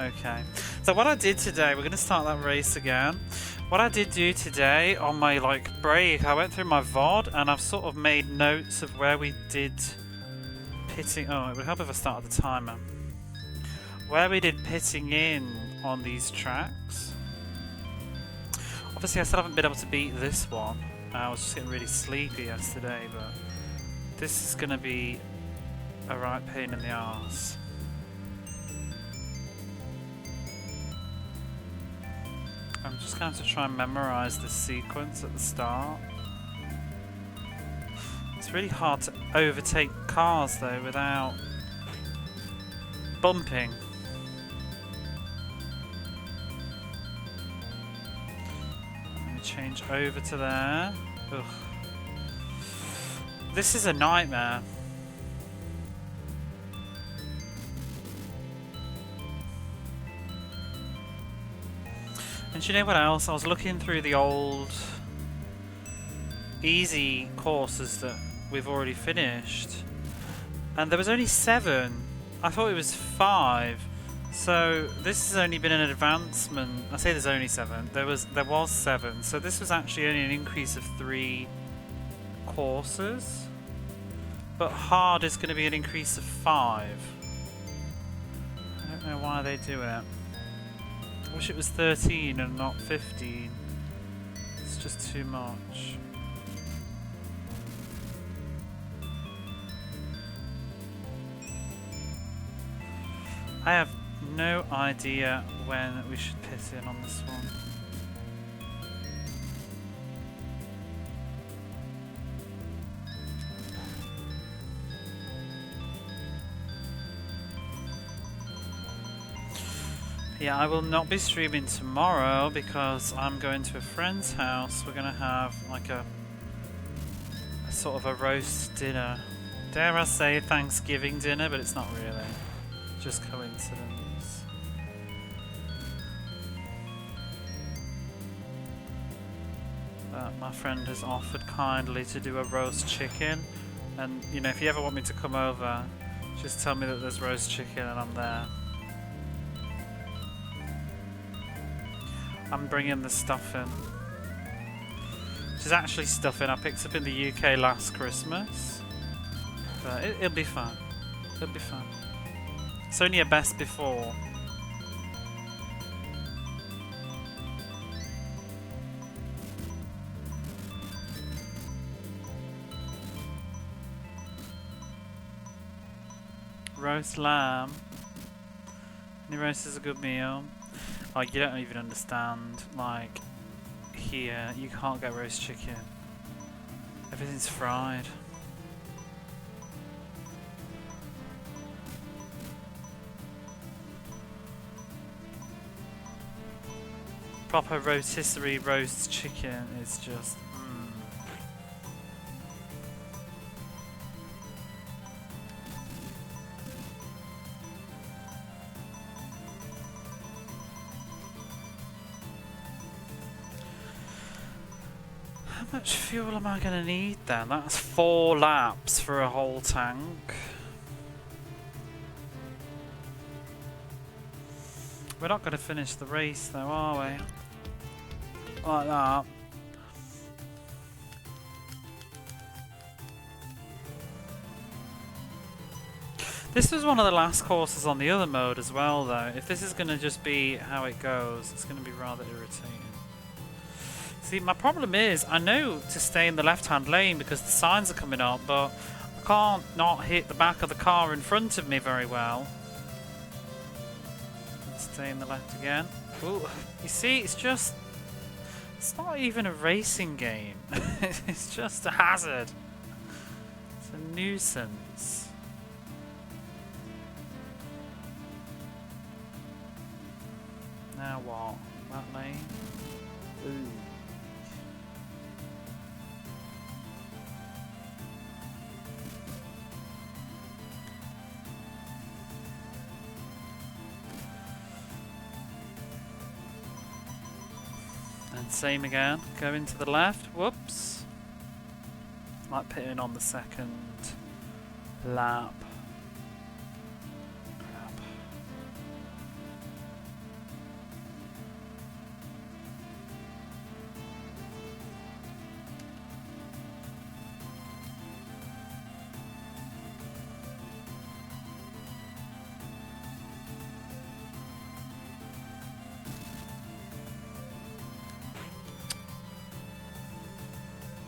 Okay. So what I did today, we're going to start that race again. What I did do today on my break, I went through my VOD and I've sort of made notes of where we did pitting. Oh, it would help if I started the timer. Where we did pitting in on these tracks. Obviously I still haven't been able to beat this one. I was just getting really sleepy yesterday, but this is going to be a right pain in the arse. I'm just going to try and memorize the sequence at the start. It's really hard to overtake cars though without bumping. Let me change over to there. Ugh. This is a nightmare. And do you know what else? I was looking through the old easy courses that we've already finished, and there was only 7. I thought it was 5. So this has only been an advancement. I say there's only 7. There was 7. So this was actually only an increase of 3 courses. But hard is going to be an increase of 5. I don't know why they do it. I wish it was 13 and not 15. It's just too much. I have no idea when we should pit in on this one. Yeah, I will not be streaming tomorrow because I'm going to a friend's house. We're going to have like a sort of a roast dinner. Dare I say Thanksgiving dinner, but it's not really. Just coincidence. My friend has offered kindly to do a roast chicken. And, you know, if you ever want me to come over, just tell me that there's roast chicken and I'm there. I'm bringing the stuffing. Which is actually stuffing I picked up in the UK last Christmas. But it'll be fun. It'll be fun. It's only a best before. Roast lamb. Any roast is a good meal. Oh, you don't even understand. Like, here, you can't get roast chicken. Everything's fried. Proper rotisserie roast chicken is just How much fuel am I going to need then? That's 4 laps for a whole tank. We're not going to finish the race though, are we? Like that. This was one of the last courses on the other mode as well though. If this is going to just be how it goes, it's going to be rather irritating. See, my problem is, I know to stay in the left-hand lane because the signs are coming up, but I can't not hit the back of the car in front of me very well. Stay in the left again. Ooh, you see, it's not even a racing game. It's just a hazard. It's a nuisance. Now what? That lane? Ooh. And same again, going to the left, whoops. Like pitting on the second lap. Crap.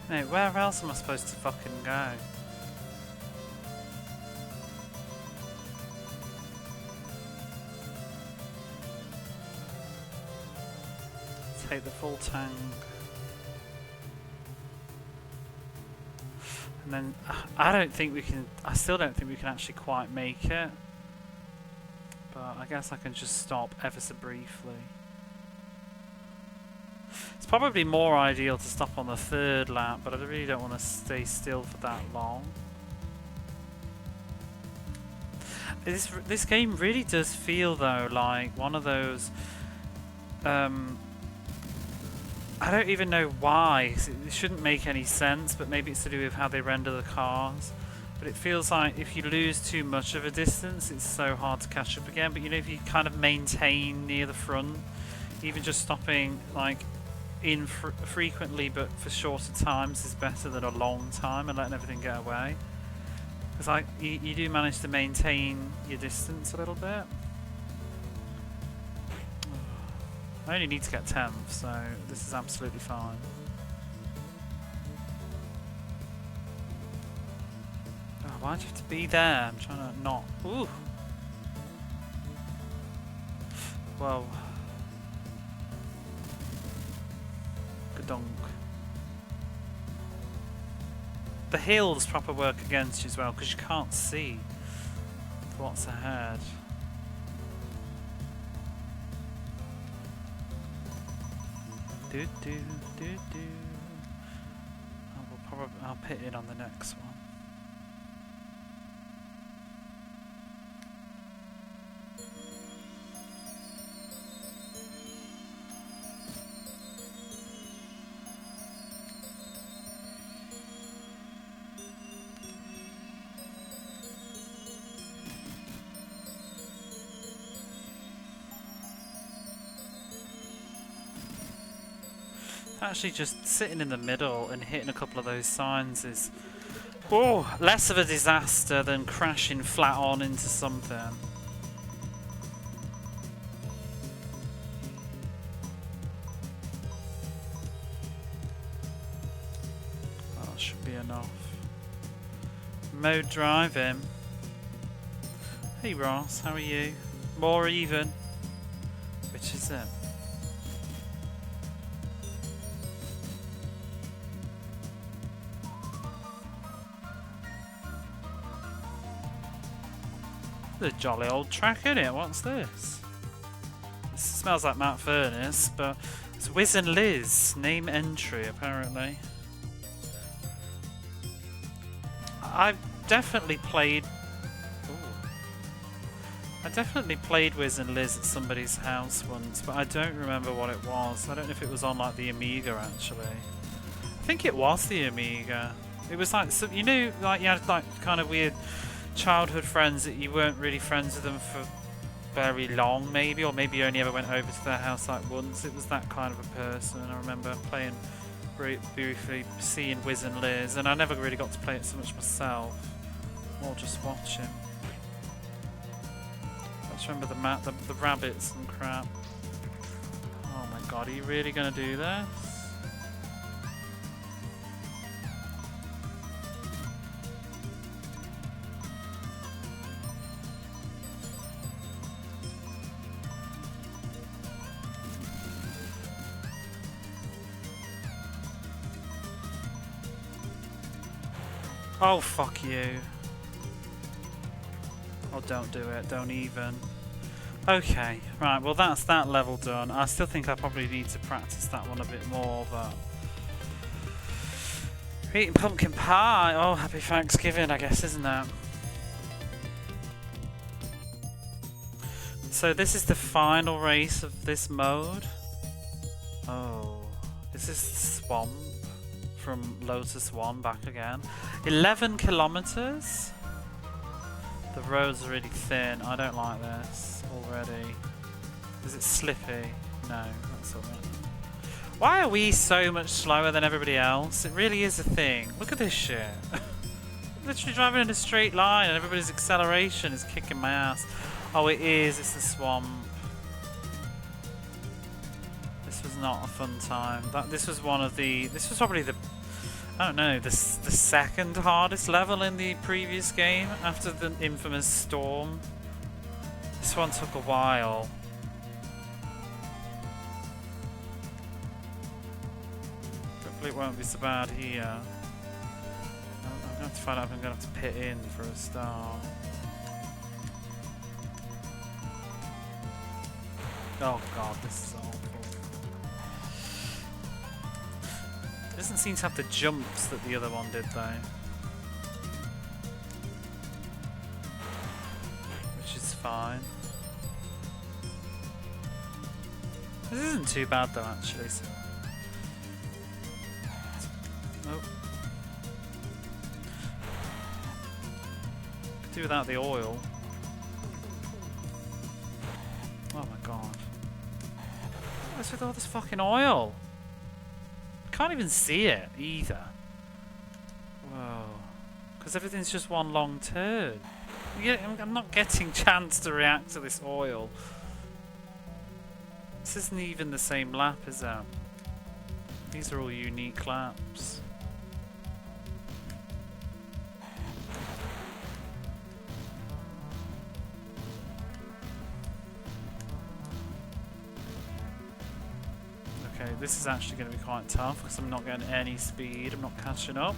Mate, where else am I supposed to fucking go? Take the full tank. And then, I still don't think we can actually quite make it. But I guess I can just stop ever so briefly. It's probably more ideal to stop on the 3rd lap, but I really don't want to stay still for that long. This game really does feel though like one of those I don't even know why. It shouldn't make any sense, but maybe it's to do with how they render the cars. But it feels like if you lose too much of a distance, it's so hard to catch up again. But you know, if you kind of maintain near the front, even just stopping like frequently but for shorter times is better than a long time and letting everything get away. Because like you do manage to maintain your distance a little bit. I only need to get 10th, so this is absolutely fine. Oh, why'd you have to be there? I'm trying to not. Ooh! Whoa. Gadonk. The hills proper work against you as well, because you can't see what's ahead. Do do do do. I'll pit in on the next one. Actually just sitting in the middle and hitting a couple of those signs is less of a disaster than crashing flat on into something. That should be enough. Mode driving. Hey Ross, how are you? More even. Which is it? The jolly old track, isn't it? What's this? This smells like Mount Furnace, but it's Wiz and Liz. Name entry, apparently. I've definitely played... I definitely played Wiz and Liz at somebody's house once, but I don't remember what it was. I don't know if it was on like the Amiga, actually. I think it was the Amiga. It was like, so, you know, like you had like kind of weird childhood friends that you weren't really friends with them for very long, maybe, or maybe you only ever went over to their house like once. It was that kind of a person. I remember playing briefly, seeing Wiz and Liz, and I never really got to play it so much myself, or just watching. I just remember the rabbits and crap. Oh my god, are you really gonna do this? Oh, fuck you. Oh, don't do it. Don't even. Okay, right, well that's that level done. I still think I probably need to practice that one a bit more, but... We're eating pumpkin pie! Oh, happy Thanksgiving, I guess, isn't it? So this is the final race of this mode. Oh, is this Swamp from Lotus 1 back again? 11 kilometers? The roads are really thin. I don't like this already. Is it slippy? No, that's all right. Why are we so much slower than everybody else? It really is a thing. Look at this shit. Literally driving in a straight line and everybody's acceleration is kicking my ass. Oh, it is. It's the swamp. This was not a fun time. This was one of the... This was probably the... I don't know, the second hardest level in the previous game after the infamous storm. This one took a while. Hopefully it won't be so bad here. I'm going to find out if I'm going to have to pit in for a start. Oh god, this is awful. It doesn't seem to have the jumps that the other one did though. Which is fine. This isn't too bad though actually. So. Oh. Could do without the oil. Oh my god. What's with all this fucking oil? Can't even see it either. Whoa. Because everything's just one long turn. I'm not getting chance to react to this oil. This isn't even the same lap, is it? These are all unique laps. Okay, this is actually going to be quite tough because I'm not getting any speed. I'm not catching up.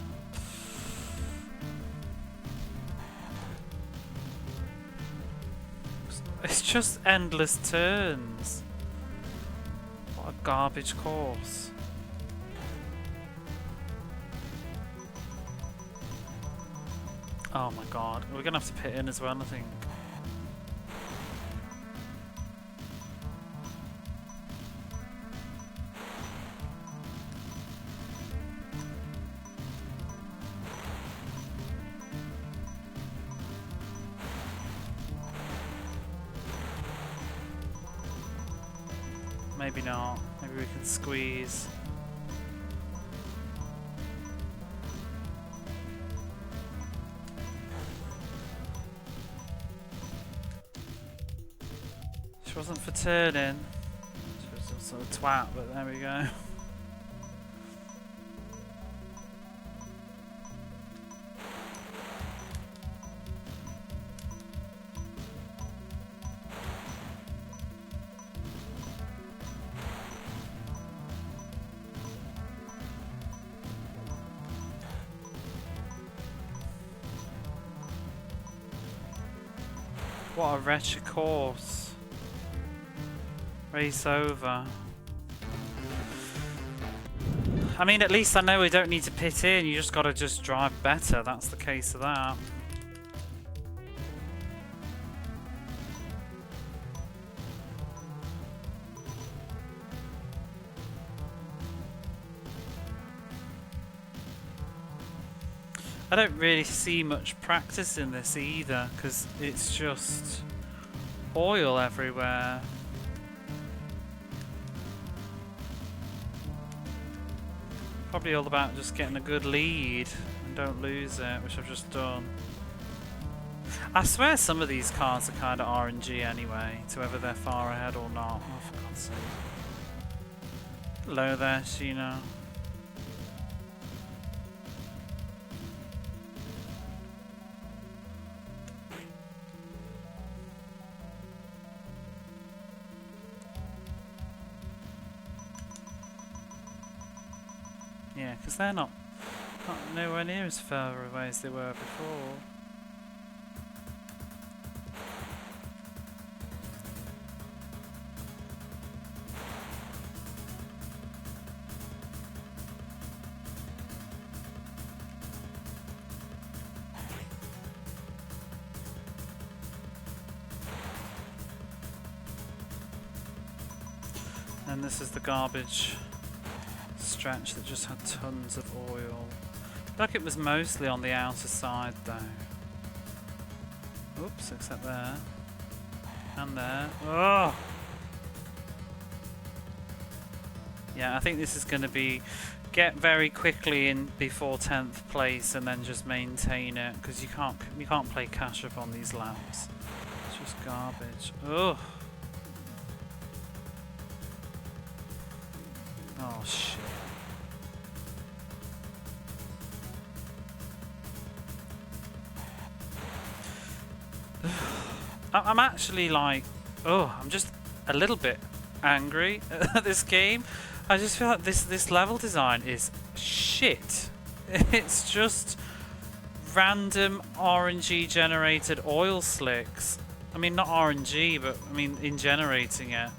It's just endless turns. What a garbage course. Oh my god, we're going to have to pit in as well, I think. Maybe not. Maybe we can squeeze. She wasn't for turning. She was sort of twat, but there we go. What a wretched course. Race over. I mean, at least I know we don't need to pit in, you just gotta just drive better, that's the case of that. I don't really see much practice in this either, because it's just oil everywhere. Probably all about just getting a good lead and don't lose it, which I've just done. I swear some of these cars are kind of RNG anyway, to whether they're far ahead or not. Oh, for God's sake. Hello there, Sheena. Yeah, because they're not nowhere near as far away as they were before. And this is the garbage stretch that just had tons of oil. Like it was mostly on the outer side though. Oops, except there. And there. Oh! Yeah, I think this is going to be get very quickly in before 10th place and then just maintain it, because you can't play catch up on these laps. It's just garbage. Ugh. Oh shit. I'm actually like, oh, I'm just a little bit angry at this game. I just feel like this level design is shit. It's just random RNG generated oil slicks. I mean, not RNG, but I mean in generating it.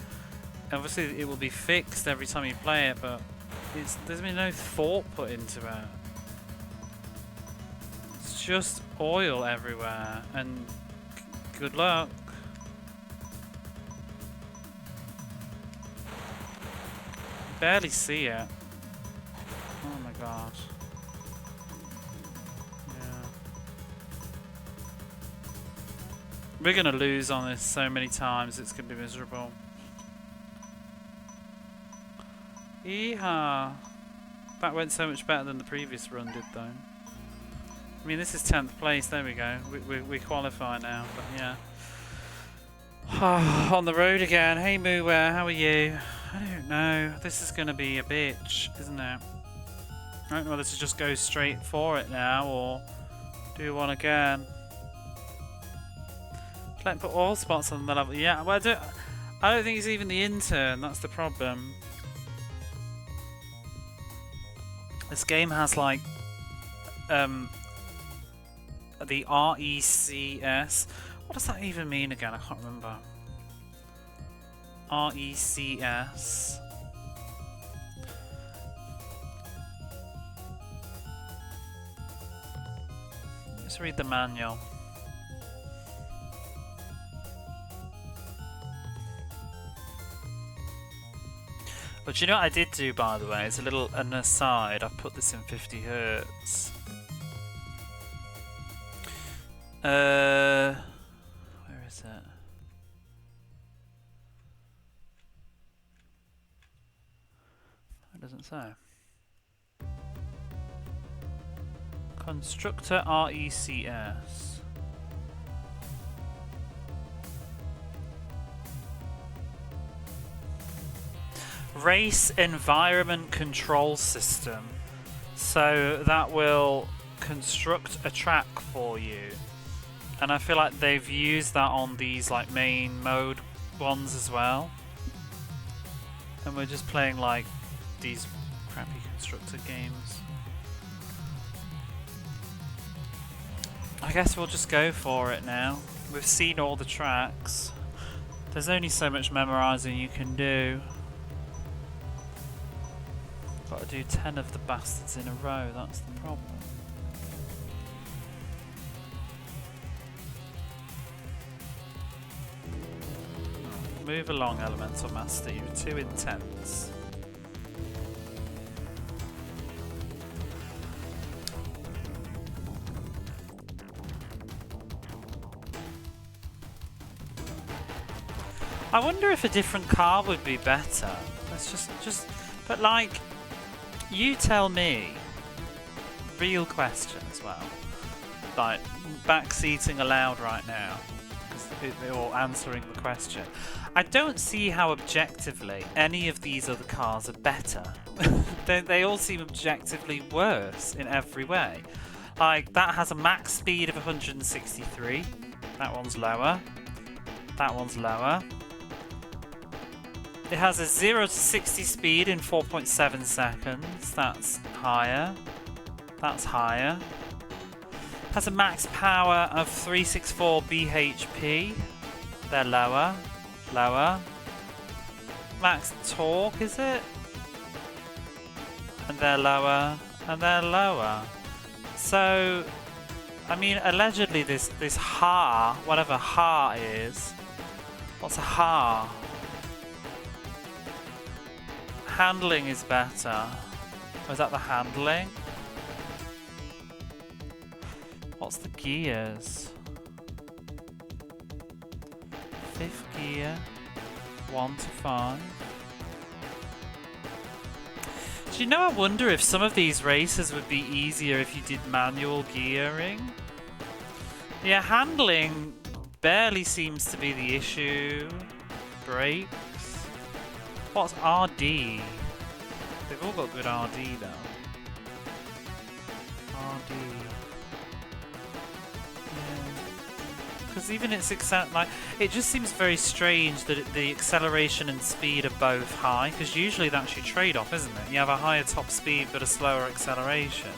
Obviously it will be fixed every time you play it, but there's been no thought put into it. It's just oil everywhere, and good luck. Barely see it. Oh my god. Yeah. We're gonna lose on this so many times, it's gonna be miserable. Yeehaw! That went so much better than the previous run did, though. I mean, this is 10th place. There we go. We qualify now, but yeah. On the road again. Hey Mooware, how are you? I don't know. This is going to be a bitch, isn't it? I don't know whether to just go straight for it now or do one again. Let put all spots on the level. Yeah, well, I don't think it's even the intern. That's the problem. This game has like the RECS. What does that even mean again? I can't remember. RECS. Let's read the manual. But you know what I did do, by the way? It's a little an aside. I put this in 50 Hertz. Where is it? It doesn't say. Constructor RECS. Race Environment Control System. So that will construct a track for you. And I feel like they've used that on these like main mode ones as well. And we're just playing like these crappy constructor games. I guess we'll just go for it now. We've seen all the tracks. There's only so much memorizing you can do. Got to do 10 of the bastards in a row, that's the problem. Move along, Elemental Master, you're too intense. I wonder if a different car would be better. Let's just, but like, you tell me. Real question as well. Like, backseating allowed right now. Or answering the question. I don't see how objectively any of these other cars are better. They all seem objectively worse in every way. Like, that has a max speed of 163. That one's lower. That one's lower. It has a 0 to 60 speed in 4.7 seconds. That's higher. That's higher. Has a max power of 364 bhp. They're lower. Lower. Max torque, is it? And they're lower. And they're lower. So, I mean, allegedly this HAR, whatever HAR is. What's a HAR? Handling is better. Oh, is that the handling? What's the gears? 5th gear, 1 to 5. Do you know, I wonder if some of these races would be easier if you did manual gearing? Yeah, handling barely seems to be the issue. Brakes. What's RD? They've all got good RD though. RD. Yeah. Because even it's like it just seems very strange that the acceleration and speed are both high. Because usually that's your trade-off, isn't it? You have a higher top speed but a slower acceleration.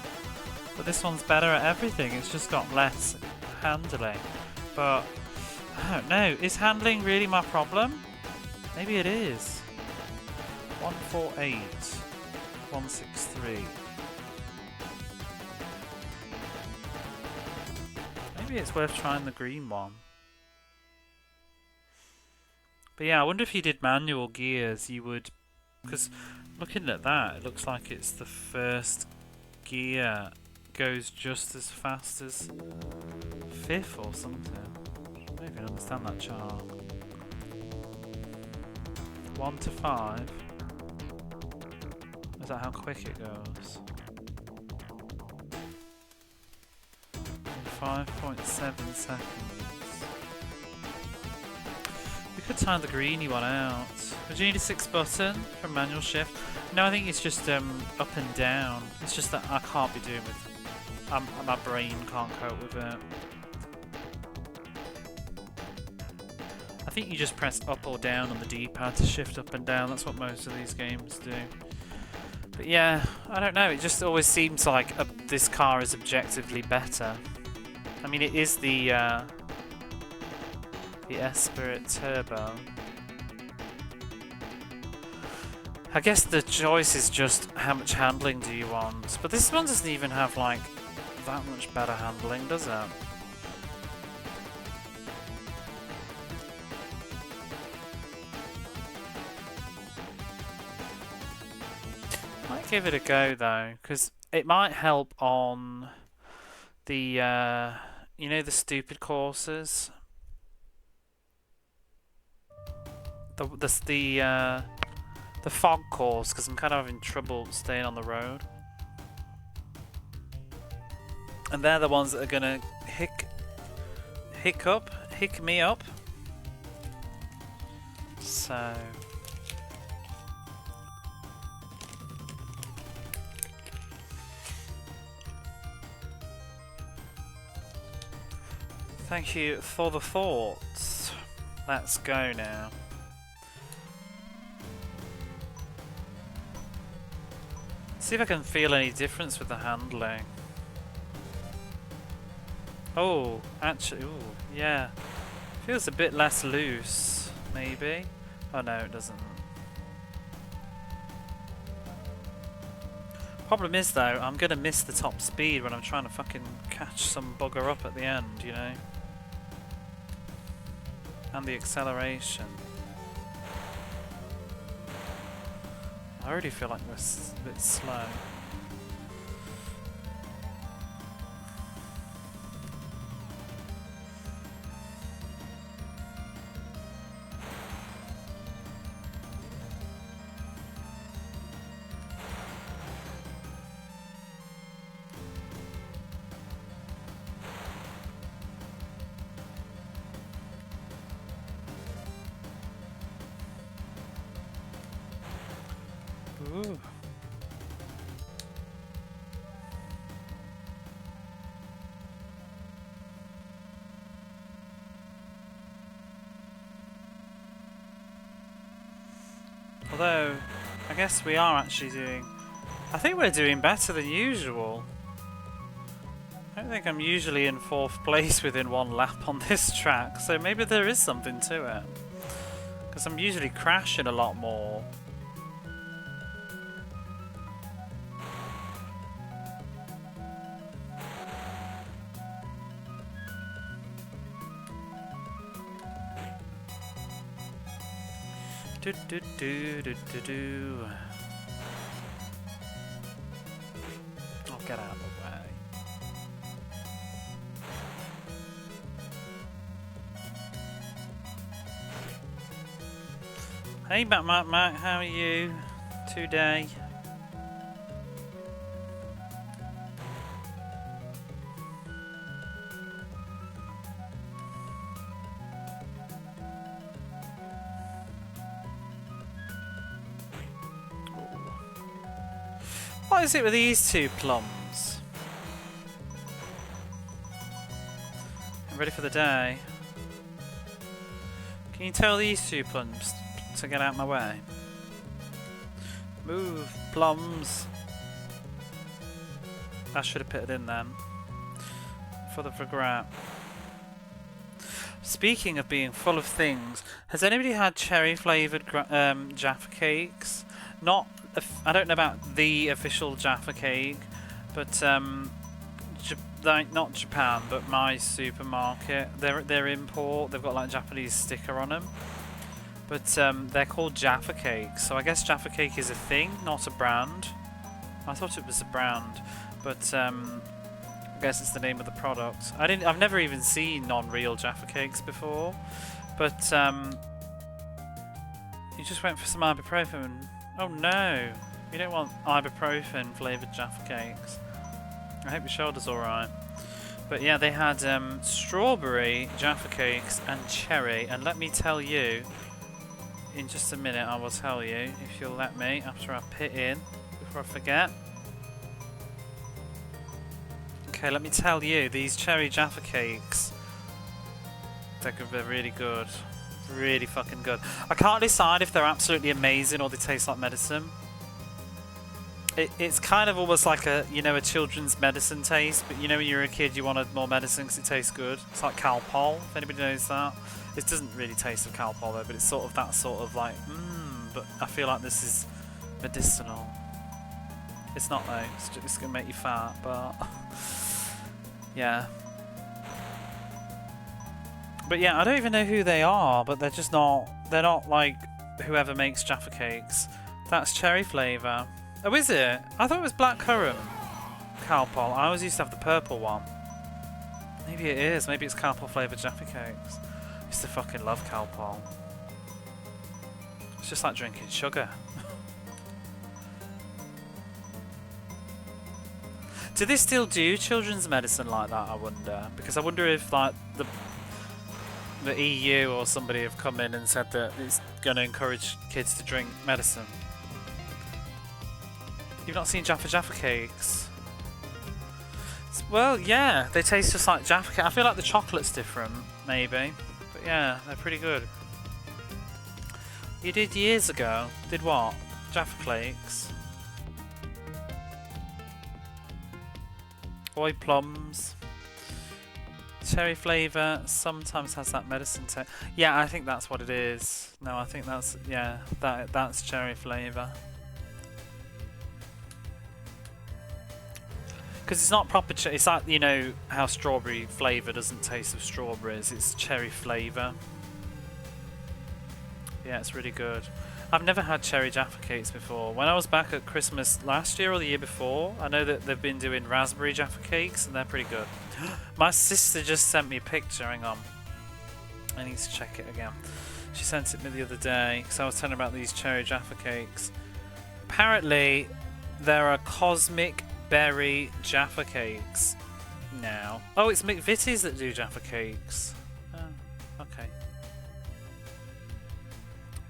But this one's better at everything. It's just got less handling. But I don't know. Is handling really my problem? Maybe it is. 148, 163. Maybe it's worth trying the green one. But yeah, I wonder if you did manual gears, you would... Because looking at that, it looks like it's the first gear goes just as fast as fifth or something. I don't even understand that chart. 1 to 5. Is that how quick it goes? 5.7 seconds. We could time the greeny one out. Would you need a 6 button for manual shift? No, I think it's just up and down. It's just that I can't be doing with... my brain can't cope with it. I think you just press up or down on the D-pad to shift up and down. That's what most of these games do. But yeah, I don't know. It just always seems like this car is objectively better. I mean, it is the Spirit Turbo. I guess the choice is just how much handling do you want. But this one doesn't even have like that much better handling, does it? Might give it a go though, because it might help on the you know, the stupid courses. The fog course, because I'm kind of having trouble staying on the road. And they're the ones that are gonna hick me up. So thank you for the thoughts. Let's go now. See if I can feel any difference with the handling. Oh, actually, ooh, yeah. Feels a bit less loose, maybe. Oh no, it doesn't. Problem is though, I'm gonna miss the top speed when I'm trying to fucking catch some bugger up at the end, you know? And the acceleration. I already feel like we're a bit slow. Ooh. Although, I guess we are actually doing... I think we're doing better than usual. I don't think I'm usually in 4th place within 1 lap on this track, so maybe there is something to it. Because I'm usually crashing a lot more. Do do do do do do. I'll get out of the way. Hey Mac, how are you today? What is it with these two plums? I'm ready for the day. Can you tell these two plums to get out of my way? Move, plums. I should have put it in then. For the regret. Speaking of being full of things, has anybody had cherry flavoured Jaffa cakes? Not, I don't know about the official Jaffa cake, but like not Japan, but my supermarket. They're import. They've got like Japanese sticker on them, but they're called Jaffa cakes. So I guess Jaffa cake is a thing, not a brand. I thought it was a brand, but I guess it's the name of the product. I've never even seen non-real Jaffa cakes before, but you just went for some ibuprofen. Oh no, you don't want ibuprofen flavoured Jaffa cakes. I hope your shoulder's alright. But yeah, they had strawberry Jaffa cakes and cherry, and let me tell you, in just a minute I will tell you, if you'll let me, after I pit in, before I forget. Okay, let me tell you, these cherry Jaffa cakes, they're really good. Really fucking good. I can't decide if they're absolutely amazing or they taste like medicine. It's kind of almost like a, you know, a children's medicine taste, but you know when you're a kid you wanted more medicine because it tastes good. It's like Calpol, if anybody knows that. It doesn't really taste of Calpol though, but it's sort of that sort of like, but I feel like this is medicinal. It's not though, it's going to make you fat, but yeah. But yeah, I don't even know who they are, but they're just not, they're not like whoever makes Jaffa cakes. That's cherry flavour. Oh, is it? I thought it was blackcurrant. Calpol. I always used to have the purple one. Maybe it is. Maybe it's Calpol flavoured Jaffa cakes. I used to fucking love Calpol. It's just like drinking sugar. Do they still do children's medicine like that, I wonder? Because I wonder if like the EU or somebody have come in and said that it's going to encourage kids to drink medicine. You've not seen Jaffa cakes? Well, yeah, they taste just like Jaffa cake. I feel like the chocolate's different, maybe. But yeah, they're pretty good. You did years ago. Did what? Jaffa cakes. Boy plums. Cherry flavour sometimes has that medicine taste. Yeah, I think that's what it is. No, I think that's, yeah, that's cherry flavour. Because it's not proper it's like, you know, how strawberry flavour doesn't taste of strawberries, it's cherry flavour. Yeah, it's really good. I've never had cherry Jaffa cakes before. When I was back at Christmas last year or the year before, I know that they've been doing raspberry Jaffa cakes and they're pretty good. My sister just sent me a picture, hang on. I need to check it again. She sent it me the other day because I was telling her about these cherry Jaffa cakes. Apparently, there are cosmic berry Jaffa cakes now. Oh, it's McVitie's that do Jaffa cakes. Oh, okay.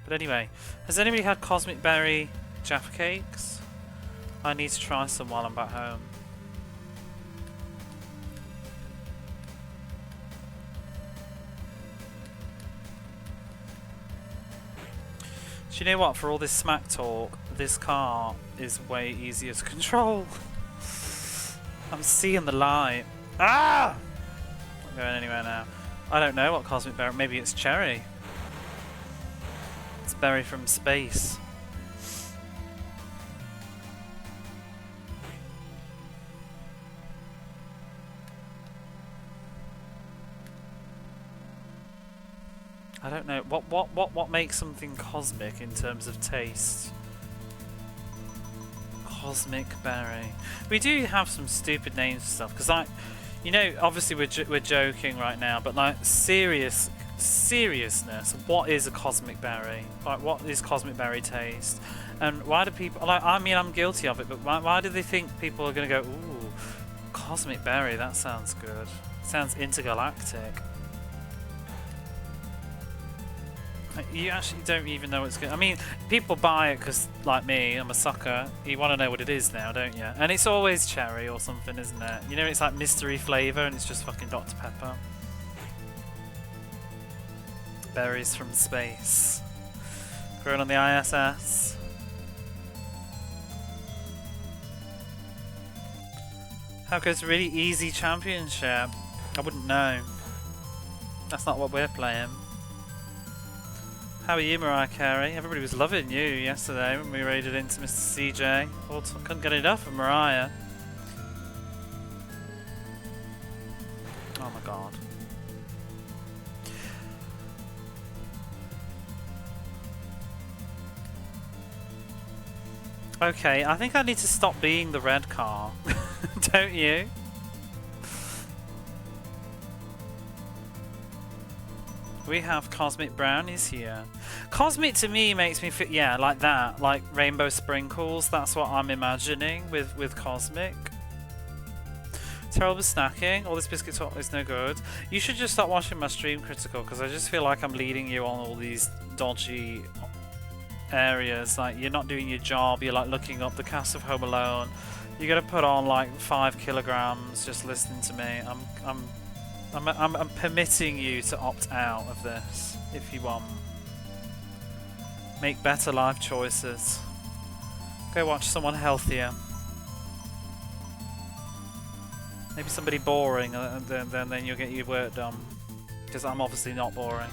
But anyway, has anybody had cosmic berry Jaffa cakes? I need to try some while I'm back home. Do you know what? For all this smack talk, this car is way easier to control. I'm seeing the light. Ah! Not going anywhere now. I don't know what cosmic berry. Maybe it's cherry. It's berry from space. I don't know. What makes something cosmic in terms of taste? Cosmic berry. We do have some stupid names for stuff because, like, you know, obviously we're joking right now, but like seriousness, what is a cosmic berry? Like, what is cosmic berry taste? And why do people like? I mean, I'm guilty of it, but why do they think people are going to go, ooh, cosmic berry? That sounds good. Sounds intergalactic. You actually don't even know what's good. I mean, people buy it because, like me, I'm a sucker. You want to know what it is now, don't you? And it's always cherry or something, isn't it? You know, it's like mystery flavour and it's just fucking Dr. Pepper. Berries from space. Grown on the ISS. How goes a really easy championship? I wouldn't know. That's not what we're playing. How are you, Mariah Carey? Everybody was loving you yesterday when we raided into Mr. CJ. Couldn't get enough of Mariah. Oh my god. Okay, I think I need to stop being the red car. Don't you? We have Cosmic Brownies here. Cosmic to me makes me feel, yeah, like that, like rainbow sprinkles. That's what I'm imagining with Cosmic. Terrible snacking. All this biscuit talk is no good. You should just start watching my stream, Critical, because I just feel like I'm leading you on all these dodgy areas. Like you're not doing your job. You're like looking up the cast of Home Alone. You got to put on like 5 kilograms just listening to me. I'm permitting you to opt out of this if you want. Make better life choices. Go watch someone healthier. Maybe somebody boring, and then you'll get your work done. Because I'm obviously not boring.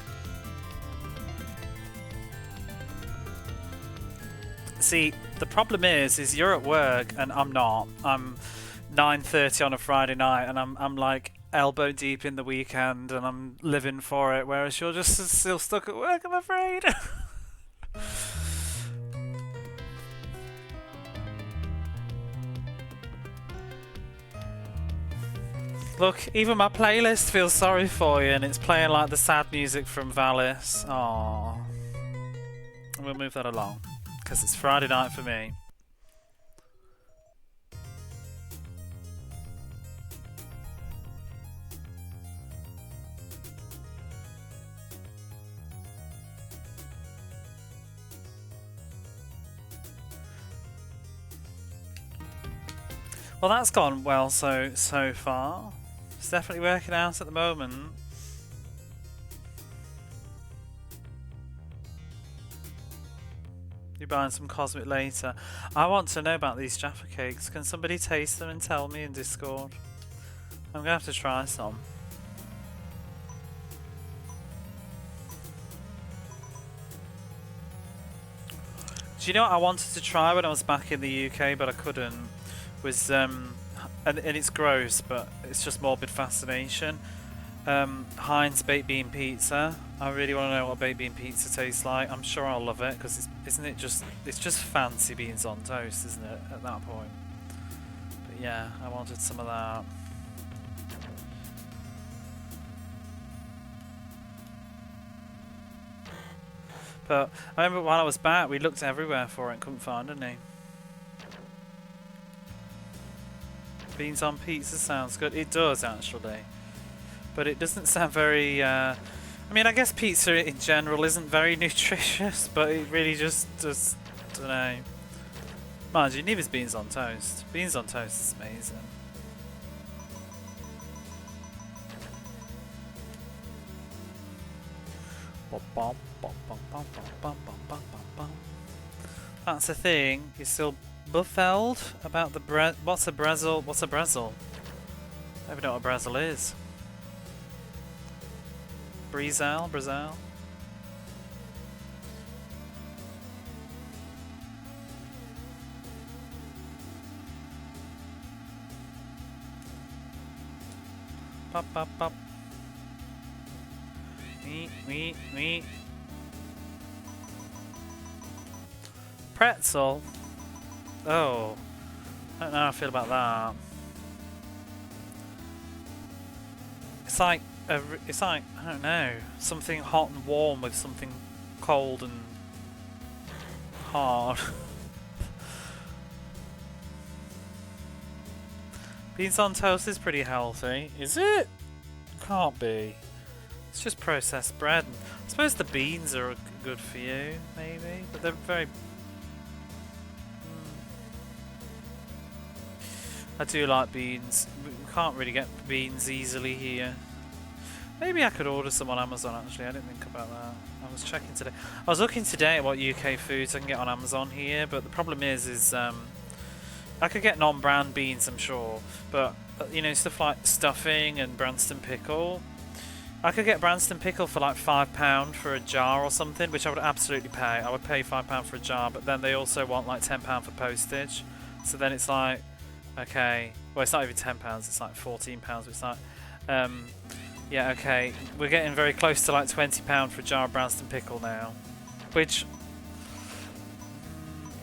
See, the problem is you're at work and I'm not. I'm 9:30 on a Friday night and I'm like elbow deep in the weekend and I'm living for it, whereas you're just still stuck at work, I'm afraid. Look, even my playlist feels sorry for you and it's playing like the sad music from Valis. Aww. We'll move that along, because it's Friday night for me. Well, that's gone well so far. It's definitely working out at the moment. You're buying some Cosmic later. I want to know about these Jaffa cakes. Can somebody taste them and tell me in Discord? I'm gonna have to try some. Do you know what I wanted to try when I was back in the UK but I couldn't? Was and it's gross, but it's just morbid fascination. Heinz baked bean pizza. I really want to know what baked bean pizza tastes like. I'm sure I'll love it because it's just fancy beans on toast, isn't it? At that point. But yeah, I wanted some of that. But I remember while I was back, we looked everywhere for it and couldn't find any. Beans on pizza sounds good. It does actually, but it doesn't sound very. I mean, I guess pizza in general isn't very nutritious, but it really just does. Don't know. Mind you, neither's beans on toast. Beans on toast is amazing. That's a thing. You're still buffelled about the what's a Brazil? What's a Brazil? I don't even know what a Brazil is. Brazil? Pop, pop, pop. Me. Pretzel? Oh. I don't know how I feel about that. It's like, I don't know, something hot and warm with something cold and hard. Beans on toast is pretty healthy. Is it? Can't be. It's just processed bread. I suppose the beans are good for you, maybe, but they're very... I do like beans. We can't really get beans easily here. Maybe I could order some on Amazon actually, I didn't think about that. I was checking today. I was looking today at what UK foods I can get on Amazon here, but the problem is I could get non-brand beans, I'm sure, but you know, stuff like stuffing and Branston pickle. I could get Branston pickle for like £5 for a jar or something, which I would absolutely pay. I would pay £5 for a jar, but then they also want like £10 for postage. So then it's like, okay, well it's not even £10, it's like £14. It's like, yeah, okay, we're getting very close to like £20 for a jar of Branston pickle now, which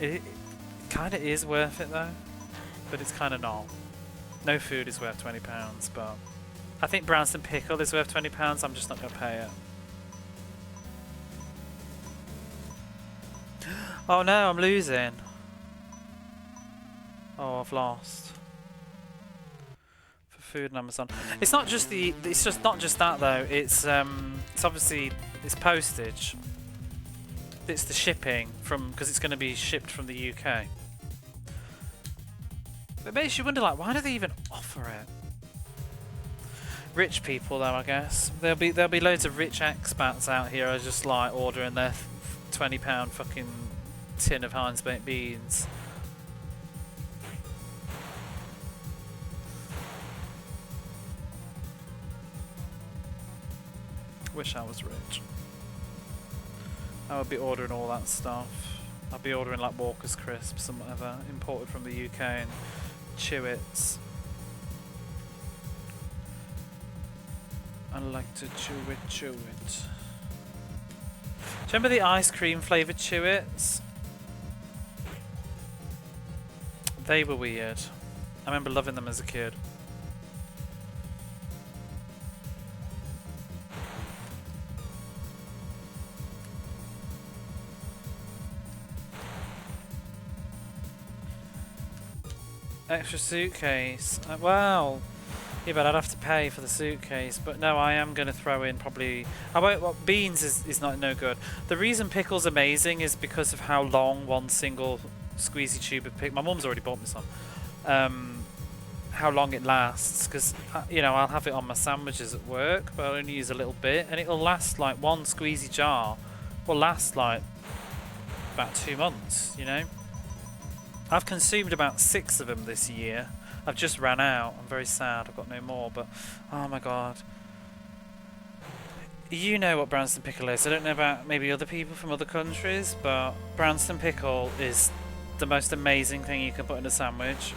it kind of is worth it though, but it's kind of not. No food is worth £20, but I think Branston pickle is worth £20. I'm just not going to pay it. Oh no, I'm losing. Oh, I've lost. For food on Amazon. It's not just the. It's just not just that though. It's obviously it's postage. It's the shipping from because it's going to be shipped from the UK. It makes you wonder, like, why do they even offer it? Rich people, though, I guess. There'll be loads of rich expats out here who are just like ordering their £20 fucking tin of Heinz baked beans. Wish I was rich. I would be ordering all that stuff. I'd be ordering like Walker's crisps and whatever imported from the UK and Chewits. I like to chew it. Do you remember the ice cream flavoured Chewits? They were weird. I remember loving them as a kid. Extra suitcase. Wow. Yeah, but I'd have to pay for the suitcase. But no, I am going to throw in probably... I won't, well, beans is not no good. The reason pickle's amazing is because of how long one single squeezy tube of pickle... My mum's already bought me some. How long it lasts. Because, you know, I'll have it on my sandwiches at work, but I'll only use a little bit. And it'll last, like, one squeezy jar will last, like, about 2 months, you know? I've consumed about 6 of them this year. I've just ran out. I'm very sad. I've got no more, but oh my god. You know what Branston pickle is. I don't know about maybe other people from other countries, but Branston pickle is the most amazing thing you can put in a sandwich.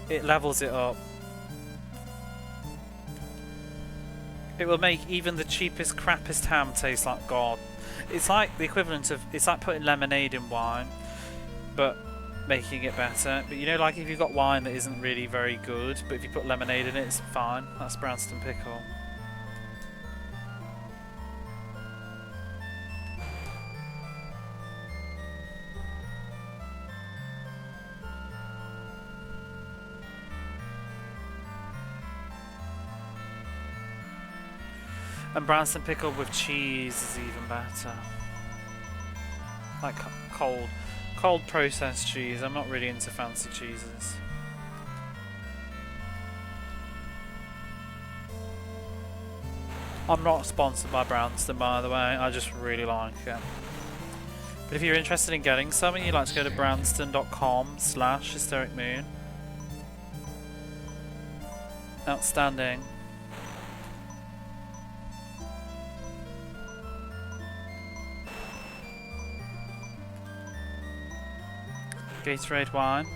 It levels it up. It will make even the cheapest, crappiest ham taste like God. It's like the equivalent of, it's like putting lemonade in wine, but making it better. But you know, like if you've got wine that isn't really very good, but if you put lemonade in it, it's fine. That's Branston pickle. And Branston pickle with cheese is even better. Like cold processed cheese. I'm not really into fancy cheeses. I'm not sponsored by Branston, by the way. I just really like it. But if you're interested in getting some, you'd like to go to branston.com/hystericmoon. Outstanding. Gatorade wine. I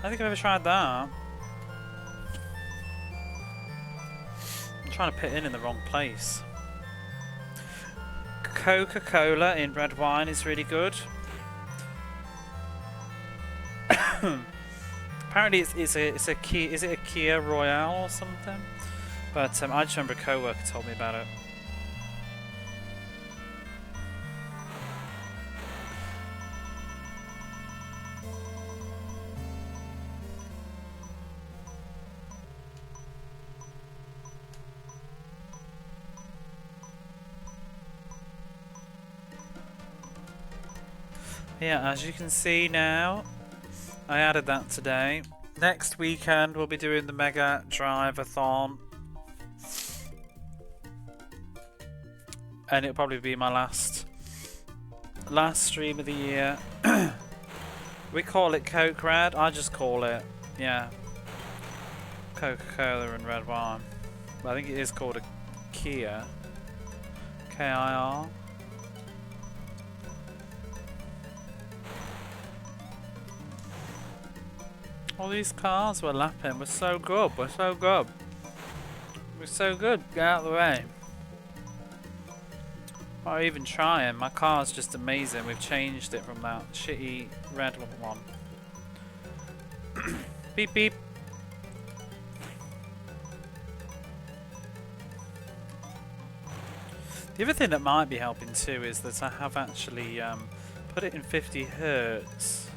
don't think I've ever tried that. I'm trying to put in the wrong place. Coca-Cola in red wine is really good. Apparently it's a Kia, is it a Kia Royale or something? But I just remember a co-worker told me about it. Yeah, as you can see now, I added that today. Next weekend we'll be doing the Mega Drive-a-thon and it'll probably be my last stream of the year. We call it Coke Red. I just call it, yeah, Coca-Cola and red wine. But I think it is called a Kia. K-I-R. All these cars we're lapping, we're so good, we're so good. We're so good, get out of the way. Or even trying, my car's just amazing. We've changed it from that shitty red one. Beep beep. The other thing that might be helping too is that I have actually put it in 50 Hertz.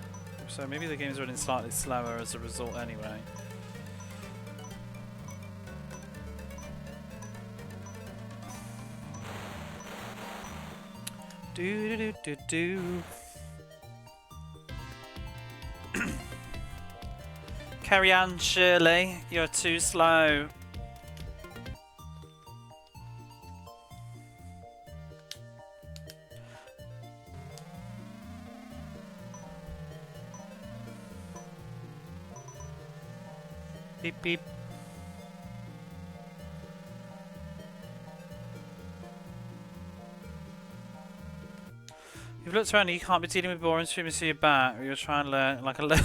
So maybe the game's running slightly slower as a result anyway. Do do do do do. Carry on, Shirley. You're too slow. Beep beep. You've looked around and you can't be dealing with boring streamers to your back. You're trying to learn like a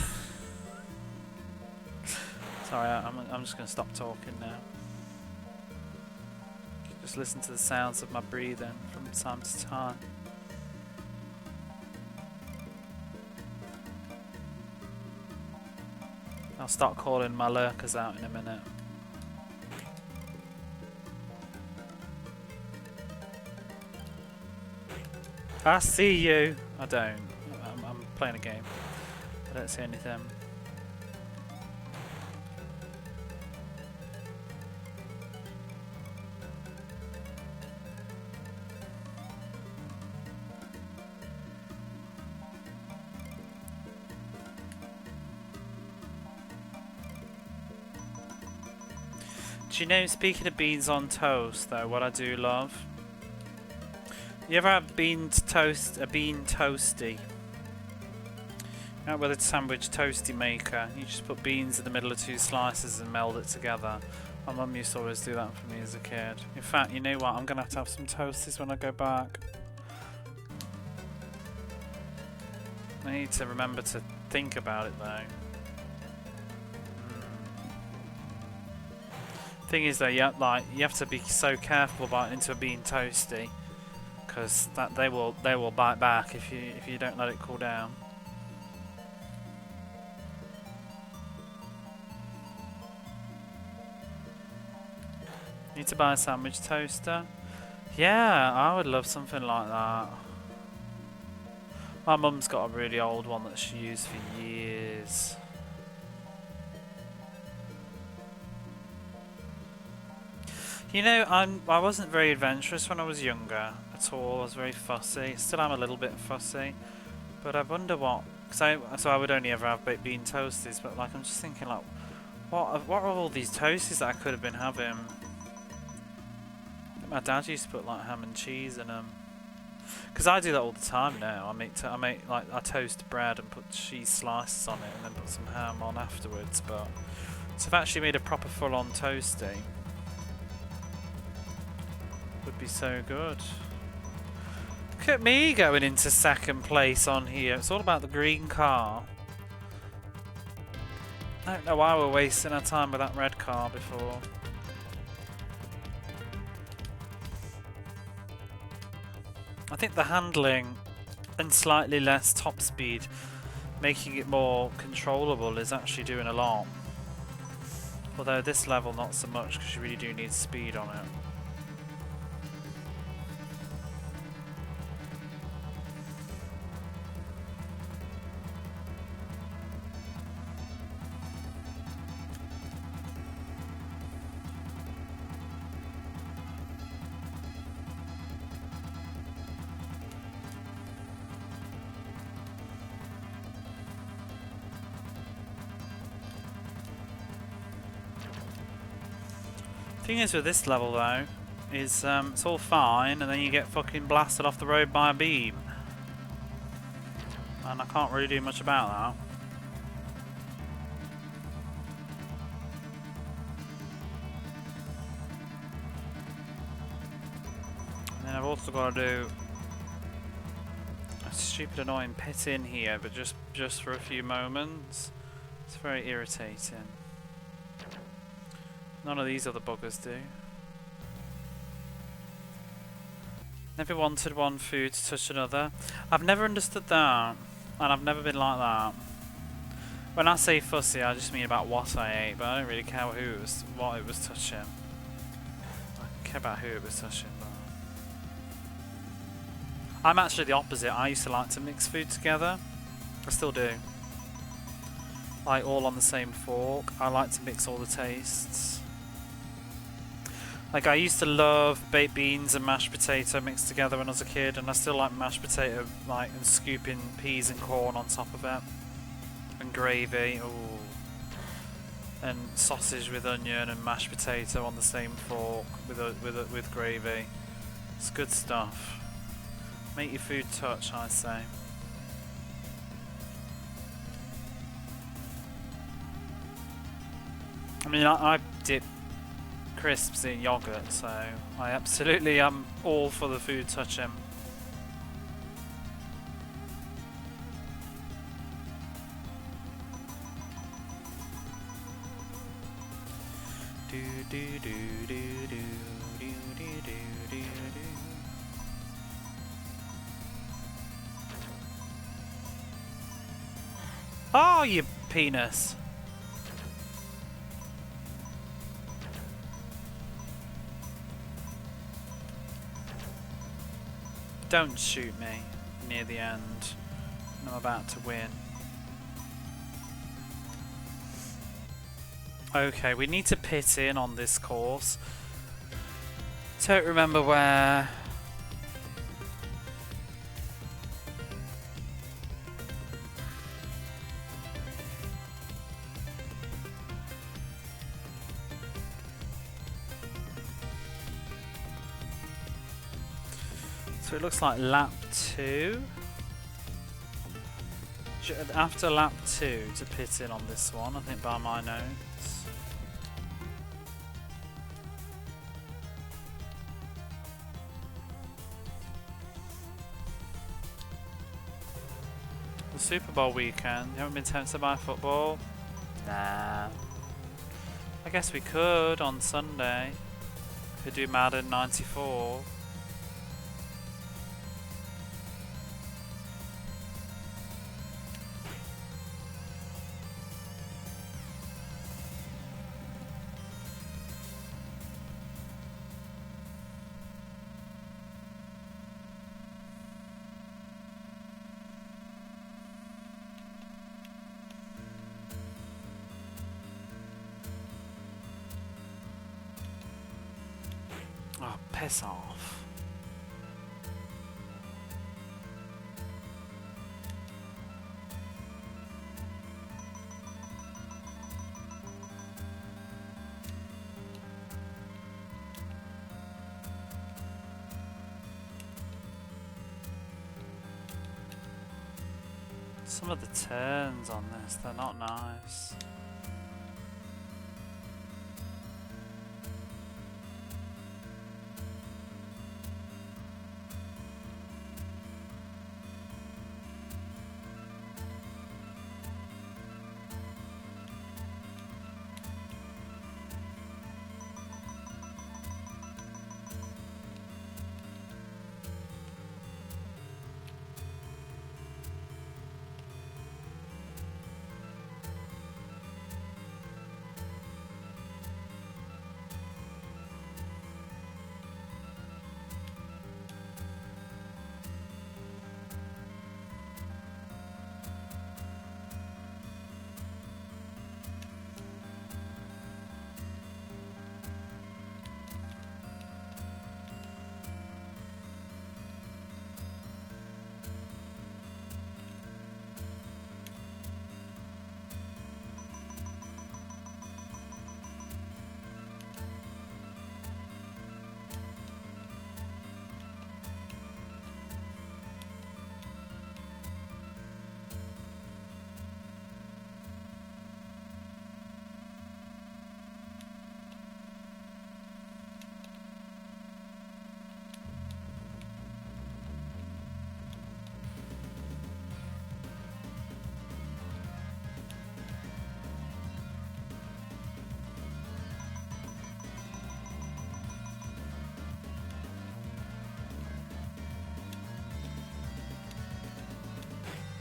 Sorry, I'm just going to stop talking now. Just listen to the sounds of my breathing from time to time. I'll start calling my lurkers out in a minute. I see you. I don't. I'm playing a game. I don't see anything. Do you know, speaking of beans on toast though, what I do love? You ever have bean toasty? Out with a sandwich toasty maker. You just put beans in the middle of two slices and meld it together. My mum used to always do that for me as a kid. In fact, you know what? I'm going to have some toasties when I go back. I need to remember to think about it though. Thing is though, you have to be so careful biting into a bean toasty, because that they will bite back if you don't let it cool down. Need to buy a sandwich toaster? Yeah, I would love something like that. My mum's got a really old one that she used for years. You know, I wasn't very adventurous when I was younger at all. I was very fussy. Still am a little bit fussy, but I wonder what. So I would only ever have baked bean toasties. But like, I'm just thinking like, what are all these toasties that I could have been having? My dad used to put like ham and cheese in them. Because I do that all the time now. I toast bread and put cheese slices on it, and then put some ham on afterwards. But so I've actually made a proper full-on toasty. Would be so good. Look at me going into second place on here. It's all about the green car. I don't know why we're wasting our time with that red car before. I think the handling and slightly less top speed, making it more controllable, is actually doing a lot. Although this level not so much, because you really do need speed on it. Thing is with this level though, is it's all fine, and then you get fucking blasted off the road by a beam. And I can't really do much about that. And then I've also got to do a stupid annoying pit in here, but just for a few moments. It's very irritating. None of these other buggers do. Never wanted one food to touch another. I've never understood that, and I've never been like that. When I say fussy, I just mean about what I ate, but I don't really care what it was touching. I care about who it was touching. But I'm actually the opposite. I used to like to mix food together. I still do. Like all on the same fork. I like to mix all the tastes. Like I used to love baked beans and mashed potato mixed together when I was a kid, and I still like mashed potato, like, and scooping peas and corn on top of it, and gravy. Ooh. And sausage with onion and mashed potato on the same fork with gravy. It's good stuff. Make your food touch, I say. I mean, I dip crisps in yogurt, so I absolutely am all for the food touching. Do do do do do do do do do. Oh, you penis! Don't shoot me near the end. I'm about to win. Okay, we need to pit in on this course. Don't remember where. So it looks like lap 2. After lap 2 to pit in on this one, I think, by my notes. The Super Bowl weekend. You haven't been tempted by football? Nah. I guess we could on Sunday. Could do Madden 94. Oh, piss off. Some of the turns on this, they're not nice.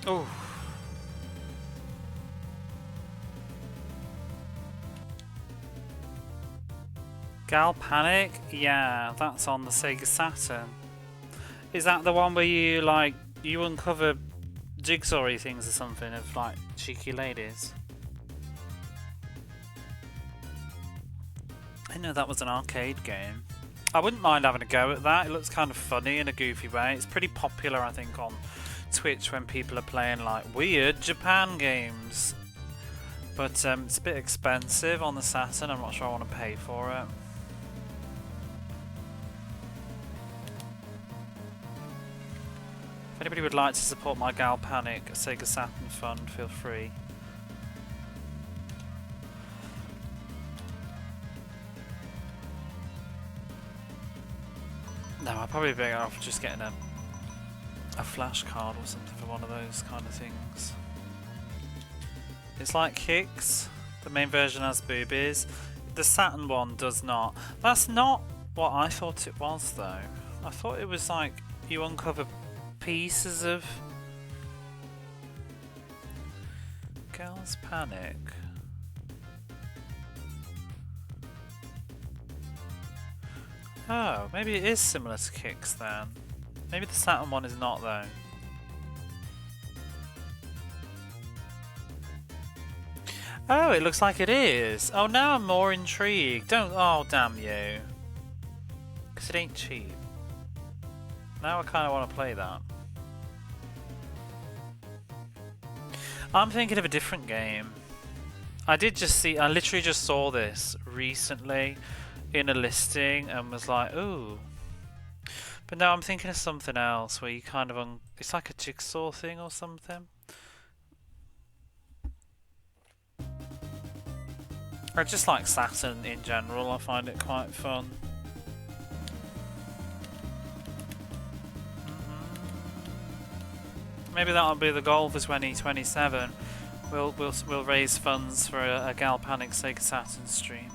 Oh. Gal Panic? Yeah, that's on the Sega Saturn. Is that the one where you like you uncover jigsaw-y things or something of like cheeky ladies? I didn't know that was an arcade game. I wouldn't mind having a go at that. It looks kind of funny in a goofy way. It's pretty popular, I think, on Twitch when people are playing like weird Japan games. But it's a bit expensive on the Saturn. I'm not sure I want to pay for it. If anybody would like to support my Gal Panic Sega Saturn fund, feel free. No, I'd probably be better off just getting a flash card or something for one of those kind of things. It's like Kicks. The main version has boobies. The Saturn one does not. That's not what I thought it was though. I thought it was like you uncover pieces of Gal's Panic. Oh, maybe it is similar to Kicks then. Maybe the Saturn one is not though. Oh, it looks like it is. Oh, now I'm more intrigued. Don't. Oh, damn you. Because it ain't cheap. Now I kind of want to play that. I'm thinking of a different game. I literally just saw this recently in a listing and was like, ooh. But no, I'm thinking of something else where you kind of it's like a jigsaw thing or something. I just like Saturn in general, I find it quite fun. Maybe that'll be the goal for 2027. We'll raise funds for a Gal Panic Sega Saturn stream.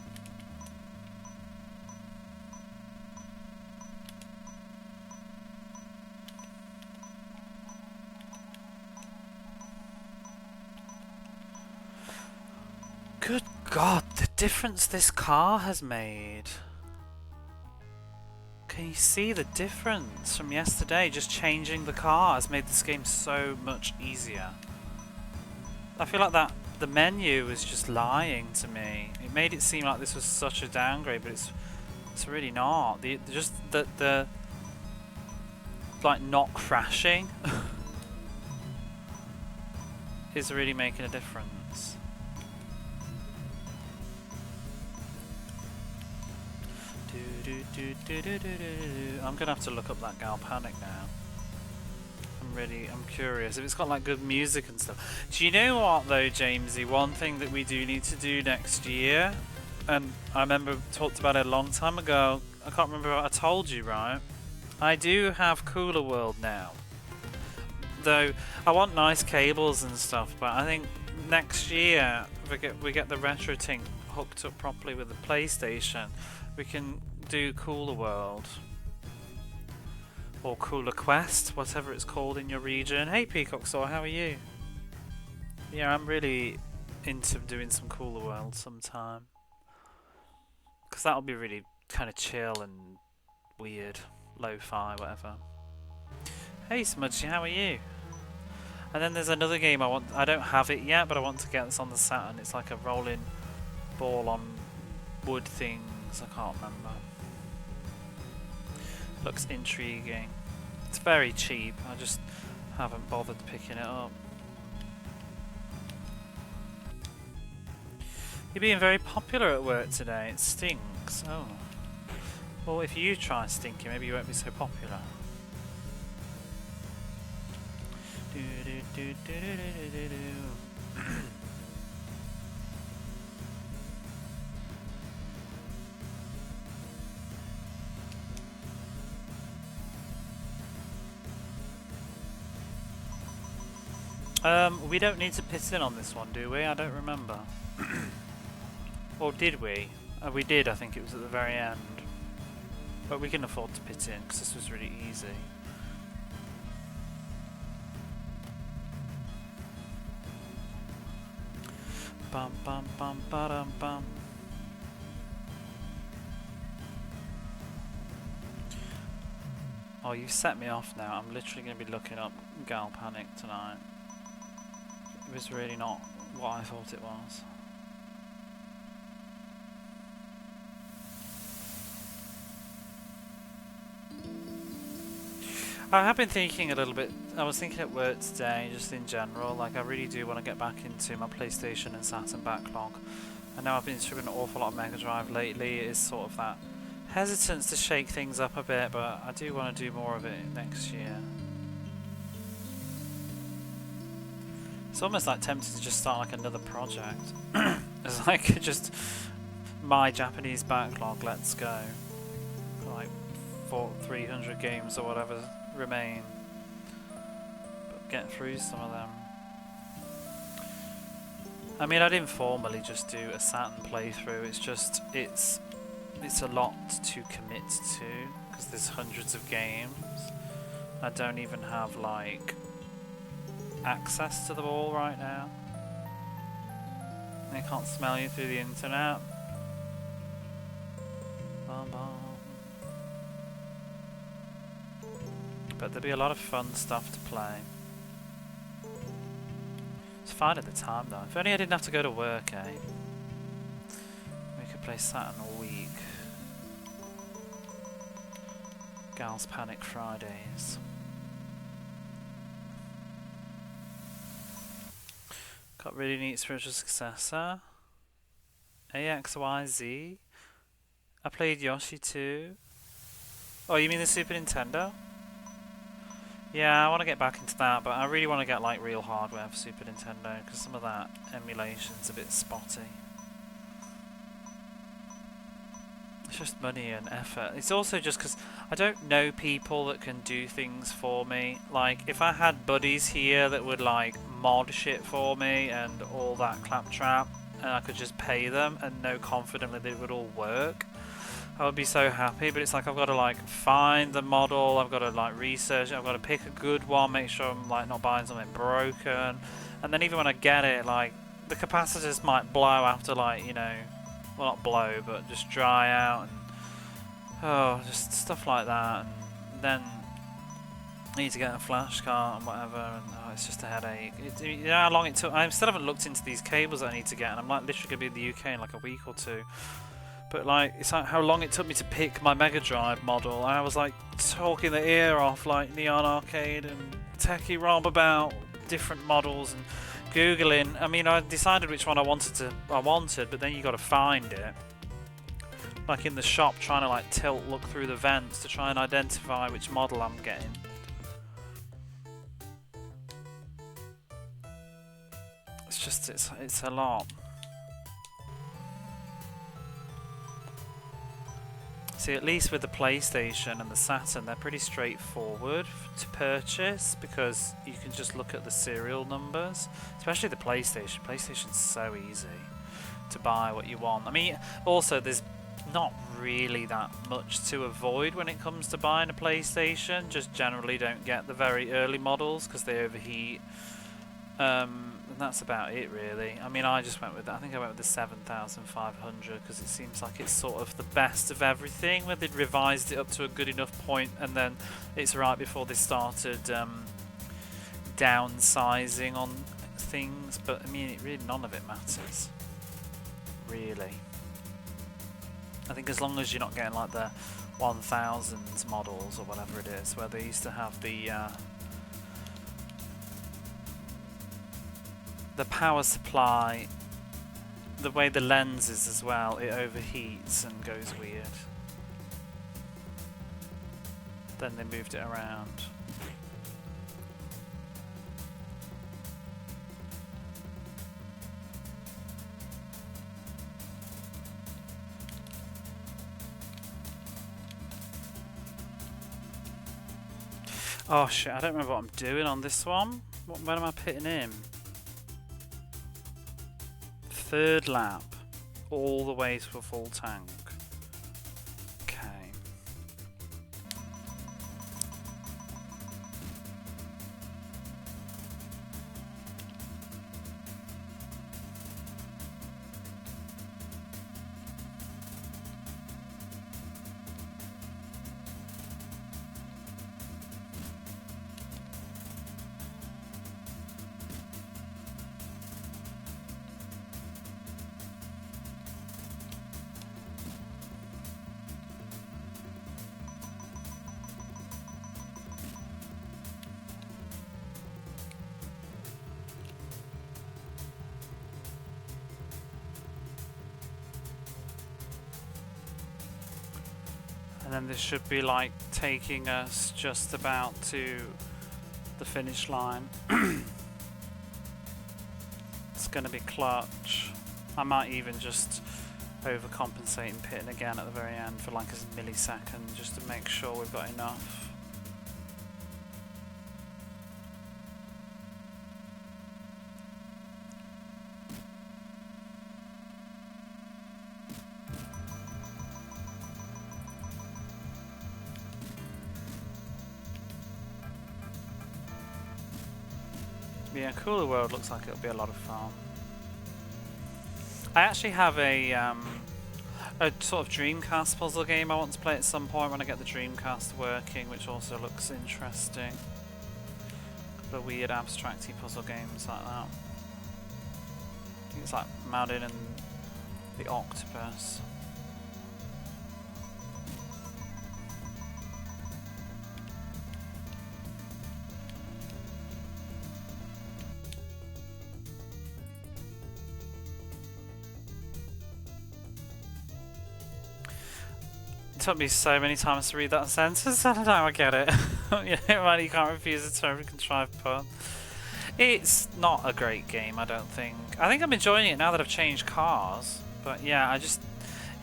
Good God, the difference this car has made. Can you see the difference from yesterday? Just changing the car has made this game so much easier. I feel like the menu was just lying to me. It made it seem like this was such a downgrade, but it's really not. The like not crashing is really making a difference. I'm gonna have to look up that Gal Panic now. I'm curious if it's got like good music and stuff. Do you know what though, Jamesy? One thing that we do need to do next year, and I remember talked about it a long time ago. I can't remember what I told you, right? I do have Cooler World now. Though I want nice cables and stuff, but I think next year if we get the retro thing hooked up properly with the PlayStation, we can do Cooler World or Cooler Quest, whatever it's called in your region. Hey Peacock Saw, how are you? Yeah, I'm really into doing some Cooler World sometime, because that'll be really kind of chill and weird, lo-fi, whatever. Hey Smudgy, how are you? And then there's another game I don't have it yet, but I want to get this on the Saturn. It's like a rolling ball on wood things. I can't remember. Looks intriguing. It's very cheap. I just haven't bothered picking it up. You're being very popular at work today. It stinks. Oh. Well, if you try stinking, maybe you won't be so popular. We don't need to pit in on this one, do we? I don't remember. Or did we? We did, I think it was at the very end. But we can afford to pit in, because this was really easy. bum bum bum ba-dum bum. Oh, you've set me off now. I'm literally going to be looking up Gal Panic tonight. It was really not what I thought it was. I have been thinking a little bit, I was thinking at work today, just in general, like I really do want to get back into my PlayStation and Saturn backlog. I know I've been streaming an awful lot of Mega Drive lately, it is sort of that hesitance to shake things up a bit, but I do want to do more of it next year. It's almost like tempted to just start like another project. It's like just my Japanese backlog, let's go. Like 300 games or whatever remain, but get through some of them. I mean, I'd informally just do a Saturn playthrough. It's just it's a lot to commit to because there's hundreds of games. I don't even have like access to them all right now. They can't smell you through the internet. Bum, bum. But there'll be a lot of fun stuff to play. It's fine at the time though. If only I didn't have to go to work, eh? We could play Saturn all week. Gal's Panic Fridays. Got really neat spiritual successor. AXYZ. I played Yoshi too. Oh, you mean the Super Nintendo? Yeah, I want to get back into that, but I really want to get like real hardware for Super Nintendo because some of that emulation's a bit spotty. It's just money and effort. It's also just because I don't know people that can do things for me. Like, if I had buddies here that would like mod shit for me and all that claptrap, and I could just pay them and know confidently that it would all work, I would be so happy. But it's like I've got to like find the model, I've got to like research it, I've got to pick a good one, make sure I'm like not buying something broken, and then even when I get it, like the capacitors might blow after like, you know, well not blow but just dry out and oh, just stuff like that, and then I need to get a flash card and whatever, and oh, it's just a headache. You know how long it took? I still haven't looked into these cables that I need to get, and I'm like literally going to be in the UK in like a week or two. But like, it's like how long it took me to pick my Mega Drive model. I was like talking the ear off like Neon Arcade and Techie Rob about different models and Googling. I mean, I decided which one I wanted, but then you got to find it. Like in the shop, trying to like look through the vents to try and identify which model I'm getting. It's just, it's a lot. See, at least with the PlayStation and the Saturn, they're pretty straightforward to purchase because you can just look at the serial numbers. Especially the PlayStation. PlayStation's so easy to buy what you want. I mean, also there's not really that much to avoid when it comes to buying a PlayStation. Just generally don't get the very early models because they overheat. And that's about it really. I mean, I just went with, I think I went with the 7500 because it seems like it's sort of the best of everything, where they'd revised it up to a good enough point, and then it's right before they started downsizing on things. But I mean, none of it matters really. I think as long as you're not getting like the 1000s models or whatever it is, where they used to have the power supply, the way the lens is as well, it overheats and goes weird. Then they moved it around. Oh shit, I don't remember what I'm doing on this one. When am I pitting in? Third lap, all the way to a full tank. Okay. And then this should be like taking us just about to the finish line. It's going to be clutch. I might even just overcompensate and pit in again at the very end for like a millisecond just to make sure we've got enough. Yeah, Cooler World looks like it'll be a lot of fun. I actually have a sort of Dreamcast puzzle game I want to play at some point when I get the Dreamcast working, which also looks interesting. The weird abstracty puzzle games like that. I think it's like Madden and the Octopus. It took me so many times to read that sentence, and now I get it. Yeah, man, you can't refuse a terribly contrived pun. It's not a great game, I don't think. I think I'm enjoying it now that I've changed cars, but yeah,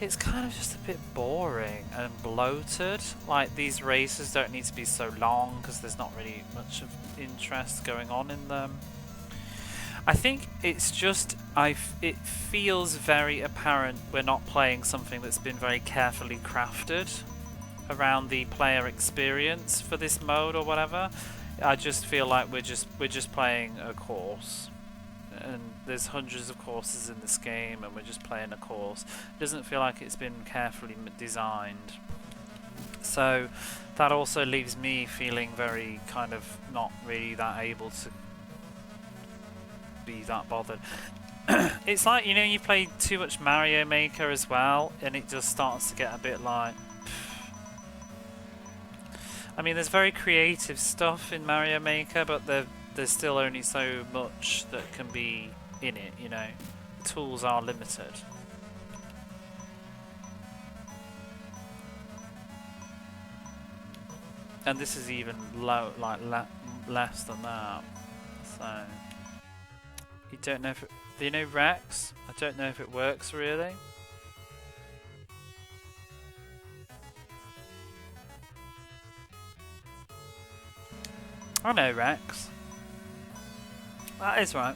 it's kind of just a bit boring and bloated. Like, these races don't need to be so long because there's not really much of interest going on in them. I think it's just, it feels very apparent we're not playing something that's been very carefully crafted around the player experience for this mode or whatever. I just feel like we're just playing a course, and there's hundreds of courses in this game, and we're just playing a course. It doesn't feel like it's been carefully designed. So that also leaves me feeling very kind of not really that able to be that bothered. It's like, you know, you play too much Mario Maker as well, and it just starts to get a bit like, I mean, there's very creative stuff in Mario Maker, but there's still only so much that can be in it, you know. The tools are limited. And this is even low, like less than that. So you don't know if it, do you know RECS? I don't know if it works really. I know RECS. That is right.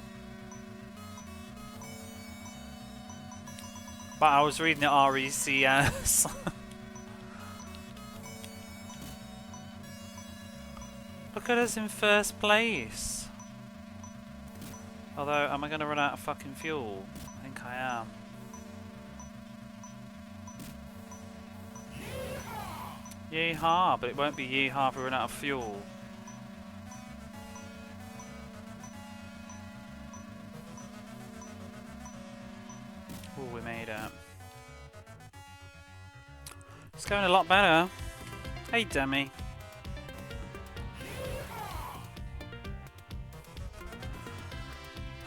But I was reading it RECS. Look at us in first place. Although, am I going to run out of fucking fuel? I think I am. Yeehaw, but it won't be yeehaw if we run out of fuel. Oh, we made it. It's going a lot better. Hey, Demi.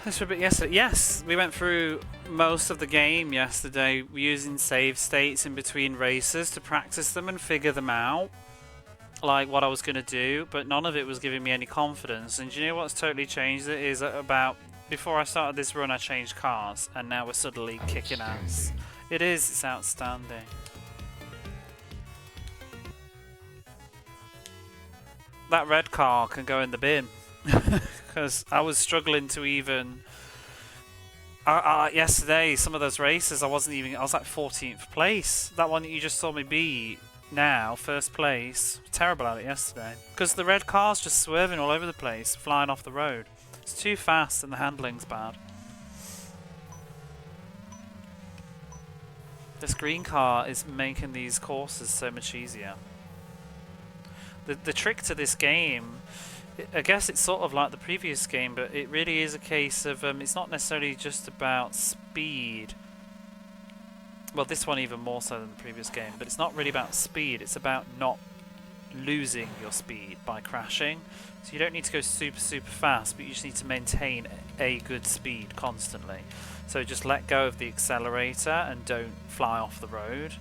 This was a bit yesterday. Yes, we went through most of the game yesterday using save states in between races to practice them and figure them out, like what I was going to do, but none of it was giving me any confidence. And do you know what's totally changed it is about before I started this run I changed cars, and now we're suddenly kicking ass. It's outstanding. That red car can go in the bin. Because I was struggling to even yesterday, some of those races I was like 14th place. That one that you just saw me beat now, first place, terrible at it yesterday, because the red car's just swerving all over the place, flying off the road. It's too fast and the handling's bad. This green car is making these courses so much easier. The trick to this game, I guess it's sort of like the previous game, but it really is a case of it's not necessarily just about speed. Well, this one even more so than the previous game, but it's not really about speed, it's about not losing your speed by crashing. So you don't need to go super fast, but you just need to maintain a good speed constantly. So just let go of the accelerator and don't fly off the road.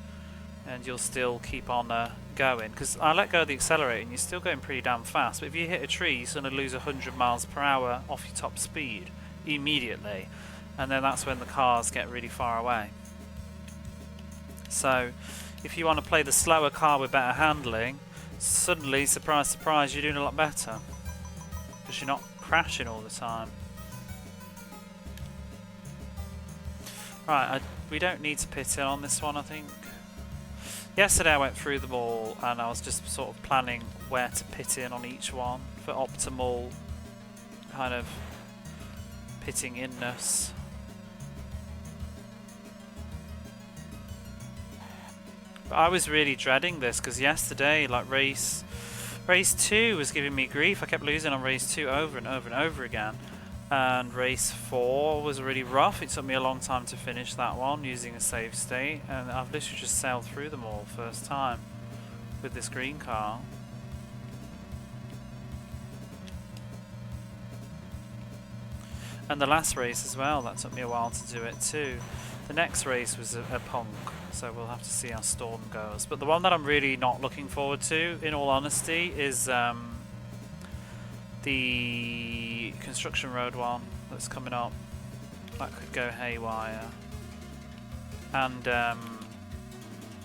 and you'll still keep on going. Because I let go of the accelerator and you're still going pretty damn fast, but if you hit a tree you're going to lose 100 miles per hour off your top speed immediately, and then that's when the cars get really far away. So if you want to play the slower car with better handling, suddenly, surprise surprise, you're doing a lot better because you're not crashing all the time. Right, we don't need to pit in on this one, I think. Yesterday I went through them all and I was just sort of planning where to pit in on each one for optimal kind of pitting inness. But I was really dreading this because yesterday, like race 2 was giving me grief. I kept losing on race 2 over and over and over again. And race 4 was really rough. It took me a long time to finish that one using a save state, and I've literally just sailed through them all first time with this green car. And the last race as well, that took me a while to do it too. The next race was a punk, so we'll have to see how Storm goes. But the one that I'm really not looking forward to, in all honesty, is the construction road one that's coming up. That could go haywire. And the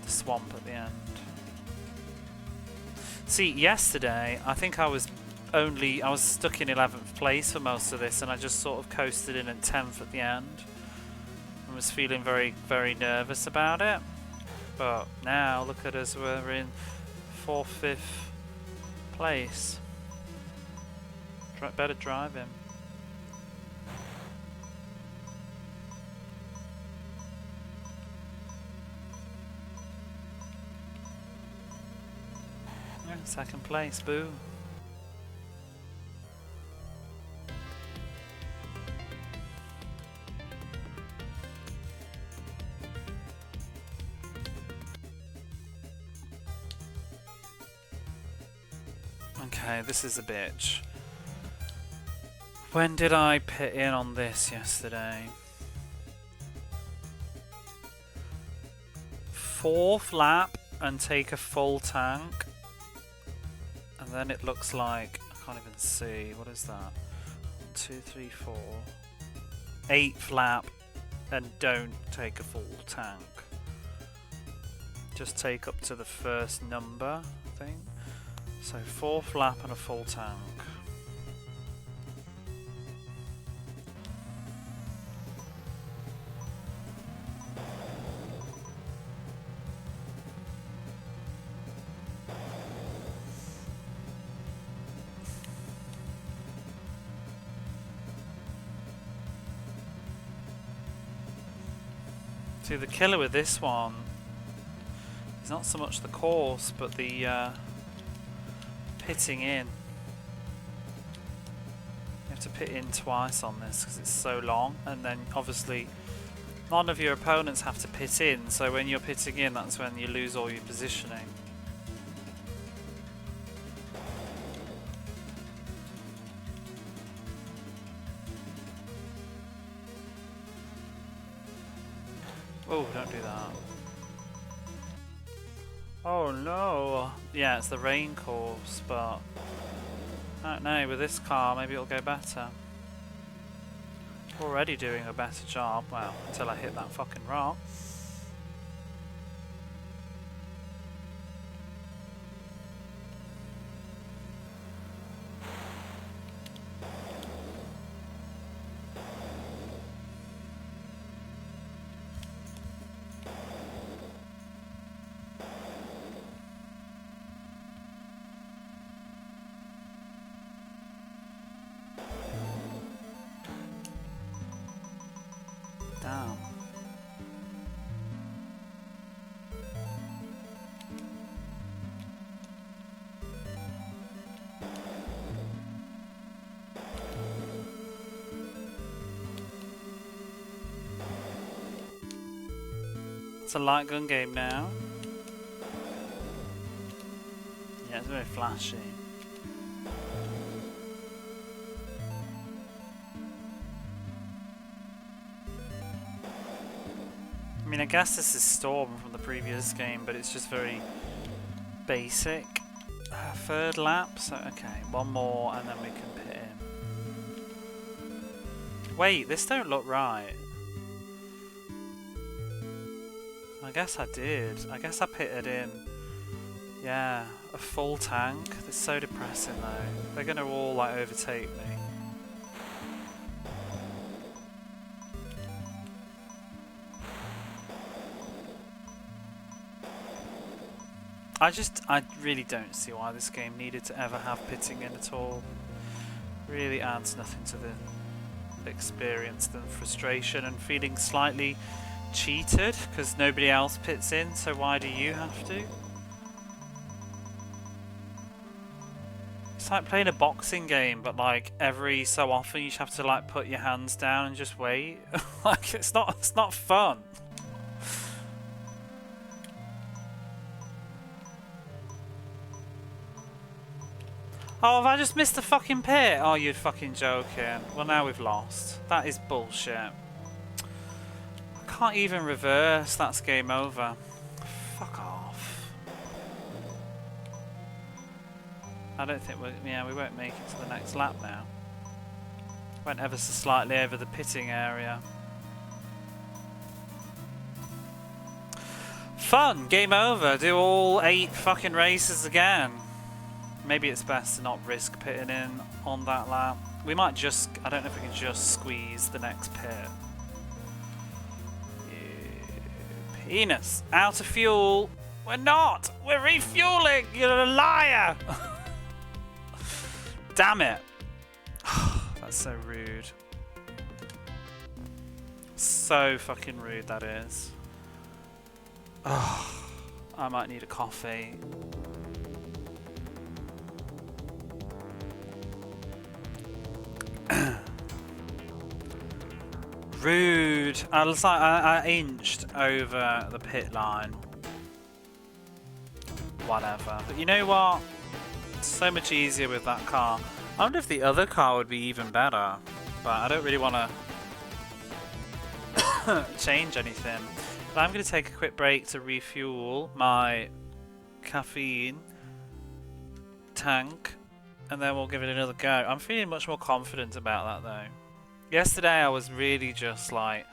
swamp at the end. See, yesterday I think I was stuck in 11th place for most of this, and I just sort of coasted in at 10th at the end and was feeling very, very nervous about it. But now look at us, we're in 4th, 5th place. Better drive him. Yeah, 2nd place, boo. Okay, this is a bitch. When did I pit in on this yesterday? 4th lap and take a full tank. And then it looks like, I can't even see, what is that? 1, 2, 3, 4. 8th lap and don't take a full tank. Just take up to the first number, I think. So 4th lap and a full tank. See, the killer with this one is not so much the course, but the pitting in. You have to pit in twice on this because it's so long, and then obviously none of your opponents have to pit in, so when you're pitting in, that's when you lose all your positioning. Oh, don't do that. Oh no! Yeah, it's the rain course, but I don't know, with this car maybe it'll go better. Already doing a better job, well, until I hit that fucking rock. Damn. It's a light gun game now. Yeah, it's very flashy. mean, I guess this is Storm from the previous game, but it's just very basic. Third lap, so okay, one more and then we can pit in. Wait, this don't look right. I guess I did. I guess I pitted in. Yeah, a full tank. It's so depressing though. They're gonna all like overtake me. I really don't see why this game needed to ever have pitting in at all. Really adds nothing to the experience than frustration and feeling slightly cheated because nobody else pits in, so why do you have to? It's like playing a boxing game, but like every so often you just have to like put your hands down and just wait. Like it's not fun. Oh, have I just missed the fucking pit? Oh, you're fucking joking. Well, now we've lost. That is bullshit. I can't even reverse. That's game over. Fuck off. I don't think we won't make it to the next lap now. Went ever so slightly over the pitting area. Fun! Game over. Do all 8 fucking races again. Maybe it's best to not risk pitting in on that lap. We might just... I don't know if we can just squeeze the next pit. Penis! Out of fuel! We're not! We're refueling! You're a liar! Damn it! That's so rude. So fucking rude that is. Oh, I might need a coffee. Rude. I inched over the pit line. Whatever. But you know what? It's so much easier with that car. I wonder if the other car would be even better. But I don't really want to change anything. But I'm going to take a quick break to refuel my caffeine tank. And then we'll give it another go. I'm feeling much more confident about that though. Yesterday I was really just like...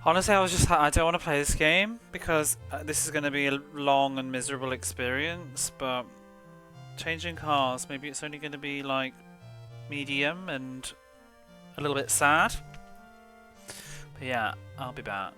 Honestly, I don't want to play this game because this is going to be a long and miserable experience, but changing cars, maybe it's only going to be like medium and a little bit sad. But yeah, I'll be back.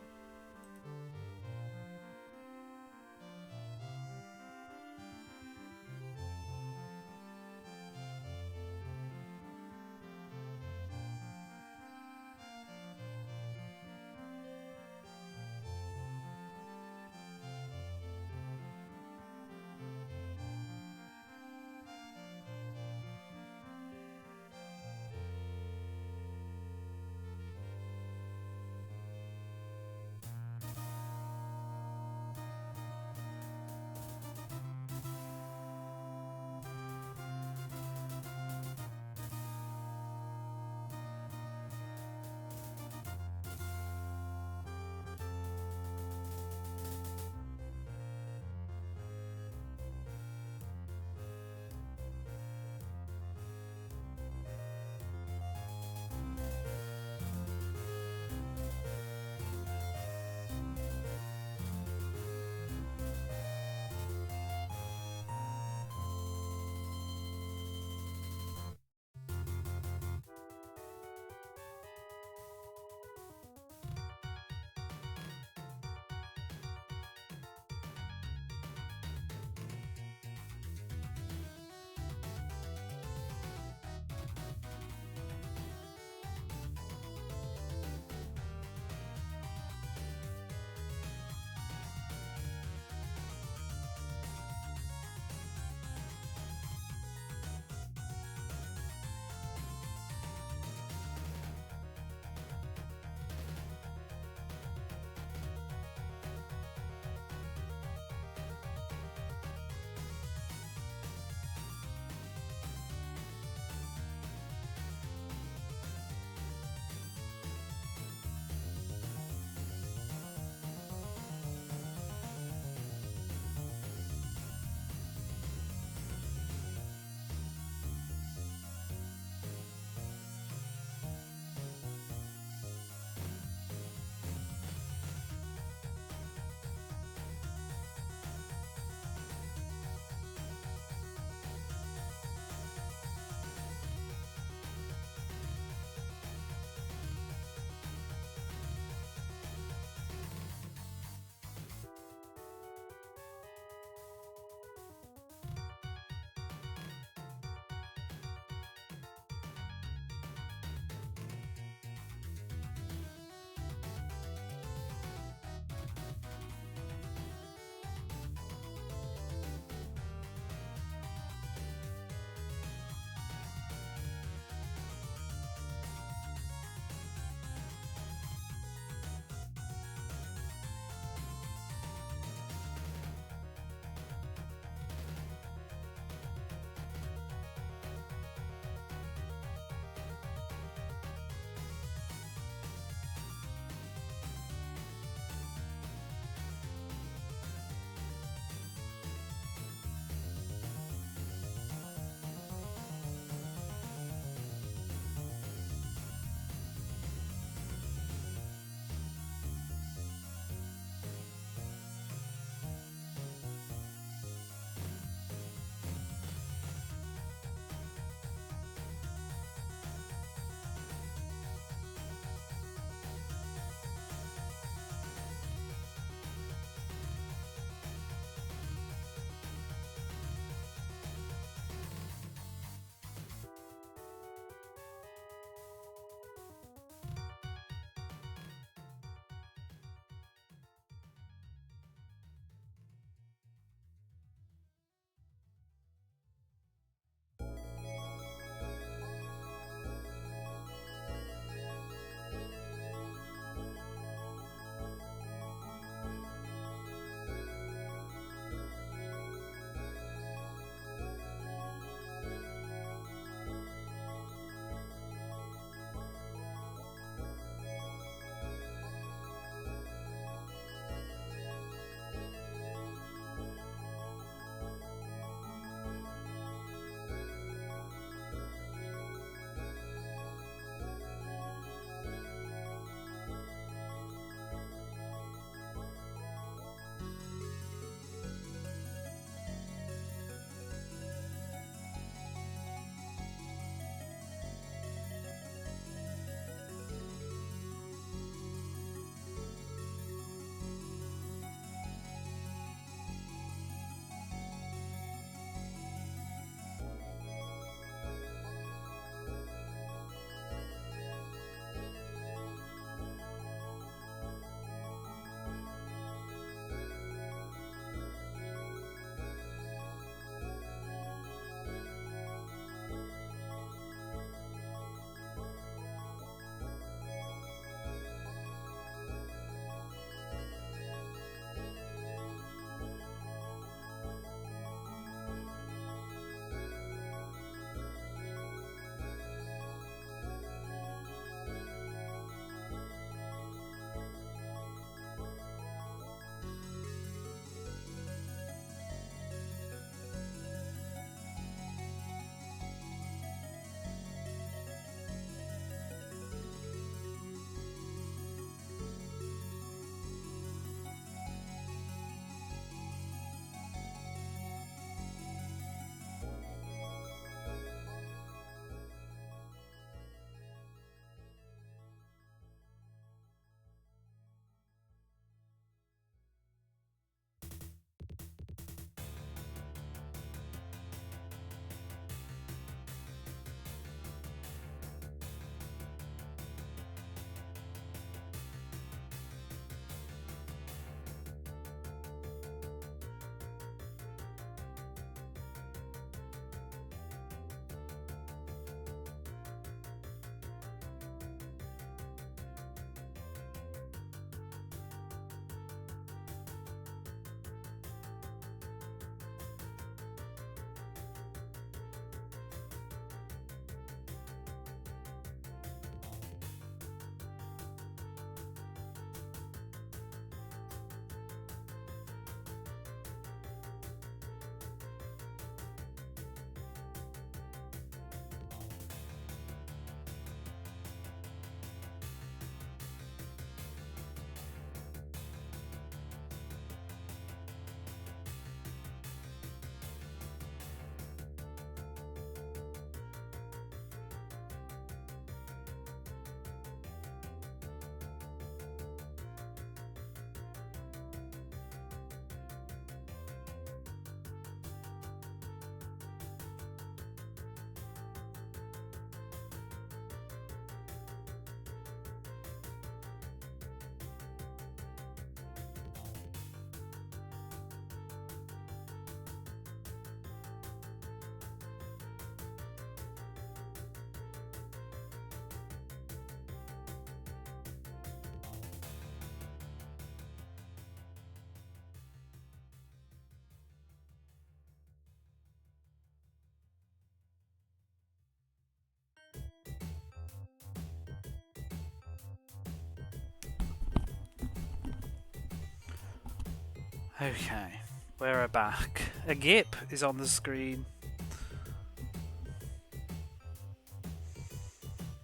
Okay, we're back. A GIP is on the screen.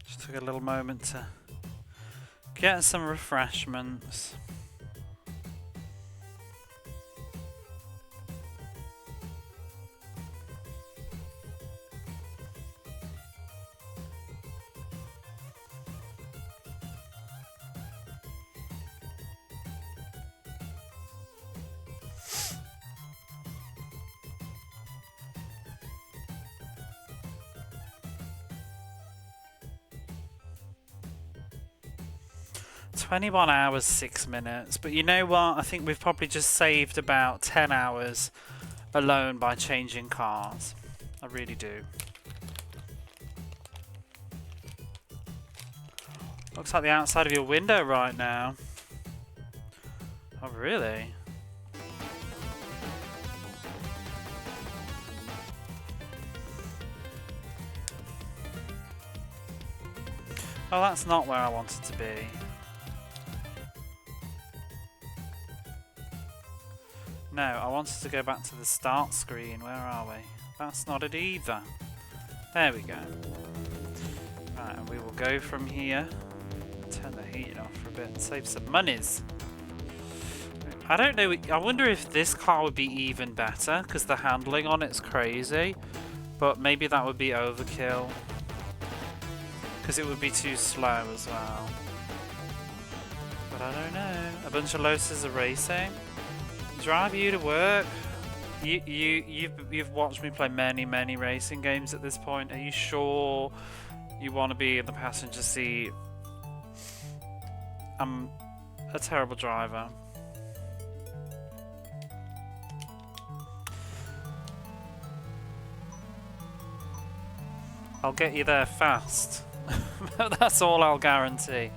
Just took a little moment to get some refreshments. "21 hours, 6 minutes. But you know what? I think we've probably just saved about 10 hours alone by changing cars. I really do. Looks like the outside of your window right now. Oh, really? Oh, that's not where I wanted to be. No, I wanted to go back to the start screen. Where are we? That's not it either. There we go. Right, and we will go from here. Turn the heating off for a bit and save some monies. I don't know. I wonder if this car would be even better because the handling on it's crazy. But maybe that would be overkill. Because it would be too slow as well. But I don't know. A bunch of Lotuses are racing. Drive you to work. You've watched me play many racing games at this point. Are you sure you want to be in the passenger seat? I'm a terrible driver. I'll get you there fast. That's all I'll guarantee.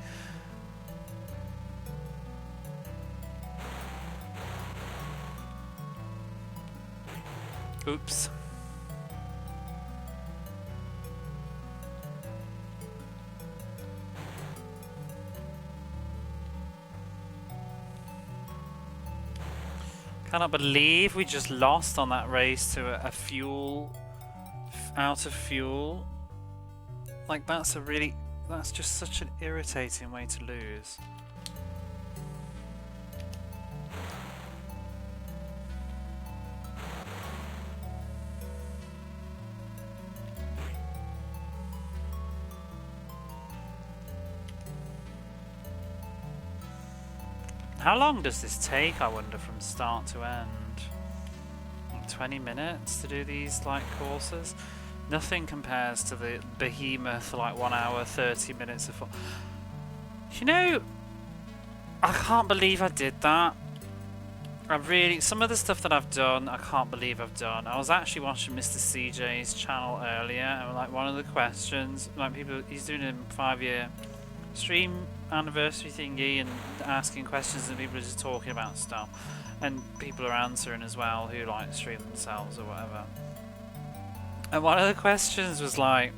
Oops. Cannot believe we just lost on that race to a fuel out of fuel. Like that's just such an irritating way to lose. How long does this take, I wonder, from start to end? Like 20 minutes to do these like courses? Nothing compares to the behemoth like 1 hour 30 minutes of fun. You know, I can't believe I did that. Some of the stuff that I've done, I can't believe I've done. I was actually watching Mr. CJ's channel earlier, and like one of the questions, like he's doing a 5-year stream anniversary thingy and asking questions, and people are just talking about stuff, and people are answering as well who like stream themselves or whatever. And one of the questions was like,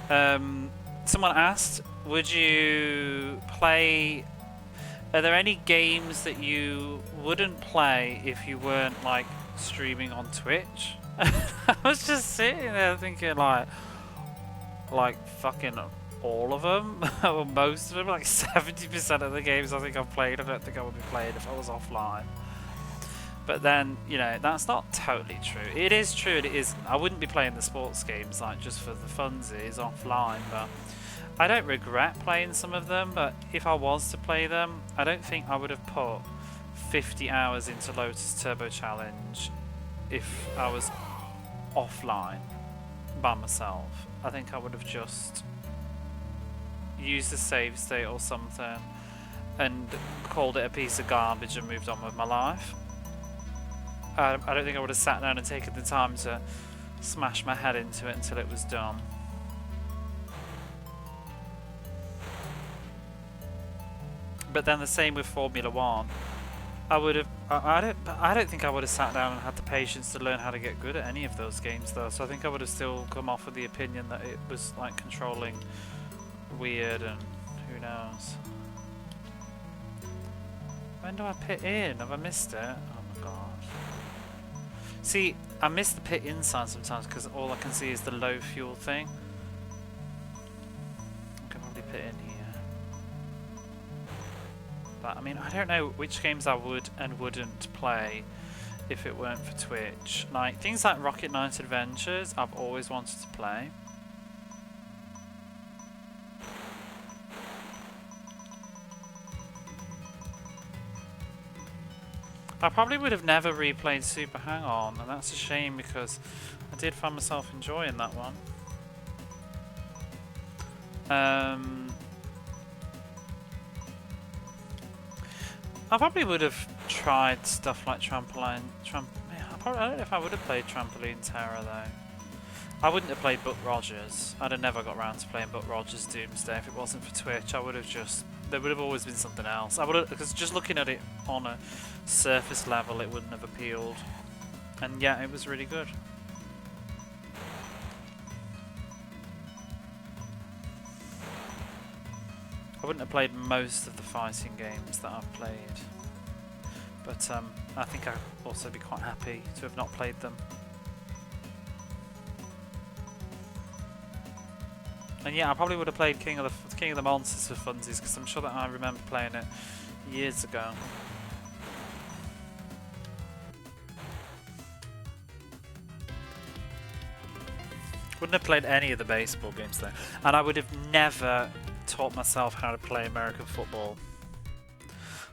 someone asked, would you play, are there any games that you wouldn't play if you weren't like streaming on Twitch? I was just sitting there thinking like fucking all of them, or most of them, like 70% of the games I think I've played, I don't think I would be playing if I was offline. But then, you know, that's not totally true. It is true and it isn't. I wouldn't be playing the sports games like just for the funsies offline, but I don't regret playing some of them. But if I was to play them, I don't think I would have put 50 hours into Lotus Turbo Challenge if I was offline by myself. I think I would have just used a save state or something and called it a piece of garbage and moved on with my life. I don't think I would have sat down and taken the time to smash my head into it until it was done. But then the same with Formula 1. I don't think I would have sat down and had the patience to learn how to get good at any of those games though. So I think I would have still come off with the opinion that it was like controlling weird and who knows. When do I pit in? Have I missed it? Oh my god. See, I miss the pit inside sometimes because all I can see is the low fuel thing. I can probably pit in here. But I mean, I don't know which games I would and wouldn't play if it weren't for Twitch. Like, things like Rocket Knight Adventures, I've always wanted to play. I probably would have never replayed Super Hang-On, and that's a shame because I did find myself enjoying that one. I probably would have tried stuff like Trampoline. I don't know if I would have played Trampoline Terror though. I wouldn't have played Buck Rogers. I'd have never got around to playing Buck Rogers Doomsday if it wasn't for Twitch. I would have just... There would have always been something else. I would have, because just looking at it on a surface level, it wouldn't have appealed. And yeah, it was really good. I wouldn't have played most of the fighting games that I've played. But I think I'd also be quite happy to have not played them. And yeah, I probably would have played King of the Monsters for funsies because I'm sure that I remember playing it years ago. Wouldn't have played any of the baseball games though, and I would have never taught myself how to play American football.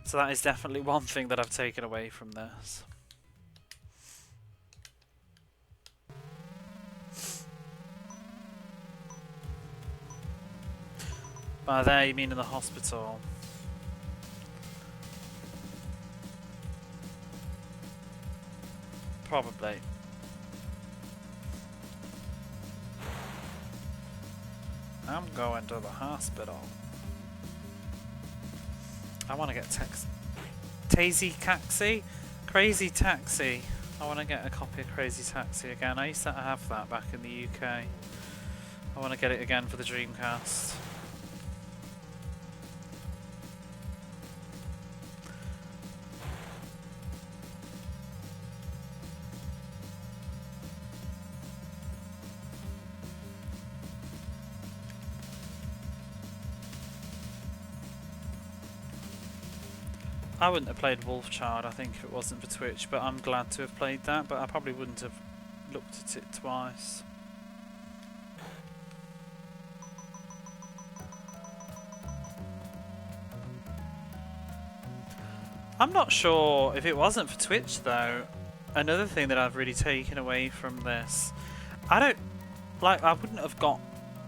So that is definitely one thing that I've taken away from this. By there you mean in the hospital? Probably. I'm going to the hospital. I want to get Crazy Taxi. I want to get a copy of Crazy Taxi again. I used to have that back in the UK. I want to get it again for the Dreamcast. I wouldn't have played Wolfchild, I think, if it wasn't for Twitch, but I'm glad to have played that, but I probably wouldn't have looked at it twice. I'm not sure if it wasn't for Twitch though. Another thing that I've really taken away from this, I wouldn't have got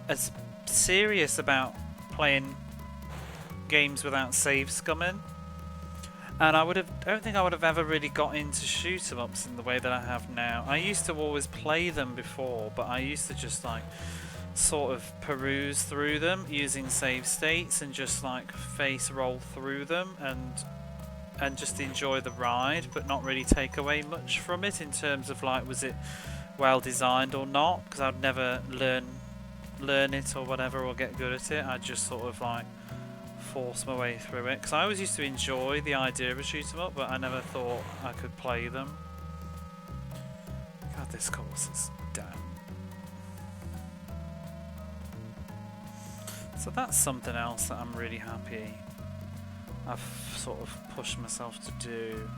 as serious about playing games without save scumming. And I don't think I would have ever really got into shoot 'em ups in the way that I have now. I used to always play them before, but I used to just like sort of peruse through them using save states and just like face roll through them and just enjoy the ride, but not really take away much from it in terms of like, was it well designed or not? Because I'd never learn it or whatever or get good at it. I'd just sort of like force my way through it, because I always used to enjoy the idea of a shoot 'em up, but I never thought I could play them. God, this course is damn. So that's something else that I'm really happy I've sort of pushed myself to do.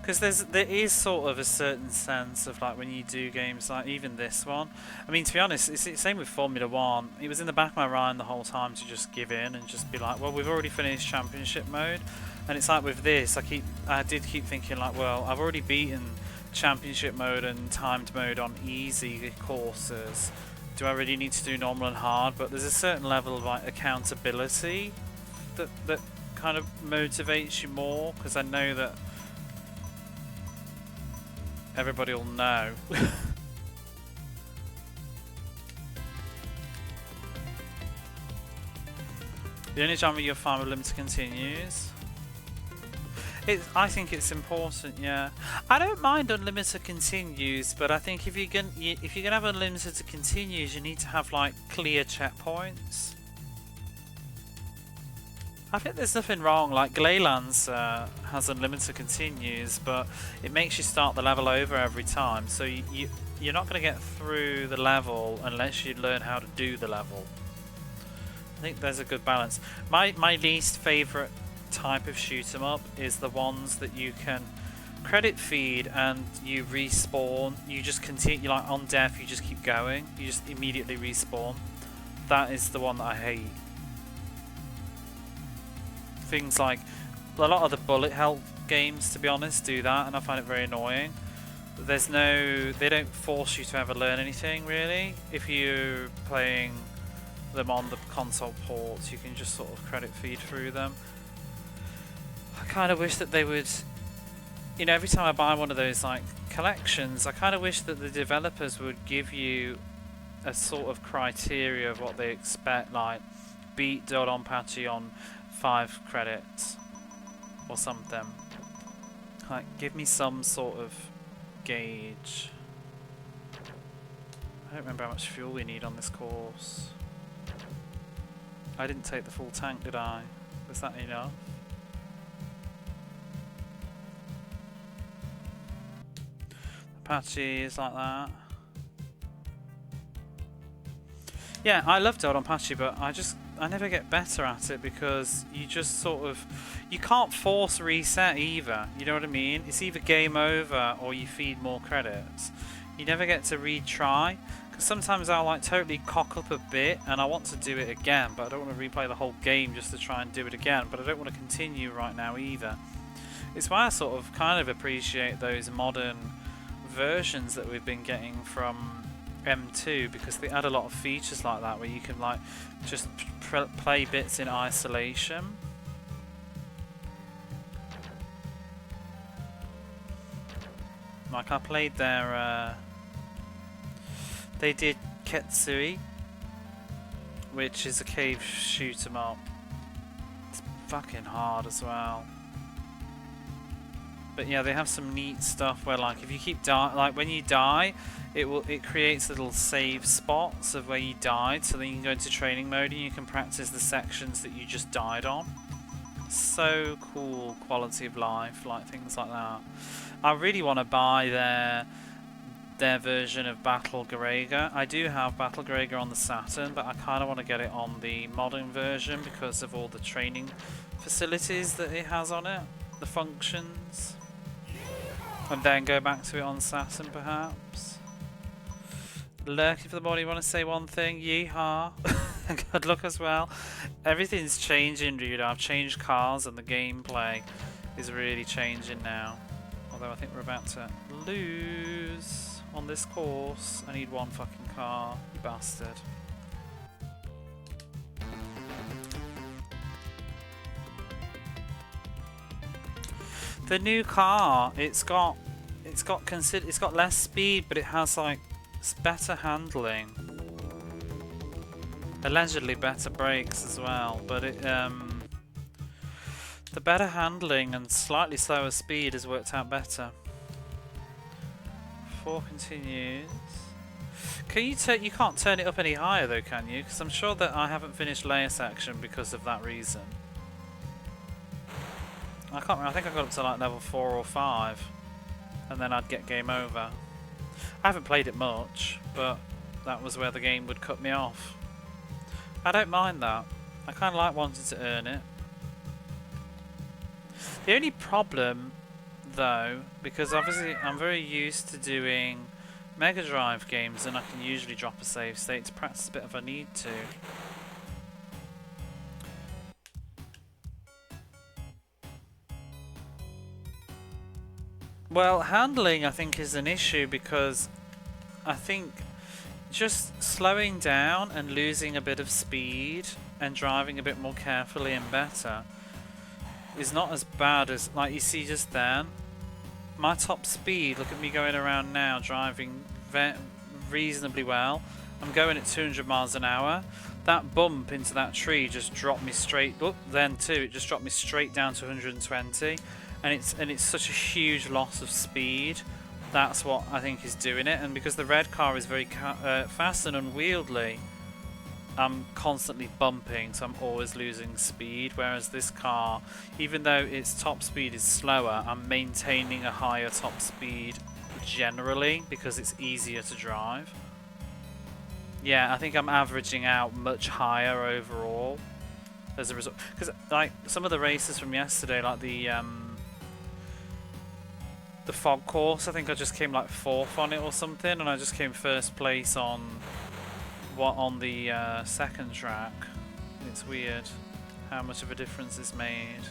Because there is sort of a certain sense of like when you do games like even this one. I mean, to be honest, it's the same with Formula 1. It was in the back of my mind the whole time to just give in and just be like, well, we've already finished championship mode. And it's like with this, I did keep thinking like, well, I've already beaten championship mode and timed mode on easy courses. Do I really need to do normal and hard? But there's a certain level of like accountability that kind of motivates you more, because I know that everybody will know. The only genre you'll find with limited continues. I think it's important, yeah. I don't mind unlimited continues, but I think if you're gonna have unlimited continues, you need to have like clear checkpoints. I think there's nothing wrong, like Glaylands has unlimited continues, but it makes you start the level over every time, so you're not going to get through the level unless you learn how to do the level. I think there's a good balance. My least favourite type of shoot 'em up is the ones that you can credit feed and you respawn. You just continue, like on death you just keep going, you just immediately respawn. That is the one that I hate. Things like a lot of the bullet hell games, to be honest, do that, and I find it very annoying. There's no, they don't force you to ever learn anything really. If you're playing them on the console ports, you can just sort of credit feed through them. I kind of wish that they would, you know, every time I buy one of those like collections, I kind of wish that the developers would give you a sort of criteria of what they expect, like beat Dodonpachi on 5 credits or something. Like, give me some sort of gauge. I don't remember how much fuel we need on this course. I didn't take the full tank, did I? Was that enough? Apache is like that. Yeah, I love Dodonpachi, but I never get better at it because you just sort of, you can't force reset either, you know what I mean? It's either game over or you feed more credits. You never get to retry, because sometimes I'll like totally cock up a bit and I want to do it again, but I don't want to replay the whole game just to try and do it again, but I don't want to continue right now either. It's why I sort of kind of appreciate those modern versions that we've been getting from M2, because they add a lot of features like that where you can like just play bits in isolation. Like I played their they did Ketsui, which is a cave shoot 'em up. It's fucking hard as well. But yeah, they have some neat stuff where like if you keep like when you die, it creates little save spots of where you died, so then you can go into training mode and you can practice the sections that you just died on. So cool, quality of life, like things like that. I really want to buy their version of Battle Garega. I do have Battle Garega on the Saturn, but I kind of want to get it on the modern version because of all the training facilities that it has on it, the functions. And then go back to it on Saturn, perhaps. Lurky for the body, want to say one thing? Yeehaw! Good luck as well. Everything's changing, dude. I've changed cars and the gameplay is really changing now. Although I think we're about to lose on this course. I need one fucking car, you bastard. The new car, it's got less speed, but it has like better handling. Allegedly better brakes as well, but it the better handling and slightly slower speed has worked out better. 4 continues. Can you you can't turn it up any higher though, can you? Because I'm sure that I haven't finished layer section because of that reason. I can't remember, I think I got up to like level 4 or 5 and then I'd get game over. I haven't played it much, but that was where the game would cut me off. I don't mind that. I kind of like wanting to earn it. The only problem though, because obviously I'm very used to doing Mega Drive games and I can usually drop a save state to practice a bit if I need to. Well, handling I think is an issue because I think just slowing down and losing a bit of speed and driving a bit more carefully and better is not as bad as, like you see just then. My top speed, look at me going around now driving reasonably well. I'm going at 200 miles an hour. That bump into that tree just dropped me straight, then too, it just dropped me straight down to 120. And it's such a huge loss of speed. That's what I think is doing it. And because the red car is very fast and unwieldy, I'm constantly bumping, so I'm always losing speed, whereas this car, even though its top speed is slower, I'm maintaining a higher top speed generally because it's easier to drive. Yeah, I think I'm averaging out much higher overall as a result. Because like some of the races from yesterday, like the fog course, I think I just came like 4th on it or something, and I just came 1st place on the 2nd track. It's weird how much of a difference it's made.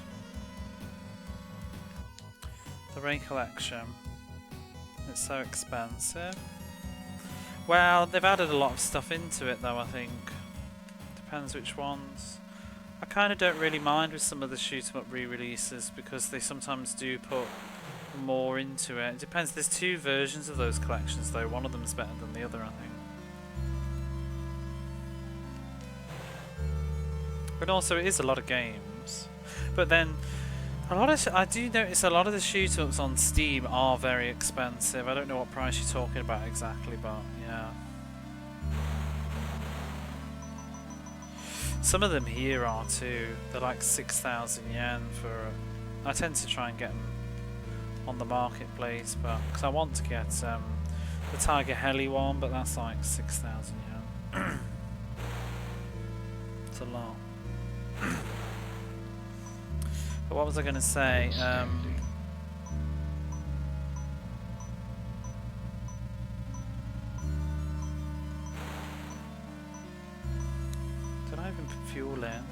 The Ray collection. It's so expensive. Well, they've added a lot of stuff into it though, I think. Depends which ones. I kind of don't really mind with some of the shoot 'em up re-releases because they sometimes do put more into it. It depends. There's 2 versions of those collections though. One of them's better than the other, I think. But also, it is a lot of games. But then, I do notice a lot of the shoot-ups on Steam are very expensive. I don't know what price you're talking about exactly, but yeah. Some of them here are too. They're like 6,000 yen for. I tend to try and get them on the marketplace, but because I want to get the Tiger Heli one, but that's like 6,000 yen. It's a lot. But what was I going to say? Did I even put fuel in?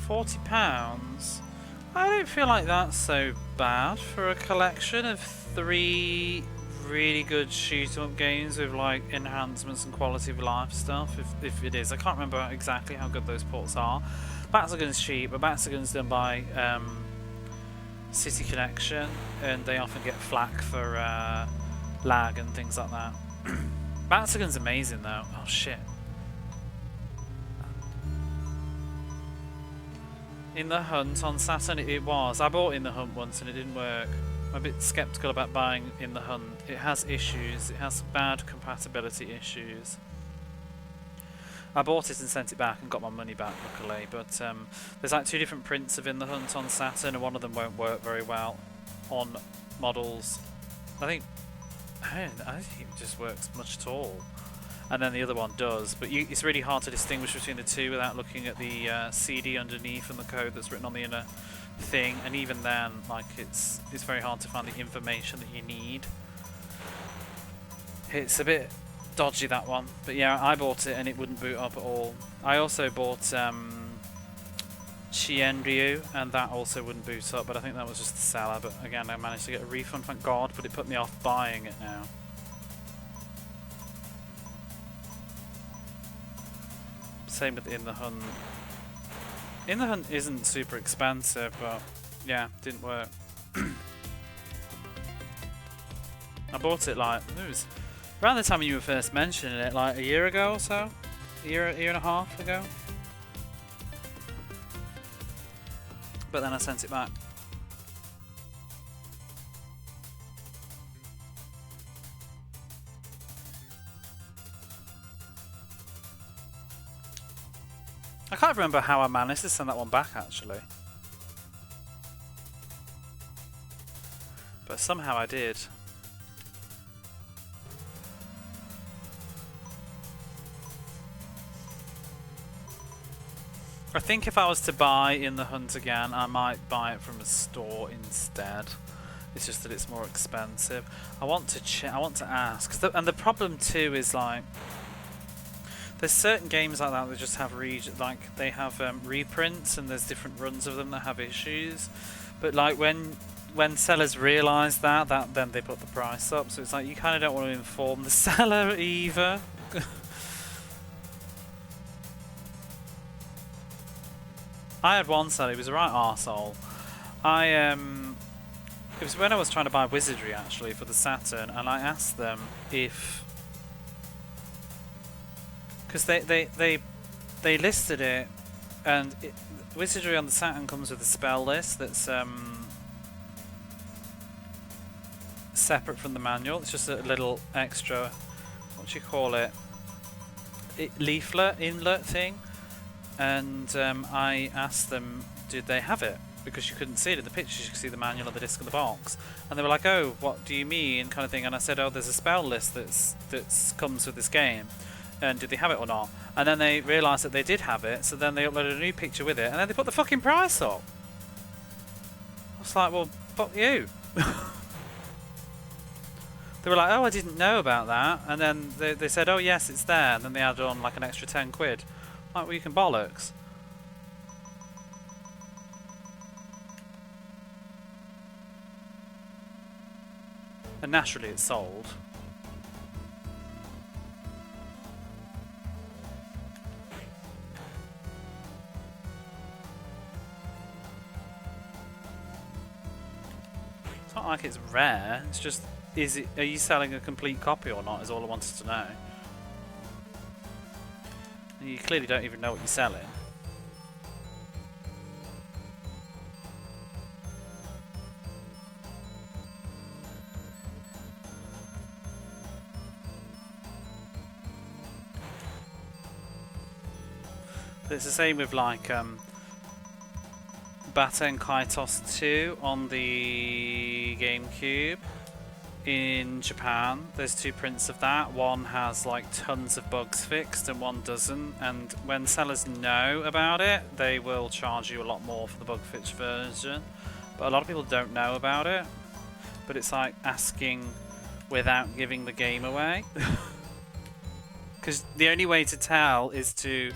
£40? I don't feel like that's so bad for a collection of 3 really good shoot-em-up games with like enhancements and quality of life stuff, if it is. I can't remember exactly how good those ports are. Batsugun's cheap, but Batsugun's done by City Connection, and they often get flack for lag and things like that. Batsugun's amazing though. Oh shit. In the Hunt on Saturn it was. I bought In the Hunt once and it didn't work. I'm a bit skeptical about buying In the Hunt. It has issues. It has bad compatibility issues. I bought it and sent it back and got my money back luckily, but there's like 2 different prints of In the Hunt on Saturn and one of them won't work very well on models. I think it just works much at all. And then the other one does, but it's really hard to distinguish between the 2 without looking at the CD underneath and the code that's written on the inner thing. And even then, like it's very hard to find the information that you need. It's a bit dodgy, that one, but yeah, I bought it and it wouldn't boot up at all. I also bought Chienryu and that also wouldn't boot up, but I think that was just the seller. But again, I managed to get a refund, thank God, but it put me off buying it now. Same with In the Hunt. In the Hunt isn't super expensive, but yeah, didn't work. I bought it like, it was around the time you were first mentioning it, like a year ago or so? A year and a half ago? But then I sent it back. I can't remember how I managed to send that one back actually. But somehow I did. I think if I was to buy In the Hunt again, I might buy it from a store instead. It's just that it's more expensive. I want to ask, and the problem too is like, there's certain games like that just have reprints, and there's different runs of them that have issues. But like when sellers realise that, then they put the price up. So it's like you kind of don't want to inform the seller either. I had one seller, he was a right arsehole. It was when I was trying to buy Wizardry actually for the Saturn, and I asked them if, because they listed it, and Wizardry on the Saturn comes with a spell list that's separate from the manual. It's just a little extra, what do you call it, leaflet, inlet thing. And I asked them, did they have it? Because you couldn't see it in the pictures, you could see the manual of the disc of the box. And they were like, oh, what do you mean, kind of thing. And I said, oh, there's a spell list that's comes with this game. And did they have it or not? And then they realised that they did have it, so then they uploaded a new picture with it, and then they put the fucking price up. I was like, well, fuck you. They were like, oh, I didn't know about that. And then they said, oh, yes, it's there. And then they added on like an extra 10 quid. Like, well, you can bollocks. And naturally it's sold. It's not like it's rare, it's just, are you selling a complete copy or not, is all I wanted to know. And you clearly don't even know what you're selling. But it's the same with like Baten Kaitos 2 on the GameCube in Japan. There's two prints of that. One has like tons of bugs fixed and one doesn't, and when sellers know about it they will charge you a lot more for the bug fixed version, but a lot of people don't know about it. But it's like asking without giving the game away. Because the only way to tell is to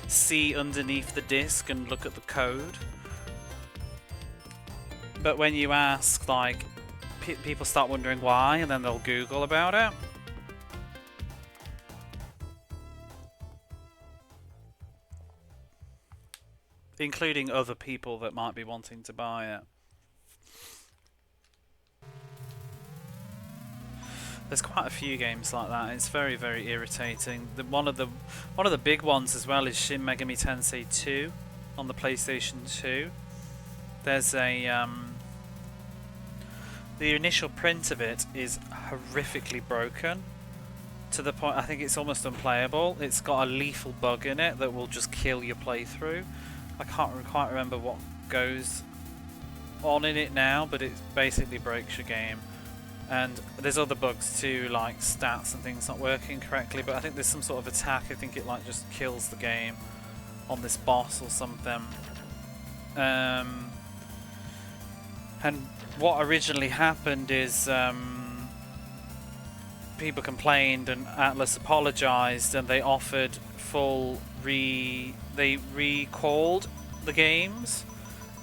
see underneath the disc and look at the code. But when you ask, like, people start wondering why, and then they'll Google about it. Including other people that might be wanting to buy it. There's quite a few games like that. It's very, very irritating. One of the big ones as well is Shin Megami Tensei 2 on the PlayStation 2. There's a the initial print of it is horrifically broken to the point I think it's almost unplayable. It's got a lethal bug in it that will just kill your playthrough. I can't quite remember what goes on in it now, but it basically breaks your game. And there's other bugs too, like stats and things not working correctly, but I think there's some sort of attack. I think it like just kills the game on this boss or something. And what originally happened is people complained and Atlas apologized, and they offered full they recalled the games,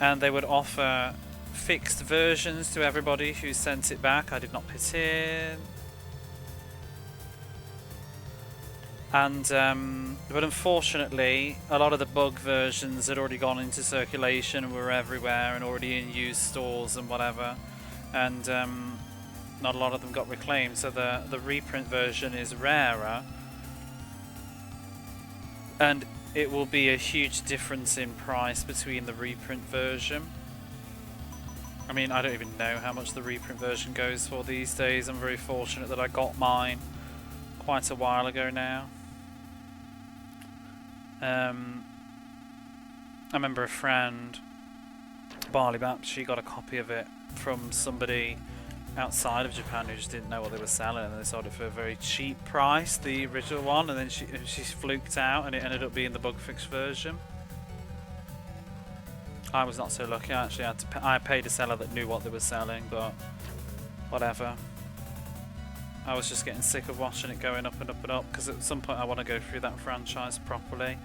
and they would offer fixed versions to everybody who sent it back. I did not put in. And but unfortunately a lot of the bug versions had already gone into circulation and were everywhere and already in used stores and whatever, and not a lot of them got reclaimed, so the reprint version is rarer, and it will be a huge difference in price between the reprint version. I mean, I don't even know how much the reprint version goes for these days. I'm very fortunate that I got mine quite a while ago now. I remember a friend, Barley Bap, she got a copy of it from somebody outside of Japan who just didn't know what they were selling, and they sold it for a very cheap price, the original one, and then she fluked out and it ended up being the bug fix version. I was not so lucky. I actually had to I paid a seller that knew what they were selling, but whatever. I was just getting sick of watching it going up and up and up, because at some point I want to go through that franchise properly.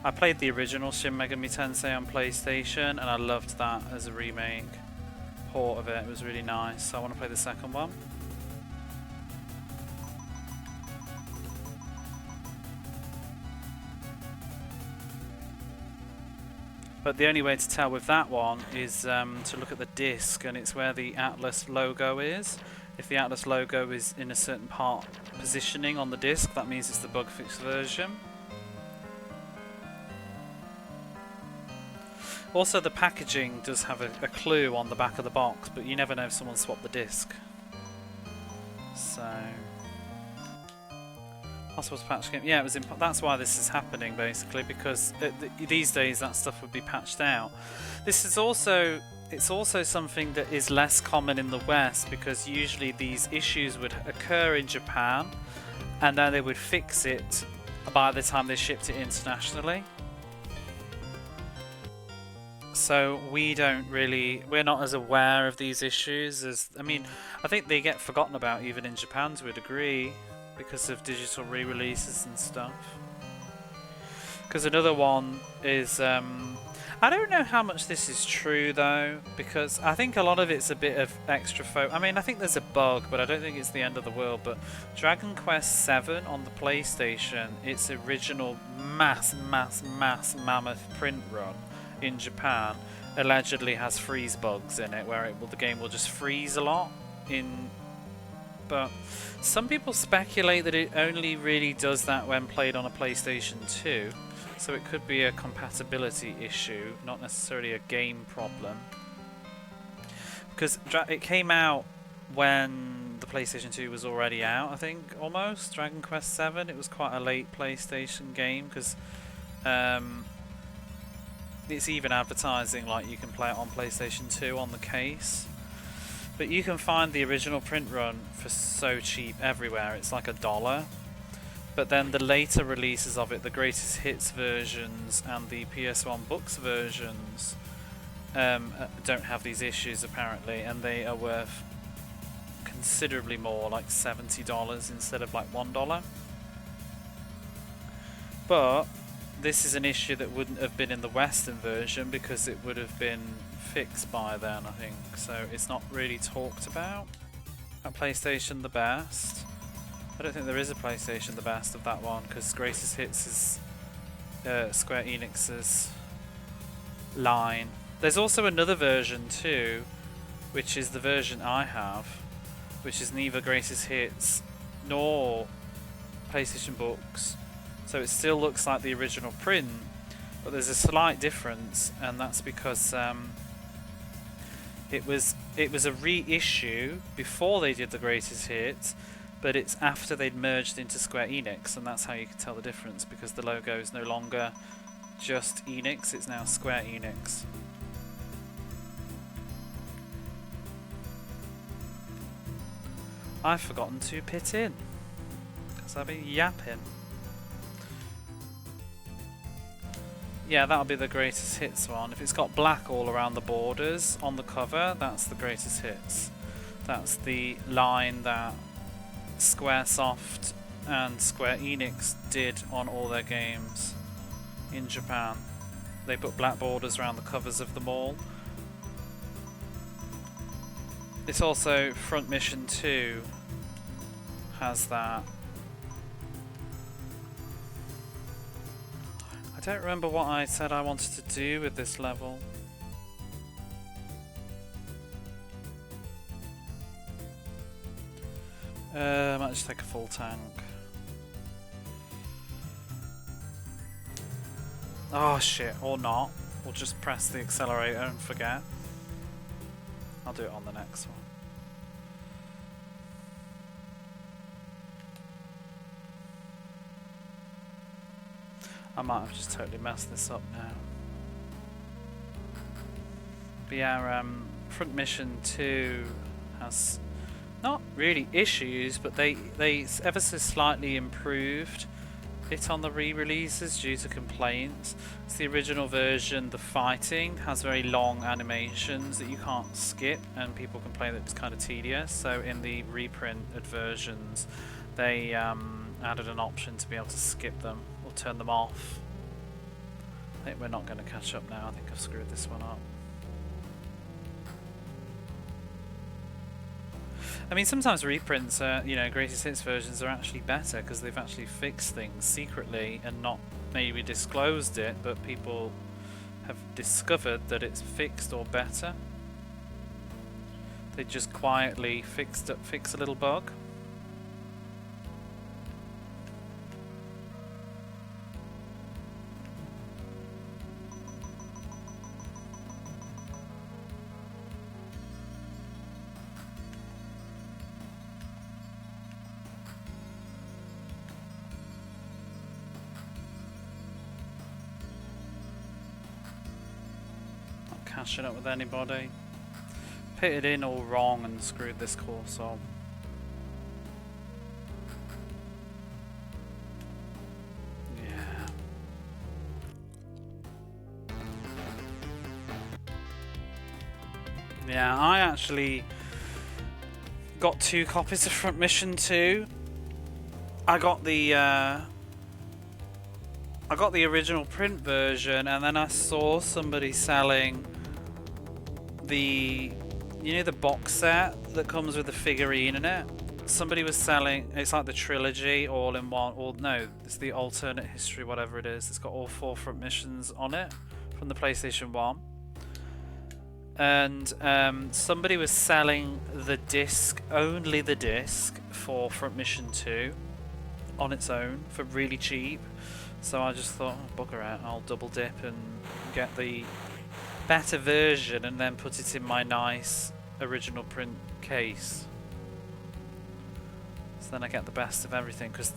I played the original Shin Megami Tensei on PlayStation and I loved that as a remake port of it. It was really nice, so I want to play the second one. But the only way to tell with that one is to look at the disc, and it's where the Atlas logo is. If the Atlas logo is in a certain part positioning on the disc, that means it's the bug fix version. Also, the packaging does have a clue on the back of the box, but you never know if someone swapped the disc. So, possible to patch game. Yeah, it was. That's why this is happening, basically, because these days that stuff would be patched out. This is also. It's also something that is less common in the West, because usually these issues would occur in Japan, and then they would fix it by the time they shipped it internationally. So we're not as aware of these issues as, I mean, I think they get forgotten about even in Japan to a degree because of digital re-releases and stuff. Because another one is, I don't know how much this is true though, because I think a lot of it's a bit of extra I mean, I think there's a bug, but I don't think it's the end of the world. But Dragon Quest VII on the PlayStation, its original mammoth print run in Japan, allegedly has freeze bugs in it, where the game will just freeze a lot. But some people speculate that it only really does that when played on a PlayStation 2. So it could be a compatibility issue, not necessarily a game problem. Because it came out when the PlayStation 2 was already out, I think, almost. Dragon Quest VII, it was quite a late PlayStation game, because it's even advertising like you can play it on PlayStation 2 on the case. But you can find the original print run for so cheap everywhere, it's like $1. But then the later releases of it, the Greatest Hits versions and the PS1 Books versions, don't have these issues apparently, and they are worth considerably more, like $70 instead of like $1. But this is an issue that wouldn't have been in the Western version because it would have been fixed by then, I think. So it's not really talked about. At PlayStation the best. I don't think there is a PlayStation the best of that one, because Greatest Hits is Square Enix's line. There's also another version too, which is the version I have, which is neither Greatest Hits nor PlayStation Books. So it still looks like the original print, but there's a slight difference, and that's because it was a reissue before they did the Greatest Hits. But it's after they'd merged into Square Enix, and that's how you can tell the difference, because the logo is no longer just Enix, it's now Square Enix. I've forgotten to pit in, because I've been yapping. Yeah, that'll be the Greatest Hits one. If it's got black all around the borders on the cover, that's the Greatest Hits. That's the line that Squaresoft and Square Enix did on all their games in Japan. They put black borders around the covers of them all. It's also Front Mission 2 has that. I don't remember what I said I wanted to do with this level. I might just take a full tank. Oh shit, or not. We'll just press the accelerator and forget. I'll do it on the next one. I might have just totally messed this up now. But yeah, Front Mission 2 has not really issues, but they ever so slightly improved it on the re-releases due to complaints. It's the original version, the fighting has very long animations that you can't skip, and people complain that it's kind of tedious. So in the reprinted versions, they added an option to be able to skip them or turn them off. I think we're not going to catch up now. I think I've screwed this one up. I mean, sometimes reprints, Greatest Hits versions are actually better because they've actually fixed things secretly and not maybe disclosed it, but people have discovered that it's fixed or better. They just quietly fix a little bug. catching up with anybody. Pitted in all wrong and screwed this course up. Yeah, I actually got 2 copies of Front Mission 2. I got the original print version, and then I saw somebody selling the, you know, the box set that comes with the figurine in it. Somebody was selling, it's like the trilogy all in one, or no, it's the alternate history, whatever it is. It's got all 4 Front Missions on it from the PlayStation 1. And somebody was selling the disc, only the disc, for Front Mission 2 on its own for really cheap. So I just thought, oh, bugger out, I'll double dip and get the better version and then put it in my nice original print case. So then I get the best of everything, because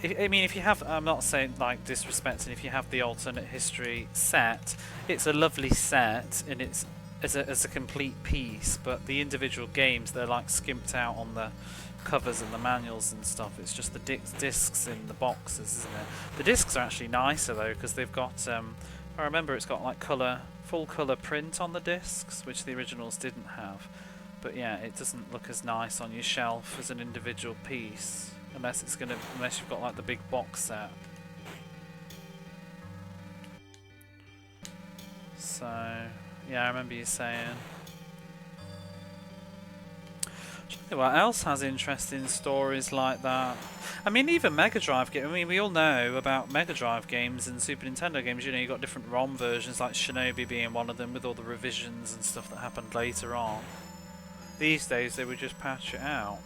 I mean, if you have, I'm not saying like disrespecting, if you have the alternate history set, it's a lovely set and it's as a complete piece, but the individual games, they're like skimped out on the covers and the manuals and stuff. It's just the discs in the boxes, isn't it? The discs are actually nicer though, because they've got, I remember it's got like full colour print on the discs, which the originals didn't have. But yeah, it doesn't look as nice on your shelf as an individual piece, unless you've got like the big box set. So yeah, I remember you saying. What else has interesting stories like that? I mean, even Mega Drive games. I mean, we all know about Mega Drive games and Super Nintendo games. You know, you got different ROM versions, like Shinobi being one of them, with all the revisions and stuff that happened later on. These days, they would just patch it out.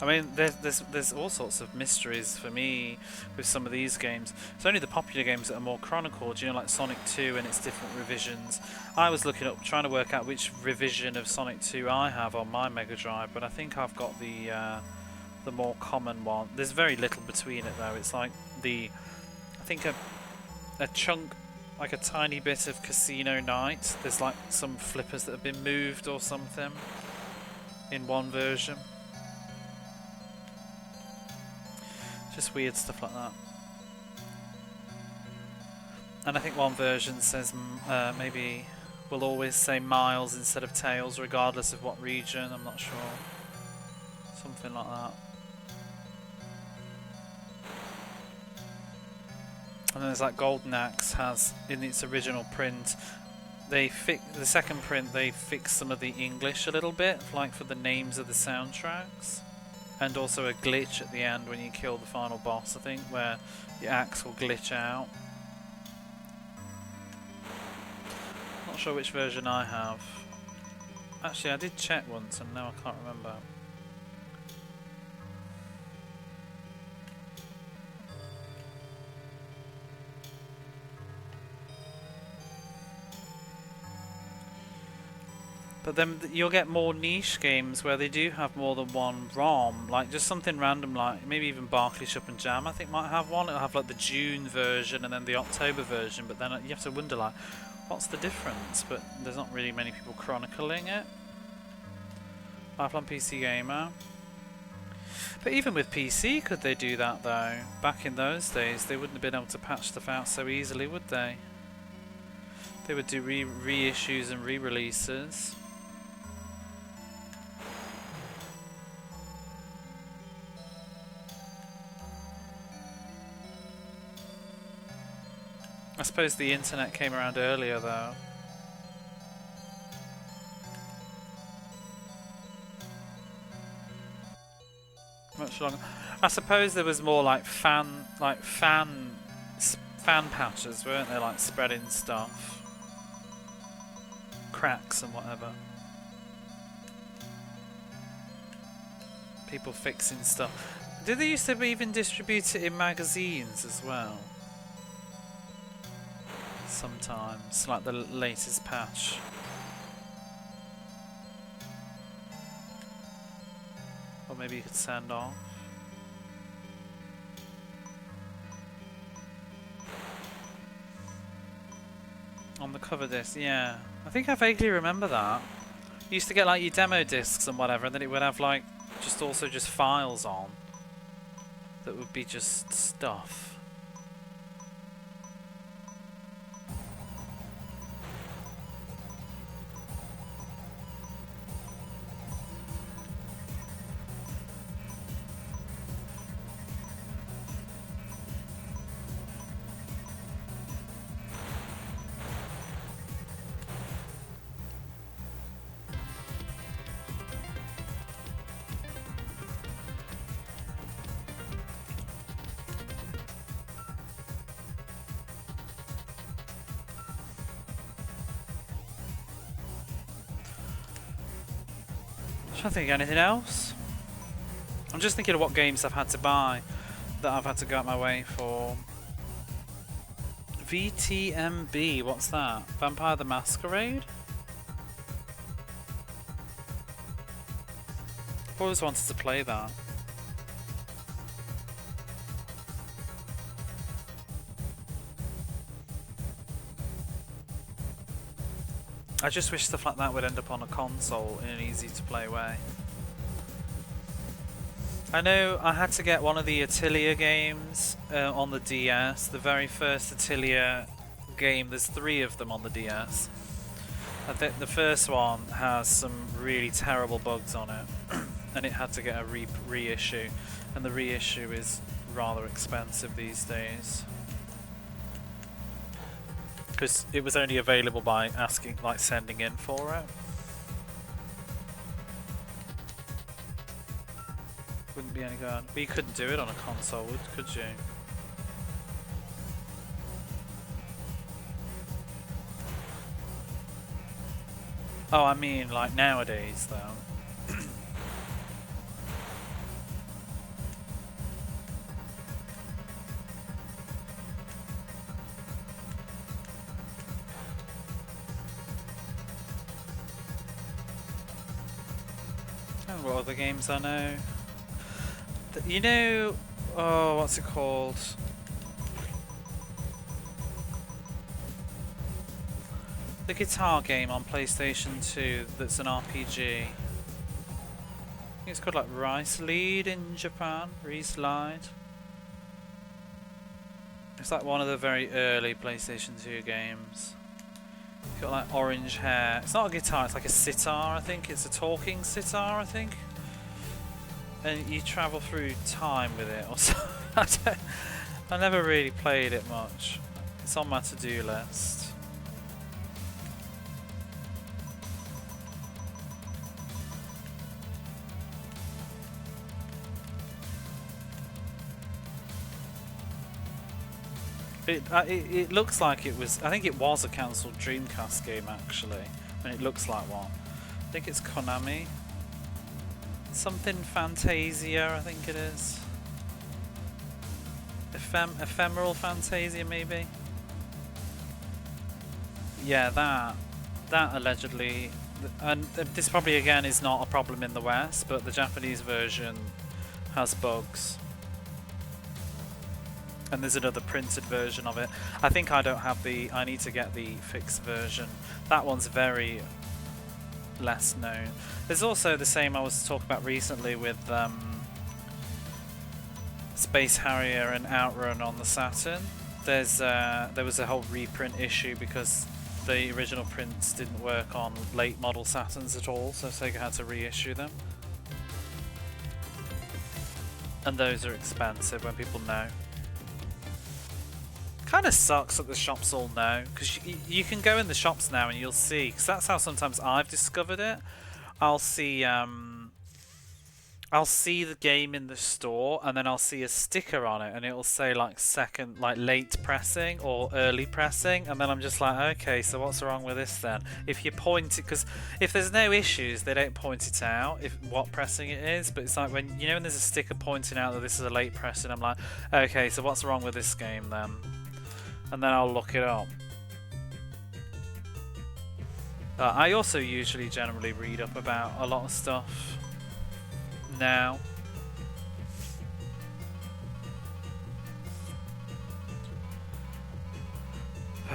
I mean, there's all sorts of mysteries for me with some of these games. It's only the popular games that are more chronicled, you know, like Sonic 2 and its different revisions. I was looking up, trying to work out which revision of Sonic 2 I have on my Mega Drive, but I think I've got the more common one. There's very little between it though. It's like I think a chunk, like a tiny bit of Casino Night. There's like some flippers that have been moved or something in one version. Just weird stuff like that. And I think one version says maybe will always say miles instead of tails, regardless of what region. I'm not sure. Something like that. And then there's like Golden Axe has, in its original print, the second print they fixed some of the English a little bit, like for the names of the soundtracks. And also a glitch at the end when you kill the final boss, I think, where your axe will glitch out. Not sure which version I have. Actually, I did check once and now I can't remember. But then you'll get more niche games where they do have more than one ROM, like just something random, like maybe even Barclay Shop and Jam I think might have one. It'll have like the June version and then the October version, but then you have to wonder like, what's the difference? But there's not really many people chronicling it. Lifelong PC Gamer. But even with PC, could they do that though? Back in those days, they wouldn't have been able to patch stuff out so easily, would they? They would do reissues and re-releases. I suppose the internet came around earlier though. Much longer. I suppose there was more like fan patches, weren't there? Like spreading stuff, cracks and whatever. People fixing stuff. Did they used to even distribute it in magazines as well? Sometimes, like the latest patch. Or maybe you could send off. On the cover disc, yeah. I think I vaguely remember that. You used to get like your demo discs and whatever, and then it would have like just files on that would be just stuff. I think anything else? I'm just thinking of what games I've had to buy that I've had to go out my way for. VTMB, what's that? Vampire the Masquerade? I've always wanted to play that. I just wish stuff like that would end up on a console in an easy to play way. I know I had to get one of the Atelier games on the DS, the very first Atelier game. There's 3 of them on the DS. I think the first one has some really terrible bugs on it and it had to get a reissue, and the reissue is rather expensive these days. Because it was only available by asking, like sending in for it. Wouldn't be any good. But you couldn't do it on a console, could you? Oh, I mean like nowadays though. What other games I know? You know, oh, what's it called? The guitar game on PlayStation 2 that's an RPG. I think it's called like Rice Lead in Japan. Rice Lead. It's like one of the very early PlayStation 2 games. It's got like orange hair. It's not a guitar, it's like a sitar, I think. It's a talking sitar, I think. And you travel through time with it or something. I never really played it much. It's on my to-do list. It looks like it was. I think it was a cancelled Dreamcast game actually, and it looks like one. I think it's Konami. Something Fantasia, I think it is. Ephemeral Fantasia, maybe. Yeah, that allegedly, and this probably again is not a problem in the West, but the Japanese version has bugs. And there's another printed version of it. I think I don't have the... I need to get the fixed version. That one's very less known. There's also the same I was talking about recently with Space Harrier and Outrun on the Saturn. There was a whole reprint issue because the original prints didn't work on late model Saturns at all, so Sega had to reissue them. And those are expensive when people know. Kind of sucks that the shops all know, because you can go in the shops now and you'll see, because that's how sometimes I've discovered it. I'll see the game in the store and then I'll see a sticker on it and it'll say like late pressing or early pressing, and then I'm just like, okay, so what's wrong with this then? If you point it, because if there's no issues they don't point it out what pressing it is, but it's like when when there's a sticker pointing out that this is a late pressing, I'm like, okay, so what's wrong with this game then? And then I'll look it up. I also usually generally read up about a lot of stuff now.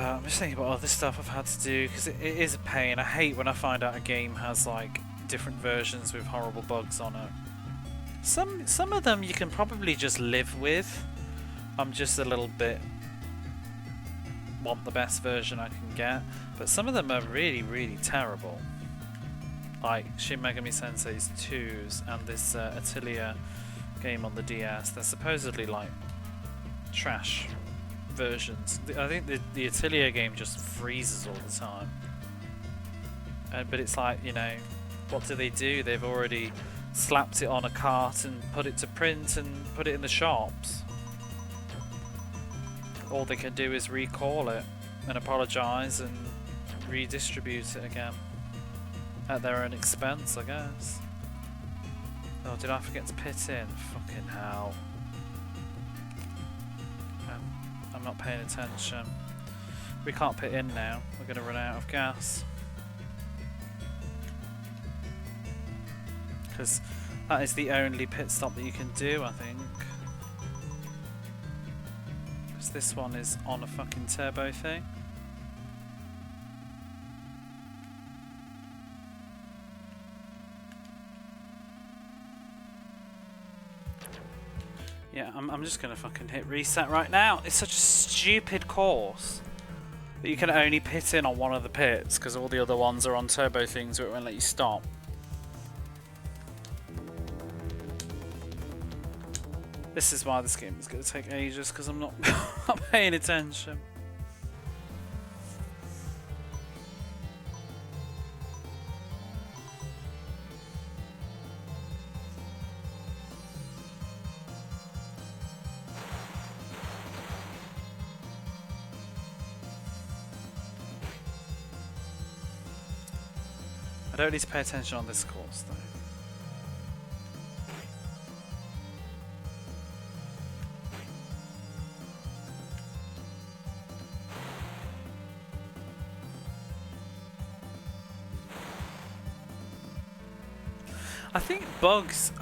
I'm just thinking about other stuff I've had to do, because it is a pain. I hate when I find out a game has like different versions with horrible bugs on it. Some of them you can probably just live with. I'm just a little bit want the best version I can get, but some of them are really, really terrible. Like Shin Megami Tensei's 2s and this Atelier game on the DS. They're supposedly like trash versions. I think the Atelier game just freezes all the time. But it's like, you know, what do? They've already slapped it on a cart and put it to print and put it in the shops. All they can do is recall it and apologise and redistribute it again. At their own expense, I guess. Oh, did I forget to pit in? Fucking hell. I'm not paying attention. We can't pit in now. We're going to run out of gas. Because that is the only pit stop that you can do, I think. Because this one is on a fucking turbo thing. Yeah, I'm just gonna fucking hit reset right now. It's such a stupid course that you can only pit in on one of the pits because all the other ones are on turbo things where it won't let you stop. This is why this game is gonna take ages, because I'm not not paying attention. I don't need to pay attention on this course though.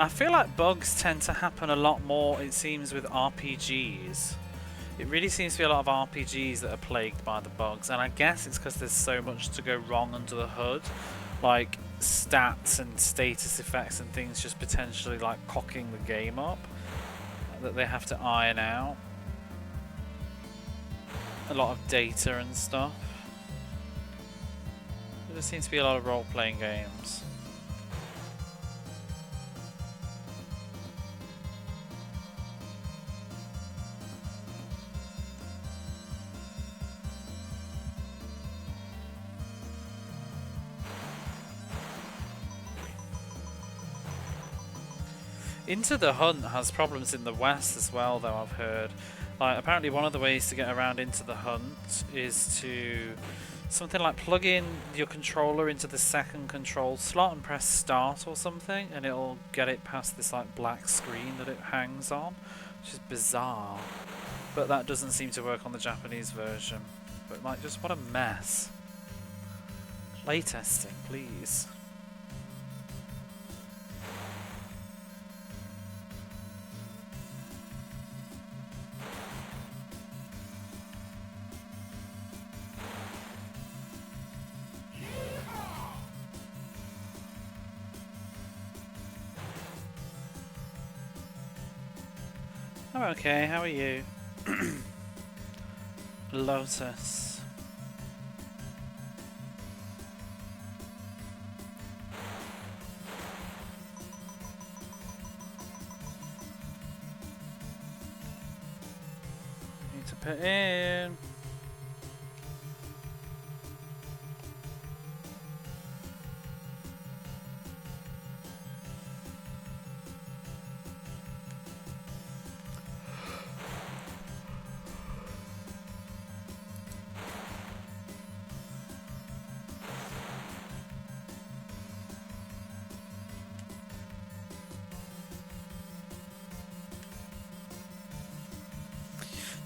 I feel like bugs tend to happen a lot more, it seems, with RPGs. It really seems to be a lot of RPGs that are plagued by the bugs, and I guess it's because there's so much to go wrong under the hood. Like stats and status effects and things just potentially like cocking the game up that they have to iron out. A lot of data and stuff. There seems to be a lot of role-playing games. Into the Hunt has problems in the west as well, though, I've heard. Like, apparently one of the ways to get around Into the Hunt is to something like plug in your controller into the second control slot and press start or something, and it'll get it past this like black screen that it hangs on, which is bizarre. But that doesn't seem to work on the Japanese version. But like, just what a mess. Playtesting, please. I'm okay, how are you? Lotus. Need to put in.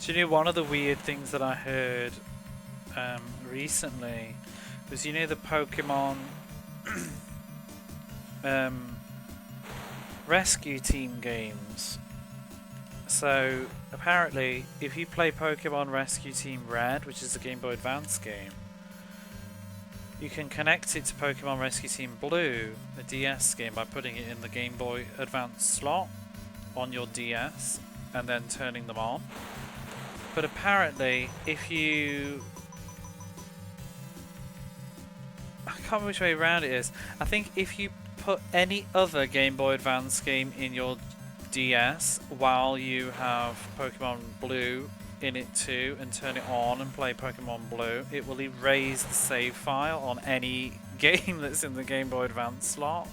Do you know one of the weird things that I heard recently was, you know, the Pokemon rescue team games? So apparently, if you play Pokemon Rescue Team Red, which is a Game Boy Advance game, you can connect it to Pokemon Rescue Team Blue, a DS game, by putting it in the Game Boy Advance slot on your DS and then turning them on. But apparently, if you... I can't remember which way around it is. I think if you put any other Game Boy Advance game in your DS while you have Pokemon Blue in it too and turn it on and play Pokemon Blue, it will erase the save file on any game that's in the Game Boy Advance slot.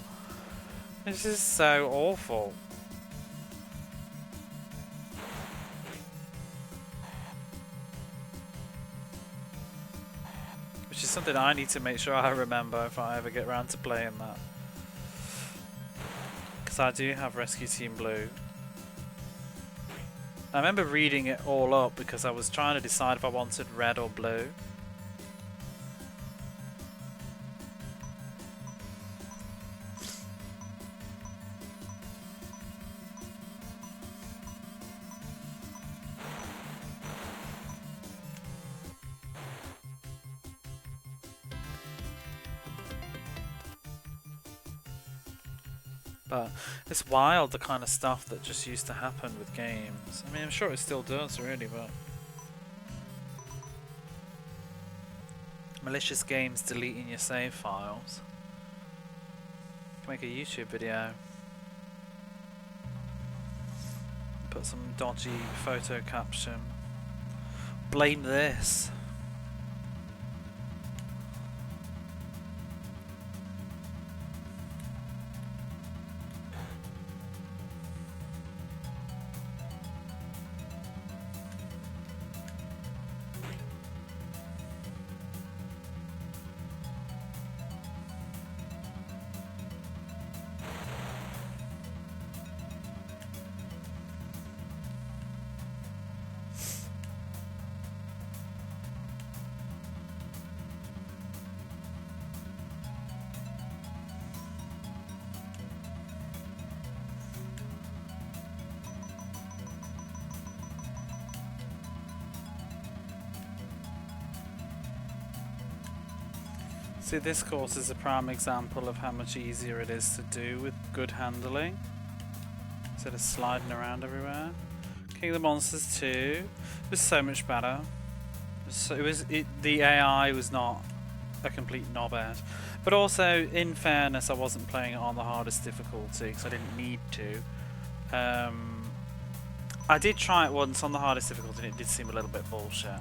This is so awful. Which is something I need to make sure I remember if I ever get around to playing that. Because I do have Rescue Team Blue. I remember reading it all up because I was trying to decide if I wanted red or blue. But it's wild, the kind of stuff that just used to happen with games. I mean, I'm sure it still does, really, but... malicious games deleting your save files. You can make a YouTube video. Put some dodgy photo caption. Blame this. See, this course is a prime example of how much easier it is to do with good handling instead of sliding around everywhere. King of the Monsters 2 was so much better. The AI was not a complete knobhead, but also, in fairness, I wasn't playing it on the hardest difficulty because I didn't need to. I did try it once on the hardest difficulty and it did seem a little bit bullshit.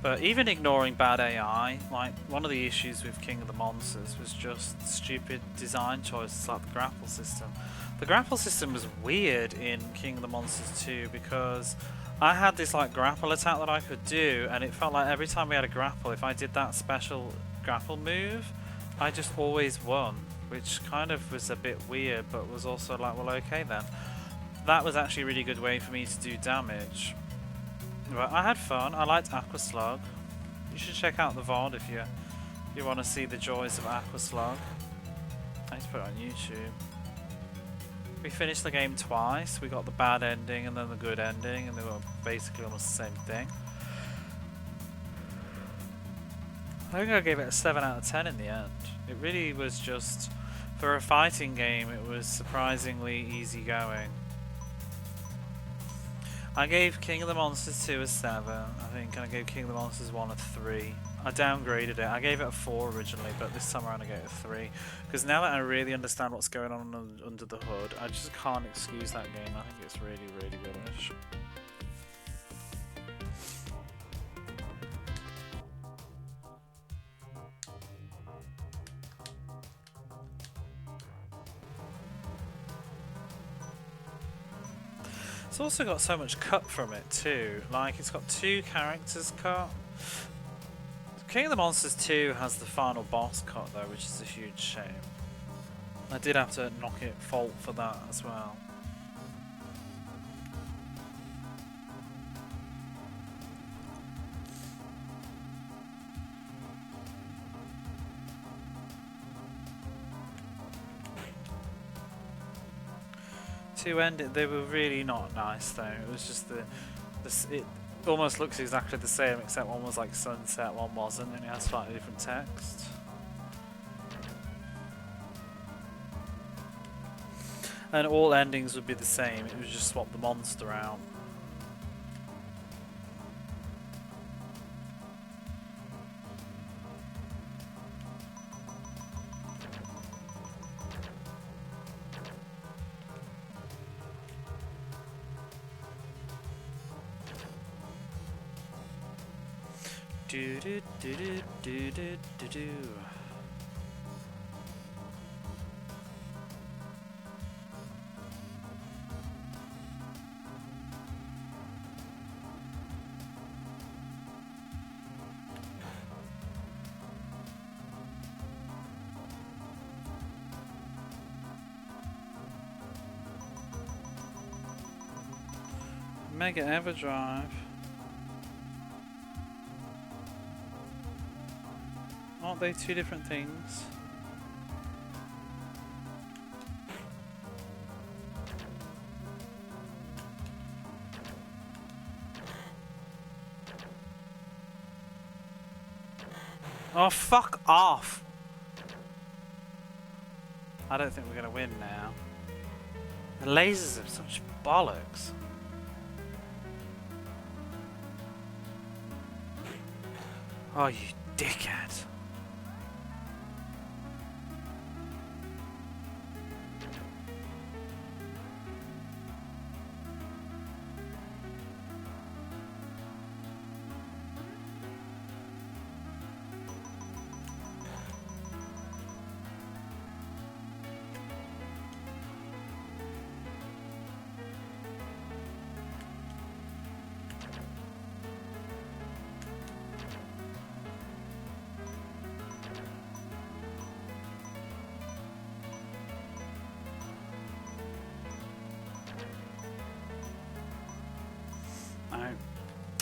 But even ignoring bad AI, like one of the issues with King of the Monsters was just stupid design choices like the grapple system. The grapple system was weird in King of the Monsters 2 because I had this like grapple attack that I could do, and it felt like every time we had a grapple, if I did that special grapple move, I just always won, which kind of was a bit weird, but was also like, well, okay then. That was actually a really good way for me to do damage. But I had fun. I liked Aqua Slug. You should check out the VOD if you want to see the joys of Aqua Slug. I need to put it on YouTube. We finished the game twice. We got the bad ending and then the good ending, and they were basically almost the same thing. I think I gave it a 7 out of 10 in the end. It really was just, for a fighting game, it was surprisingly easygoing. I gave King of the Monsters 2 a 7, I think, and I gave King of the Monsters 1 a 3. I downgraded it. I gave it a 4 originally, but this time around I gave it a 3. Because now that I really understand what's going on under the hood, I just can't excuse that game. I think it's really, really rubbish. It's also got so much cut from it too, like it's got 2 characters cut. King of the Monsters 2 has the final boss cut though, which is a huge shame. I did have to knock it fault for that as well. two endings, they were really not nice though. It was just it almost looks exactly the same, except one was like sunset, one wasn't, and it has slightly different text. And all endings would be the same, it was just swap the monster out. Do do do do do do do do. Mega Everdrive. Aren't they two different things? Oh, fuck off! I don't think we're gonna win now. The lasers are such bollocks. Oh, you dickhead.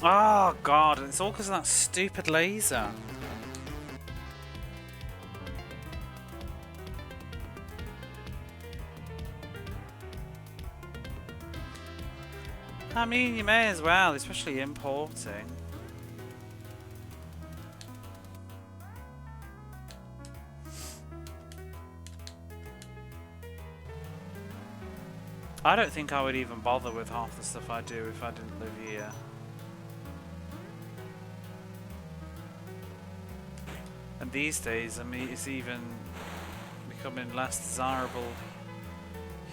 Oh god, it's all because of that stupid laser. I mean, you may as well, especially importing. I don't think I would even bother with half the stuff I do if I didn't live here. And these days, I mean, it's even becoming less desirable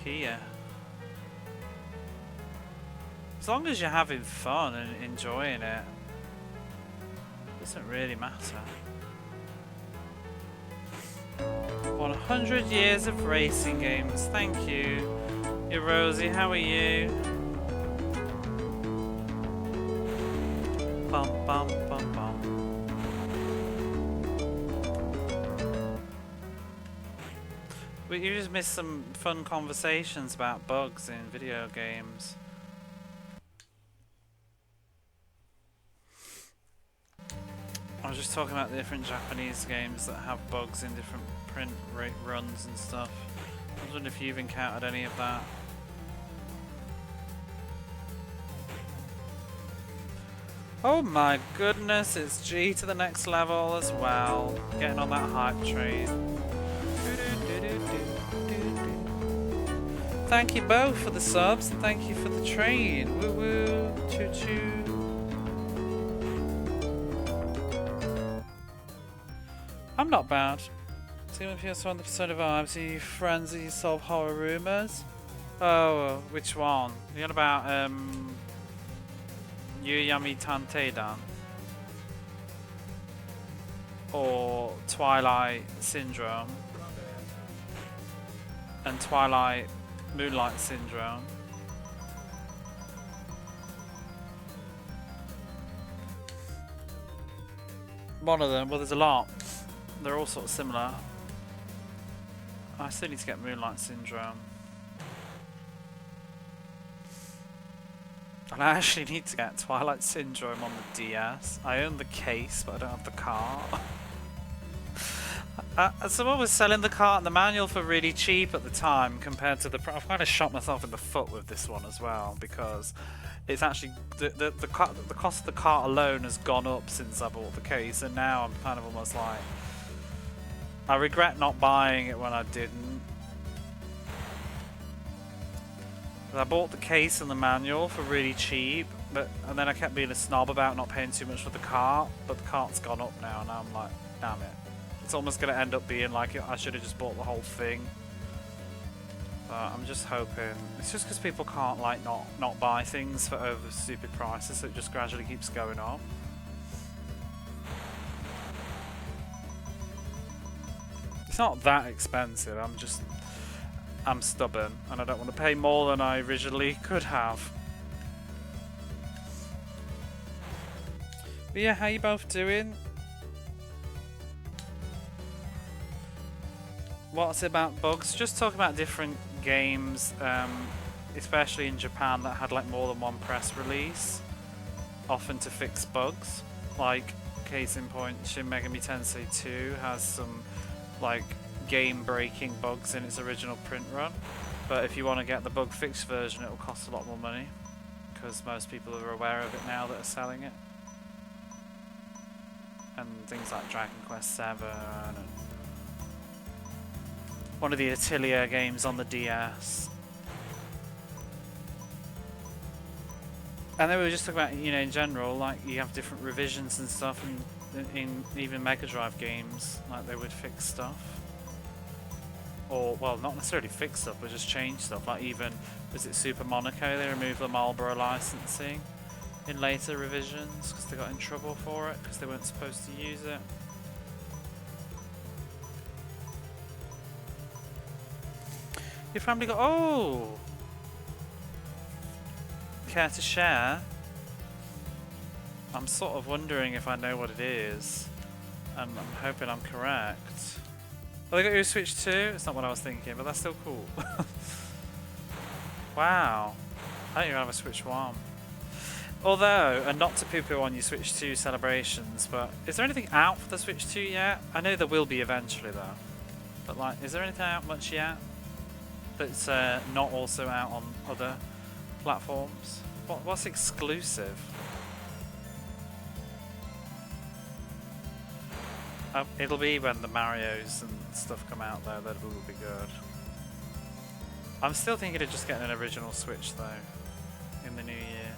here. As long as you're having fun and enjoying it, doesn't really matter. 100 years of racing games, thank you. Hey Rosie, how are you? Bum bum bum bum. But you just missed some fun conversations about bugs in video games. I was just talking about the different Japanese games that have bugs in different print rate runs and stuff. I was wondering if you've encountered any of that. Oh my goodness, it's G to the next level as well. Getting on that hype train. Thank you both for the subs and thank you for the train. Woo woo, choo choo. I'm not bad. See if you're on the Persona vibes. Are you friends that you solve horror rumours? Oh, which one? You on about Yuyami Tanteidan? Or Twilight Syndrome? And Twilight Moonlight Syndrome? One of them, well there's a lot. They're all sort of similar. I still need to get Moonlight Syndrome. And I actually need to get Twilight Syndrome on the DS. I own the case, but I don't have the car. Someone was selling the cart and the manual for really cheap at the time compared to the... I've kind of shot myself in the foot with this one as well, because it's actually... The cost of the cart alone has gone up since I bought the case, and now I'm kind of almost like... I regret not buying it when I didn't. I bought the case and the manual for really cheap, and then I kept being a snob about not paying too much for the cart, but the cart's gone up now, and I'm like, damn it. It's almost going to end up being like I should have just bought the whole thing. But I'm just hoping. It's just because people can't like not buy things for over stupid prices, so it just gradually keeps going up. It's not that expensive. I'm stubborn and I don't want to pay more than I originally could have. But yeah, how you both doing? What's it about bugs? Just talk about different games, especially in Japan, that had like more than one press release, often to fix bugs. Like, case in point, Shin Megami Tensei 2 has some like game-breaking bugs in its original print run, but if you want to get the bug-fixed version, it'll cost a lot more money, because most people are aware of it now that are selling it. And things like Dragon Quest 7 and one of the Atelier games on the DS. And then we were just talking about, you know, in general, like you have different revisions and stuff, and in even Mega Drive games, like they would fix stuff. Or, well, not necessarily fix stuff, but just change stuff. Like even, was it Super Monaco, they removed the Marlboro licensing in later revisions because they got in trouble for it, because they weren't supposed to use it. Your family got... Oh! Care to share? I'm sort of wondering if I know what it is. And I'm hoping I'm correct. Oh, they got you a Switch 2? It's not what I was thinking, but that's still cool. Wow. I don't even have a Switch 1. Although, and not to poo-poo on your Switch 2 celebrations, but is there anything out for the Switch 2 yet? I know there will be eventually though. But like, is there anything out much yet? That's not also out on other platforms? What's exclusive? It'll be when the Marios and stuff come out though, that will be good. I'm still thinking of just getting an original Switch though, in the new year.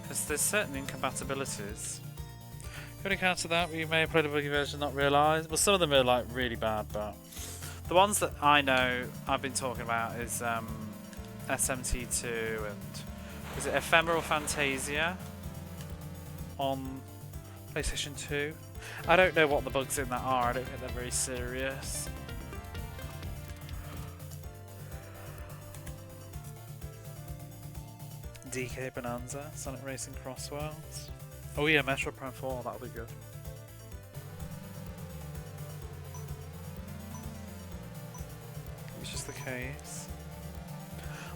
Because there's certain incompatibilities. Could encounter that, you may have played a buggy version and not realise. Well, some of them are like really bad, but the ones that I know I've been talking about is SMT2 and is it Ephemeral Fantasia on PlayStation 2. I don't know what the bugs in that are. I don't think they're very serious. DK Bonanza, Sonic Racing Crossworlds. Oh yeah, Metro Prime 4, that'll be good. It's just the case.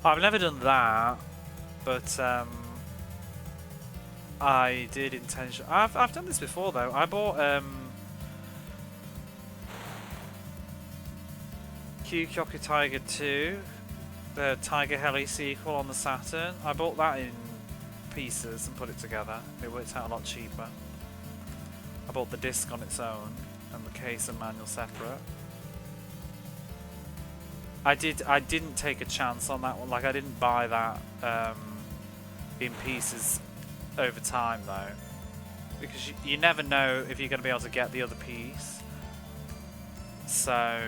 Oh, I've never done that, but I did intention. I've done this before though. I bought Kyoku Tiger 2, the Tiger Heli sequel on the Saturn. I bought that in pieces and put it together. It worked out a lot cheaper. I bought the disc on its own and the case and manual separate. I didn't take a chance on that one. Like I didn't buy that in pieces over time though, because you never know if you're going to be able to get the other piece. So,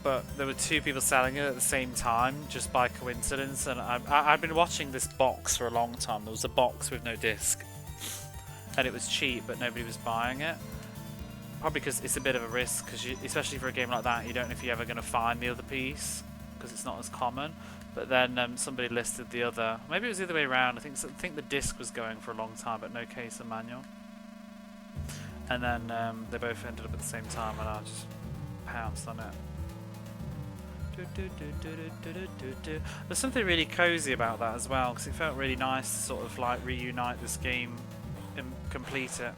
but there were two people selling it at the same time just by coincidence, and I've been watching this box for a long time. There was a box with no disc and it was cheap but nobody was buying it, probably because it's a bit of a risk, because especially for a game like that, you don't know if you're ever going to find the other piece because it's not as common. But then somebody listed the other, maybe it was the other way around. I think the disc was going for a long time but no case and manual, and then they both ended up at the same time and I just pounced on it. There's something really cozy about that as well, because it felt really nice to sort of like reunite this game and complete it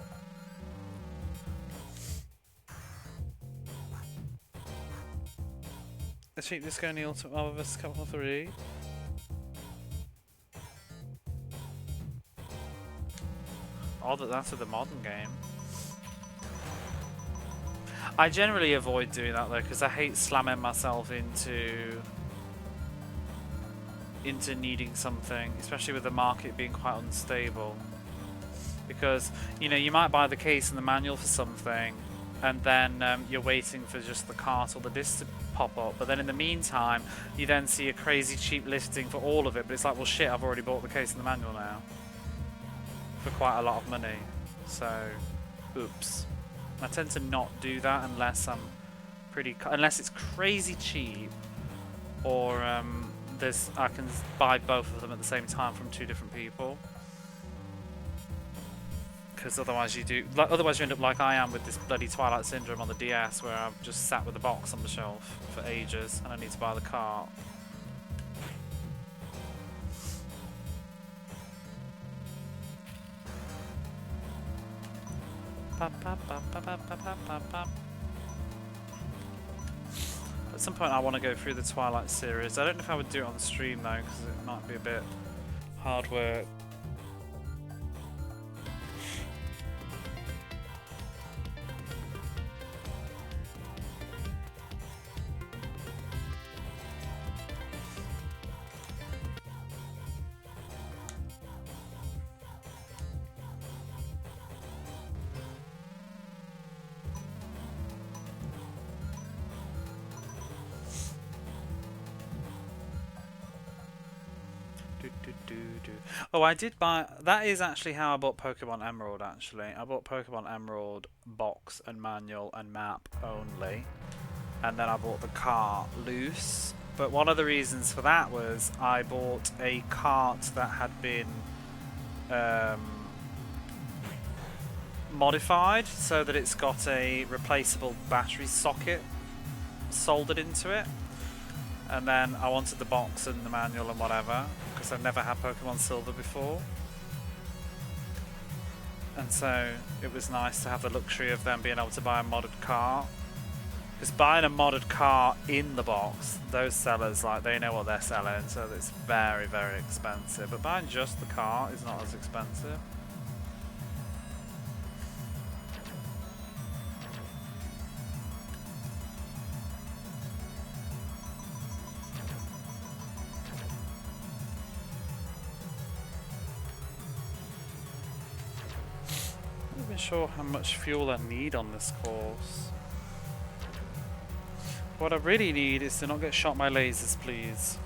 The cheapest go in the Ultimate Marvel vs. Capcom 3. Odd that that's with the modern game. I generally avoid doing that though, because I hate slamming myself into needing something, especially with the market being quite unstable. Because, you know, you might buy the case and the manual for something, and then you're waiting for just the cart or the disc to pop up, but then in the meantime you then see a crazy cheap listing for all of it, but it's like, well shit, I've already bought the case and the manual now for quite a lot of money, so oops. I tend to not do that unless I'm unless it's crazy cheap, or I can buy both of them at the same time from two different people. Because otherwise you end up like I am with this bloody Twilight Syndrome on the DS, where I've just sat with the box on the shelf for ages and I need to buy the cart. At some point I want to go through the Twilight series. I don't know if I would do it on the stream though, because it might be a bit hard work. Oh, I did buy... That is actually how I bought Pokemon Emerald, actually. I bought Pokemon Emerald box and manual and map only. And then I bought the cart loose. But one of the reasons for that was I bought a cart that had been modified so that it's got a replaceable battery socket soldered into it. And then I wanted the box and the manual and whatever, because I've never had Pokemon Silver before. And so it was nice to have the luxury of them being able to buy a modded cart. Because buying a modded cart in the box, those sellers, like, they know what they're selling, so it's very, very expensive. But buying just the cart is not as expensive. Sure how much fuel I need on this course. What I really need is to not get shot by lasers, please.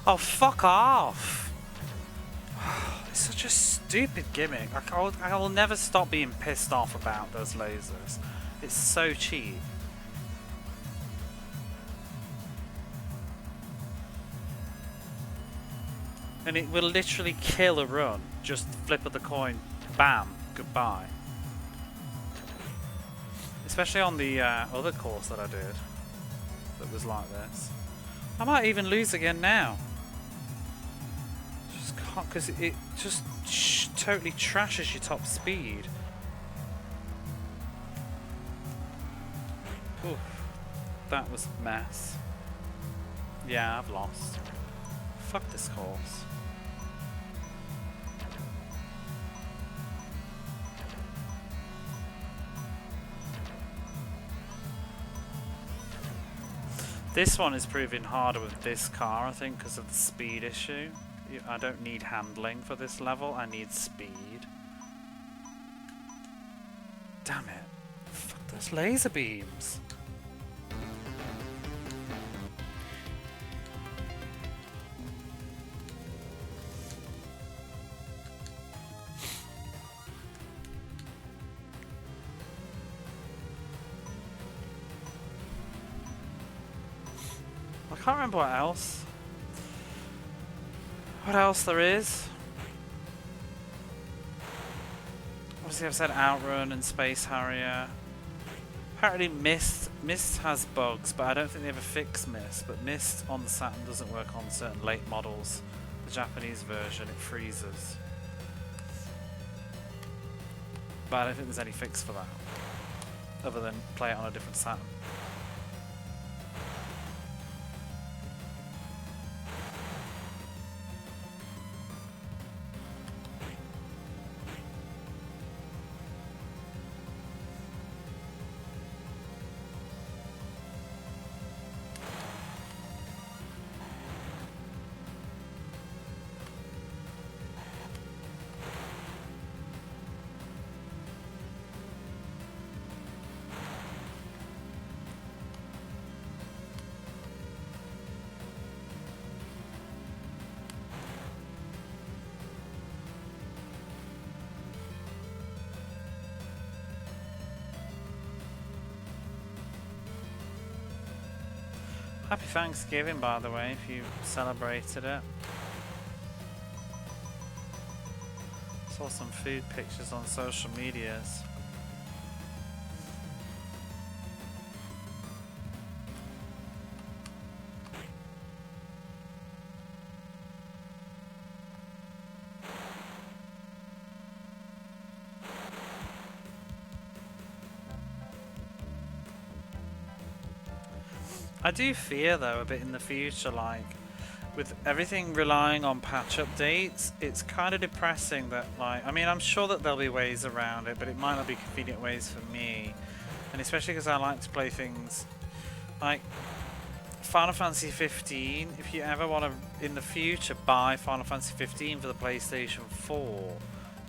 Oh, fuck off! It's such a stupid gimmick. I will never stop being pissed off about those lasers. It's so cheap. And it will literally kill a run. Just flip of the coin, bam, goodbye. Especially on the other course that I did, that was like this. I might even lose again now. Just can't, because it just totally trashes your top speed. Oof, that was a mess. Yeah, I've lost. Fuck this course. This one is proving harder with this car, I think, because of the speed issue. I don't need handling for this level, I need speed. Damn it. Fuck those laser beams. Can't remember what else. What else there is? Obviously I've said Outrun and Space Harrier. Apparently Mist has bugs, but I don't think they ever fix Mist. But Mist on the Saturn doesn't work on certain late models. The Japanese version, it freezes. But I don't think there's any fix for that, other than play it on a different Saturn. Happy Thanksgiving, by the way, if you celebrated it. Saw some food pictures on social medias. I do fear though a bit in the future, like with everything relying on patch updates, it's kind of depressing that, like, I mean, I'm sure that there'll be ways around it, but it might not be convenient ways for me, and especially because I like to play things like Final Fantasy 15. If you ever want to in the future buy Final Fantasy 15 for the PlayStation 4,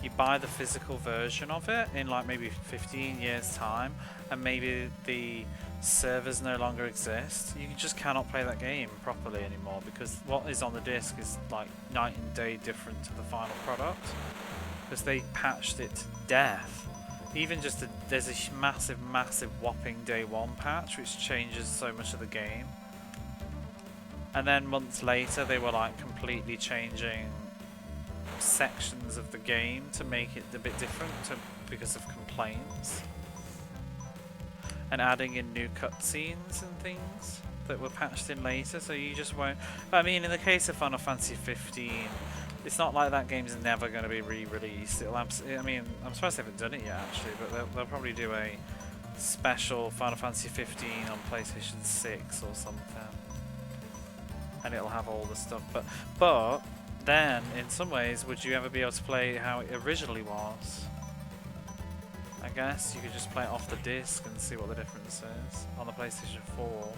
you buy the physical version of it in like maybe 15 years time, and maybe the servers no longer exist. You just cannot play that game properly anymore because what is on the disc is like night and day different to the final product, because they patched it to death. Even just there's a massive whopping day one patch which changes so much of the game, and then months later they were like completely changing sections of the game to make it a bit different because of complaints, and adding in new cutscenes and things that were patched in later, so you just won't. But I mean, in the case of Final Fantasy 15, it's not like that game's never going to be re-released. I mean, I'm surprised they haven't done it yet actually, but they'll probably do a special Final Fantasy 15 on PlayStation 6 or something, and it'll have all the stuff. But then, in some ways, would you ever be able to play how it originally was? I guess you could just play it off the disc and see what the difference is on the PlayStation 4.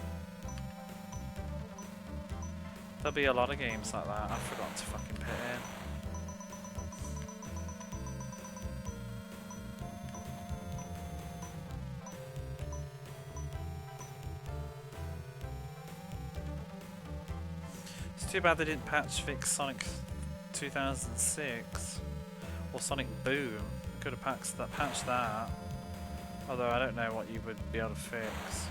There'll be a lot of games like that. I forgot to fucking put in. It's too bad they didn't patch fix Sonic 2006 or Sonic Boom. Could have patched that. Although I don't know what you would be able to fix.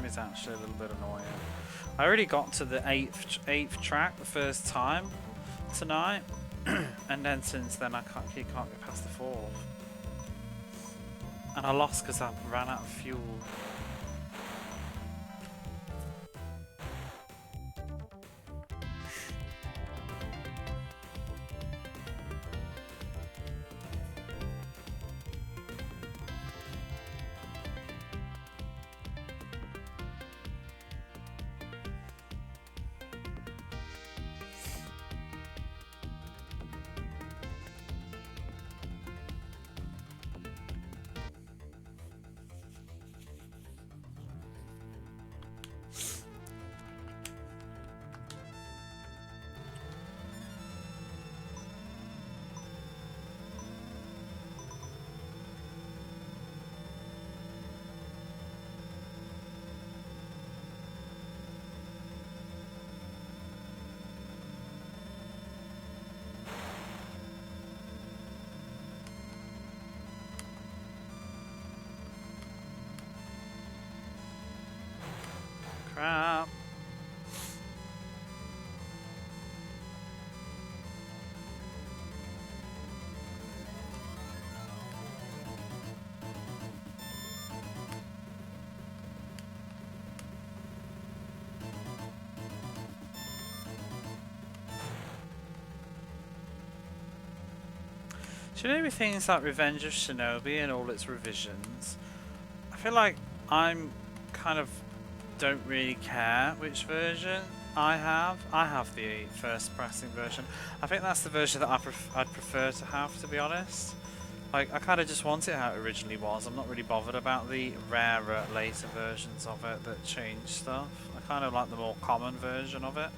Is actually a little bit annoying. I already got to the eighth track the first time tonight, and then since then I can't get past the fourth, and I lost because I ran out of fuel. Do you know with things like Revenge of Shinobi and all its revisions, I feel like I'm kind of don't really care which version I have. I have the first pressing version. I think that's the version that I'd prefer to have, to be honest. Like, I kind of just want it how it originally was. I'm not really bothered about the rarer later versions of it that change stuff. I kind of like the more common version of it.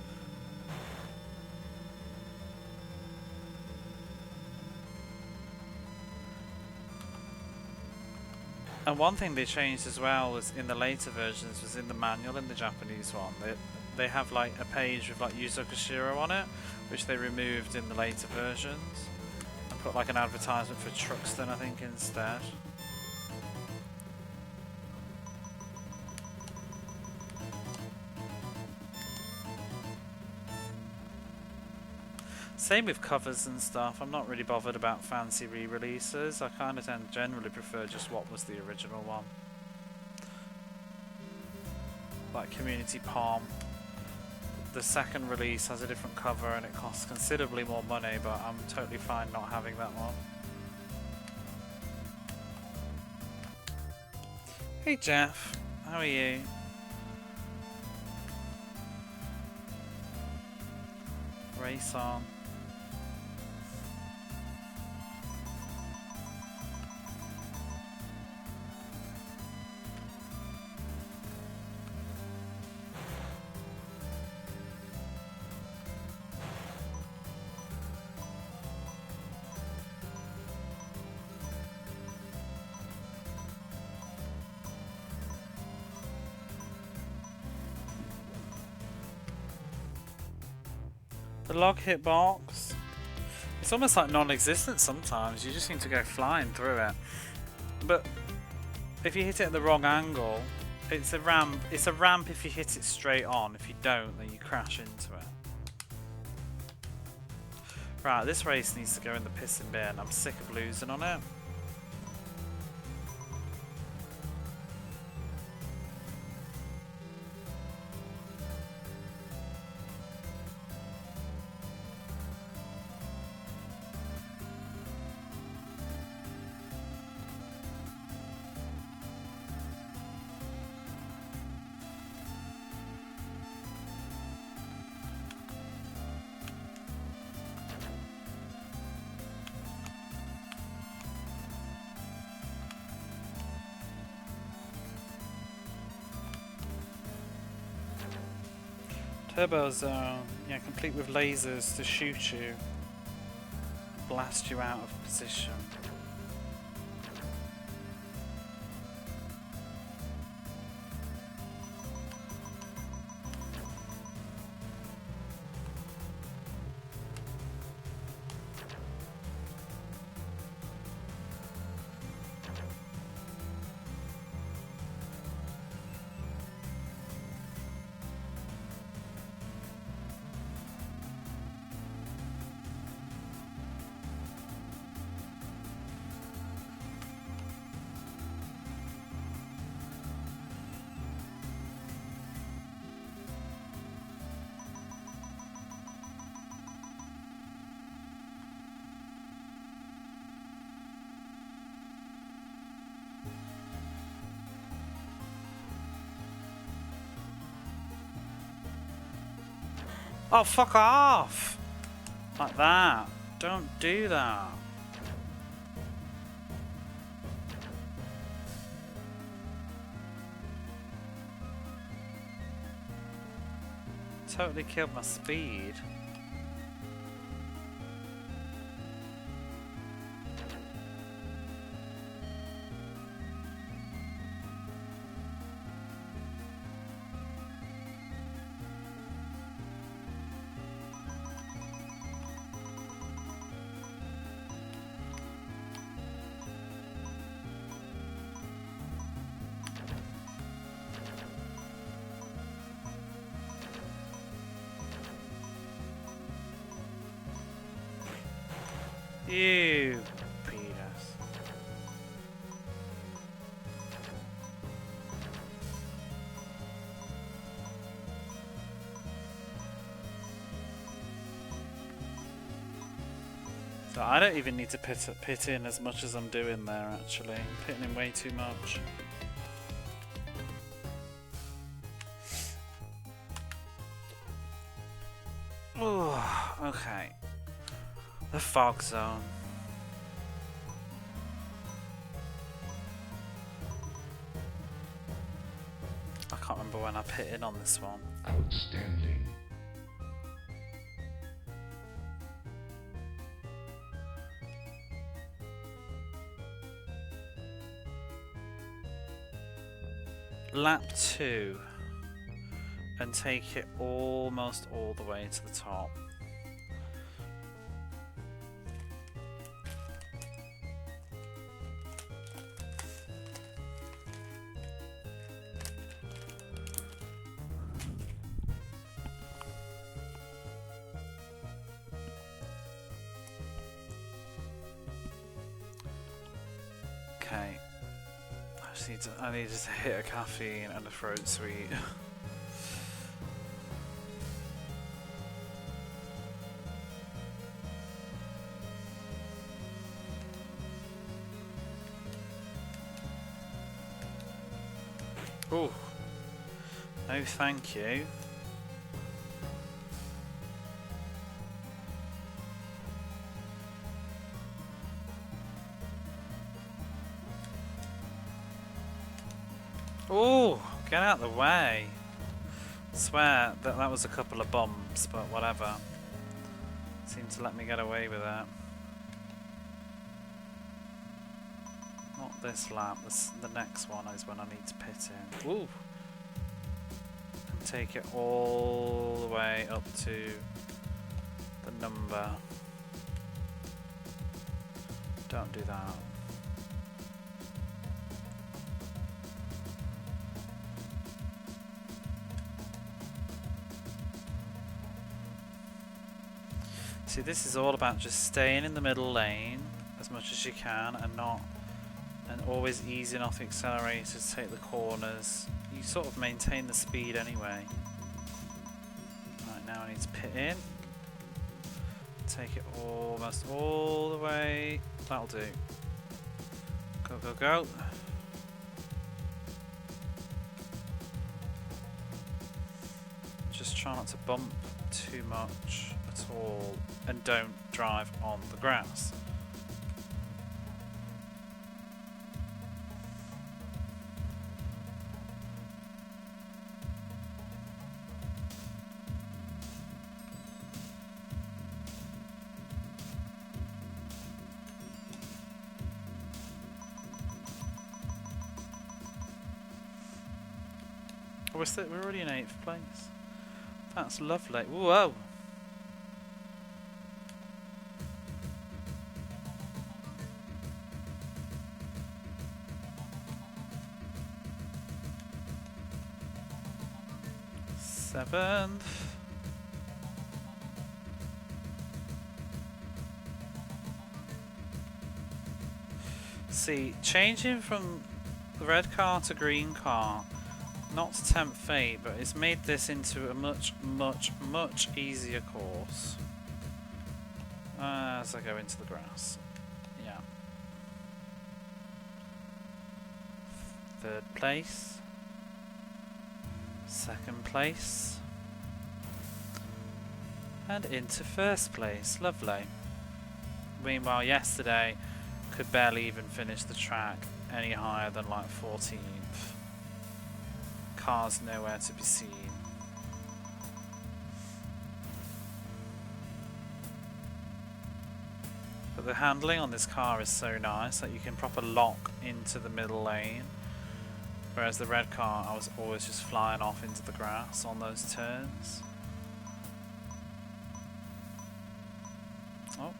And one thing they changed as well was in the later versions was in the manual in the Japanese one. They have like a page with like Yuzo Koshiro on it, which they removed in the later versions. And put like an advertisement for Truxton, I think, instead. Same with covers and stuff. I'm not really bothered about fancy re-releases. I kind of generally prefer just what was the original one. Like Community Palm. The second release has a different cover and it costs considerably more money, but I'm totally fine not having that one. Hey Jeff, how are you? Race on. The log hitbox, it's almost like non-existent sometimes. You just seem to go flying through it. But if you hit it at the wrong angle, it's a ramp. It's a ramp if you hit it straight on. If you don't, then you crash into it. Right, this race needs to go in the pissing bin. I'm sick of losing on it. Turbo zone, yeah, complete with lasers to shoot you, blast you out of position. Oh, fuck off! Like that. Don't do that. Totally killed my speed. You penis. So I don't even need to pit in as much as I'm doing there, actually. I'm pitting in way too much. Oh, okay. The fog zone. I can't remember when I pit in on this one. Outstanding. Lap 2 and take it almost all the way to the top. Okay. I need to hit a caffeine and a throat sweet. Oh, no thank you. Oh, get out of the way. I swear that was a couple of bumps, but whatever. Seemed to let me get away with that. Not this lap, the next one is when I need to pit in. Ooh. And take it all the way up to the number. Don't do that. See, this is all about just staying in the middle lane as much as you can and always easing off the accelerator to take the corners. You sort of maintain the speed anyway. Right, now I need to pit in. Take it almost all the way. That'll do. Go, go, go. Just try not to bump too much at all, and don't drive on the grass. We're already in 8th place. That's lovely. Whoa! Seventh. See, changing from the red car to green car, not to tempt fate, but it's made this into a much easier course as I go into the grass. Yeah. 3rd place. 2nd place. And into 1st place. Lovely. Meanwhile, yesterday could barely even finish the track any higher than like 14th. Cars nowhere to be seen. But the handling on this car is so nice that you can proper lock into the middle lane, whereas the red car I was always just flying off into the grass on those turns. Oh,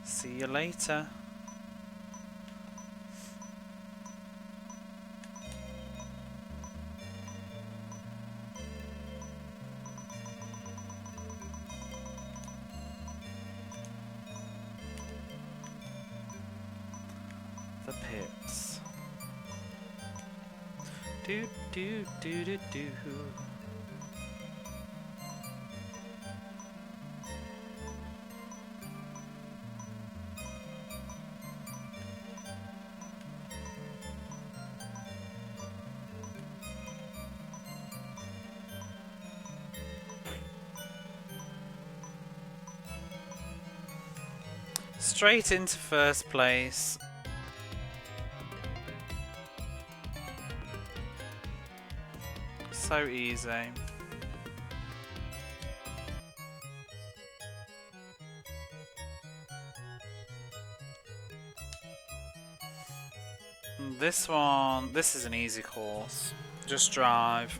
see you later. The pits. Do do do do do. Straight into first place. So easy. And this one, this is an easy course. Just drive.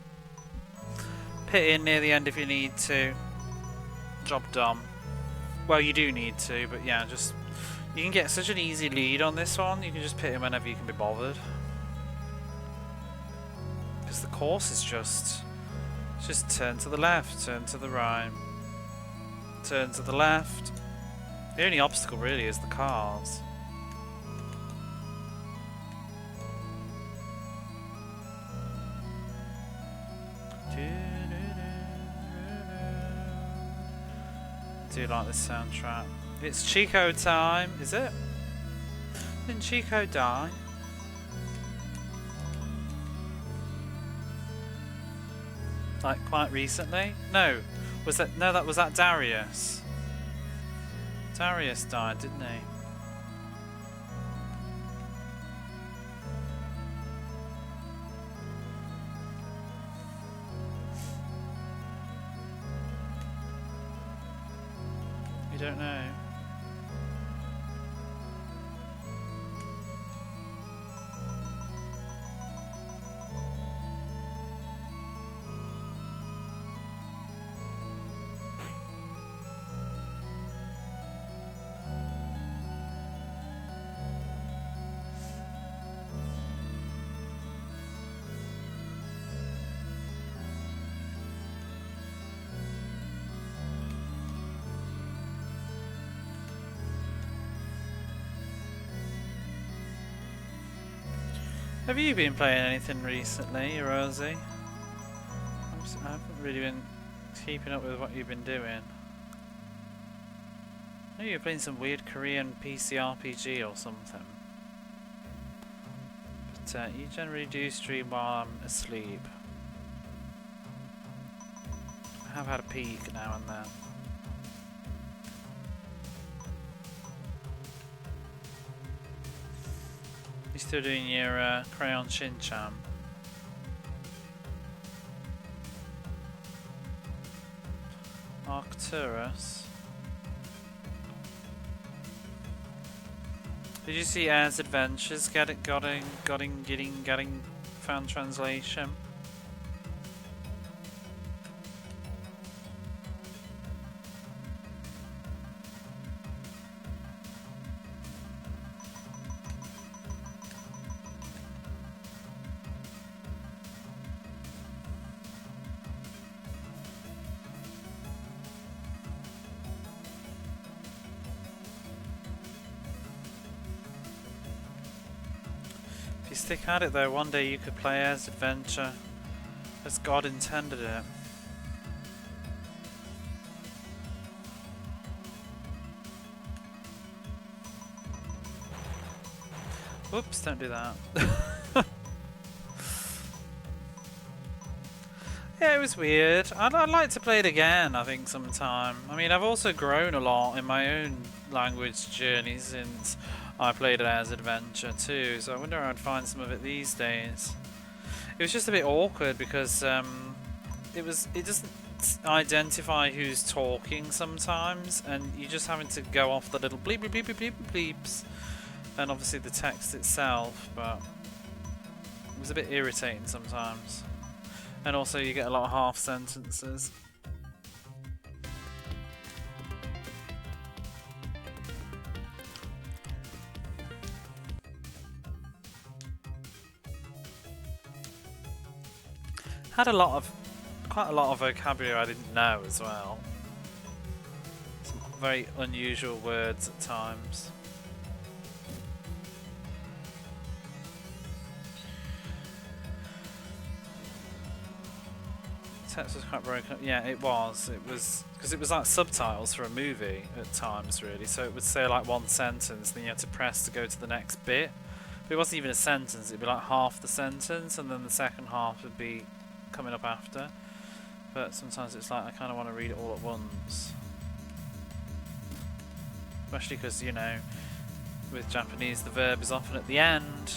Pit in near the end if you need to. Job done. Well, you do need to, but yeah, just... You can get such an easy lead on this one, you can just pit in whenever you can be bothered. Because the course is just turn to the left, turn to the right, turn to the left. The only obstacle really is the cars. I do like this soundtrack. It's Chico time, is it? Didn't Chico die? Like quite recently? No, was that that was that Darius? Darius died, didn't he? You don't know. Have you been playing anything recently, Rosie? I haven't really been keeping up with what you've been doing. I know you're playing some weird Korean PC RPG or something. But you generally do stream while I'm asleep. I have had a peek now and then. You still doing your Crayon Shin-chan? Arcturus. Did you see Air's Adventures getting fan translation? If you stick at it though, one day you could play Air's Adventure as God intended it. Whoops, don't do that. Yeah, it was weird. I'd like to play it again, I think, sometime. I mean, I've also grown a lot in my own language journey since I played it as Adventure too, so I wonder how I'd find some of it these days. It was just a bit awkward because it doesn't identify who's talking sometimes, and you're just having to go off the little bleep bleep bleep bleep bleep bleeps, and obviously the text itself, but it was a bit irritating sometimes. And also you get a lot of half sentences. Had quite a lot of vocabulary I didn't know as well. Some very unusual words at times. Text was quite broken up. Yeah, it was because it was like subtitles for a movie at times, really. So it would say like one sentence, then you had to press to go to the next bit. But it wasn't even a sentence; it'd be like half the sentence, and then the second half would be coming up after. But sometimes it's like I kind of want to read it all at once. Especially because, you know, with Japanese the verb is often at the end.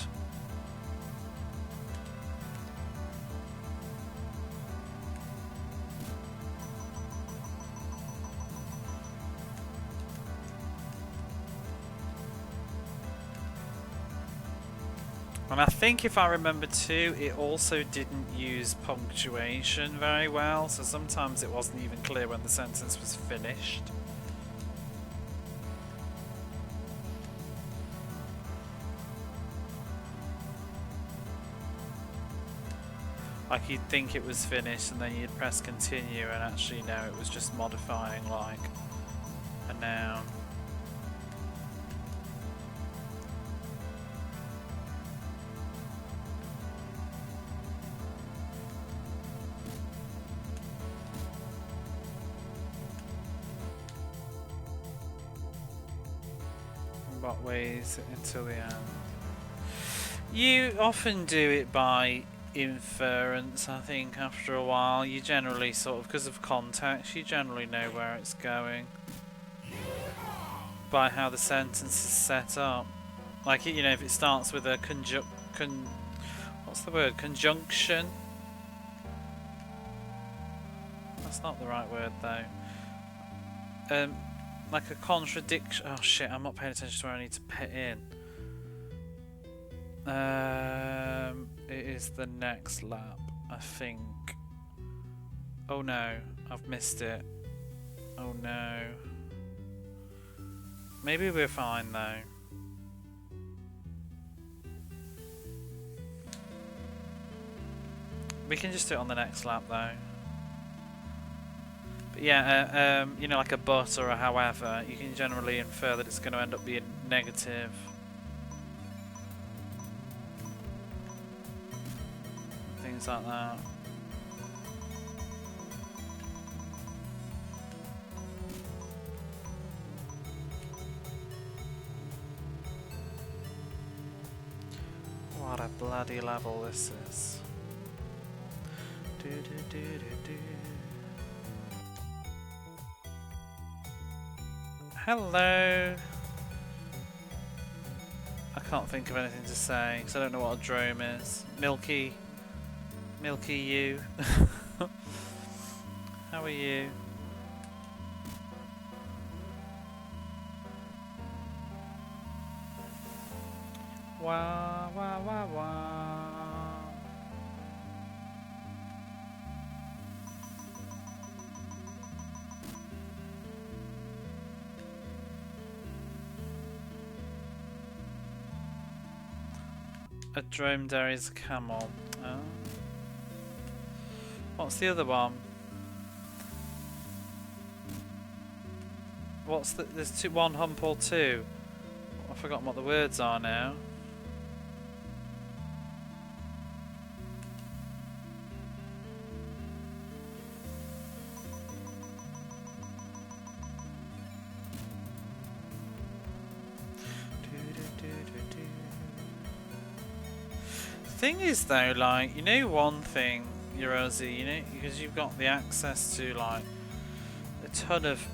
And I think if I remember too, it also didn't use punctuation very well, so sometimes it wasn't even clear when the sentence was finished. Like you'd think it was finished and then you'd press continue and actually no, it was just modifying like a noun. What ways until the end? You often do it by inference, I think, after a while. You generally sort of, because of context, you generally know where it's going by how the sentence is set up. Like, you know, if it starts with a what's the word? Conjunction? That's not the right word though. Like a contradiction. Oh shit, I'm not paying attention to where I need to put in. It is the next lap, I think. Oh no, I've missed it. Oh no. Maybe we're fine though. We can just do it on the next lap though. But yeah, you know, like a but or a however, you can generally infer that it's going to end up being negative. Things like that. What a bloody level this is. Do, do, do, do, do. Hello! I can't think of anything to say because I don't know what a drome is. Milky you. How are you? Wah wah wah wah. A dromedary is a camel. Oh. What's the other one? What's the? There's one hump or two. I've forgotten what the words are now. Thing is though, like, you know one thing, Odyssey, you know, because you've got the access to like a ton of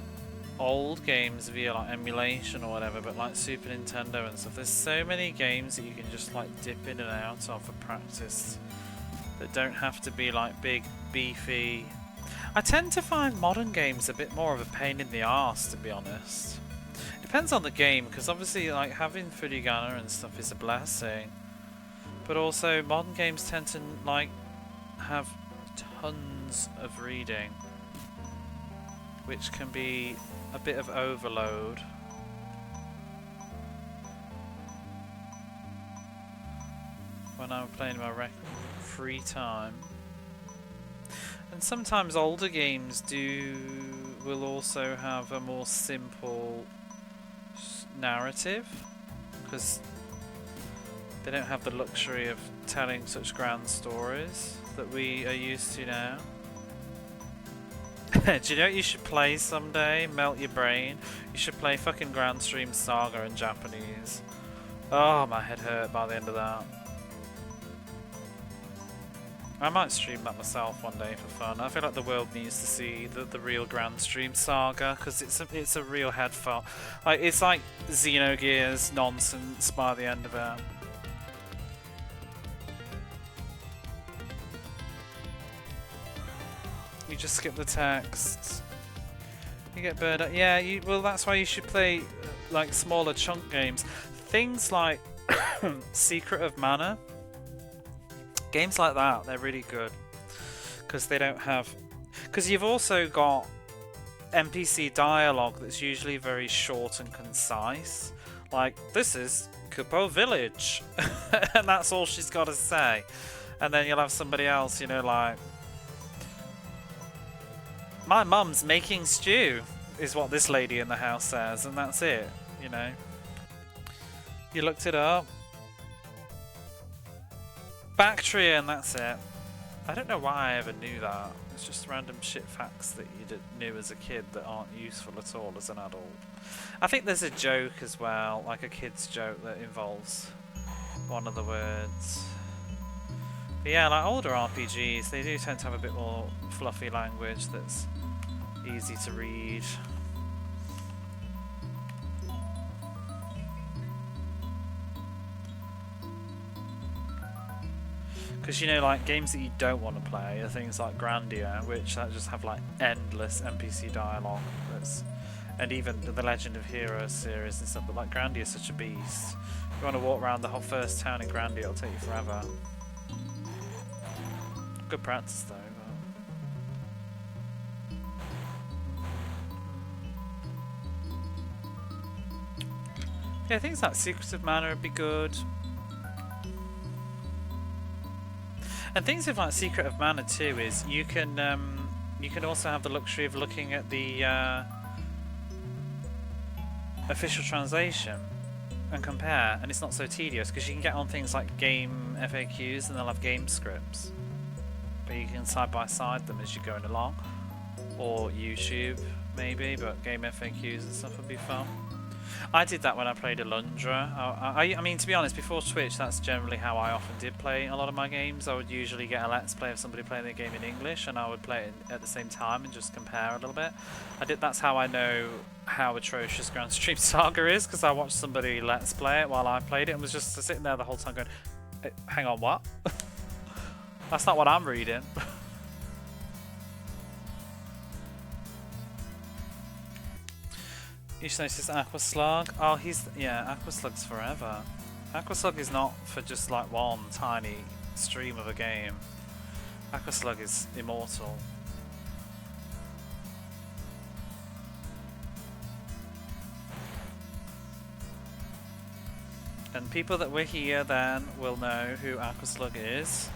old games via like emulation or whatever, but like Super Nintendo and stuff, there's so many games that you can just like dip in and out of for practice that don't have to be like big, beefy. I tend to find modern games a bit more of a pain in the arse, to be honest. Depends on the game, because obviously like having furigana and stuff is a blessing. But also, modern games tend to like have tons of reading, which can be a bit of overload. When I'm playing my free time, and sometimes older games will also have a more simple narrative, because they don't have the luxury of telling such grand stories that we are used to now. Do you know what you should play someday? Melt your brain. You should play fucking Grand Stream Saga in Japanese. Oh, my head hurt by the end of that. I might stream that myself one day for fun. I feel like the world needs to see the real Grand Stream Saga, because it's a real head fart. Like, it's like Xenogears nonsense by the end of it. You just skip the text. You get bird. Yeah, well, that's why you should play like smaller chunk games. Things like Secret of Mana. Games like that, they're really good because they don't have. Because you've also got NPC dialogue that's usually very short and concise. Like, this is Kupo Village, and that's all she's got to say. And then you'll have somebody else, you know, like, my mum's making stew, is what this lady in the house says, and that's it, you know. You looked it up. Bactrian, that's it. I don't know why I ever knew that. It's just random shit facts that you knew as a kid that aren't useful at all as an adult. I think there's a joke as well, like a kid's joke that involves one of the words. But yeah, like older RPGs, they do tend to have a bit more fluffy language that's easy to read. Because, you know, like, games that you don't want to play are things like Grandia, which just have, like, endless NPC dialogue. And even the Legend of Heroes series and stuff, but, like, Grandia is such a beast. If you want to walk around the whole first town in Grandia, it'll take you forever. Good practice, though. Yeah, things like Secrets of Mana would be good. And things with like Secret of Mana too is you can also have the luxury of looking at the official translation and compare, and it's not so tedious because you can get on things like game FAQs and they'll have game scripts, but you can side by side them as you're going along, or YouTube maybe, but game FAQs and stuff would be fun. I did that when I played Alundra. I mean, to be honest, before Twitch, that's generally how I often did play a lot of my games. I would usually get a Let's Play of somebody playing their game in English, and I would play it at the same time and just compare a little bit. That's how I know how atrocious Grand Stream Saga is, because I watched somebody Let's Play it while I played it and was just sitting there the whole time going, hang on, what? That's not what I'm reading. You should notice Aqua Slug. Oh, Aqua Slug's forever. Aqua Slug is not for just like one tiny stream of a game. Aqua Slug is immortal. And people that were here then will know who Aqua Slug is.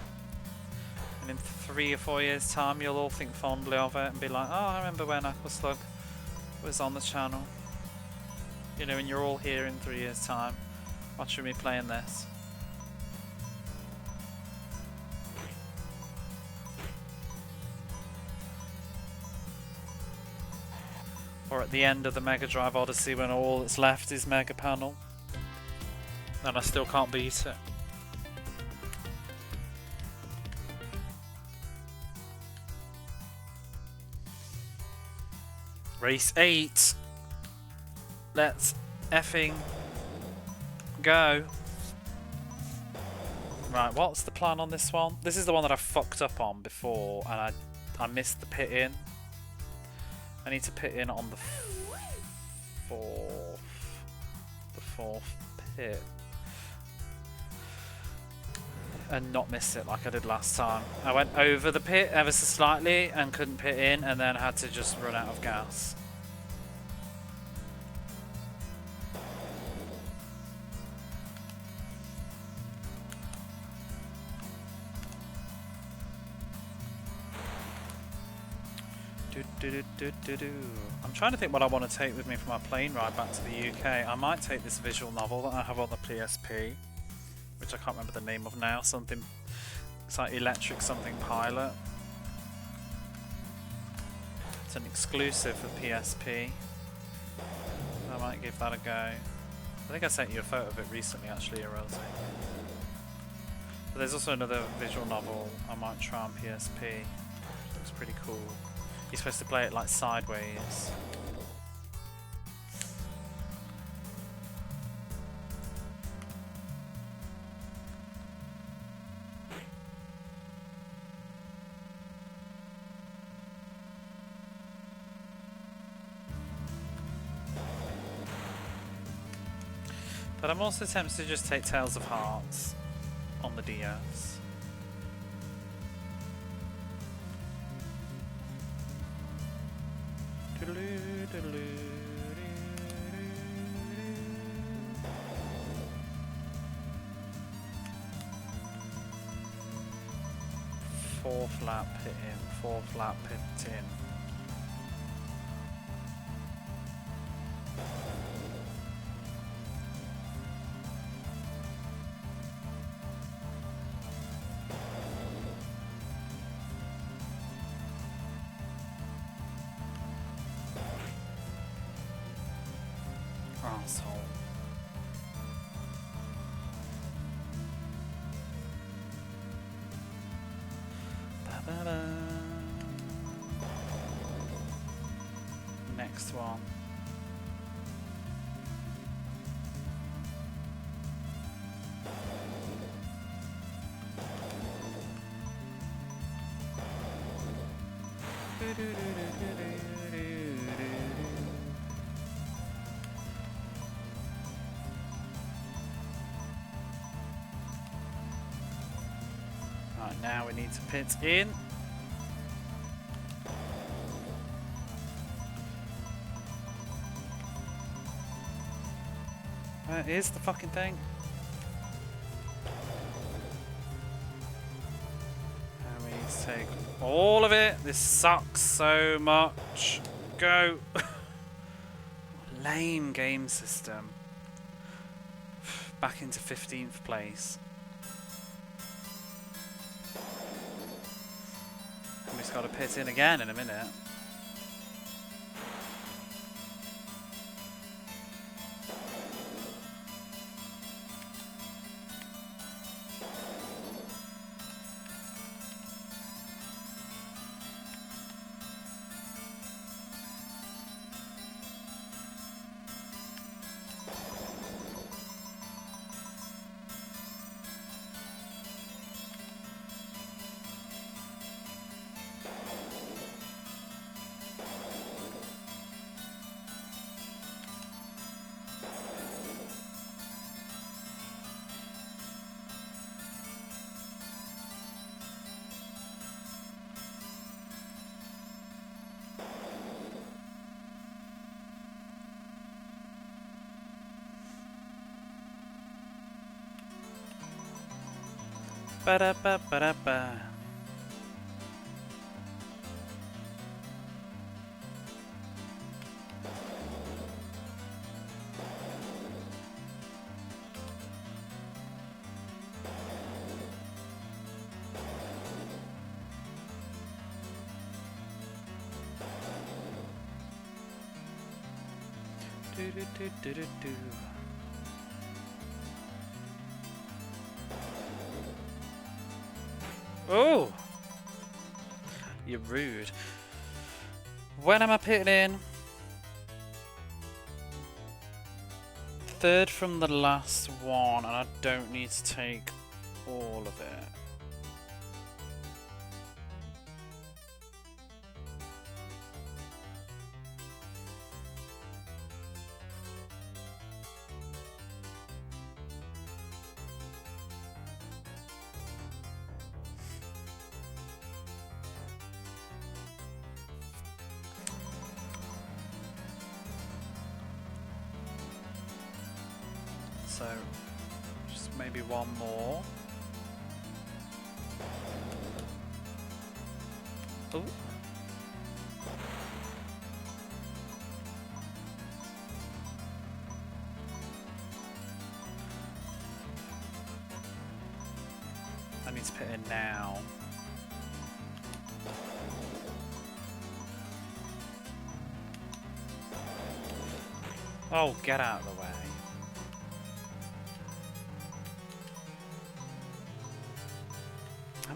And in 3 or 4 years' time, you'll all think fondly of it and be like, oh, I remember when Aqua Slug was on the channel. You know, and you're all here in 3 years' time, watching me playing this. Or at the end of the Mega Drive Odyssey when all that's left is Mega Panel. And I still can't beat it. Race 8. Let's effing go. Right, what's the plan on this one? This is the one that I fucked up on before, and I missed the pit in. I need to pit in on the fourth pit. And not miss it like I did last time. I went over the pit ever so slightly and couldn't pit in, and then had to just run out of gas. I'm trying to think what I want to take with me for my plane ride back to the UK. I might take this visual novel that I have on the PSP, which I can't remember the name of now. Something, it's like Electric something Pilot. It's an exclusive for PSP. I might give that a go. I think I sent you a photo of it recently, actually, Rosie. But there's also another visual novel I might try on PSP. Looks pretty cool. You're supposed to play it like sideways. But I'm also tempted to just take Tales of Hearts on the DS. Four flat pit in, four flat pit in. Asshole. Ba-ba-da. Next one. Right, now we need to pit in. Where is the fucking thing? And we need to take all of it. This sucks so much. Go. Lame game system. Back into 15th place. And we've got to pit in again in a minute. Ba-da-ba-ba-da-ba. Do-do-do-do-do-do. Oh! You're rude. When am I pitting in? Third from the last one, and I don't need to take all of it. So, just maybe one more. Ooh. I need to put in now. Oh, get out of the way.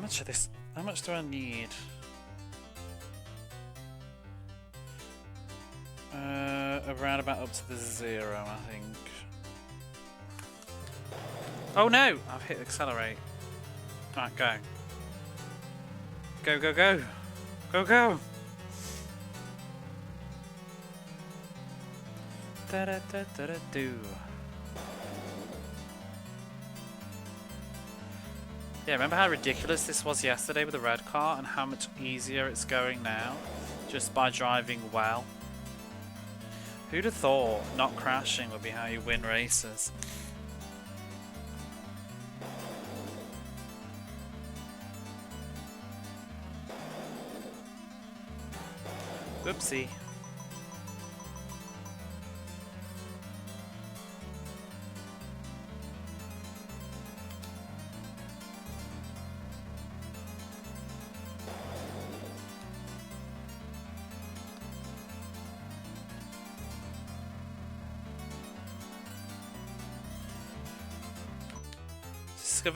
much of this? How much do I need? Around about up to the 0, I think. Oh no! I've hit accelerate. Right, go. Go, go, go! Go, go! Da da da da da do. Yeah, remember how ridiculous this was yesterday with the red car and how much easier it's going now just by driving well? Who'd have thought not crashing would be how you win races? Whoopsie.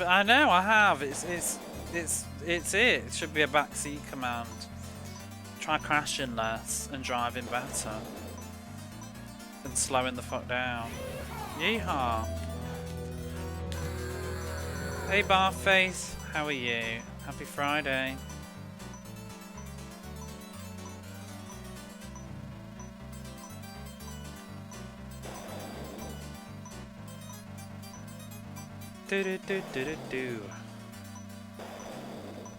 I know, I have. It's it. It should be a backseat command. Try crashing less and driving better. And slowing the fuck down. Yeehaw. Hey Barface, how are you? Happy Friday. Do do do do do do.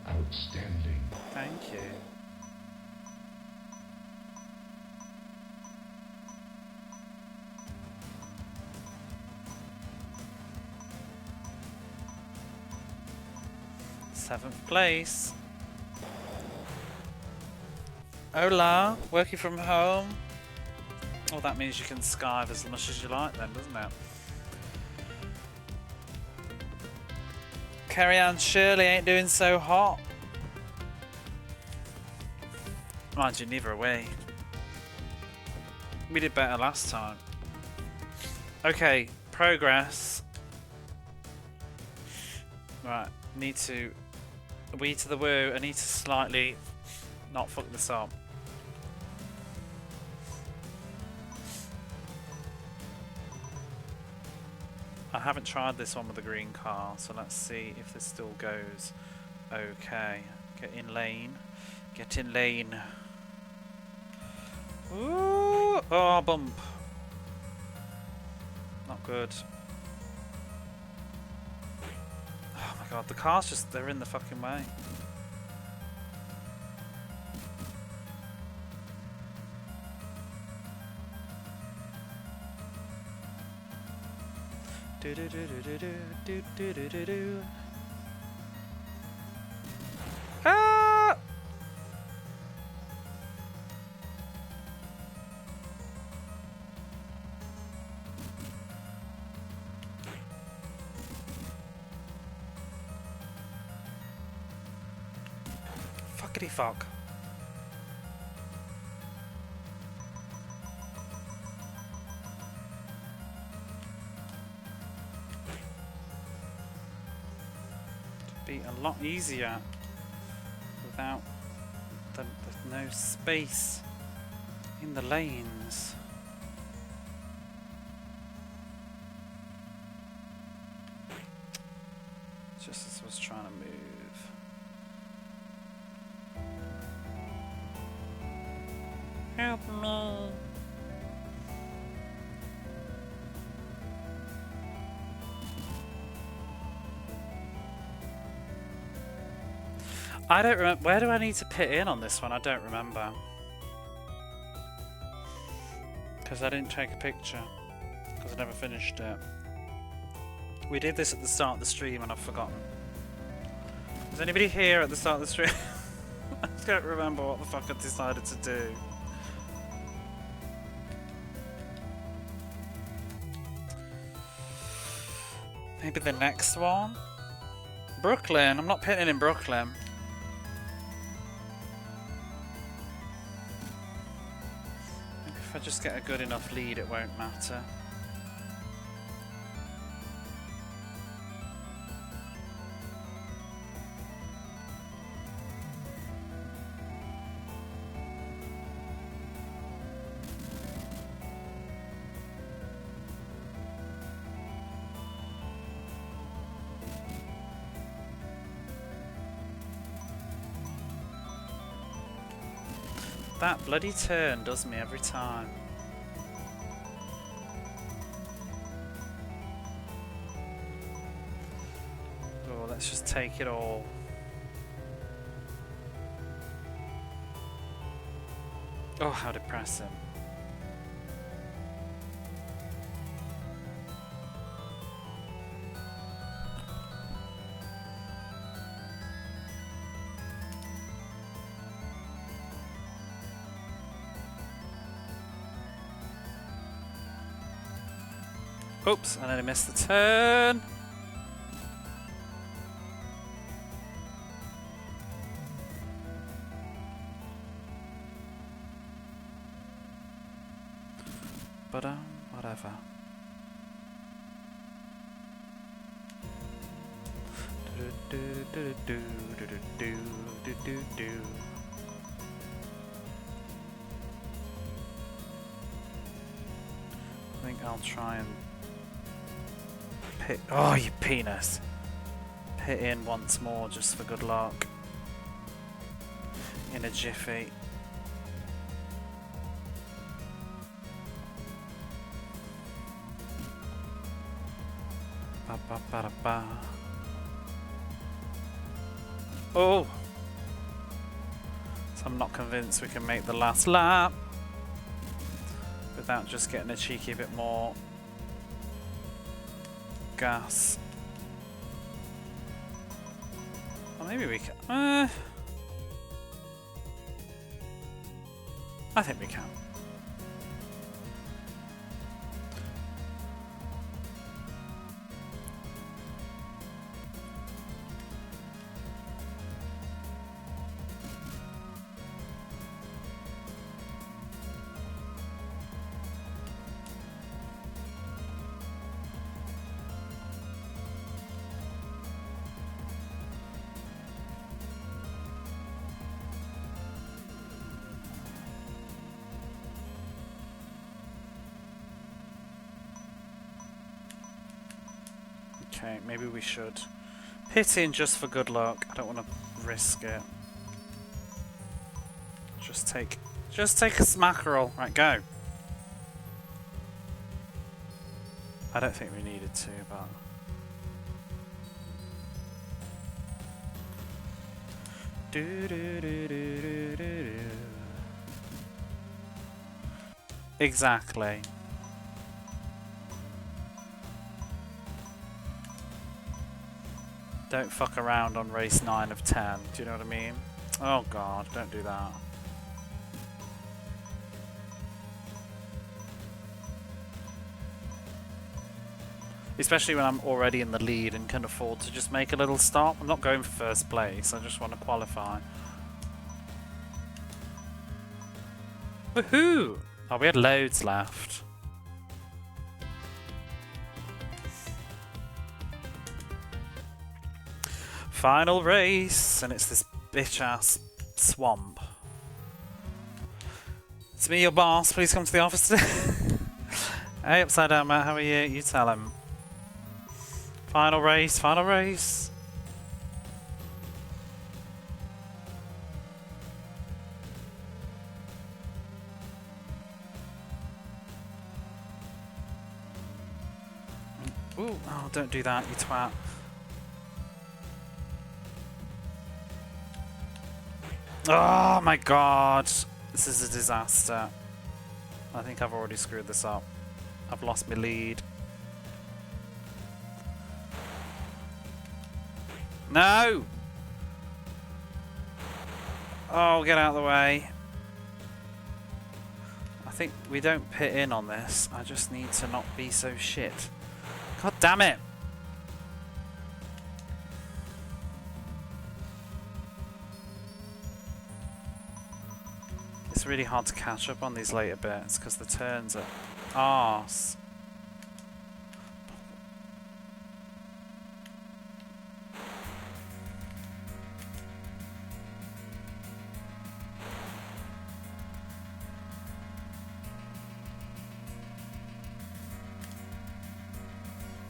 Outstanding. Thank you. Seventh place. Hola, working from home. Well, that means you can skive as much as you like then, doesn't it? Carrie Ann Shirley ain't doing so hot. Mind you, neither are we. We did better last time. Okay, progress. Right, need to... We to the woo, I need to slightly not fuck this up. I haven't tried this one with the green car, so let's see if this still goes okay. Get in lane. Get in lane. Ooh! Oh, bump. Not good. Oh my god, the cars just, they're in the fucking way. Do do do do do do do do do do. Ah! Fuckity fuck. Be a lot easier without the no space in the lanes. Just as I was trying to move. Help me. I don't remember. Where do I need to pit in on this one? I don't remember. Because I didn't take a picture. Because I never finished it. We did this at the start of the stream and I've forgotten. Is anybody here at the start of the stream? I don't remember what the fuck I decided to do. Maybe the next one? Brooklyn. I'm not pitting in Brooklyn. If I just get a good enough lead, it won't matter. That bloody turn does me every time. Oh, let's just take it all. Oh, how depressing. Oops, and then I missed the turn. But whatever. I think I'll try and pit. Oh, you penis! Pit in once more just for good luck. In a jiffy. Ba, ba, ba, da, ba. Oh! So I'm not convinced we can make the last lap without just getting a cheeky bit more gas. Or maybe we can. I think we can. Okay, maybe we should pit in just for good luck. I don't want to risk it. Just take a smackerel. Right, go. I don't think we needed to, but exactly. Don't fuck around on race 9 of 10. Do you know what I mean? Oh god, don't do that. Especially when I'm already in the lead and can afford to just make a little stop. I'm not going for first place, I just want to qualify. Woohoo! Oh, we had loads left. Final race, and it's this bitch-ass swamp. It's me, your boss. Please come to the office today. Hey, Upside Down Matt, how are you? You tell him. Final race, final race. Ooh, oh, don't do that, you twat. Oh my god, this is a disaster. I think I've already screwed this up. I've lost my lead. No! Oh, get out of the way. I think we don't pit in on this. I just need to not be so shit. God damn it! It's really hard to catch up on these later bits because the turns are arse.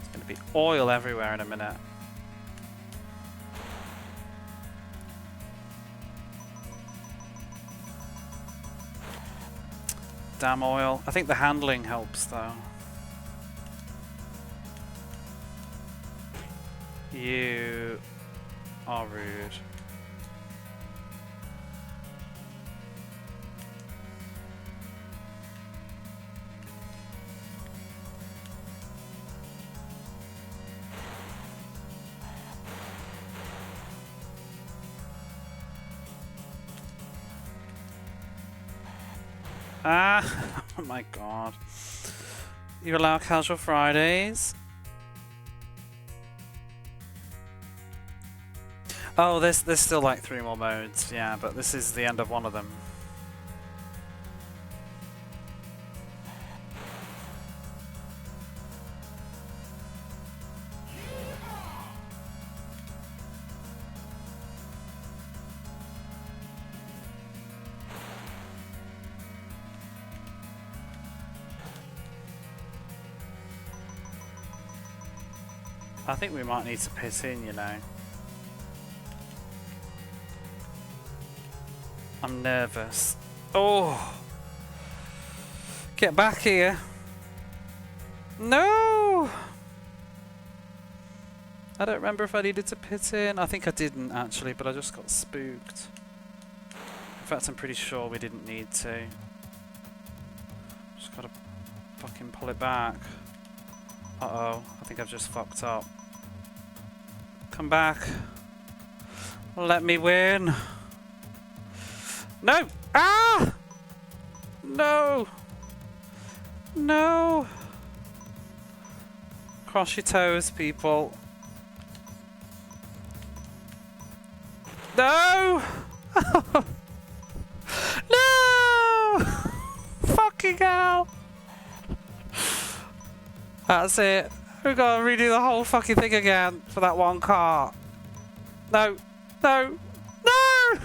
There's going to be oil everywhere in a minute. Damn oil. I think the handling helps though. You are rude. Ah, oh my god. You allow casual Fridays? Oh, there's still like 3 more modes, yeah, but this is the end of one of them. I think we might need to pit in, you know. I'm nervous. Oh! Get back here! No! I don't remember if I needed to pit in. I think I didn't actually, but I just got spooked. In fact, I'm pretty sure we didn't need to. Just gotta fucking pull it back. Uh-oh, I think I've just fucked up. Come back. Let me win. No! Ah! No! No! Cross your toes, people. No! No! Fucking hell! That's it. We've got to redo the whole fucking thing again for that one car. No. No. No!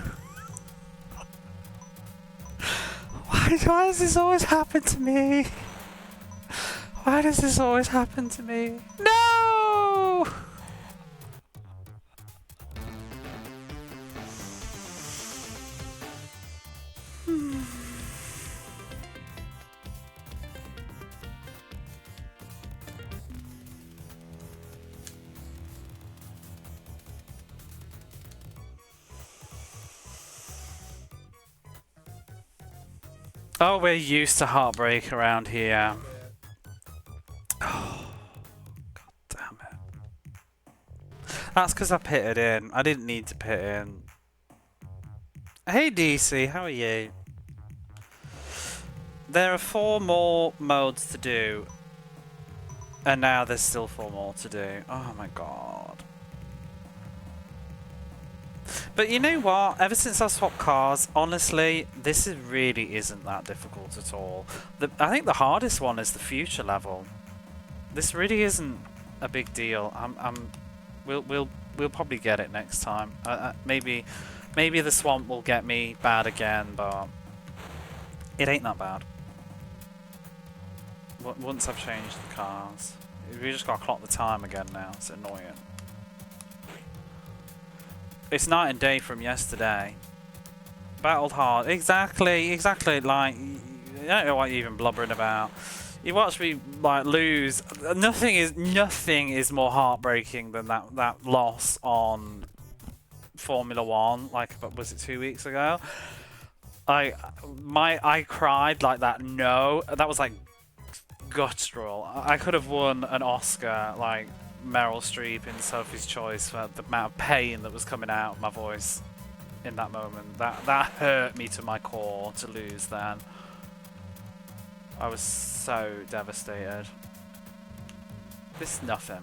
Why does this always happen to me? Why does this always happen to me? No! Oh, we're used to heartbreak around here. Oh, god damn it. That's because I pitted in. I didn't need to pit in. Hey DC, how are you? There are 4 more modes to do. And now there's still 4 more to do. Oh my god. But you know what? Ever since I swapped cars, honestly, this really isn't that difficult at all. I think the hardest one is the future level. This really isn't a big deal. We'll probably get it next time. Maybe the swamp will get me bad again, but it ain't that bad. Once I've changed the cars, we just gotta clock the time again now. It's annoying. It's night and day from yesterday. Battled hard. Exactly. Like, I don't know what you're even blubbering about. You watch me like lose. Nothing is more heartbreaking than that loss on Formula 1. Like, was it 2 weeks ago? I cried like that. No, that was like guttural. I could have won an Oscar like Meryl Streep in Sophie's Choice for the amount of pain that was coming out of my voice in that moment. That hurt me to my core to lose then. I was so devastated. This is nothing.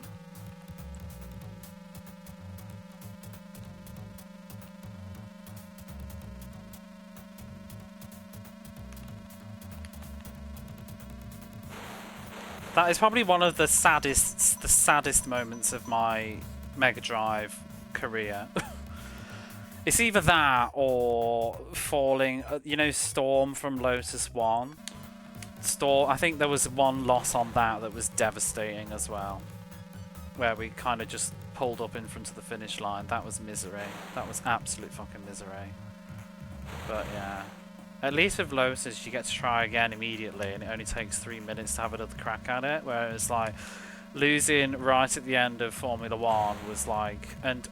That is probably one of the saddest moments of my Mega Drive career. It's either that or falling, you know, Storm from Lotus 1. I think there was one loss on that was devastating as well. Where we kind of just pulled up in front of the finish line. That was misery. That was absolute fucking misery. But yeah. At least with Lotus, you get to try again immediately, and it only takes 3 minutes to have another crack at it. Whereas, like, losing right at the end of Formula 1 was like an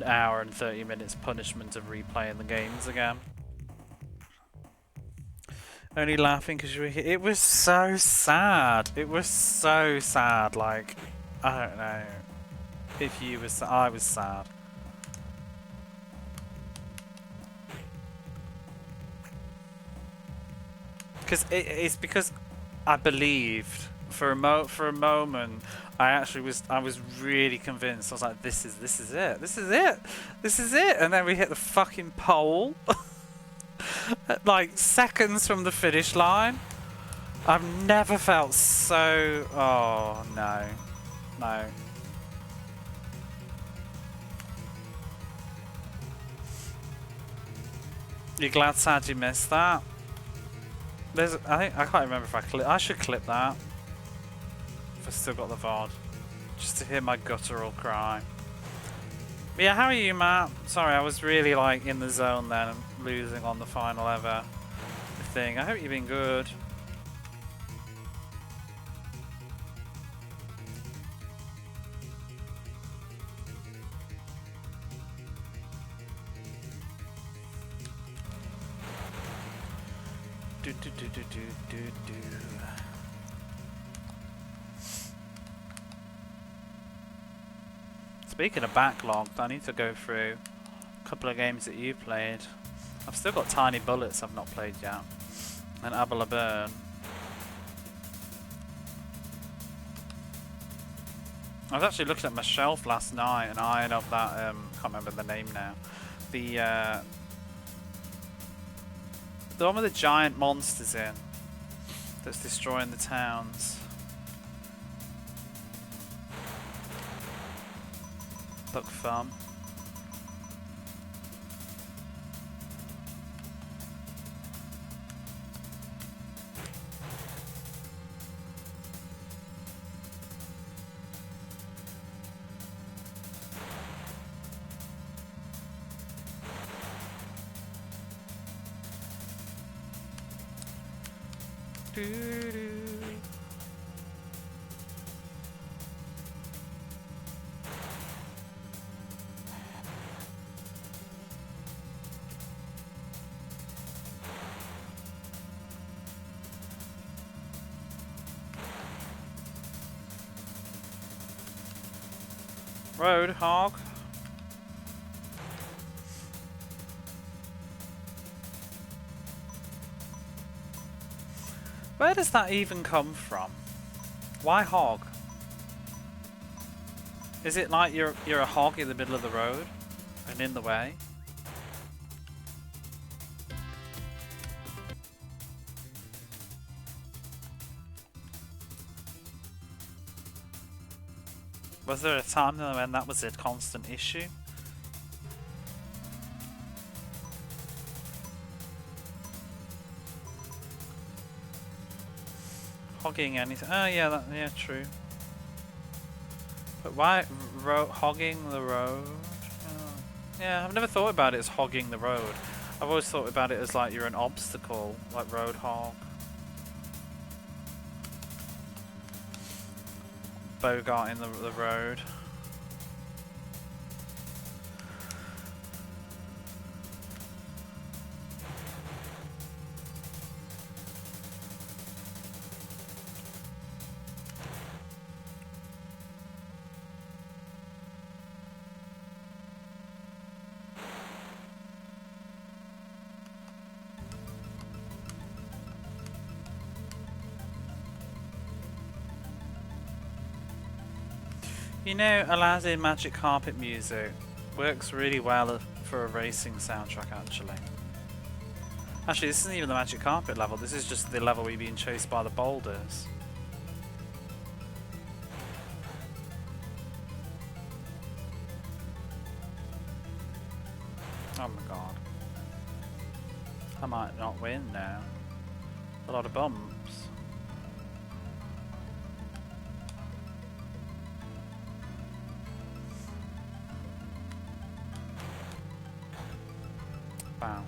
hour and 30 minutes punishment of replaying the games again. Only laughing because you were here. It was so sad. It was so sad. Like, I don't know if you was. I was sad. Because it's because I believed for a moment. I was really convinced. I was like, this is it. This is it. This is it. And then we hit the fucking pole. Like seconds from the finish line. I've never felt so... Oh, no. No. You're glad sad you missed that? I can't remember if I should clip that. If I still got the VOD. Just to hear my guttural cry. But yeah, how are you, Matt? Sorry, I was really like in the zone then and losing on the final ever thing. I hope you've been good. Speaking of backlogged, I need to go through a couple of games that you played. I've still got Tiny Bullets I've not played yet. And Abel Burn. I was actually looking at my shelf last night and eyeing up that, I can't remember the name now. The one with the giant monsters in. That's destroying the towns. Look fun. Roadhog. Where does that even come from? Why hog? Is it like you're a hog in the middle of the road and in the way? Was there a time when that was a constant issue? Hogging anything? Oh yeah, yeah, true. But why hogging the road? Oh. Yeah, I've never thought about it as hogging the road. I've always thought about it as like you're an obstacle, like road hog. Bogart in the road. You know, Aladdin Magic Carpet music works really well for a racing soundtrack, actually. Actually, this isn't even the Magic Carpet level, this is just the level where you're being chased by the boulders. Oh my god. I might not win now. A lot of bumps. Wow.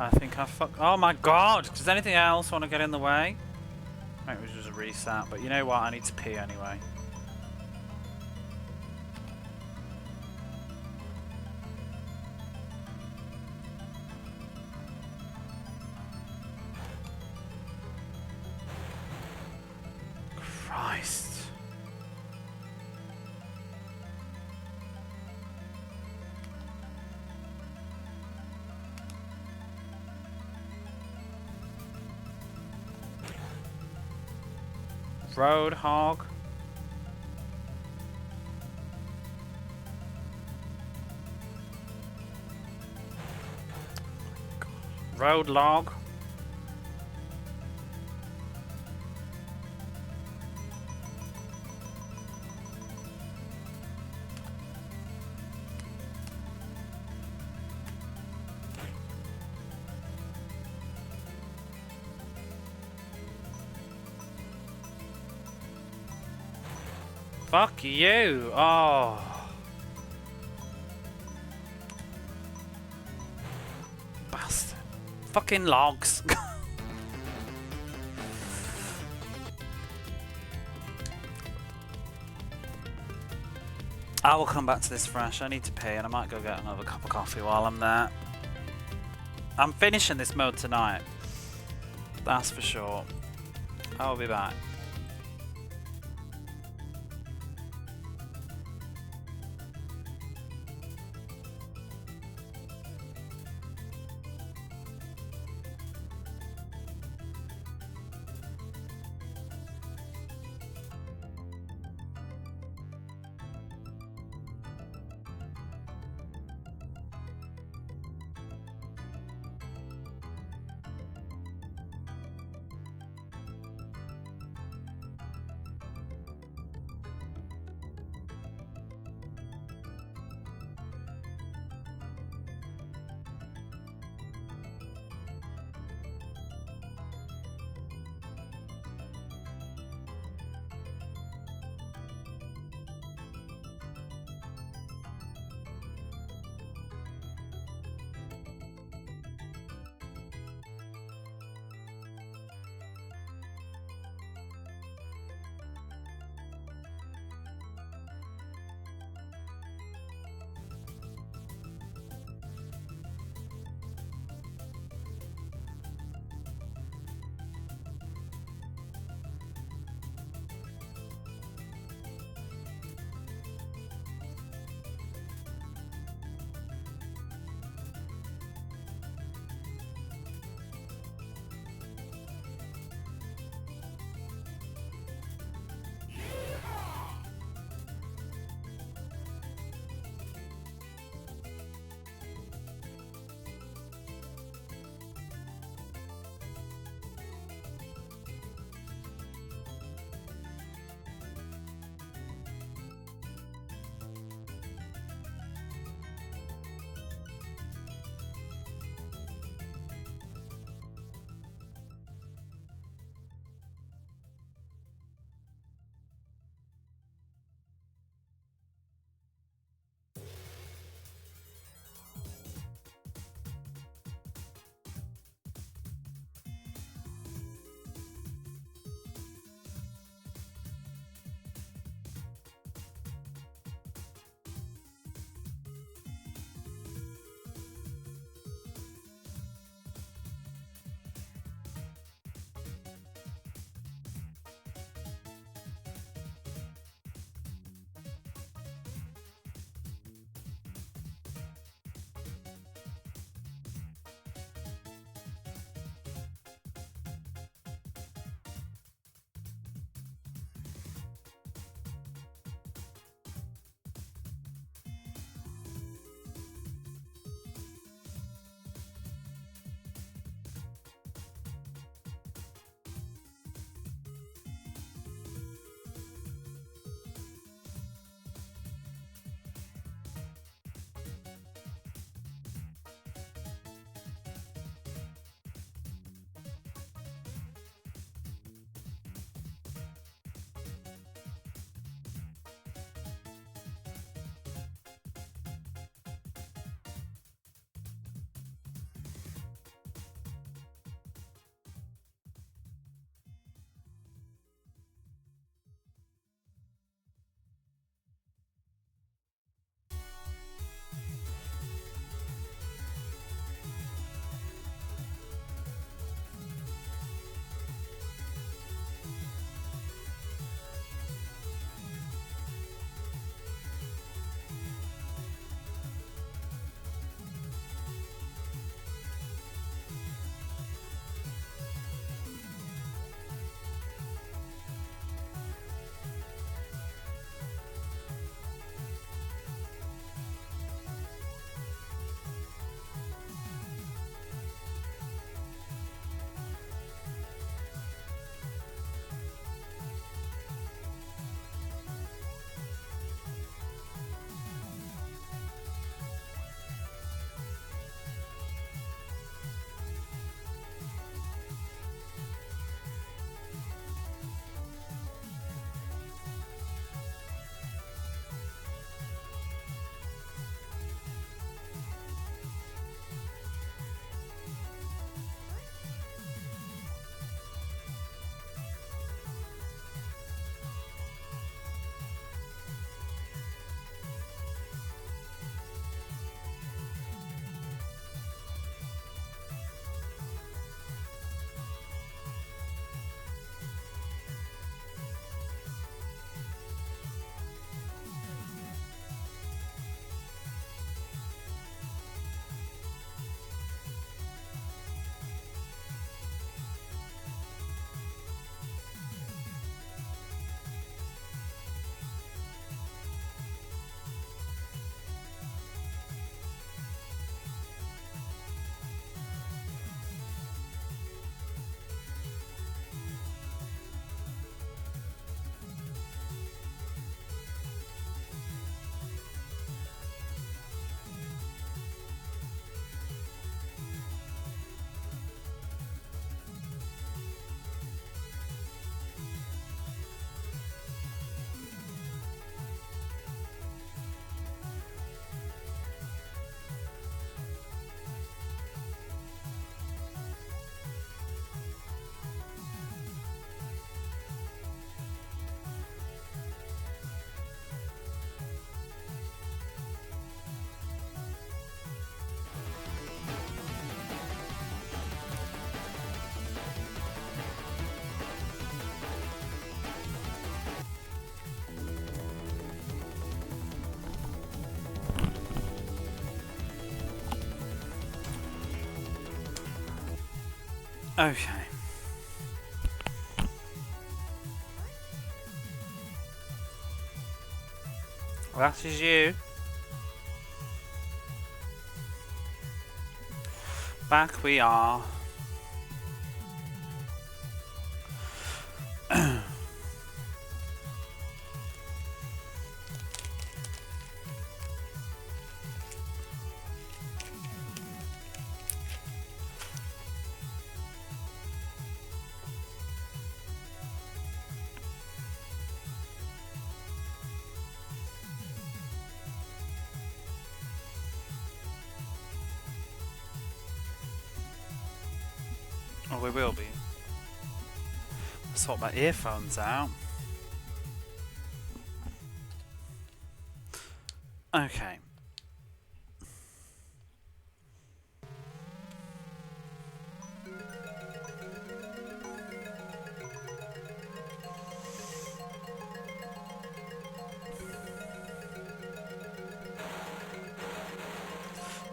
I think I fucked. Oh my god! Does anything else want to get in the way? Maybe it was just a reset, but you know what? I need to pee anyway. Christ. Roadhog. Road log. Fuck you! Oh. Bastard. Fucking logs. I will come back to this fresh. I need to pee and I might go get another cup of coffee while I'm there. I'm finishing this mode tonight. That's for sure. I'll be back. Okay. That is you. Back we are. Oh, we will be. Sort my earphones out. Okay.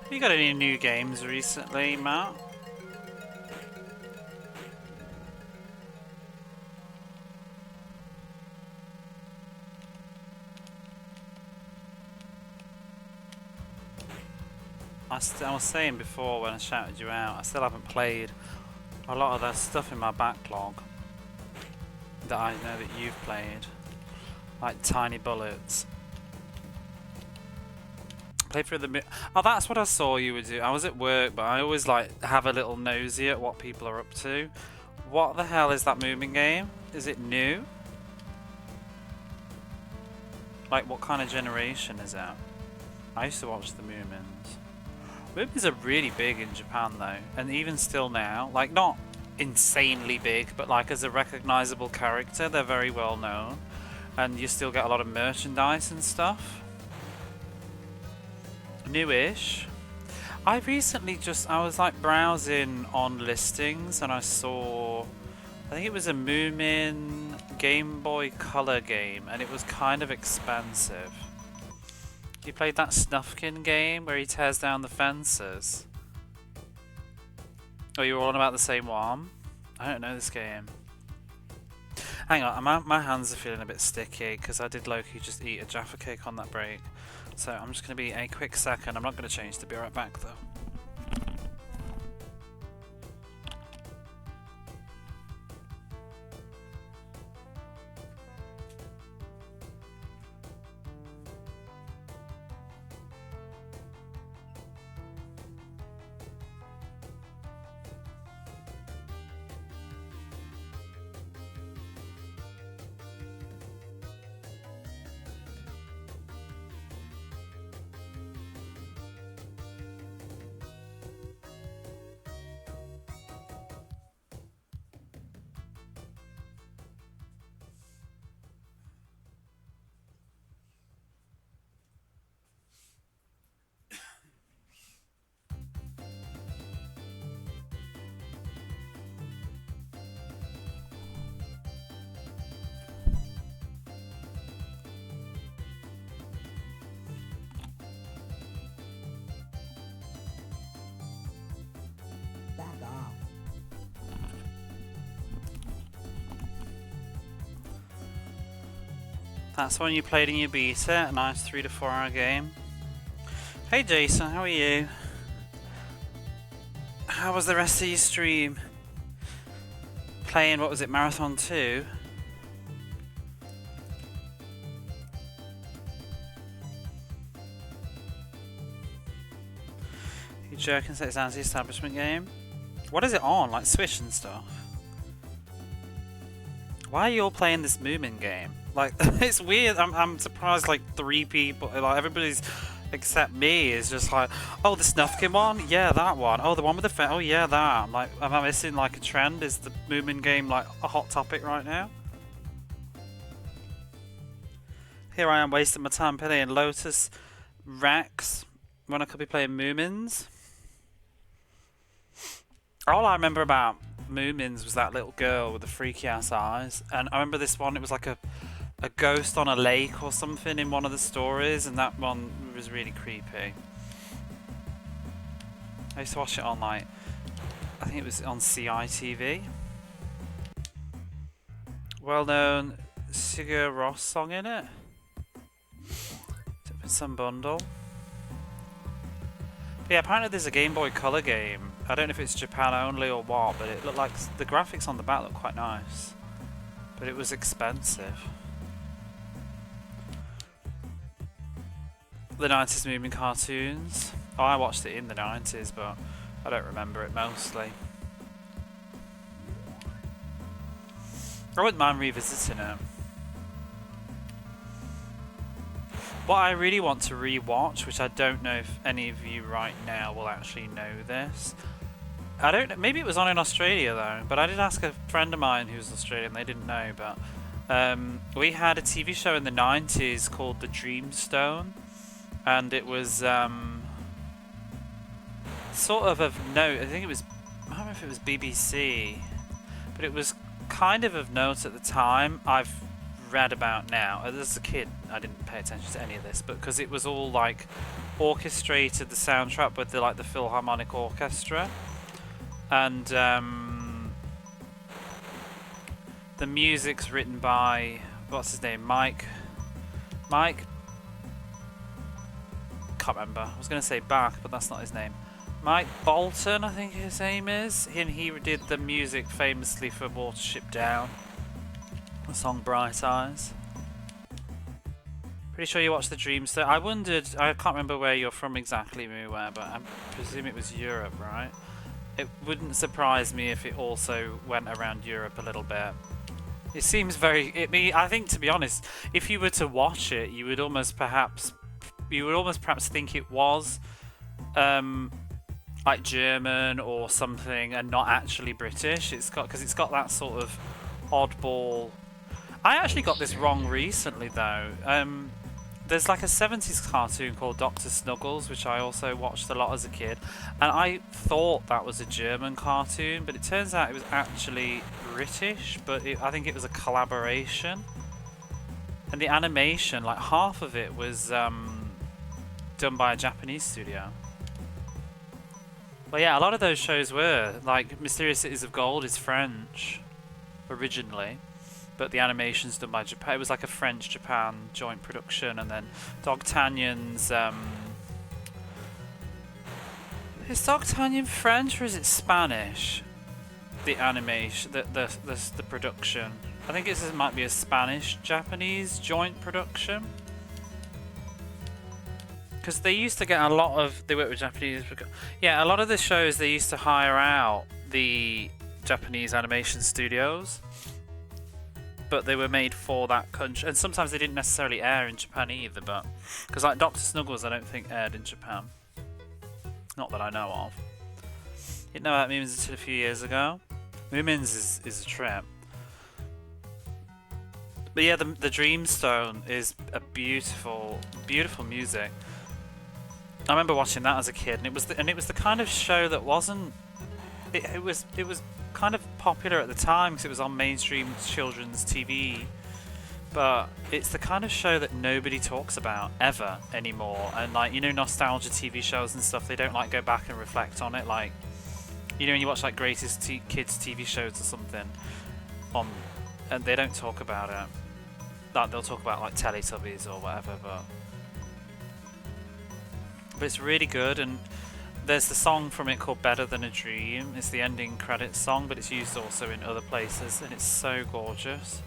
Have you got any new games recently, Matt? I was saying before when I shouted you out, I still haven't played a lot of that stuff in my backlog that I know that you've played, like Tiny Bullets. Play through the. Oh, that's what I saw you would do. I was at work, but I always like have a little nosy at what people are up to. What the hell is that moving game? Is it new? Like, what kind of generation is that? I used to watch the Moomins. Movies are really big in Japan though, and even still now, like not insanely big, but like as a recognizable character, they're very well known, and you still get a lot of merchandise and stuff. Newish. I recently I was like browsing on listings and I saw, I think it was a Moomin Game Boy Color game, and it was kind of expensive. You played that Snufkin game where he tears down the fences? Oh, you were all about the same one? I don't know this game. Hang on, my hands are feeling a bit sticky because I did low-key just eat a Jaffa cake on that break. So I'm just going to be a quick second. I'm not going to change to be right back though. That's when you played in your beta, a nice 3 to 4 hour game. Hey Jason, how are you? How was the rest of your stream? Playing, what was it, Marathon 2? You joking, so it's anti-establishment game? What is it on, like Switch and stuff? Why are you all playing this Moomin game? Like, it's weird. I'm surprised. Like 3 people, like everybody's except me, is just like, oh, the Snufkin one, yeah, that one. Oh, the one with the oh yeah, that. I'm like, am I missing like a trend? Is the Moomin game like a hot topic right now? Here I am wasting my time playing Lotus, RECS, when I could be playing Moomins. All I remember about Moomins was that little girl with the freaky ass eyes, and I remember this one. It was like a ghost on a lake or something in one of the stories, and that one was really creepy. I used to watch it on like I think it was on CITV. Well-known Sigur Rós song in it. Some bundle. But yeah, apparently there's a Game Boy Color game. I don't know if it's Japan only or what, but it looked like the graphics on the back looked quite nice. But it was expensive. The 90s moving cartoons. Oh, I watched it in the 90s, but I don't remember it mostly. I wouldn't mind revisiting it. What I really want to re-watch, which I don't know if any of you right now will actually know this. I don't know, maybe it was on in Australia though, but I did ask a friend of mine who's Australian, they didn't know, but we had a TV show in the 90s called The Dreamstone, and it was sort of note, I think it was, I don't know if it was BBC, but it was kind of note at the time. I've read about now. As a kid, I didn't pay attention to any of this, but because it was all like orchestrated, the soundtrack with the like the Philharmonic Orchestra, and the music's written by what's his name, Mike. Can't remember. I was going to say Bach, but that's not his name. Mike Bolton, I think his name is. And he did the music famously for Watership Down. The song Bright Eyes. Pretty sure you watched The Dreamstone. I wondered, I can't remember where you're from exactly, Muware, but I presume it was Europe, right? It wouldn't surprise me if it also went around Europe a little bit. It seems very, I think, to be honest, if you were to watch it, you would almost perhaps think it was like German or something and not actually British. Because it's got that sort of oddball. I actually got this wrong recently though. There's like a 70s cartoon called Dr. Snuggles, which I also watched a lot as a kid, and I thought that was a German cartoon, but it turns out it was actually British, but I think it was a collaboration. And the animation, like half of it was done by a Japanese studio. Well, yeah, a lot of those shows were. Like Mysterious Cities of Gold is French originally, but the animation's done by Japan. It was like a French-Japan joint production, and then Dogtanyan's is Dogtanyan French or is it Spanish? The animation, the production. I think it might be a Spanish-Japanese joint production. Because they used to get a lot of, they work with Japanese, yeah, a lot of the shows they used to hire out the Japanese animation studios, but they were made for that country, and sometimes they didn't necessarily air in Japan either, but, because like Dr. Snuggles I don't think aired in Japan, not that I know of. Didn't know about Moomins until a few years ago. Moomins is a trip. But yeah, the Dreamstone is a beautiful, beautiful music. I remember watching that as a kid, and it was the kind of show that wasn't. It was kind of popular at the time because it was on mainstream children's TV, but it's the kind of show that nobody talks about ever anymore. And like, you know, nostalgia TV shows and stuff, they don't like go back and reflect on it. Like, you know, when you watch like greatest kids TV shows or something, and they don't talk about it. Like they'll talk about like Teletubbies or whatever, but it's really good. And there's the song from it called Better Than a Dream. It's the ending credits song, but it's used also in other places, and it's so gorgeous.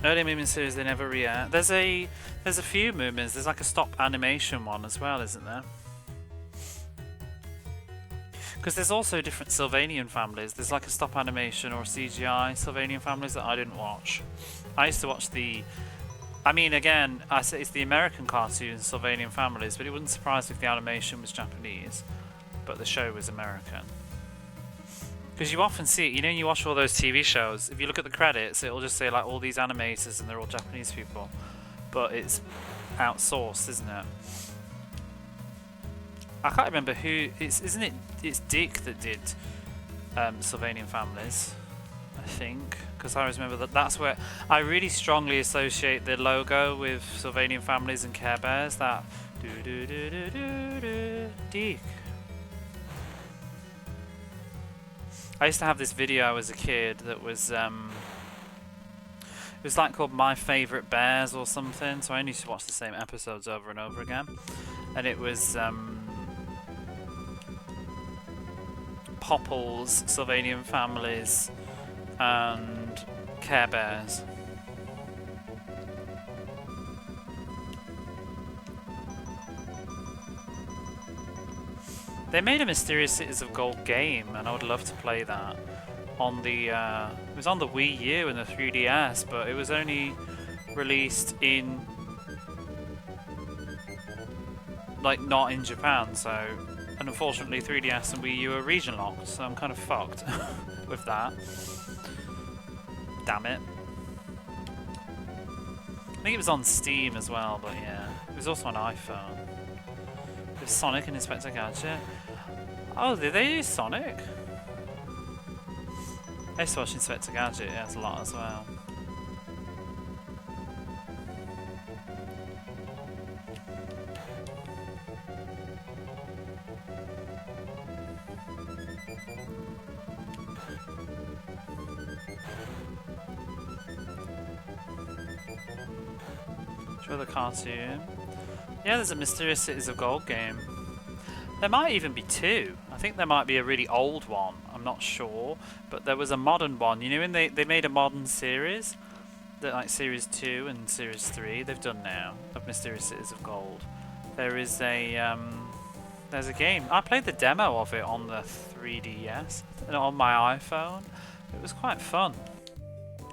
Early Moomin series they never re-air. There's a few Moomins. There's like a stop animation one as well, isn't there? Because there's also different Sylvanian families. There's like a stop animation or a CGI Sylvanian families that I didn't watch. I used to watch I mean, again, I say it's the American cartoons, Sylvanian families, but it wouldn't surprise me if the animation was Japanese, but the show was American. Because you often see it, you know, you watch all those TV shows, if you look at the credits, it'll just say like all these animators and they're all Japanese people, but it's outsourced, isn't it? I can't remember who, isn't it, it's Dick that did Sylvanian families, I think. Because I always remember that's where I really strongly associate the logo with Sylvanian families and Care Bears. That do do do do do dick. I used to have this video as a kid that was it was like called My Favourite Bears or something, so I only used to watch the same episodes over and over again. And it was Popples, Sylvanian Families, and Care Bears. They made a Mysterious Cities of Gold game, and I would love to play that on the. It was on the Wii U and the 3DS, but it was only released in, like, not in Japan. So, and unfortunately, 3DS and Wii U are region locked, so I'm kind of fucked with that. Damn it. I think it was on Steam as well, but yeah, it was also on iPhone. With Sonic and Inspector Gadget. Oh, did they use Sonic? I used to watch Inspector Gadget, yeah, it's a lot as well. Show the cartoon. Yeah, there's a Mysterious Cities of Gold game. There might even be two. I think there might be a really old one. I'm not sure. But there was a modern one. You know when they made a modern series? Like Series 2 and Series 3 they've done now of Mysterious Cities of Gold. There is a there's a game. I played the demo of it on the 3DS and on my iPhone. It was quite fun.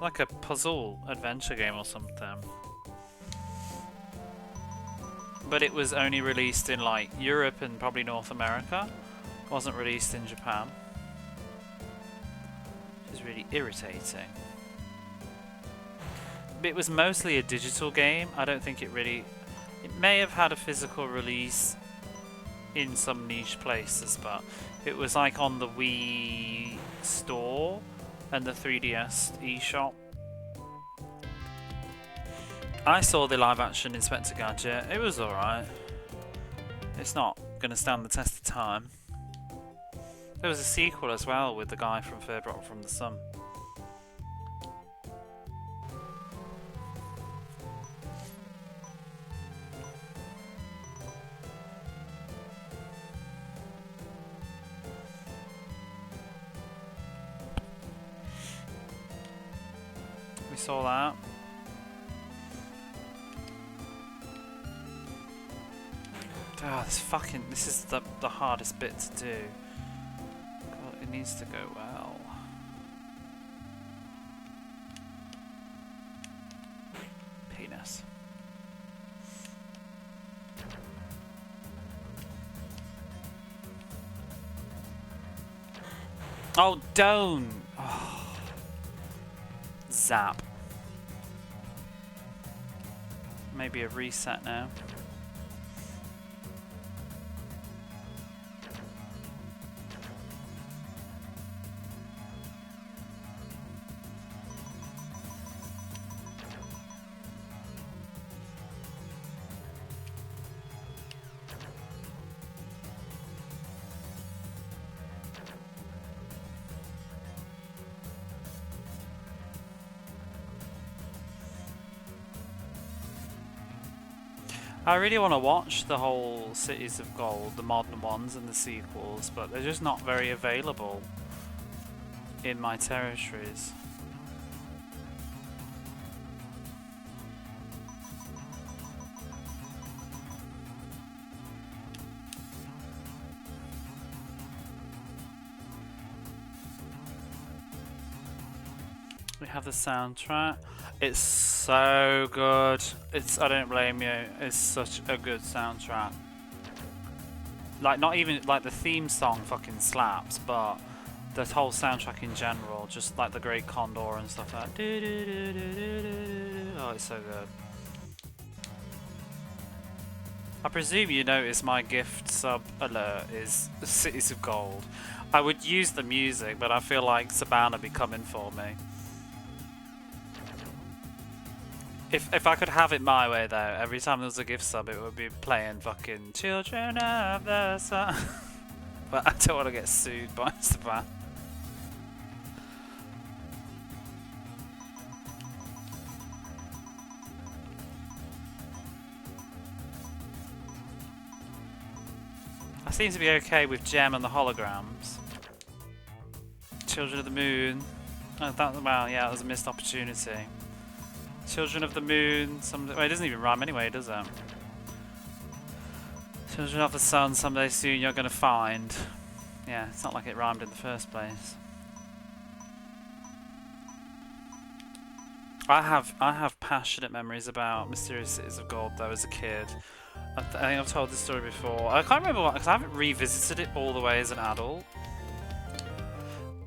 Like a puzzle adventure game or something. But it was only released in like Europe and probably North America. It wasn't released in Japan. Which is really irritating. But it was mostly a digital game. I don't think it really... It may have had a physical release in some niche places, but it was like on the Wii store and the 3DS eShop. I saw the live action Inspector Gadget. It was alright. It's not going to stand the test of time. There was a sequel as well with the guy from Third Rock from the Sun. We saw that. Oh, this is the hardest bit to do. God, it needs to go well. Penis. Oh, don't! Oh. Zap. Maybe a reset now. I really want to watch the whole Cities of Gold, the modern ones and the sequels, but they're just not very available in my territories. We have the soundtrack. It's so good. I don't blame you. It's such a good soundtrack. Like, not even like the theme song fucking slaps, but the whole soundtrack in general, just like the Great Condor and stuff like that. Oh, it's so good. I presume you notice my gift sub alert is Cities of Gold. I would use the music, but I feel like Sabana be coming for me. If I could have it my way though, every time there was a gift sub, it would be playing fucking Children of the Sun. But I don't want to get sued by Saban. I seem to be okay with Gem and the holograms. Children of the Moon. Oh, well, yeah, it was a missed opportunity. Children of the Moon. Well, it doesn't even rhyme anyway, does it? Children of the Sun. Someday soon you're gonna find. Yeah, it's not like it rhymed in the first place. I have passionate memories about Mysterious Cities of Gold though as a kid. I think I've told this story before. I can't remember what, because I haven't revisited it all the way as an adult.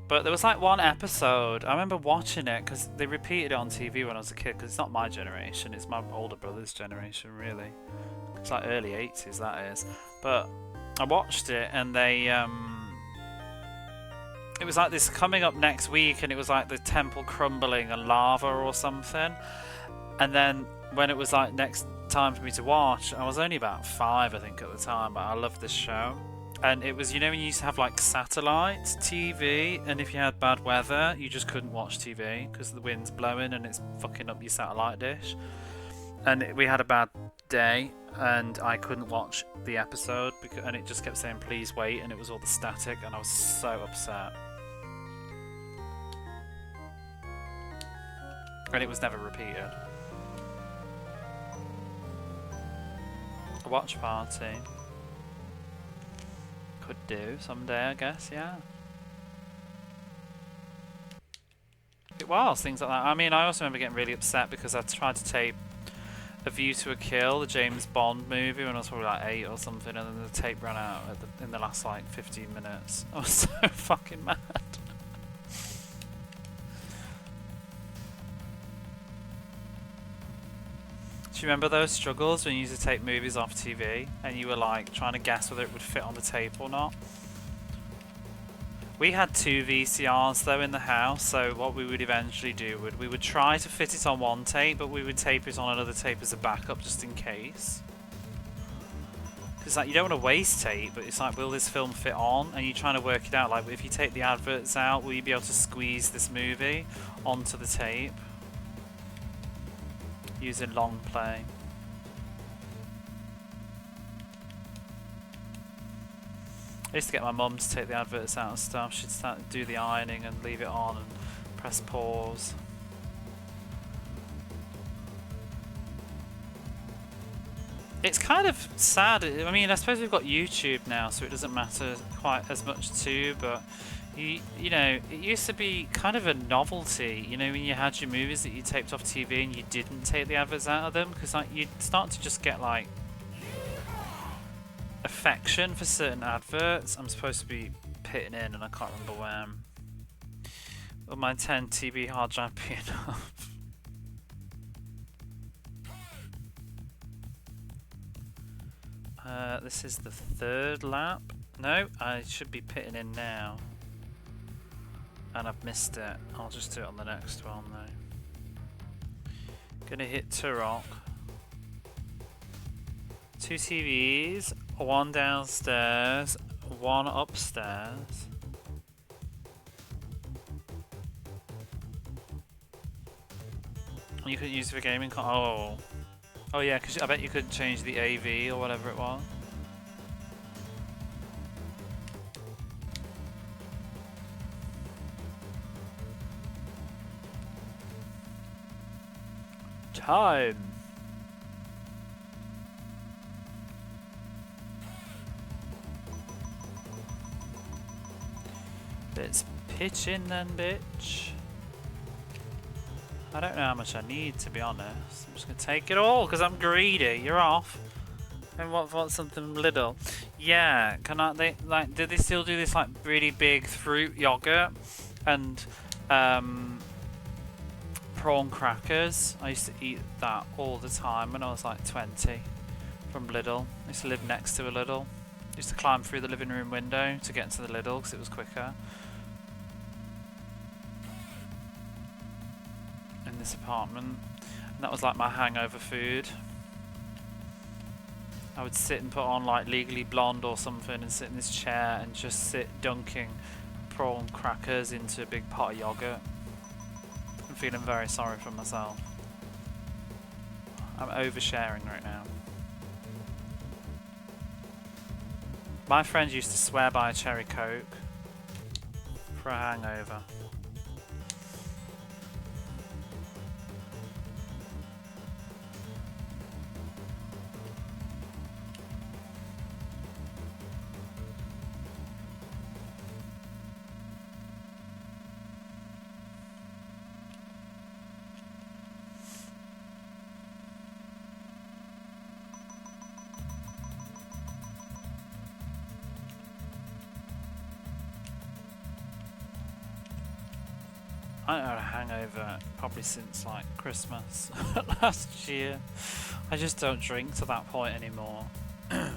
But there was like one episode, I remember watching it because they repeated it on TV when I was a kid, because it's not my generation, it's my older brother's generation really. It's like early 80s that is. But I watched it and they, it was like this coming up next week and it was like the temple crumbling and lava or something. And then when it was like next time for me to watch, I was only about 5 I think at the time, but I loved this show. And it was, you know when you used to have like satellite TV, and if you had bad weather you just couldn't watch TV because the wind's blowing and it's fucking up your satellite dish. And we had a bad day and I couldn't watch the episode and it just kept saying please wait, and it was all the static and I was so upset. And it was never repeated. A watch party. Could do someday, I guess, yeah. It was, things like that. I mean, I also remember getting really upset because I tried to tape A View to a Kill, the James Bond movie, when I was probably like 8 or something, and then the tape ran out in the last like 15 minutes. I was so fucking mad. Do you remember those struggles when you used to take movies off TV and you were like trying to guess whether it would fit on the tape or not? We had 2 VCRs though in the house, so what we would eventually do we would try to fit it on one tape, but we would tape it on another tape as a backup just in case. Because like you don't want to waste tape, but it's like, will this film fit on? And you're trying to work it out, like if you take the adverts out, will you be able to squeeze this movie onto the tape? Using long play. I used to get my mum to take the adverts out and stuff. She'd start to do the ironing and leave it on and press pause. It's kind of sad. I mean, I suppose we've got YouTube now, so it doesn't matter quite as much too, but you know, it used to be kind of a novelty, you know, when you had your movies that you taped off TV and you didn't take the adverts out of them, because like you'd start to just get like affection for certain adverts. I'm supposed to be pitting in and I can't remember when. Will my 10 TB hard drive be enough? This is the 3rd lap. No, I should be pitting in now. And I've missed it. I'll just do it on the next one though. Gonna hit Turok. 2 TVs, 1 downstairs, 1 upstairs. You could use it for gaming. Oh yeah, because I bet you could change the AV or whatever it was. Time. Let's pitch in then, bitch. I don't know how much I need, to be honest. I'm just gonna take it all because I'm greedy. You're off. And want something little? Yeah. Can I? They like? Did they still do this like really big fruit yogurt and prawn crackers? I used to eat that all the time when I was like 20 from Lidl. I used to live next to a Lidl. I used to climb through the living room window to get into the Lidl because it was quicker. In this apartment. And That was like my hangover food. I would sit and put on like Legally Blonde or something and sit in this chair and just sit dunking prawn crackers into a big pot of yogurt. I'm feeling very sorry for myself. I'm oversharing right now. My friend used to swear by a cherry coke for a hangover. I haven't had a hangover probably since like Christmas last year. I just don't drink to that point anymore. I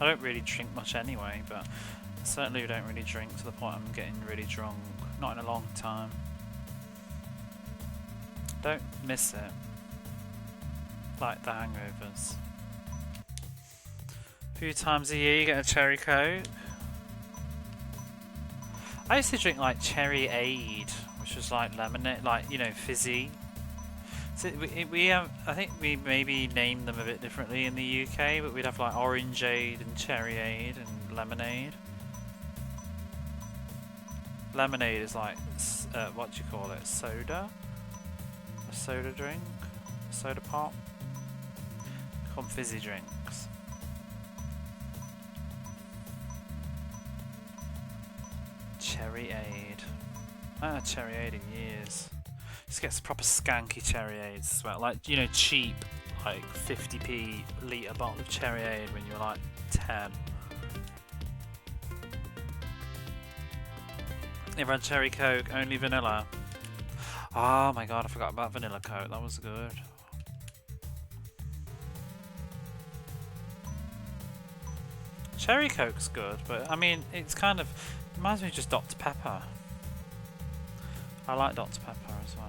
don't really drink much anyway, but I certainly don't really drink to the point I'm getting really drunk. Not in a long time. Don't miss it. Like the hangovers. A few times a year you get a cherry coke. I used to drink like cherry aid, which was like lemonade, like, you know, fizzy. So we have, I think we maybe named them a bit differently in the UK, but we'd have like orangeade and cherryade and lemonade. Lemonade is like, what do you call it? Soda? A soda drink? A soda pop? They call them fizzy drinks. Cherryade. I haven't had cherryade in years. Just gets proper skanky cherryades as well. Like, you know, cheap, like 50p litre bottle of cherryade when you're like 10. Never had cherry coke, only vanilla. Oh my god, I forgot about vanilla coke. That was good. Cherry coke's good, but I mean, it's kind of reminds me of just Dr. Pepper. I like Dr. Pepper as well.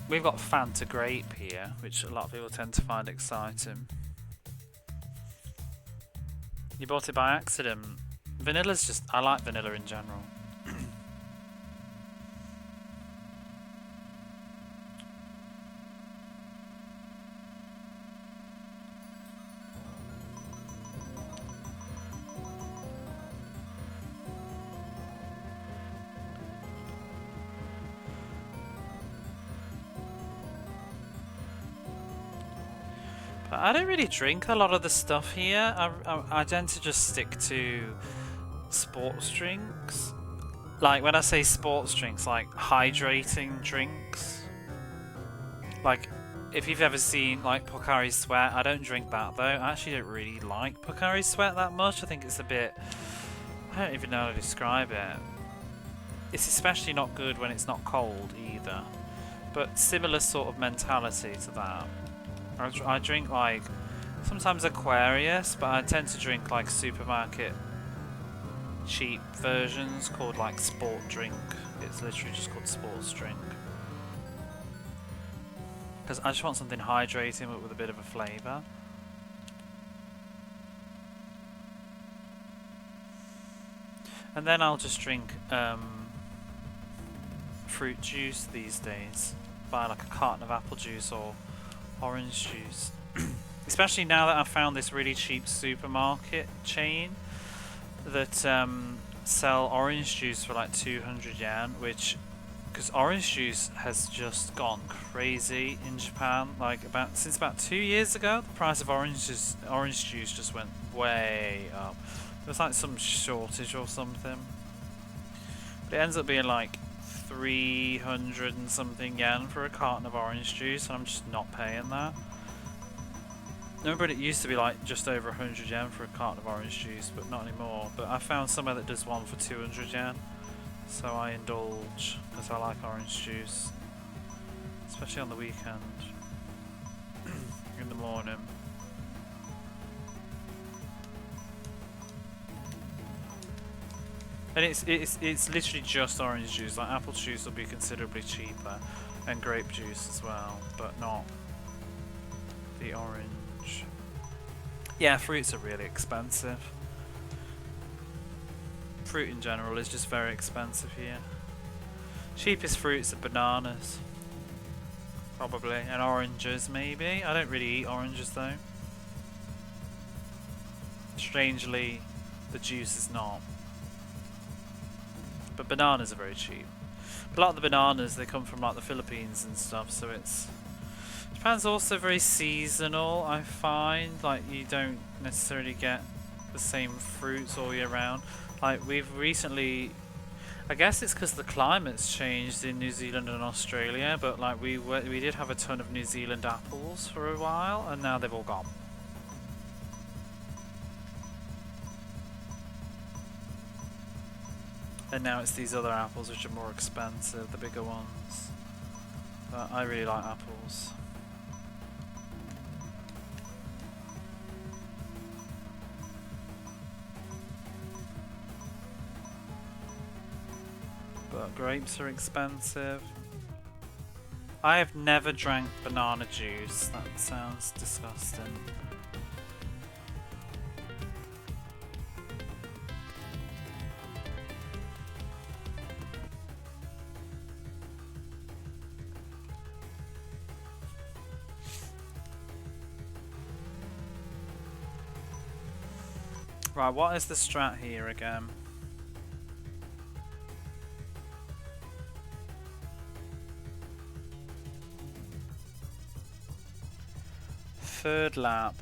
We've got Fanta Grape here, which a lot of people tend to find exciting. You bought it by accident. Vanilla's just... I like vanilla in general. But I don't really drink a lot of the stuff here. I tend to just stick to sports drinks. Like when I say sports drinks, like hydrating drinks. Like if you've ever seen like Pocari Sweat, I don't drink that though. I actually don't really like Pocari Sweat that much. I think it's a bit... I don't even know how to describe it. It's especially not good when it's not cold either. But similar sort of mentality to that. I drink like sometimes Aquarius, but I tend to drink like supermarket cheap versions called like sport drink. It's literally just called sports drink. Because I just want something hydrating but with a bit of a flavour. And then I'll just drink fruit juice these days. Buy like a carton of apple juice or orange juice. Especially now that I've found this really cheap supermarket chain that sell orange juice for like 200 yen, which, because orange juice has just gone crazy in Japan. Like since about 2 years ago, the price of orange juice just went way up. There was like some shortage or something. But it ends up being like 300 and something yen for a carton of orange juice, and I'm just not paying that. Remember, it used to be like just over 100 yen for a carton of orange juice, but not anymore. But I found somewhere that does one for 200 yen, So I indulge because I like orange juice, especially on the weekend in the morning. And it's literally just orange juice. Like apple juice will be considerably cheaper, and grape juice as well, but not the orange. Yeah, fruits are really expensive. Fruit in general is just very expensive here. Cheapest fruits are bananas, probably, and oranges maybe. I don't really eat oranges though. Strangely, the juice is not. But bananas are very cheap. But a lot of the bananas, they come from like the Philippines and stuff, so it's... Japan's also very seasonal, I find. Like, you don't necessarily get the same fruits all year round. Like, we've recently... I guess it's because the climate's changed in New Zealand and Australia, but like we did have a ton of New Zealand apples for a while, and now they've all gone. And now it's these other apples which are more expensive, the bigger ones. But I really like apples. But grapes are expensive. I have never drank banana juice. That sounds disgusting. Right, what is the strat here again? Third lap.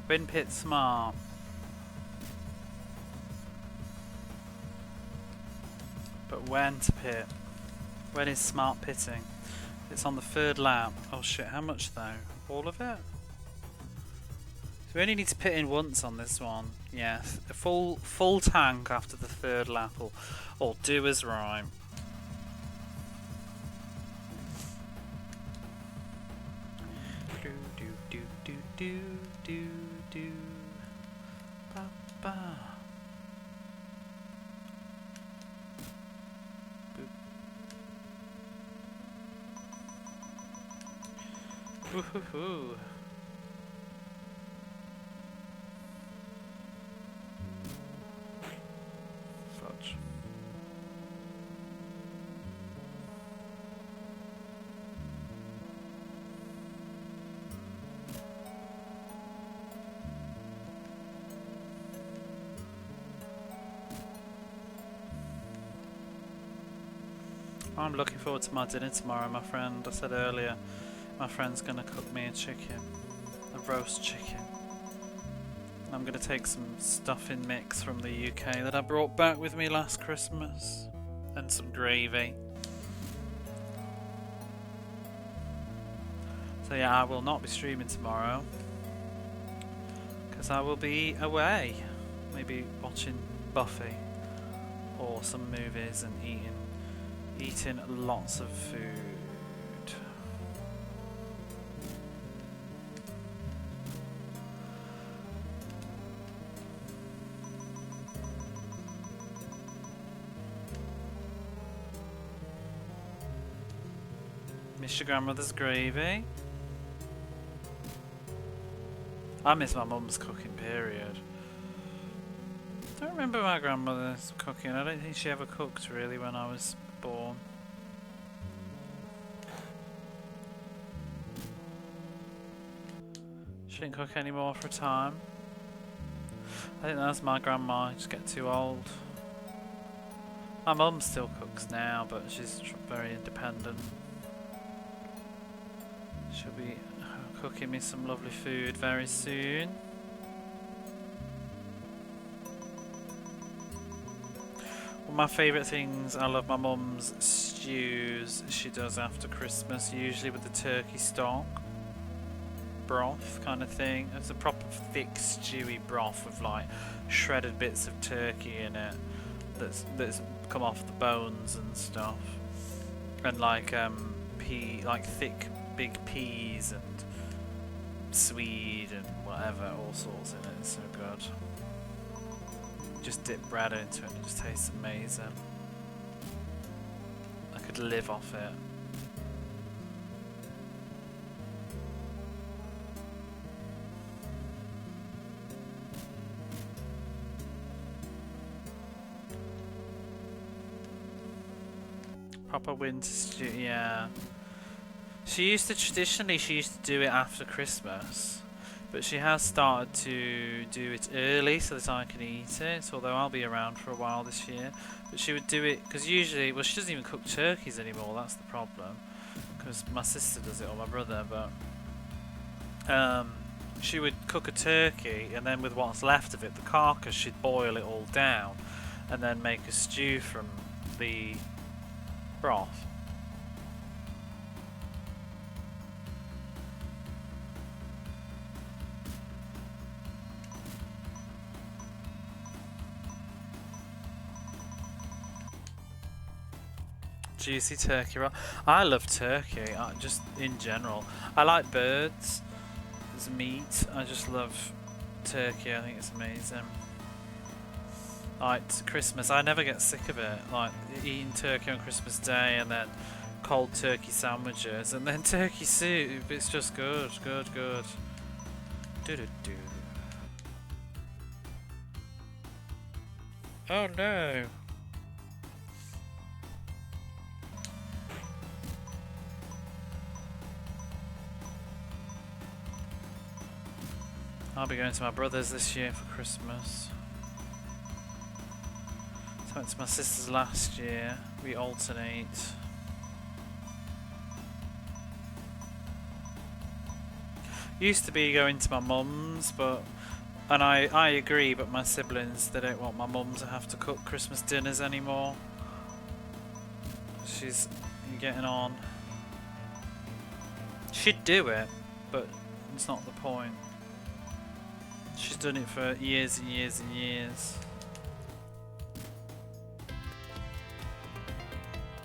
Bin pit smart. But when to pit? When is smart pitting? It's on the third lap. Oh shit, how much though? All of it? So we only need to pit in once on this one. Yeah, a full tank after the third lap will do us right. Do do do do do do do ba ba. Woohoo! Fudge. I'm looking forward to my dinner tomorrow, my friend. I said earlier, my friend's gonna cook me a chicken, a roast chicken. I'm gonna take some stuffing mix from the UK that I brought back with me last Christmas, and some gravy. So yeah, I will not be streaming tomorrow, because I will be away. Maybe watching Buffy, or some movies, and eating lots of food. Miss your grandmother's gravy. I miss my mum's cooking, period. I don't remember my grandmother's cooking. I don't think she ever cooked really when I was born. She didn't cook anymore for a time. I think that's my grandma. Just get too old. My mum still cooks now, but she's very independent. She'll be cooking me some lovely food very soon. my favourite things, I love my mum's stews she does after Christmas, usually with the turkey stock. Broth kind of thing. It's a proper thick stewy broth with like shredded bits of turkey in it that's come off the bones and stuff. And like thick big peas and swede and whatever, all sorts in it. It's so good. Just dip bread into it and it just tastes amazing. I could live off it. Proper winter stew, yeah. She used to do it after Christmas. But she has started to do it early so that I can eat it, although I'll be around for a while this year. But she would do it, because usually, well, she doesn't even cook turkeys anymore, that's the problem. Because my sister does it, or my brother, but she would cook a turkey, and then with what's left of it, the carcass, she'd boil it all down, and then make a stew from the broth. Juicy turkey roll. I love turkey, just in general. I like birds as meat. I just love turkey. I think it's amazing. Like Christmas, I never get sick of it. Like eating turkey on Christmas Day and then cold turkey sandwiches and then turkey soup. It's just good, good, good. Do-do-do. Oh no. I'll be going to my brother's this year for Christmas. So I went to my sister's last year. We alternate. Used to be going to my mum's, and I agree, but my siblings, they don't want my mum to have to cook Christmas dinners anymore. She's getting on. She'd do it, but it's not the point. She's done it for years and years and years.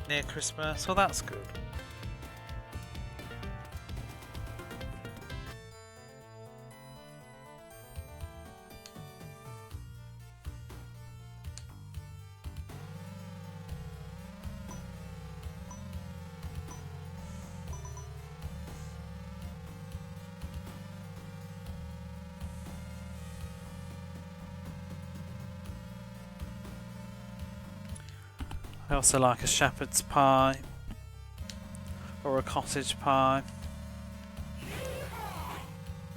Near Christmas, well that's good. I also like a shepherd's pie or a cottage pie.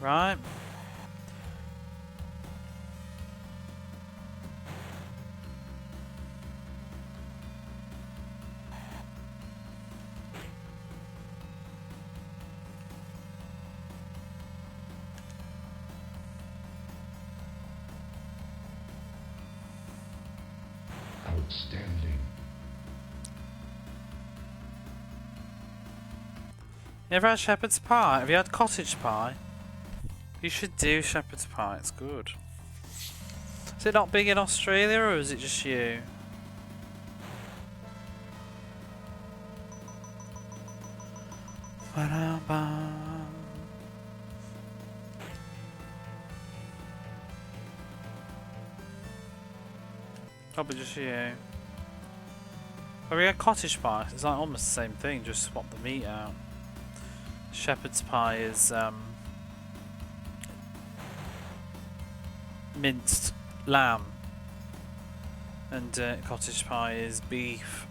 Right? Outstanding. You ever had shepherd's pie? Have you had cottage pie? You should do shepherd's pie, it's good. Is it not big in Australia or is it just you? Probably just you. Have we had cottage pie? It's like almost the same thing, just swap the meat out. Shepherd's pie is minced lamb, and cottage pie is beef.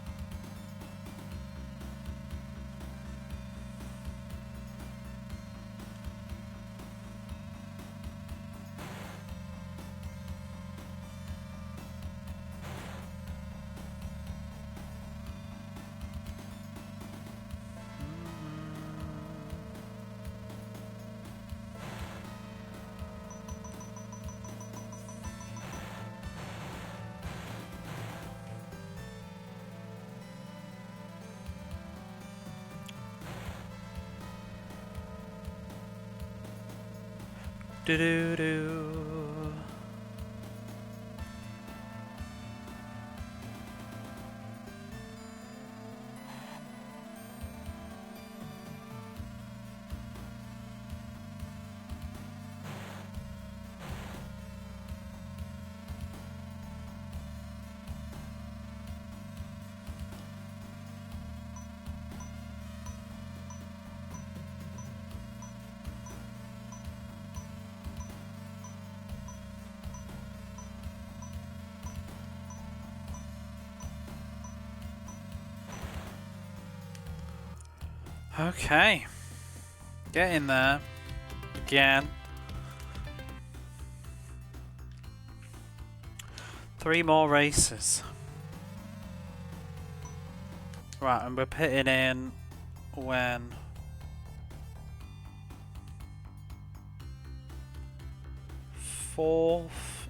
Do do do. Okay. Get in there. Again. 3 more races. Right, and we're pitting in when? Fourth.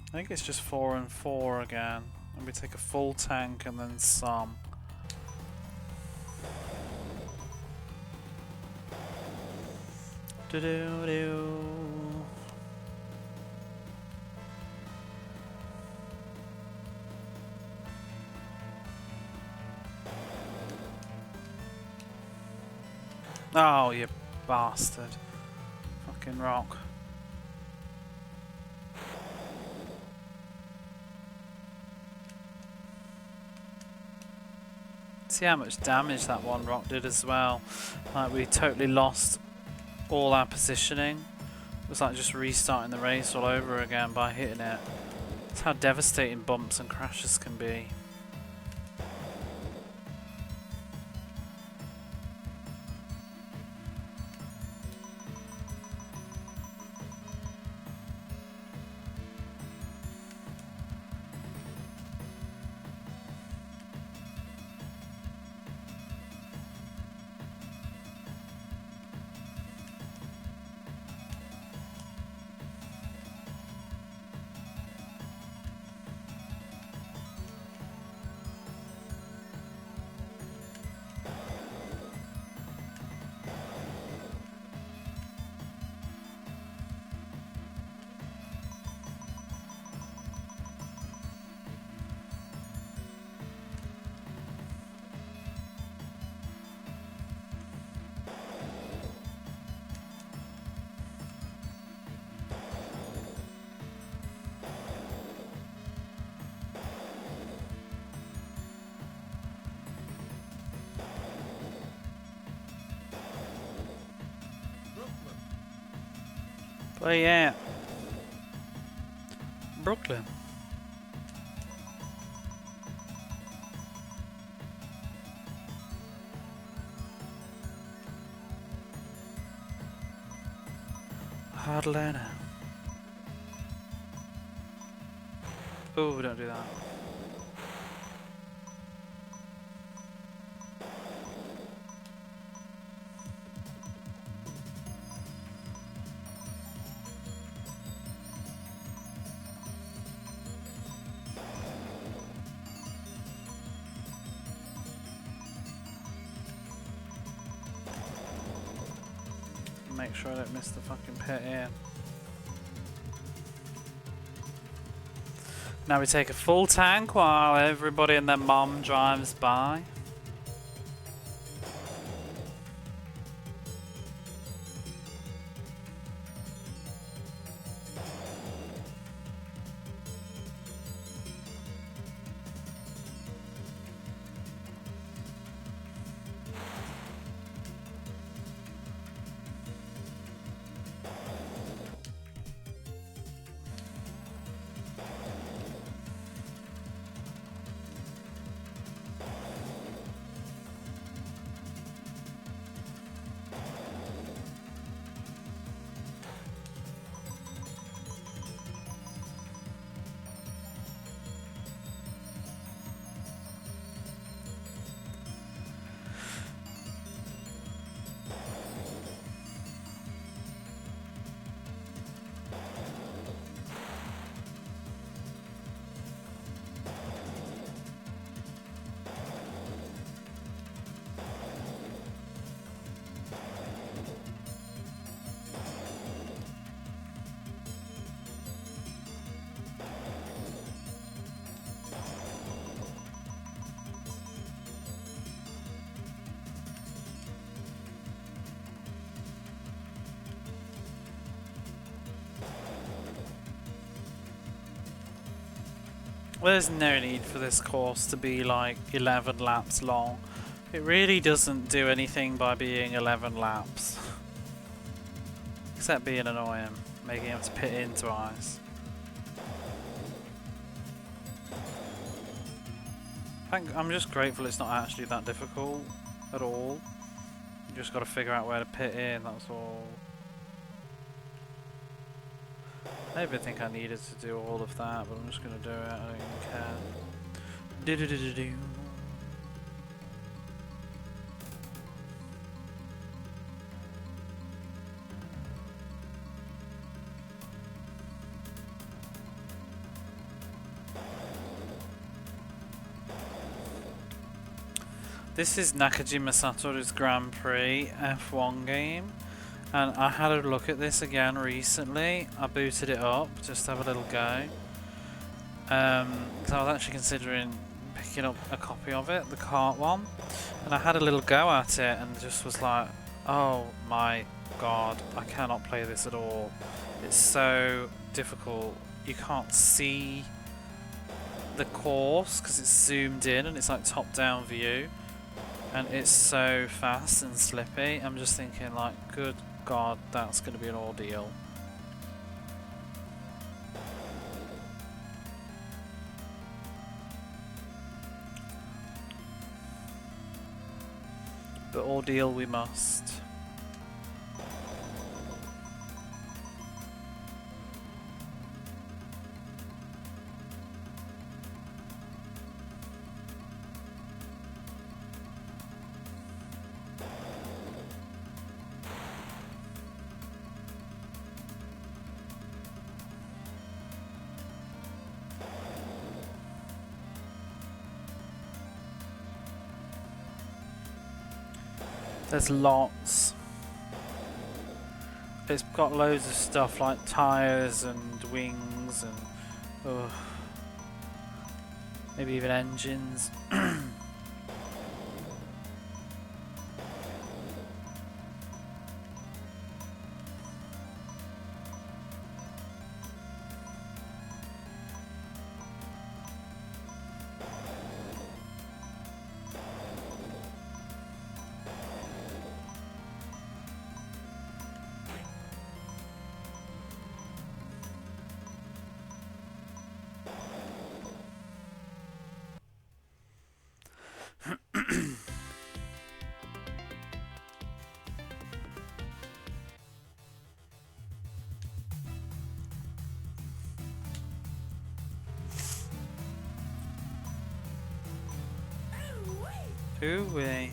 I think it's just 4 and 4 again. And we take a full tank and then some. Do do do. Oh, you bastard. Fucking rock. See how much damage that one rock did as well. Like, we totally lost all our positioning. It was like just restarting the race all over again by hitting it. That's how devastating bumps and crashes can be. But yeah, Brooklyn. Atlanta. Oh, don't do that. Make sure I don't miss the fucking pit here. Now we take a full tank while everybody and their mom drives by. There's no need for this course to be like 11 laps long. It really doesn't do anything by being 11 laps. Except being annoying, making him have to pit in twice. I'm just grateful it's not actually that difficult at all. You just got to figure out where to pit in, that's all. I didn't even think I needed to do all of that, but I'm just going to do it, I don't even care. Do-do-do-do-do. This is Nakajima Satoru's Grand Prix F1 game, and I had a look at this again recently. I booted it up just to have a little go, because I was actually considering picking up a copy of it, the kart one, and I had a little go at it and just was like, oh my god, I cannot play this at all. It's so difficult. You can't see the course because it's zoomed in and it's like top down view. And it's so fast and slippy. I'm just thinking like, good god, that's going to be an ordeal. But ordeal we must. There's lots. It's got loads of stuff like tyres and wings and maybe even engines. Ooh-wee.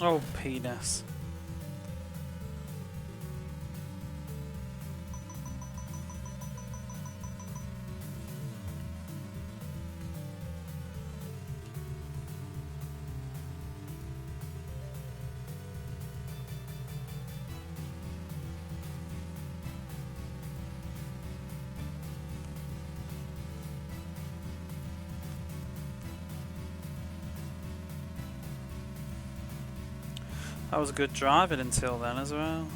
Oh, penis. That was good driving until then as well.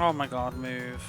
Oh my god, move.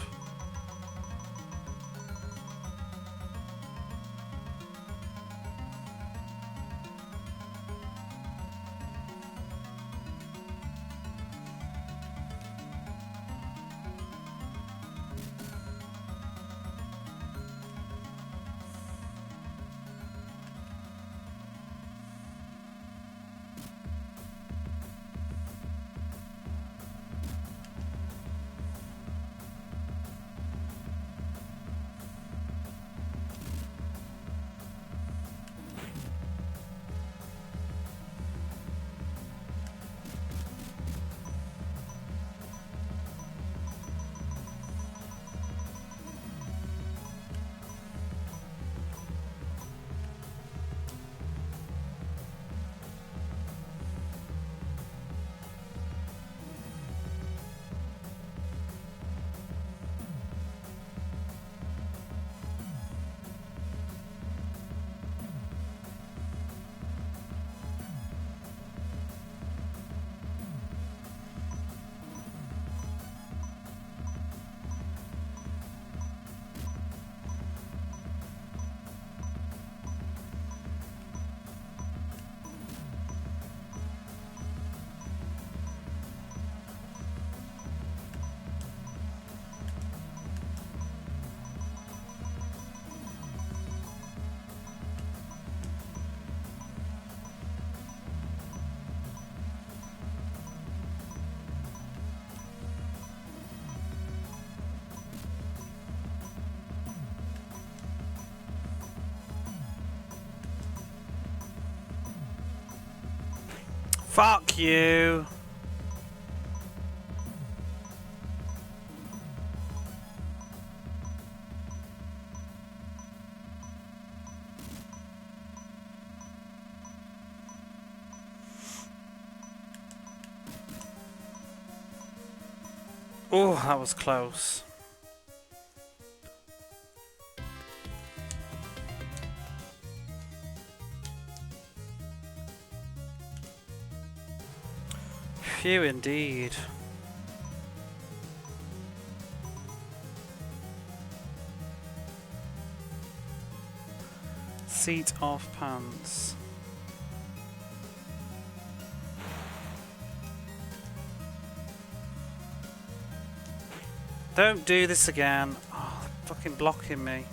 Fuck you! Oh, that was close. Phew, indeed. Seat off pants. Don't do this again. Oh, they're fucking blocking me.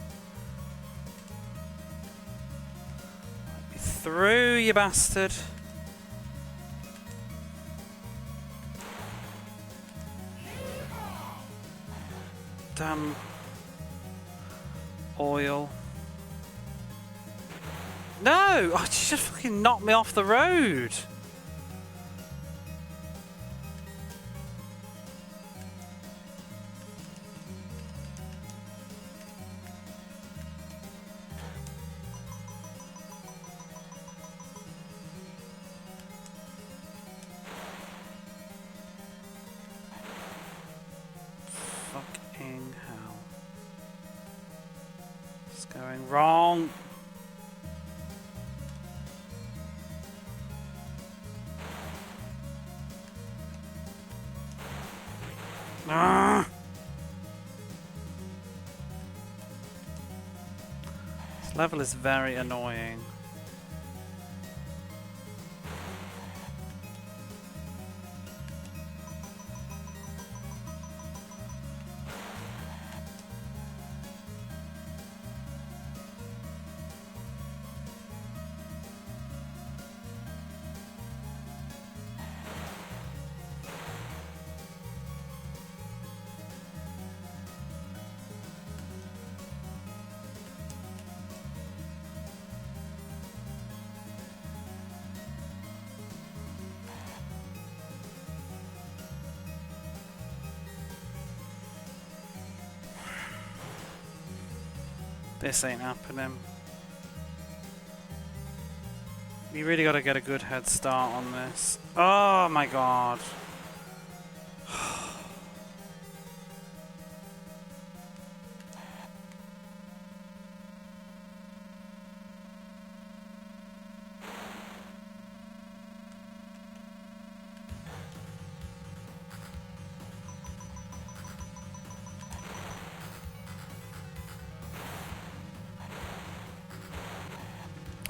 Let me through, you bastard. Damn oil. No! Oh, you just fucking knocked me off the road. Fucking hell. It's going wrong. Ah. Level is very annoying. This ain't happening. You really gotta get a good head start on this. Oh my god.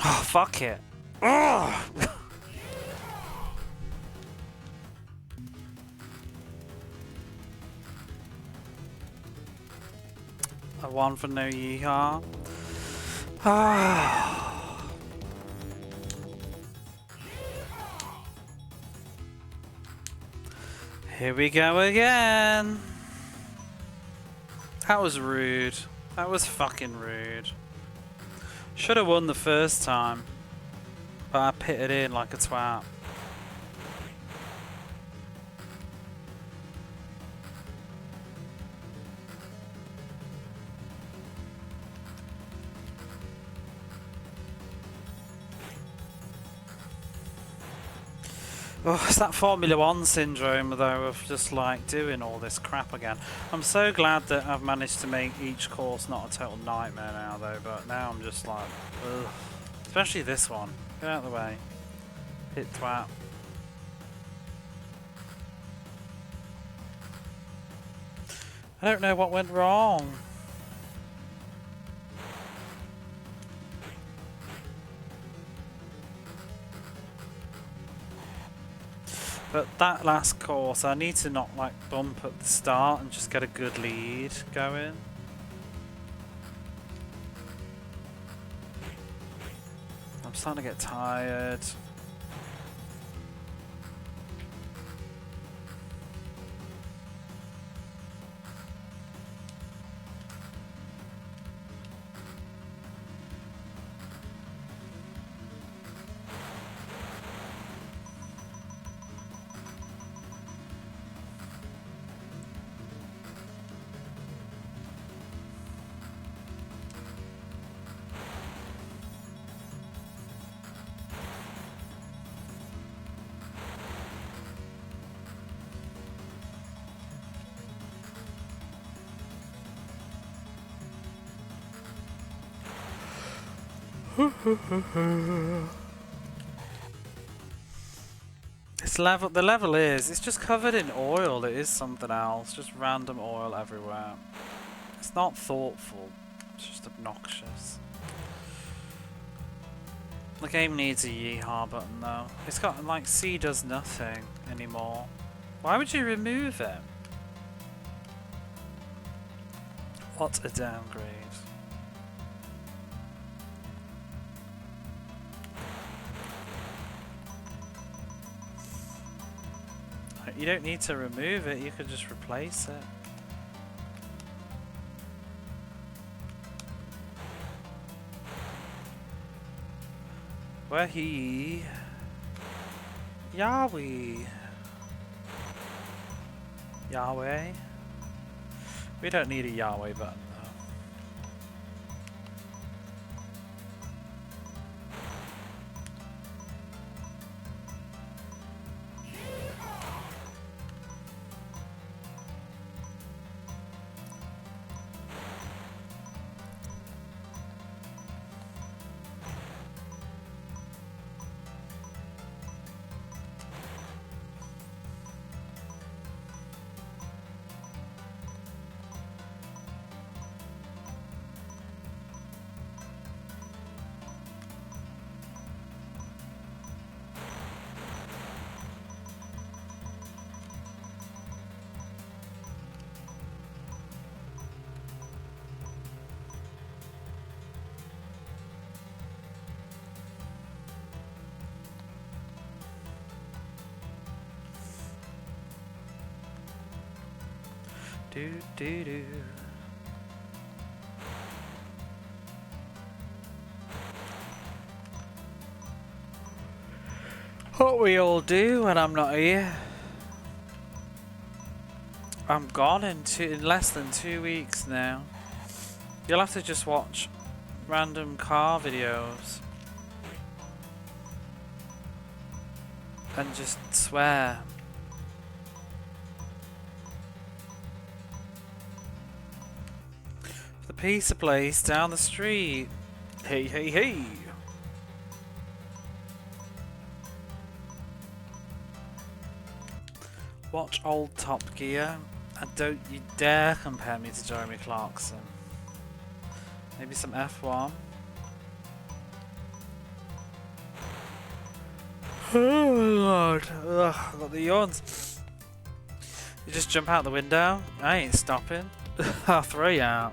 Oh, fuck it. Ugh. A one for no yeehaw. Ah. Here we go again. That was rude. That was fucking rude. Should have won the first time, but I pitted in like a twat. Oh, it's that Formula 1 syndrome though of just like doing all this crap again. I'm so glad that I've managed to make each course not a total nightmare now though, but now I'm just like, ugh. Especially this one. Get out of the way. Hit twat. I don't know what went wrong. But that last course, I need to not like bump at the start and just get a good lead going. I'm starting to get tired. This level, the level is, it's just covered in oil. It is something else, just random oil everywhere. It's not thoughtful, it's just obnoxious. The game needs a yeehaw button though. It's got like C does nothing anymore. Why would you remove it? What a downgrade. You don't need to remove it, you could just replace it. Where he Yahweh. Yahweh? We don't need a Yahweh button though. Do do do. What we all do when I'm not here. I'm gone in less than 2 weeks now. You'll have to just watch random car videos and just swear. The pizza place down the street. Hey, hey, hey. Watch old Top Gear and don't you dare compare me to Jeremy Clarkson. Maybe some F1. Oh Lord. Ugh, I got the yawns. You just jump out the window. I ain't stopping. I'll throw you out.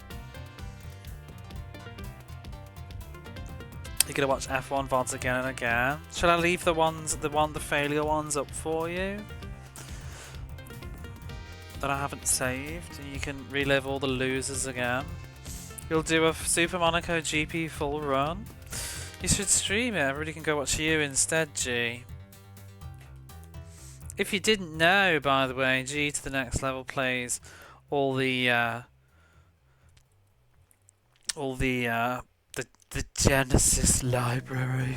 You're gonna watch F1 VODs again and again. Shall I leave the failure ones up for you? That I haven't saved. You can relive all the losers again. You'll do a Super Monaco GP full run. You should stream it. Everybody can go watch you instead, G. If you didn't know, by the way, G to the Next Level plays all the Genesis library.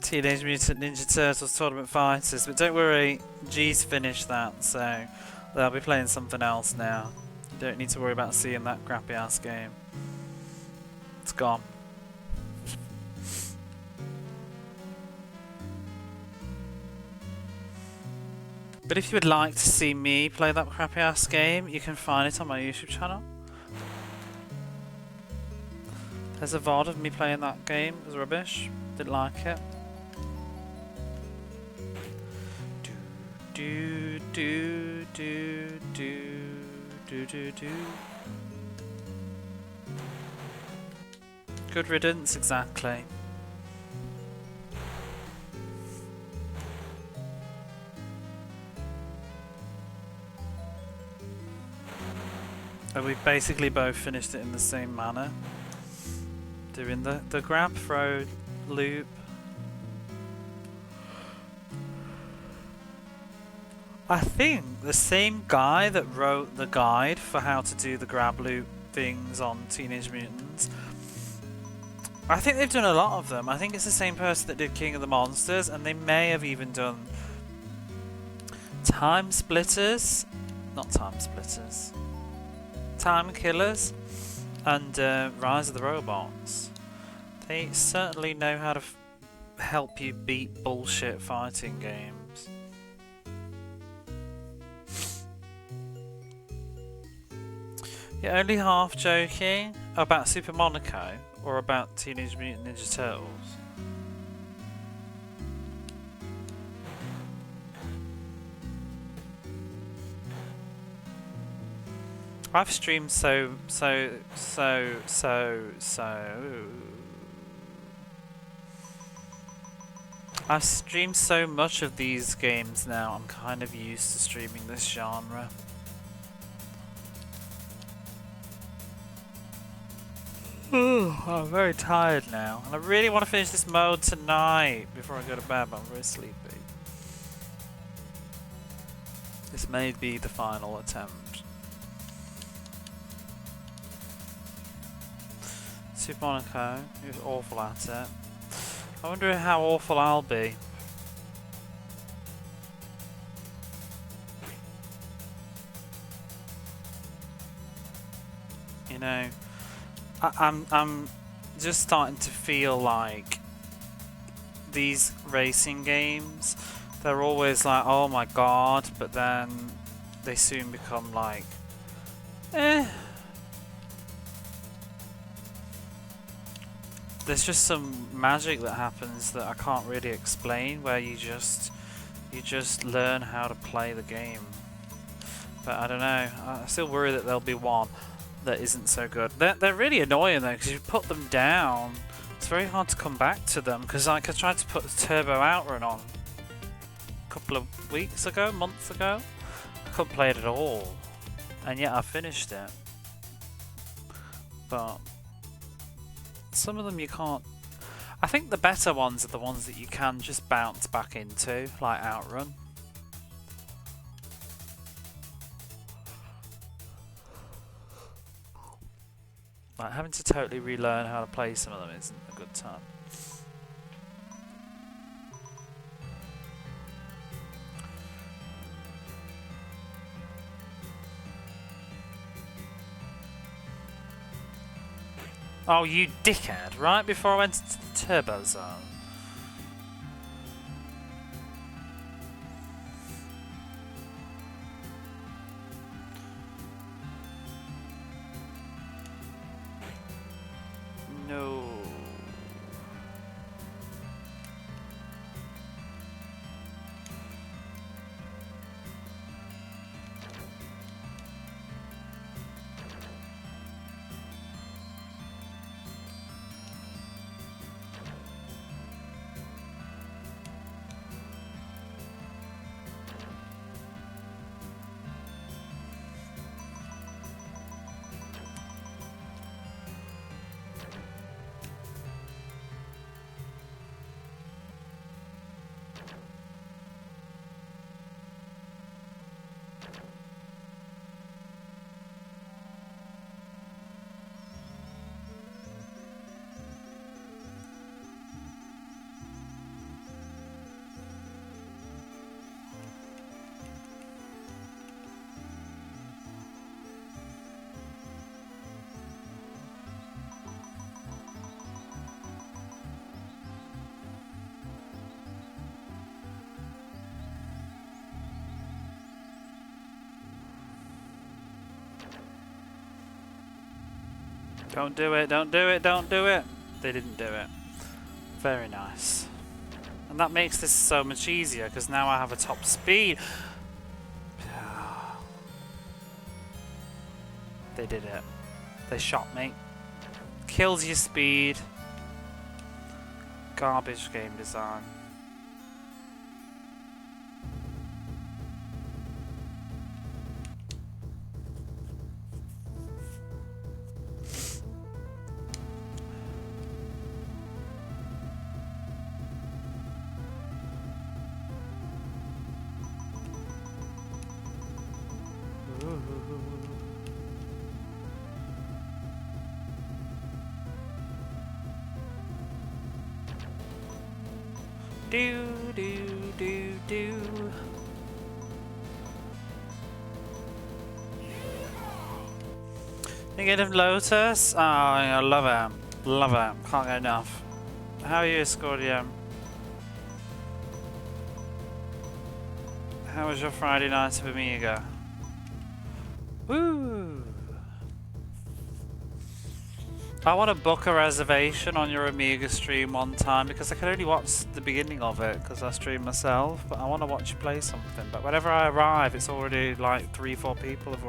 Teenage Mutant Ninja Turtles Tournament Fighters, but don't worry, G's finished that, so they'll be playing something else now. You don't need to worry about seeing that crappy ass game. It's gone. But if you would like to see me play that crappy ass game, you can find it on my YouTube channel. There's a VOD of me playing that game. It was rubbish. Didn't like it. Do do do do do do do. Good riddance, exactly. And we've basically both finished it in the same manner. Doing the grab throw loop. I think the same guy that wrote the guide for how to do the grab loop things on Teenage Mutants, I think they've done a lot of them. I think it's the same person that did King of the Monsters, and they may have even done Time Splitters, not Time Splitters, Time Killers, and Rise of the Robots. They certainly know how to help you beat bullshit fighting games. You're only half joking about Super Monaco or about Teenage Mutant Ninja Turtles. I've streamed I've streamed so much of these games now, I'm kind of used to streaming this genre. I'm very tired now, and I really want to finish this mode tonight before I go to bed, but I'm very sleepy. This may be the final attempt. Super Monaco, he was awful at it. I wonder how awful I'll be. You know, I'm just starting to feel like these racing games, they're always like, oh my god, but then they soon become like, eh. There's just some magic that happens that I can't really explain, where you just learn how to play the game. But I don't know, I still worry that there'll be one that isn't so good. They're really annoying though, because you put them down, it's very hard to come back to them, because like I tried to put Turbo Outrun on couple of weeks ago, months ago. I couldn't play it at all, and yet I finished it. But some of them you can't. I think the better ones are the ones that you can just bounce back into, like Outrun. Like having to totally relearn how to play some of them isn't a good time. Oh, you dickhead, right before I went into the turbo zone. No. Don't do it, don't do it, don't do it. They didn't do it. Very nice. And that makes this so much easier because now I have a top speed. They did it. They shot me. Kills your speed. Garbage game design. Do. Thinking of Lotus? Oh, I love it. Love it. Can't get enough. How are you, Scordium? How was your Friday night of Amiga? Woo! I want to book a reservation on your Amiga stream one time because I can only watch the beginning of it because I stream myself, but I want to watch you play something. But whenever I arrive, it's already like 3-4 people have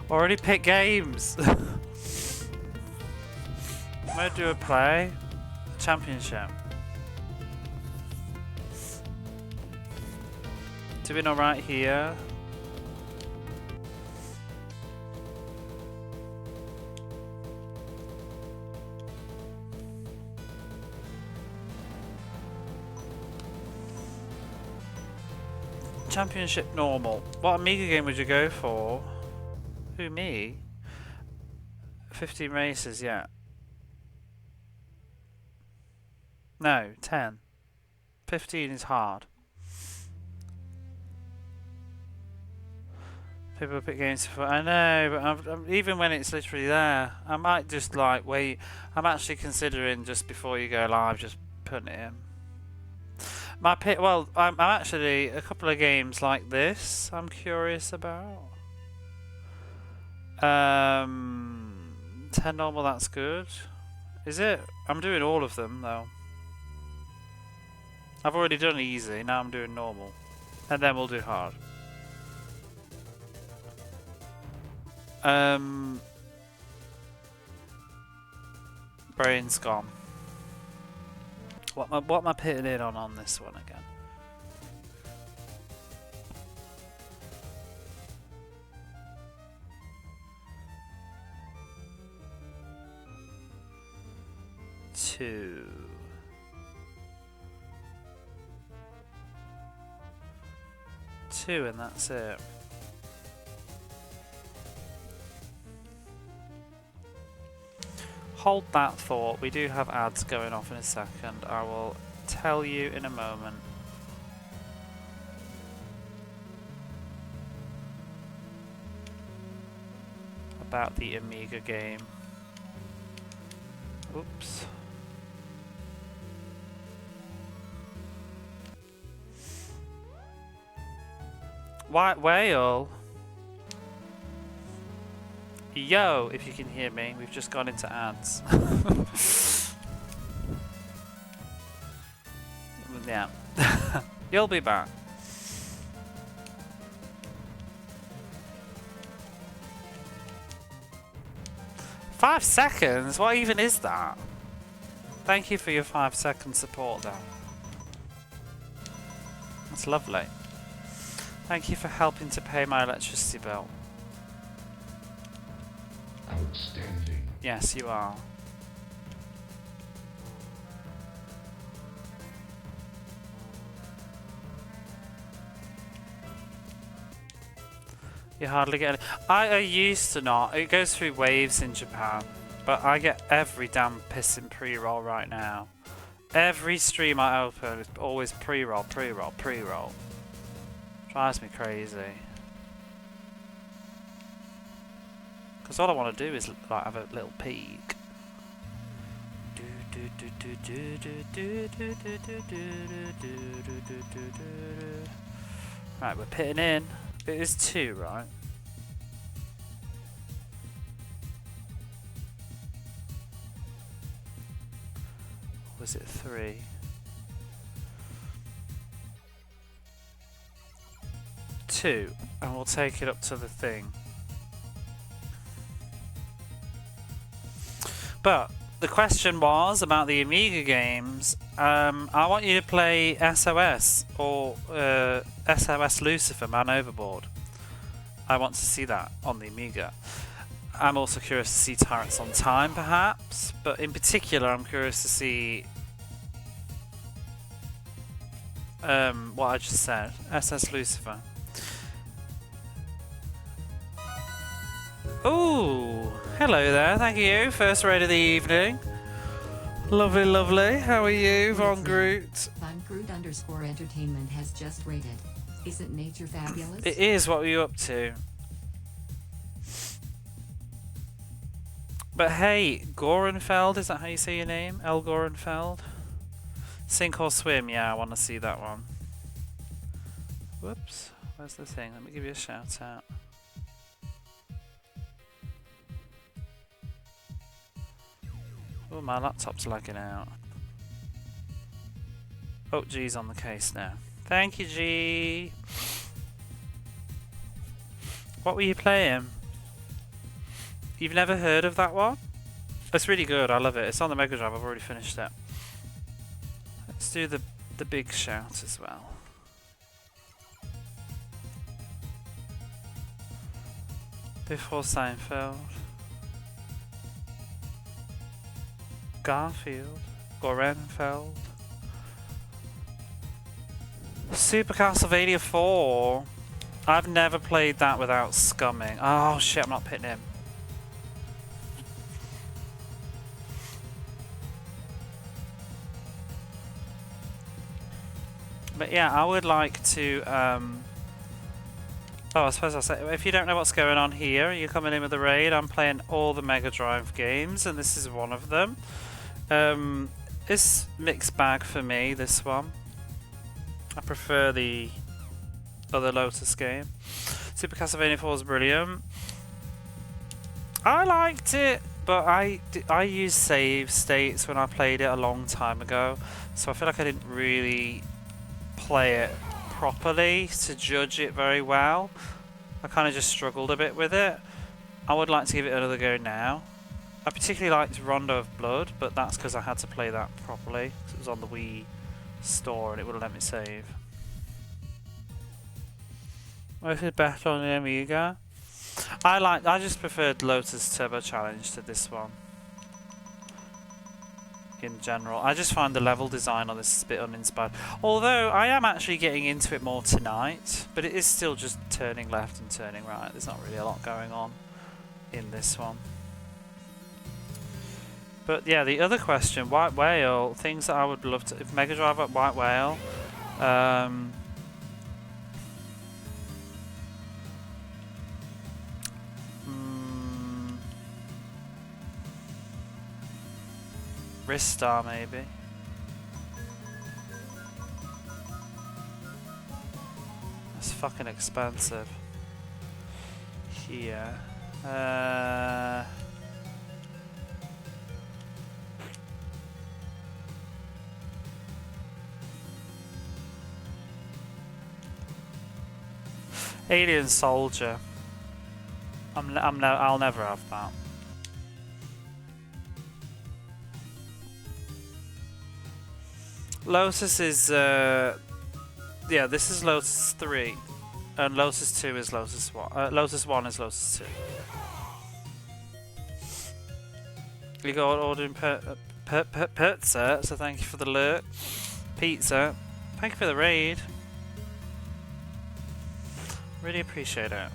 already picked games. Where do I play? Championship. Doing alright here. Championship normal. What Amiga game would you go for? Who, me? 15 races, yeah. No, 10. 15 is hard. People pick games for. I know, but even when it's literally there, I might just like wait. I'm actually considering just before you go live, just putting it in. My pick. Well, I'm actually a couple of games like this. I'm curious about. 10 normal. That's good. Is it? I'm doing all of them though. I've already done easy. Now I'm doing normal, and then we'll do hard. Brain's gone. What am I pitting in on this one again? 2. And that's it. Hold that thought. We do have ads going off in a second. I will tell you in a moment. About the Amiga game. Oops. White whale. Yo, if you can hear me, we've just gone into ads. Yeah. You'll be back. Five seconds? What even is that? Thank you for your 5-second support though. That's lovely. Thank you for helping to pay my electricity bill. Outstanding. Yes, you are. You hardly get it. I used to not. It goes through waves in Japan. But I get every damn pissing pre-roll right now. Every stream I open is always pre-roll, pre-roll, pre-roll. Drives me crazy. Because all I want to do is like have a little peek. Right, we're pitting in. It is 2, right? Or was it 3? 2, and we'll take it up to the thing. But the question was about the Amiga games. I want you to play SOS or SOS Lucifer Man Overboard. I want to see that on the Amiga. I'm also curious to see Tyrants on Time, perhaps, but in particular, I'm curious to see what I just said, SS Lucifer. Ooh, hello there, thank you. First raid of the evening. Lovely, lovely. How are you, Von Groot? Von Groot _ entertainment has just rated. Isn't nature fabulous? It is. What were you up to? But hey, Gorenfeld, is that how you say your name? El Gorenfeld? Sink or swim? Yeah, I want to see that one. Whoops. Where's the thing? Let me give you a shout out. Oh, my laptop's lagging out. Oh, G's on the case now. Thank you, G. What were you playing? You've never heard of that one? It's really good. I love it. It's on the Mega Drive. I've already finished it. Let's do the big shout as well. Before Seinfeld. Garfield, Gorenfeld, Super Castlevania 4. I've never played that without scumming. Oh shit, I'm not pitting him. But yeah, I would like to oh, I suppose I'll say, if you don't know what's going on here, you're coming in with the raid. I'm playing all the Mega Drive games, and this is one of them. It's mixed bag for me, this one. I prefer the other Lotus game. Super Castlevania 4 is brilliant. I liked it, but I used save states when I played it a long time ago, so I feel like I didn't really play it properly to judge it very well. I kind of just struggled a bit with it. I would like to give it another go now. I particularly liked Rondo of Blood, but that's because I had to play that properly. It was on the Wii store and it wouldn't let me save. Was it better on the Amiga? I just preferred Lotus Turbo Challenge to this one. in general. I just find the level design on this a bit uninspired. Although I am actually getting into it more tonight, but it is still just turning left and turning right. There's not really a lot going on in this one. But yeah, the other question, White Whale, things that I would love to... If Mega Drive at White Whale... Ristar maybe. That's fucking expensive. Here. Alien Soldier. I'll never have that. Lotus is, yeah, this is Lotus 3, and Lotus 2 is Lotus 1. Lotus 1 is Lotus 2. You got ordering pizza, so thank you for the alert. Pizza. Thank you for the raid. Really appreciate it.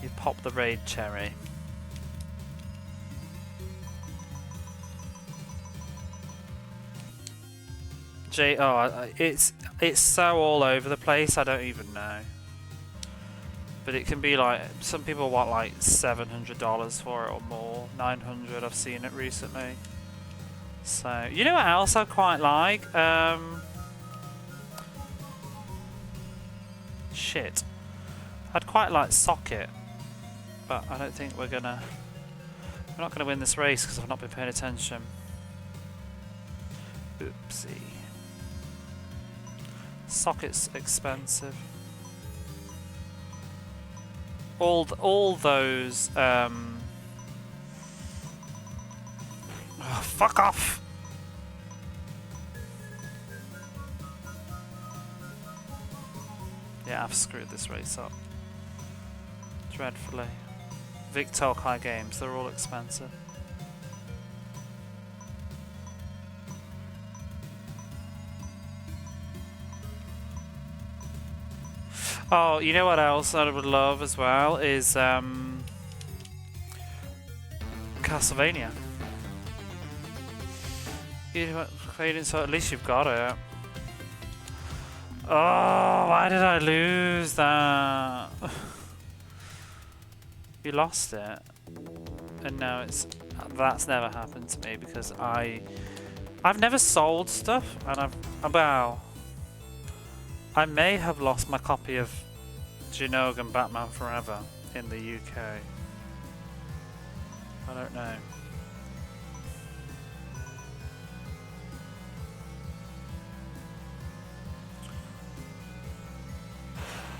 You popped the raid cherry. It's so all over the place, I don't even know. But it can be like, some people want like $700 for it or more, 900. I've seen it recently. So, you know what else I quite like? Shit. I'd quite like Socket, but I don't think we're not gonna win this race because I've not been paying attention. Oopsie. Socket's expensive. All those oh, fuck off. Yeah, I've screwed this race up dreadfully. Victor High Games, they're all expensive. Oh, you know what else I would love as well is Castlevania. You know what, so at least you've got it. Oh, why did I lose that? You lost it, and now that's never happened to me because I've never sold stuff, and I may have lost my copy of Genog and Batman Forever in the UK. I don't know.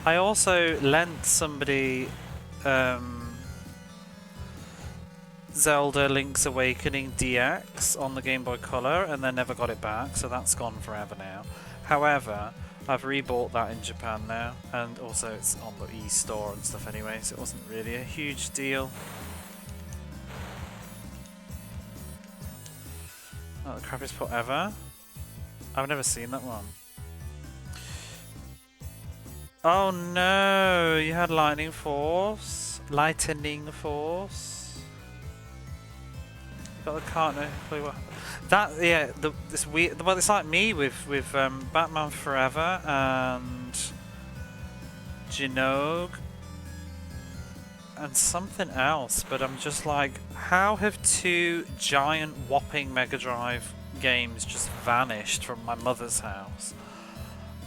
I also lent somebody Zelda Link's Awakening DX on the Game Boy Color and then never got it back, so that's gone forever now. However, I've rebought that in Japan now, and also it's on the e-store and stuff anyway, so it wasn't really a huge deal. Oh, the crappiest put ever? I've never seen that one. Oh no, you had Lightning Force? Lightning Force? Got the can't know clue what. That, yeah, this weird. Well, it's like me with Batman Forever and Genog and something else, but I'm just like, how have two giant whopping Mega Drive games just vanished from my mother's house?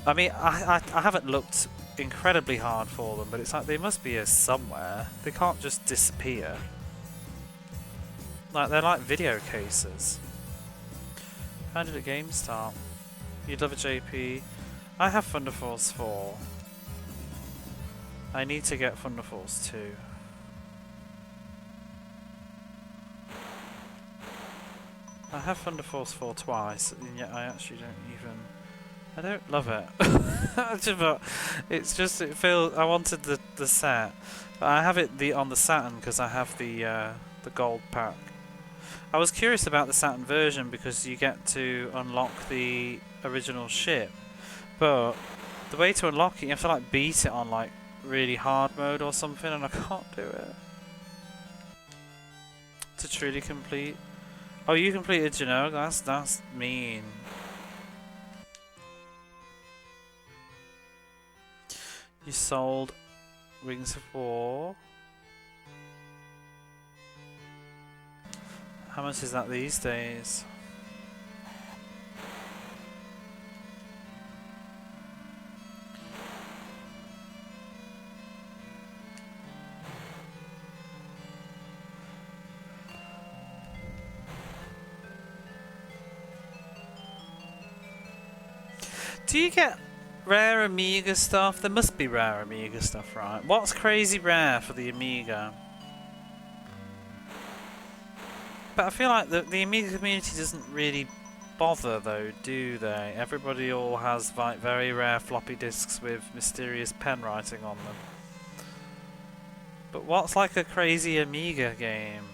I mean, I haven't looked incredibly hard for them, but it's like they must be here somewhere. They can't just disappear. Like, they're like video cases. How did the game start? You'd love a JP. I have Thunder Force 4. I need to get Thunder Force 2. I have Thunder Force 4 twice, and yet I actually don't even... I don't love it. It's just, it feels... I wanted the set. But I have it on the Saturn because I have the the gold pack. I was curious about the Saturn version because you get to unlock the original ship, but the way to unlock it, you have to like beat it on like really hard mode or something, and I can't do it. To truly complete. Oh, you completed Genoa? That's mean. You sold Wings of War. How much is that these days? Do you get rare Amiga stuff? There must be rare Amiga stuff, right? What's crazy rare for the Amiga? But I feel like the Amiga community doesn't really bother though, do they? Everybody all has like very rare floppy disks with mysterious pen writing on them. But what's like a crazy Amiga game?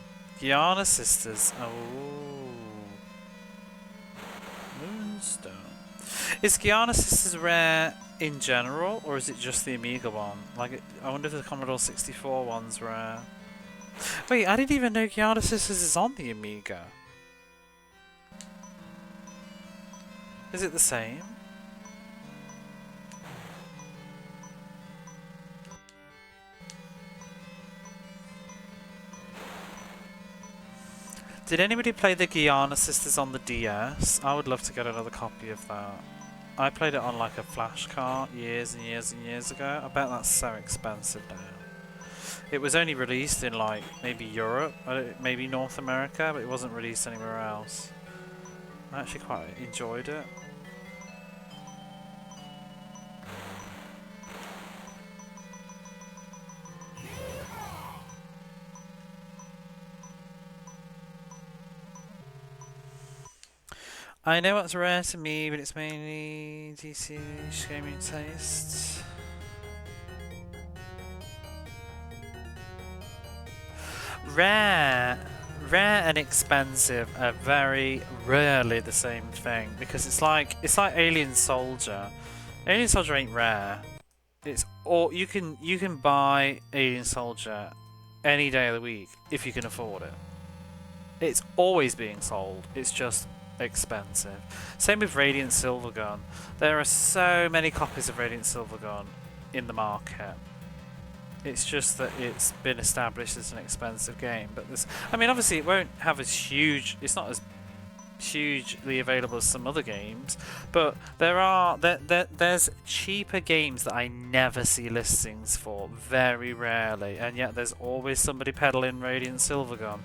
Gianna Sisters. Oh. Moonstone. Is Gianna Sisters rare in general, or is it just the Amiga one? Like, I wonder if the Commodore 64 one's rare. Wait, I didn't even know Gianna Sisters is on the Amiga. Is it the same? Did anybody play the Gianna Sisters on the DS? I would love to get another copy of that. I played it on like a flash cart years and years and years ago. I bet that's so expensive now. It was only released in like maybe Europe, maybe North America, but it wasn't released anywhere else. I actually quite enjoyed it. I know what's rare to me, but it's mainly DC gaming taste. Rare and expensive are very rarely the same thing, because it's like Alien Soldier. Alien Soldier ain't rare. It's all you can buy Alien Soldier any day of the week if you can afford it. It's always being sold. It's just expensive. Same with Radiant Silvergun. There are so many copies of Radiant Silvergun in the market. It's just that it's been established as an expensive game, but this, I mean, obviously it won't have as huge, it's not as hugely available as some other games, but there's cheaper games that I never see listings for, very rarely, and yet there's always somebody peddling Radiant Silvergun.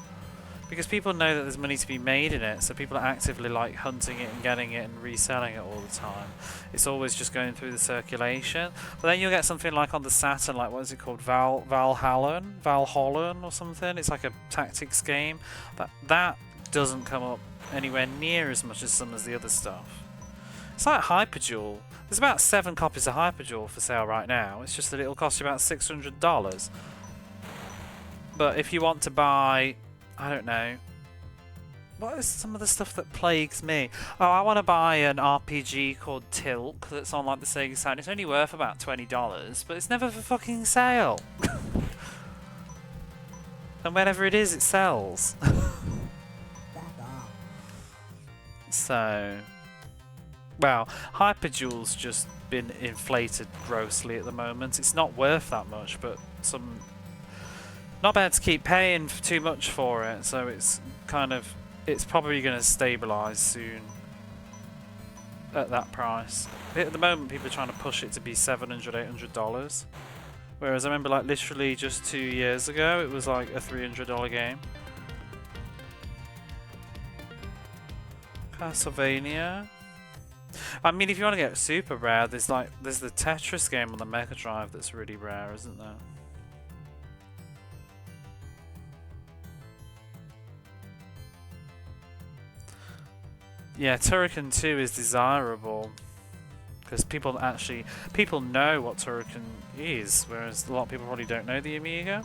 Because people know that there's money to be made in it, so people are actively like hunting it and getting it and reselling it all the time. It's always just going through the circulation. But then you'll get something like on the Saturn, like what is it called, Valhalla or something. It's like a tactics game. That doesn't come up anywhere near as much as some of the other stuff. It's like Hyperduel. There's about 7 copies of Hyperduel for sale right now. It's just that it'll cost you about $600. But if you want to buy, I don't know, what is some of the stuff that plagues me? Oh, I want to buy an RPG called Tilk that's on like the Sega Saturn. It's only worth about $20, but it's never for fucking sale. And whenever it is, it sells. So, well, Hyperduel's just been inflated grossly at the moment. It's not worth that much, but some not bad to keep paying too much for it, so it's kind of, it's probably going to stabilise soon at that price. At the moment people are trying to push it to be $700, $800, whereas I remember like literally just 2 years ago it was like a $300 game. Castlevania. I mean, if you want to get super rare, there's the Tetris game on the Mega Drive that's really rare, isn't there? Yeah, Turrican 2 is desirable because people know what Turrican is, whereas a lot of people probably don't know the Amiga.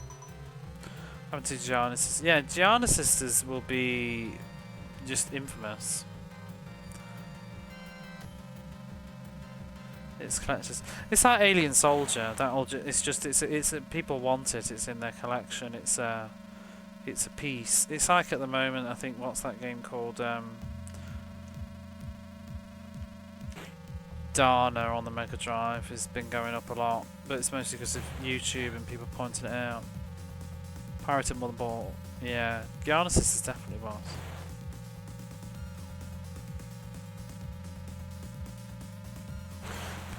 Haven't seen Gianna Sisters. Yeah, Gianna Sisters will be just infamous. It's collectors. It's like Alien Soldier. That old. It's people want it. It's in their collection. It's a piece. It's like at the moment. I think what's that game called? Dana on the Mega Drive has been going up a lot, but it's mostly because of YouTube and people pointing it out. Pirated Motherboard. Yeah, Gianna Sisters definitely was.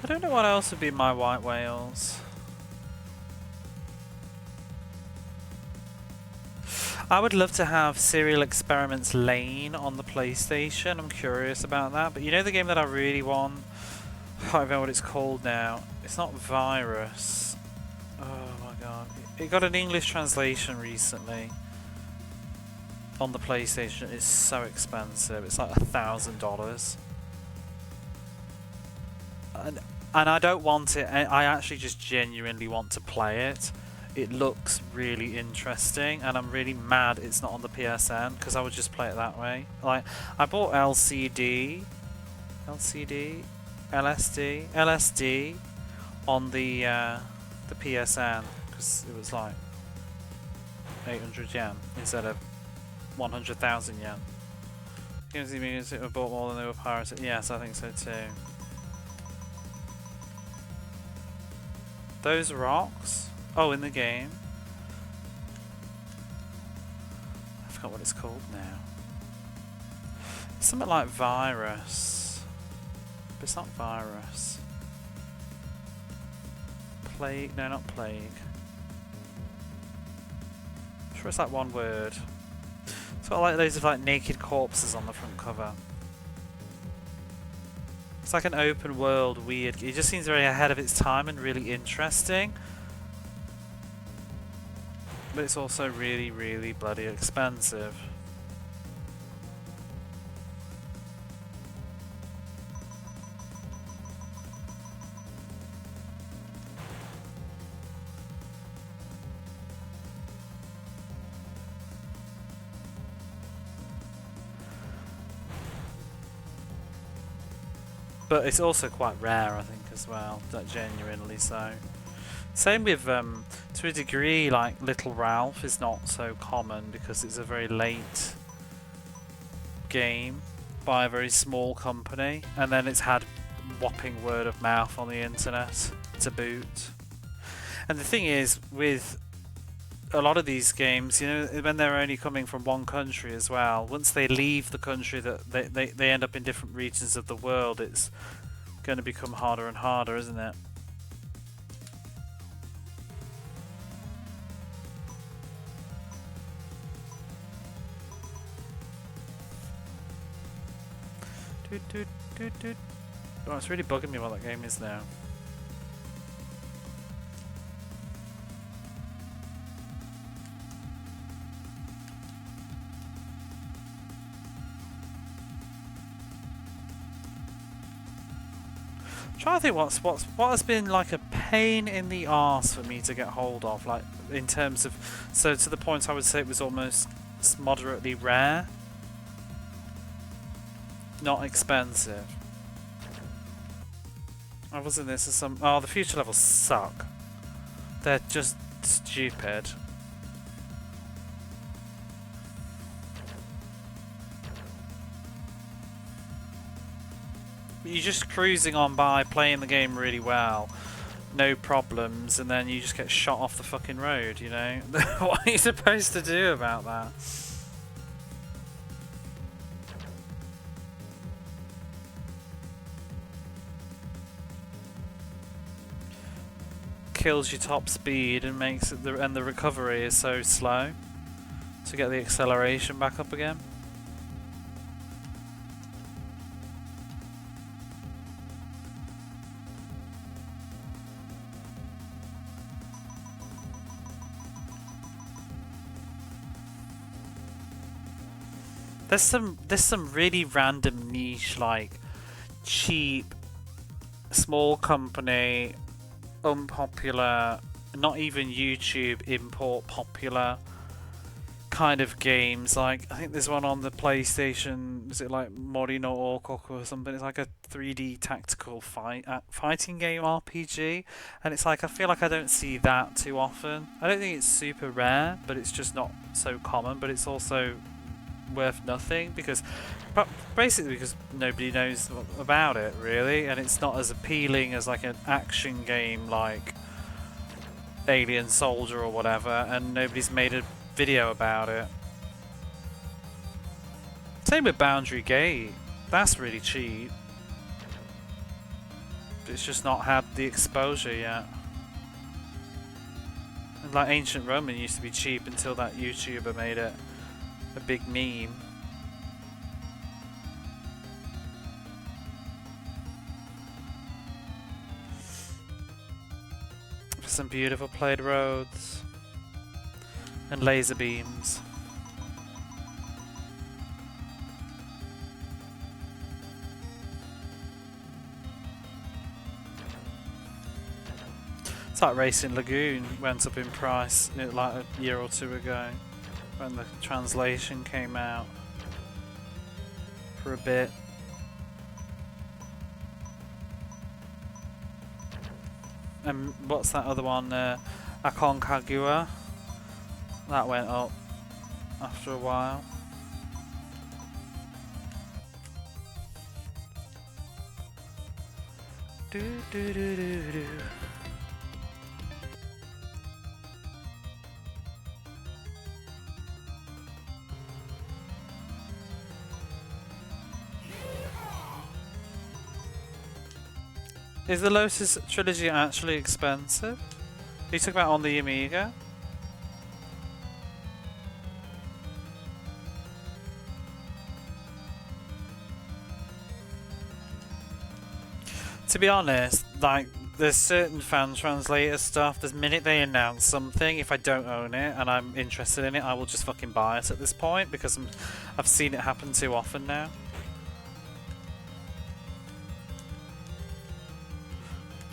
I don't know what else would be my white whales. I would love to have Serial Experiments Lane on the PlayStation. I'm curious about that. But you know the game that I really want? I can't remember what it's called now. It's not Virus. Oh my god. It got an English translation recently on the PlayStation. It's so expensive. It's like $1,000. And I don't want it. I actually just genuinely want to play it. It looks really interesting, and I'm really mad it's not on the PSN because I would just play it that way. Like I bought LSD on the PSN because it was like 800 yen instead of 100,000 yen. Games means it were bought more than they were pirated. Yes, I think so too. Those rocks? Oh, in the game. I forgot what it's called now. It's something like Virus. But it's not Virus. Plague? No, not Plague. I'm sure it's like one word. It's got like loads of like naked corpses on the front cover. It's like an open world weird. It just seems very ahead of its time and really interesting. But it's also really, really bloody expensive. But it's also quite rare, I think, as well. That genuinely so. Same with, to a degree, like Little Ralph is not so common because it's a very late game by a very small company, and then it's had whopping word of mouth on the internet to boot. And the thing is, with a lot of these games, you know, when they're only coming from one country as well, once they leave the country, that they end up in different regions of the world, it's going to become harder and harder, isn't it? Oh, it's really bugging me what that game is now. I'm trying to think what has been like a pain in the arse for me to get hold of, like in terms of, so to the point I would say it was almost moderately rare, not expensive. I was in this as some. Oh, the future levels suck. They're just stupid. You're just cruising on by, playing the game really well, no problems, and then you just get shot off the fucking road, you know? What are you supposed to do about that? Kills your top speed and makes it and the recovery is so slow to get the acceleration back up again. There's some really random niche, like cheap small company, unpopular, not even YouTube import popular kind of games. Like, I think there's one on the PlayStation. Is it like Morino Orkoku or something? It's like a 3D tactical fighting game RPG, and it's like I feel like I don't see that too often. I don't think it's super rare, but it's just not so common. But it's also worth nothing basically because nobody knows about it really, and it's not as appealing as like an action game like Alien Soldier or whatever, and nobody's made a video about it. Same with Boundary Gate. That's really cheap. It's just not had the exposure yet. And like Ancient Roman used to be cheap until that YouTuber made it a big meme. Some beautiful played roads and laser beams. It's like Racing Lagoon went up in price like a year or two ago when the translation came out for a bit. And what's that other one? Aconcagua. That went up after a while. Do do do do do. Is the Lotus trilogy actually expensive? You talk about on the Amiga? To be honest, like, there's certain fan translator stuff, the minute they announce something, if I don't own it and I'm interested in it, I will just fucking buy it at this point, because I've seen it happen too often now.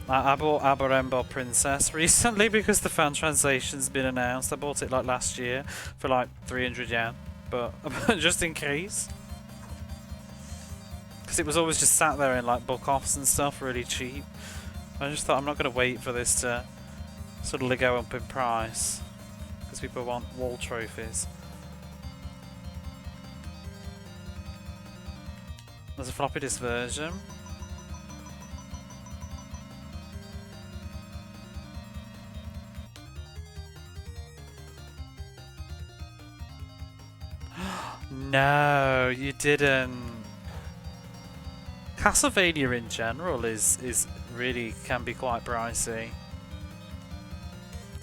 I bought Aberembo Princess recently because the fan translation's been announced. I bought it like last year for like 300 yen, but just in case. Because it was always just sat there in like book offs and stuff, really cheap. I just thought I'm not going to wait for this to suddenly go up in price because people want wall trophies. There's a floppy disk version. No, you didn't. Castlevania in general is really can be quite pricey.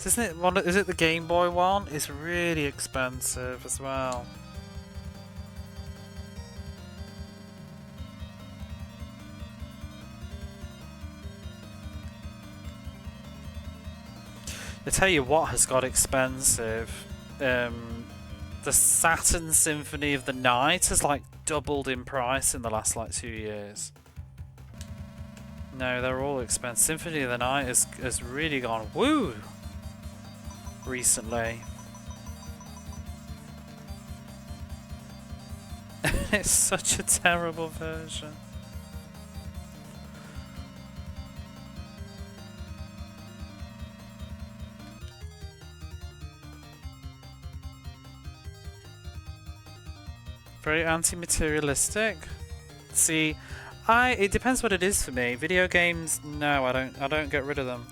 Isn't it one? Is it the Game Boy one? It's really expensive as well. I tell you what has got expensive. The Saturn Symphony of the Night has like doubled in price in the last like 2 years. No, they're all expensive. Symphony of the Night has really gone woo recently. It's such a terrible version. Very anti-materialistic. See, it depends what it is for me. Video games, no, I don't get rid of them.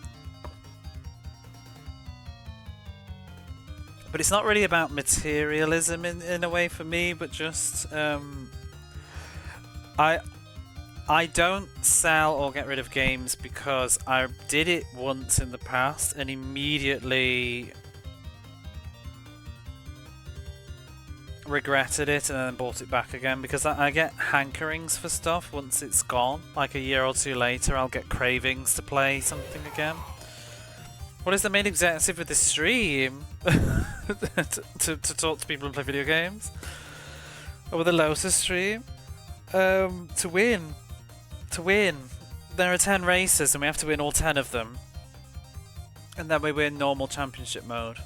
But it's not really about materialism in a way for me, but just I don't sell or get rid of games because I did it once in the past and immediately regretted it and then bought it back again because I get hankerings for stuff once it's gone. Like a year or two later I'll get cravings to play something again. What is the main objective of this stream? to talk to people and play video games? Or with the Lotus stream? To win. To win. There are 10 races and we have to win all 10 of them. And then we win normal championship mode.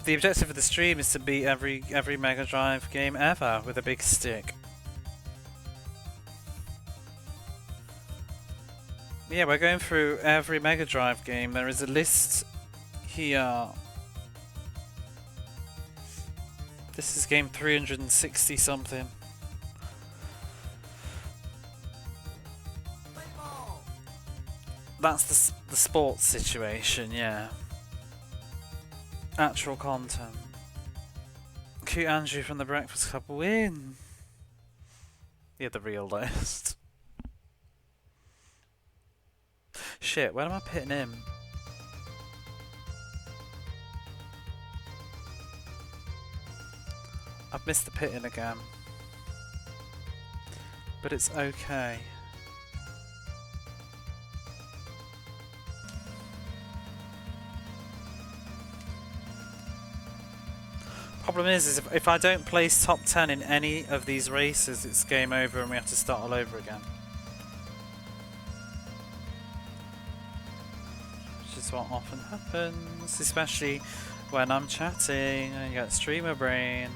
The objective of the stream is to beat every Mega Drive game ever with a big stick. Yeah, we're going through every Mega Drive game. There is a list here. This is game 360 something. That's the sports situation, yeah. Actual content. Cute Andrew from the Breakfast Club win. Yeah, the real list. Shit, where am I pitting him? I've missed the pitting again. But it's okay. Problem is if I don't place top 10 in any of these races, it's game over and we have to start all over again. Which is what often happens, especially when I'm chatting and you get streamer brain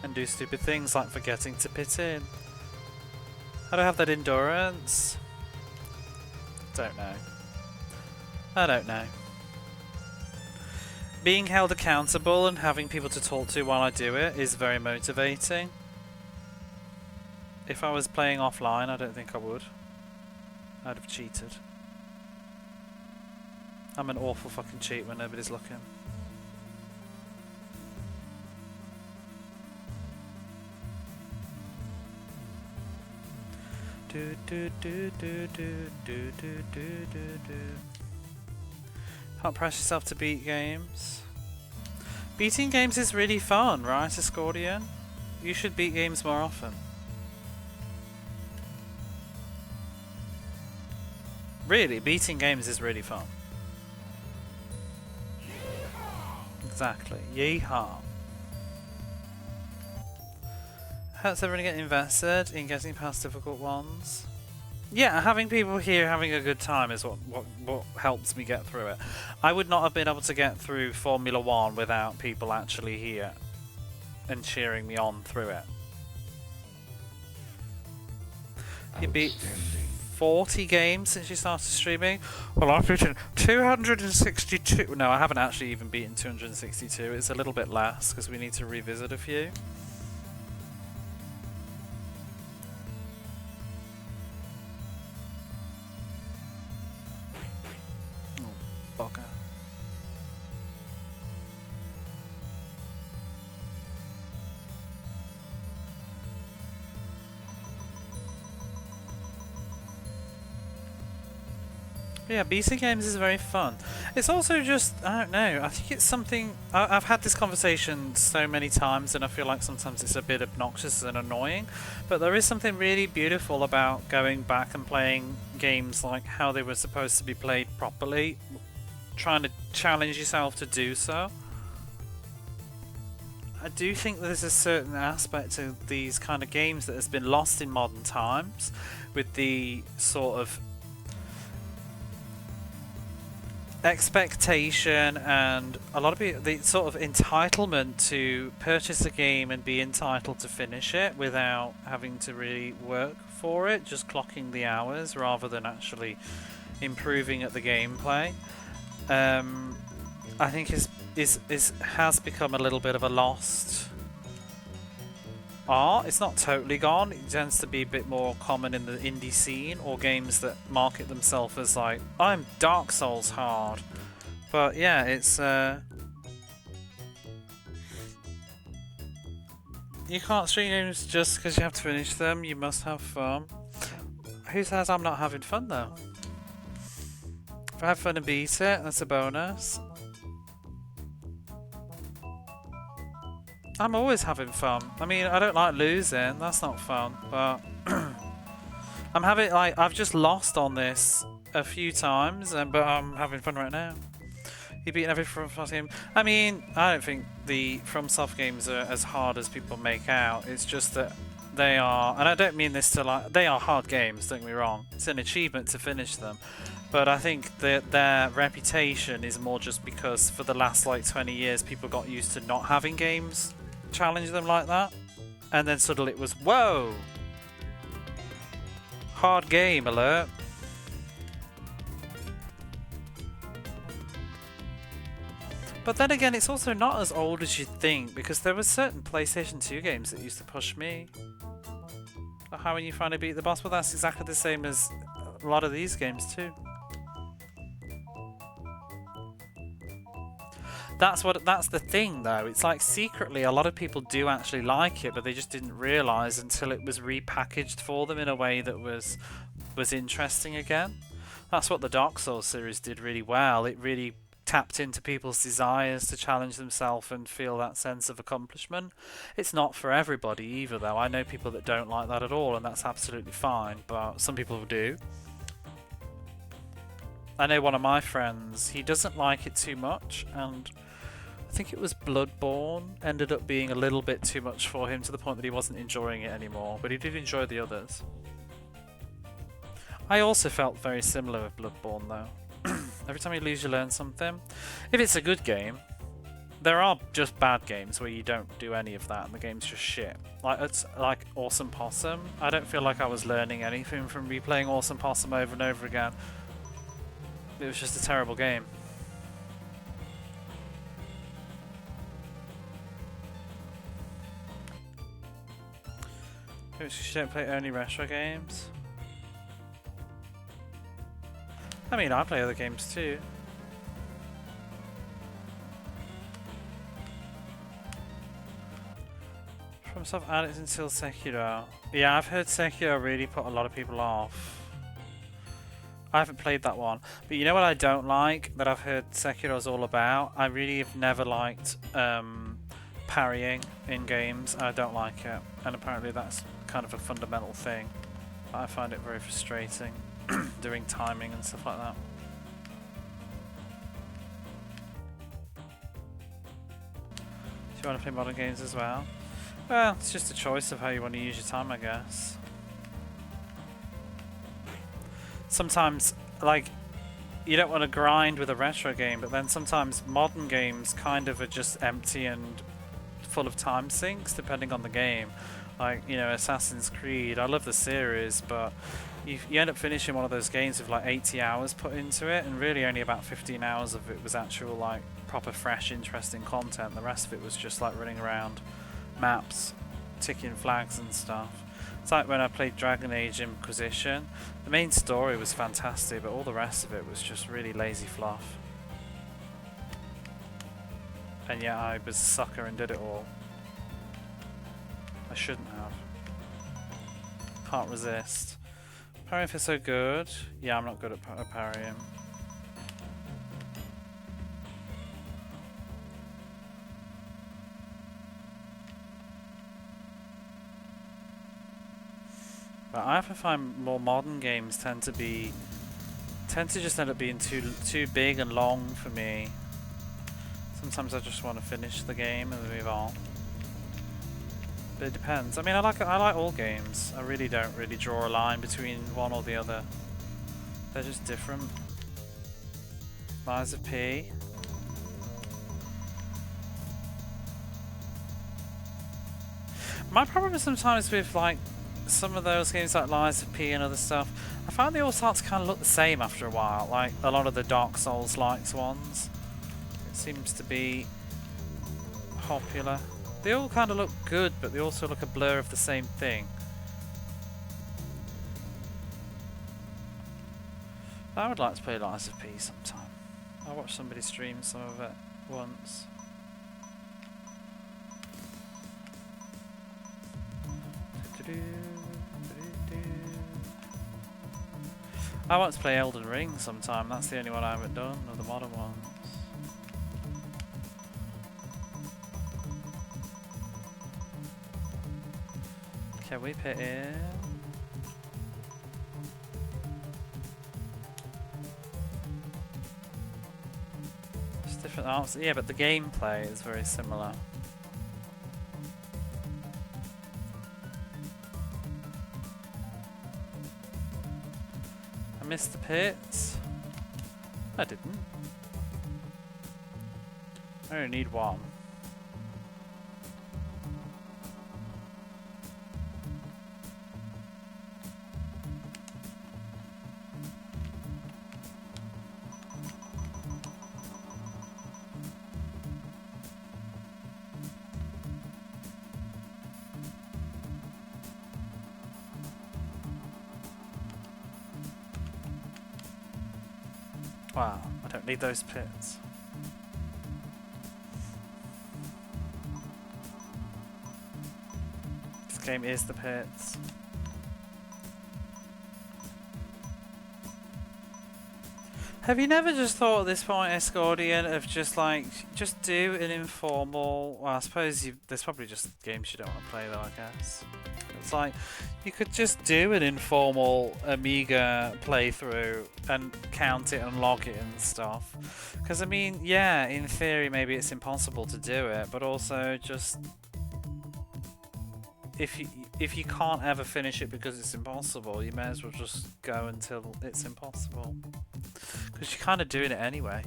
and do stupid things like forgetting to pit in. I don't have that endurance. Don't know. I don't know. Being held accountable and having people to talk to while I do it is very motivating. If I was playing offline, I don't think I would. I'd have cheated. I'm an awful fucking cheat when nobody's looking. Do do do do do do do do do. Can't press yourself to beat games. Beating games is really fun, right, Escordian? You should beat games more often. Really, beating games is really fun. Exactly. Yeehaw. How's everyone getting invested in getting past difficult ones? Yeah, having people here having a good time is what helps me get through it. I would not have been able to get through Formula 1 without people actually here and cheering me on through it. You beat 40 games since you started streaming? Well, I've beaten 262. No, I haven't actually even beaten 262. It's a little bit less because we need to revisit a few. Bugger. Yeah, beating games is very fun. It's also just, I don't know, I think it's something, I've had this conversation so many times and I feel like sometimes it's a bit obnoxious and annoying, but there is something really beautiful about going back and playing games like how they were supposed to be played properly, trying to challenge yourself to do so. I do think there's a certain aspect to these kind of games that has been lost in modern times with the sort of expectation and a lot of people, the sort of entitlement to purchase a game and be entitled to finish it without having to really work for it, just clocking the hours rather than actually improving at the gameplay. I think has become a little bit of a lost art. It's not totally gone. It tends to be a bit more common in the indie scene or games that market themselves as like, I'm Dark Souls hard. But yeah, it's you can't stream games just because you have to finish them. You must have fun. Who says I'm not having fun though? If I have fun and beat it, that's a bonus. I'm always having fun. I mean, I don't like losing. That's not fun. But I'm having, like, I've just lost on this a few times, but I'm having fun right now. You beaten every FromSoft game. I mean, I don't think the FromSoft games are as hard as people make out. It's just that they are, and I don't mean this to like, they are hard games, don't get me wrong. It's an achievement to finish them. But I think that their reputation is more just because for the last like 20 years people got used to not having games challenge them like that. And then suddenly it was, whoa! Hard game alert. But then again, it's also not as old as you'd think, because there were certain PlayStation 2 games that used to push me. How when you finally beat the boss, well that's exactly the same as a lot of these games too. That's the thing though, it's like secretly a lot of people do actually like it, but they just didn't realise until it was repackaged for them in a way that was interesting again. That's what the Dark Souls series did really well. It really tapped into people's desires to challenge themselves and feel that sense of accomplishment. It's not for everybody either though. I know people that don't like that at all, and that's absolutely fine, but some people do. I know one of my friends, he doesn't like it too much, and I think it was Bloodborne ended up being a little bit too much for him to the point that he wasn't enjoying it anymore, but he did enjoy the others. I also felt very similar with Bloodborne though. Every time you lose you learn something. If it's a good game, there are just bad games where you don't do any of that and the game's just shit. Like it's like Awesome Possum. I don't feel like I was learning anything from replaying Awesome Possum over and over again. It was just a terrible game. Maybe you don't play only retro games. I mean, I play other games too. From soft addicts until Sekiro. Yeah, I've heard Sekiro really put a lot of people off. I haven't played that one, but you know what I don't like that I've heard Sekiro's all about? I really have never liked parrying in games. I don't like it, and apparently that's kind of a fundamental thing. I find it very frustrating doing timing and stuff like that. Do you want to play modern games as well? Well, it's just a choice of how you want to use your time, I guess. Sometimes, like, you don't want to grind with a retro game, but then sometimes modern games kind of are just empty and full of time sinks, depending on the game. Like, you know, Assassin's Creed, I love the series, but you end up finishing one of those games with like 80 hours put into it, and really only about 15 hours of it was actual, like, proper, fresh, interesting content. The rest of it was just like running around maps, ticking flags and stuff. It's like when I played Dragon Age Inquisition. The main story was fantastic, but all the rest of it was just really lazy fluff. And yet I was a sucker and did it all. I shouldn't have. Can't resist. Parrying feels so good. Yeah, I'm not good at parrying. But I often find more modern games tend to just end up being too big and long for me. Sometimes I just want to finish the game and move on. But it depends. I mean, I like all games. I really don't really draw a line between one or the other. They're just different. Lies of P. My problem is sometimes with like some of those games like Lies of P and other stuff, I find they all start to kind of look the same after a while, like a lot of the Dark Souls-likes ones. It seems to be popular. They all kind of look good, but they also look a blur of the same thing. I would like to play Lies of P sometime. I watched somebody stream some of it once. I want to play Elden Ring sometime. That's the only one I haven't done of the modern ones. Can we put in? Just different arts. Yeah, but the gameplay is very similar. missed the pits? I didn't. I only need one. Wow, I don't need those pits. This game is the pits. Have you never just thought at this point, Escordian, of just like, just do an informal, well I suppose there's probably just games you don't want to play though, I guess. It's like, you could just do an informal Amiga playthrough and count it and log it and stuff. Because I mean, yeah, in theory maybe it's impossible to do it, but also just if you can't ever finish it because it's impossible, you may as well just go until it's impossible. Because you're kind of doing it anyway.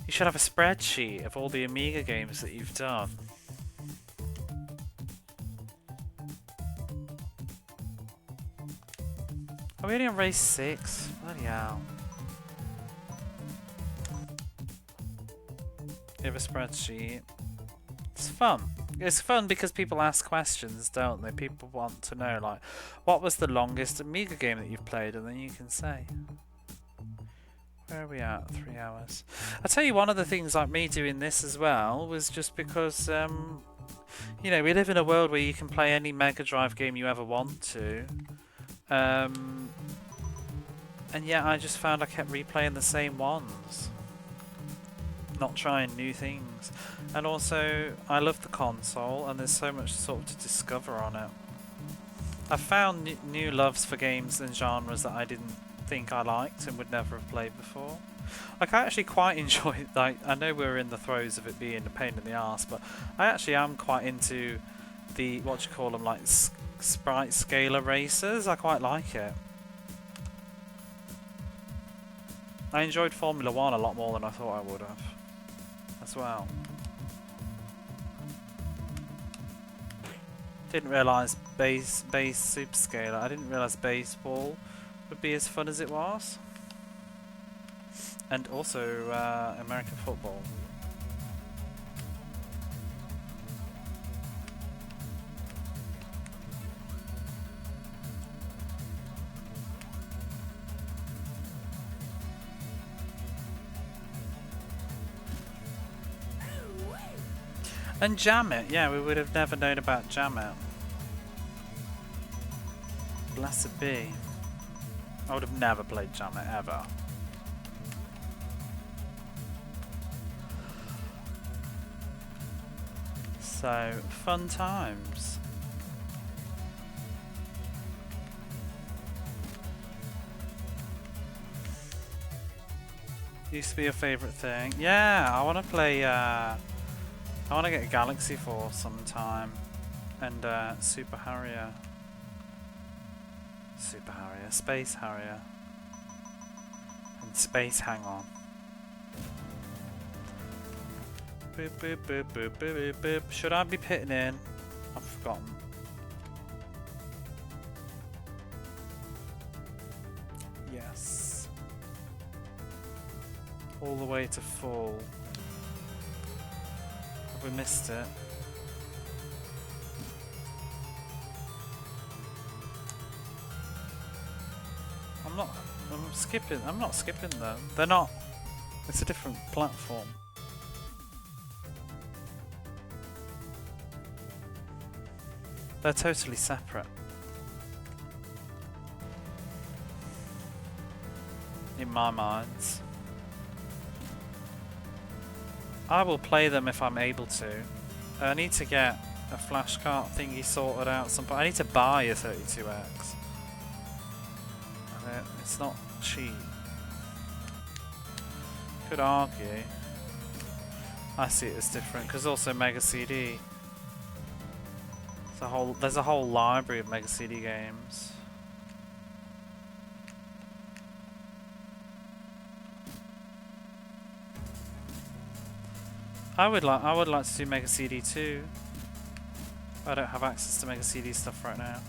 You should have a spreadsheet of all the Amiga games that you've done. Are we only on race 6? Bloody hell. You have a spreadsheet. It's fun. It's fun because people ask questions, don't they? People want to know, like, what was the longest Amiga game that you've played? And then you can say. Where are we at? 3 hours. I'll tell you, one of the things like me doing this as well was just because, you know, we live in a world where you can play any Mega Drive game you ever want to. And yeah, I just found I kept replaying the same ones. Not trying new things. And also, I love the console, and there's so much sort of to discover on it. I found new loves for games and genres that I didn't think I liked and would never have played before. Like, I actually quite enjoy, like, I know we're in the throes of it being a pain in the arse, but I actually am quite into the, what do you call them, like, sprite scaler racers. I quite like it. I enjoyed Formula 1 a lot more than I thought I would have, as well. Didn't realise base superscaler. I didn't realise baseball would be as fun as it was. And also American football. And Jam It, yeah, we would have never known about Jam It. Blessed be. I would have never played Jam It ever. So, fun times. Used to be your favourite thing. Yeah, I want to play, I want to get a Galaxy Force sometime. And Super Harrier. Super Harrier. Space Harrier. And Space Hang On. Boop, boop, boop, boop, boop, boop, boop. Should I be pitting in? I've forgotten. Yes. All the way to full. Have we missed it? I'm not skipping them. They're not. It's a different platform. They're totally separate. In my mind. I will play them if I'm able to. I need to get a flashcard thingy sorted out some point. I need to buy a 32X. It's not cheap. Could argue. I see it as different because also Mega CD. There's a whole library of Mega CD games. I would like to do Mega CD too. I don't have access to Mega CD stuff right now.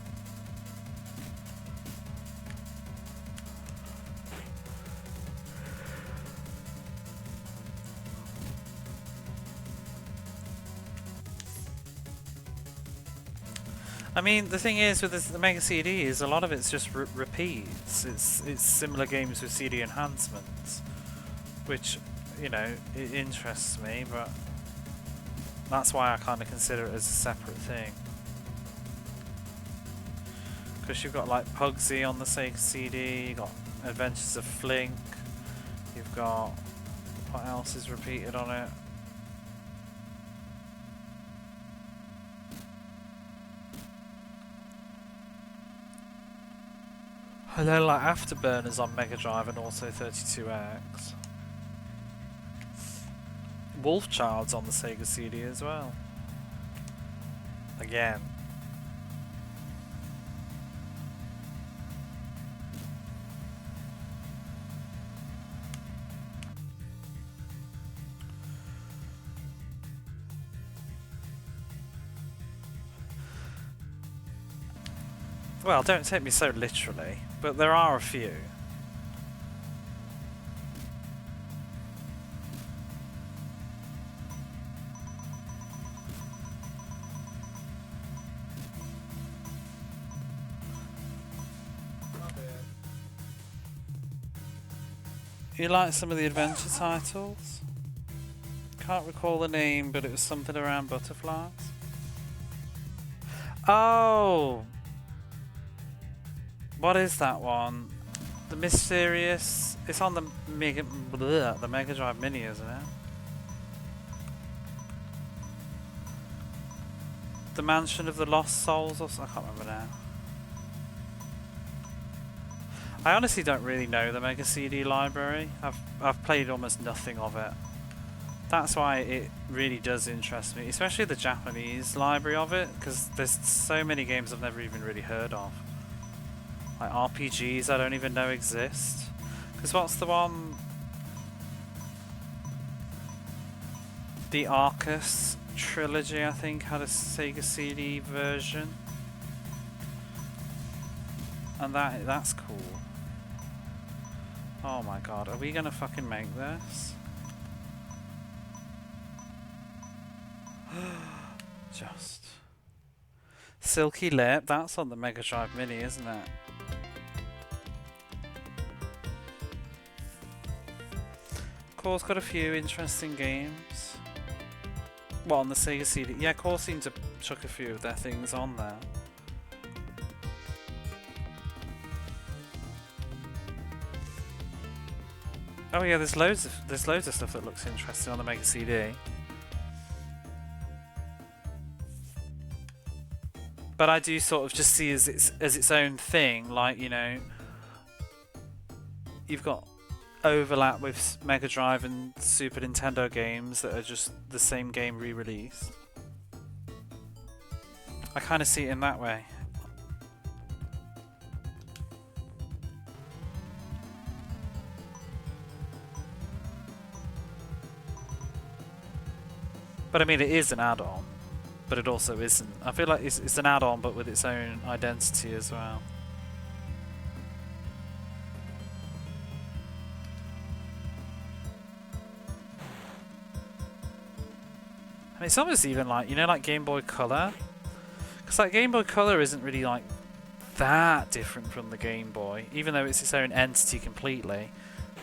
I mean, the thing is with the Mega CD is a lot of it's just repeats. It's similar games with CD enhancements, which, you know, it interests me, but that's why I kind of consider it as a separate thing. Because you've got like Pugsy on the Sega CD, you've got Adventures of Flink, you've got, what else is repeated on it? And then like Afterburners on Mega Drive and also 32X. Wolfchild's on the Sega CD as well. Again. Well, don't take me so literally, but there are a few. You like some of the adventure titles? Can't recall the name, but it was something around butterflies. Oh! What is that one? The Mysterious... It's on the Mega Drive Mini, isn't it? The Mansion of the Lost Souls or something? I can't remember now. I honestly don't really know the Mega CD library. I've played almost nothing of it. That's why it really does interest me, especially the Japanese library of it, because there's so many games I've never even really heard of. Like RPGs I don't even know exist. Because what's the one? The Arcus trilogy, I think, had a Sega CD version. And that's cool. Oh my god, are we gonna fucking make this? Just. Silky Lip, that's on the Mega Drive Mini, isn't it? Core's got a few interesting games. Well, on the Sega CD. Yeah, Core seemed to chuck a few of their things on there. Oh yeah, there's loads of stuff that looks interesting on the Mega CD. But I do sort of just see as its own thing, like, you know, you've got overlap with Mega Drive and Super Nintendo games that are just the same game re-released. I kind of see it in that way. But I mean, it is an add-on, but it also isn't. I feel like it's an add-on, but with its own identity as well. And it's almost even like, you know, like Game Boy Color? Because like Game Boy Color isn't really like that different from the Game Boy, even though it's its own entity completely.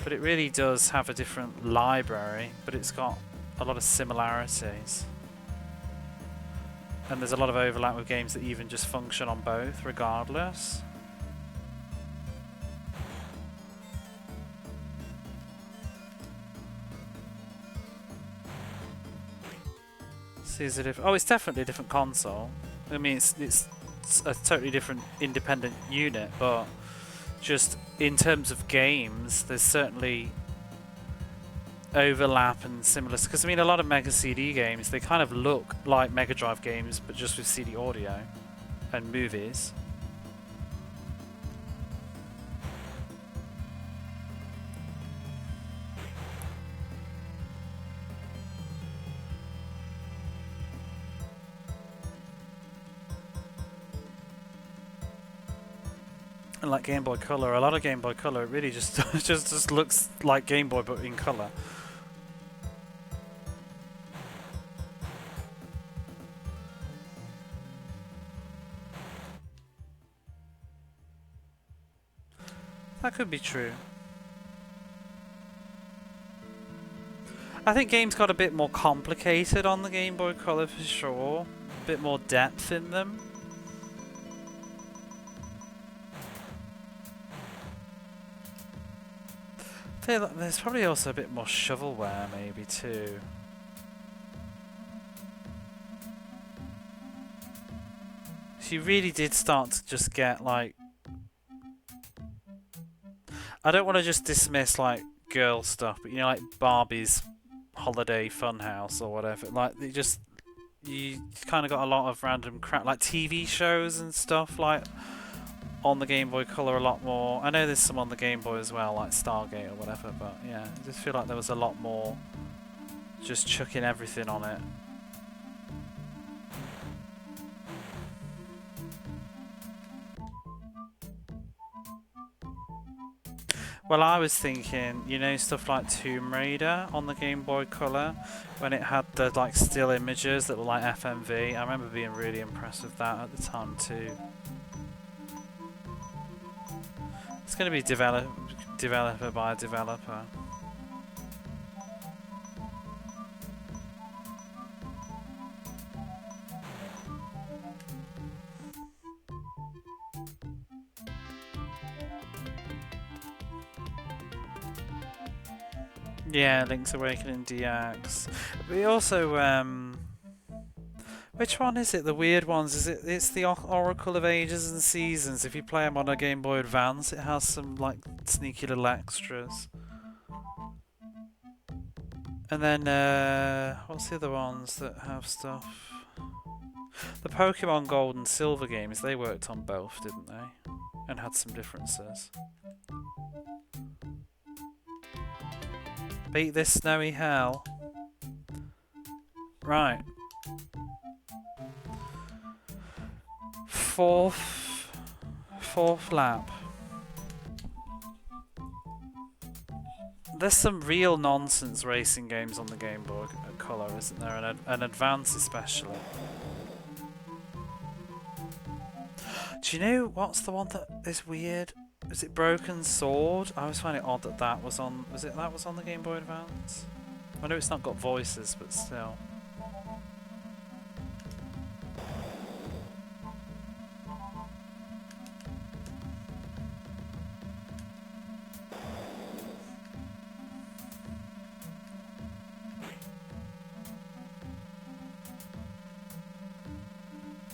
But it really does have a different library, but it's got a lot of similarities. And there's a lot of overlap with games that even just function on both, regardless. Oh, it's definitely a different console. I mean, it's a totally different independent unit, but just in terms of games, there's certainly overlap and similar. Because I mean, a lot of Mega CD games, they kind of look like Mega Drive games, but just with CD audio and movies. And like Game Boy Color, a lot of Game Boy Color, it really just just looks like Game Boy but in color. That could be true. I think games got a bit more complicated on the Game Boy Color for sure. A bit more depth in them. I feel like there's probably also a bit more shovelware maybe too. She really did start to just get like... I don't want to just dismiss like girl stuff, but you know, like Barbie's Holiday Funhouse or whatever. Like they just, you kind of got a lot of random crap, like TV shows and stuff, like on the Game Boy Color a lot more. I know there's some on the Game Boy as well, like Stargate or whatever. But yeah, I just feel like there was a lot more just chucking everything on it. Well, I was thinking, you know, stuff like Tomb Raider on the Game Boy Color, when it had the like still images that were like FMV. I remember being really impressed with that at the time too. It's going to be developer by developer. Yeah, Link's Awakening DX. We also, which one is it? The weird ones? Is it? It's the Oracle of Ages and Seasons. If you play them on a Game Boy Advance, it has some like sneaky little extras. And then, what's the other ones that have stuff? The Pokemon Gold and Silver games, they worked on both, didn't they? And had some differences. Beat this snowy hell. Right. Fourth lap. There's some real nonsense racing games on the Game Boy Color, isn't there? And Advance especially. Do you know what's the one that is weird? Is it Broken Sword? I always find it odd that that was on... Was it that was on the Game Boy Advance? I know it's not got voices, but still.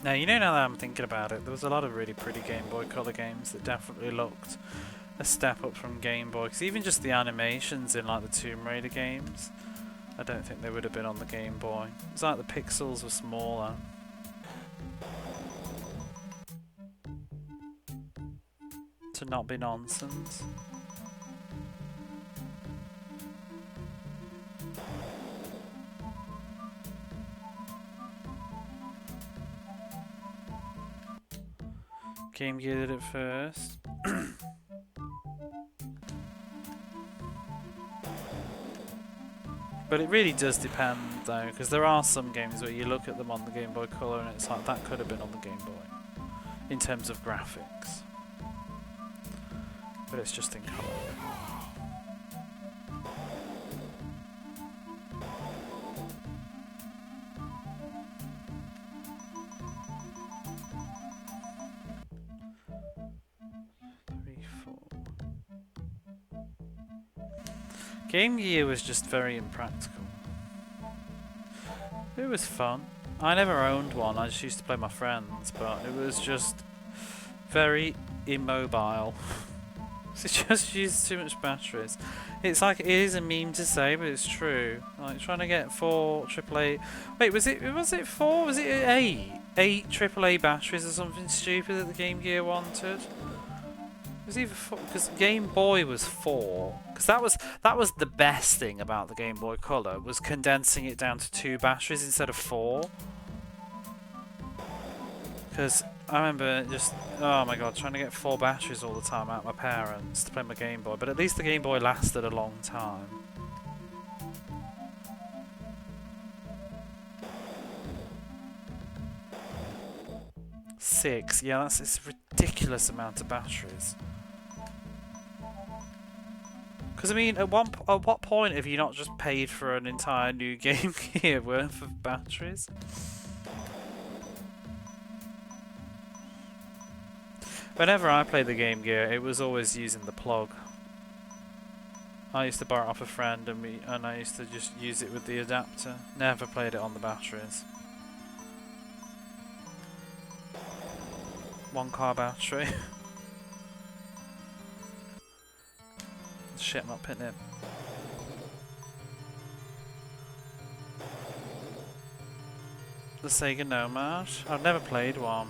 Now, you know, now that I'm thinking about it, there was a lot of really pretty Game Boy Color games that definitely looked a step up from Game Boy. Because even just the animations in like the Tomb Raider games, I don't think they would have been on the Game Boy. It's like the pixels were smaller. To not be nonsense. Game Gear did it first. But it really does depend though, because there are some games where you look at them on the Game Boy Color and it's like that could have been on the Game Boy in terms of graphics. But it's just in colour. Game Gear was just very impractical. It was fun. I never owned one, I just used to play my friends, but it was just very immobile. It just used too much batteries. It's like, it is a meme to say, but it's true. Like trying to get 4 AAA... Wait, was it 4? Was it 8? 8 AAA batteries or something stupid that the Game Gear wanted? It was either 4, because Game Boy was 4. Because that was the best thing about the Game Boy Color, was condensing it down to 2 batteries instead of 4. Because I remember just, oh my god, trying to get 4 batteries all the time out of my parents to play my Game Boy, but at least the Game Boy lasted a long time. Six, yeah, it's a ridiculous amount of batteries. Because I mean, at what point have you not just paid for an entire new Game Gear worth of batteries? Whenever I played the Game Gear, it was always using the plug. I used to borrow it off a friend, and I used to just use it with the adapter. Never played it on the batteries. 1 car battery. Shit, I'm not pitting it. The Sega Nomad. I've never played one.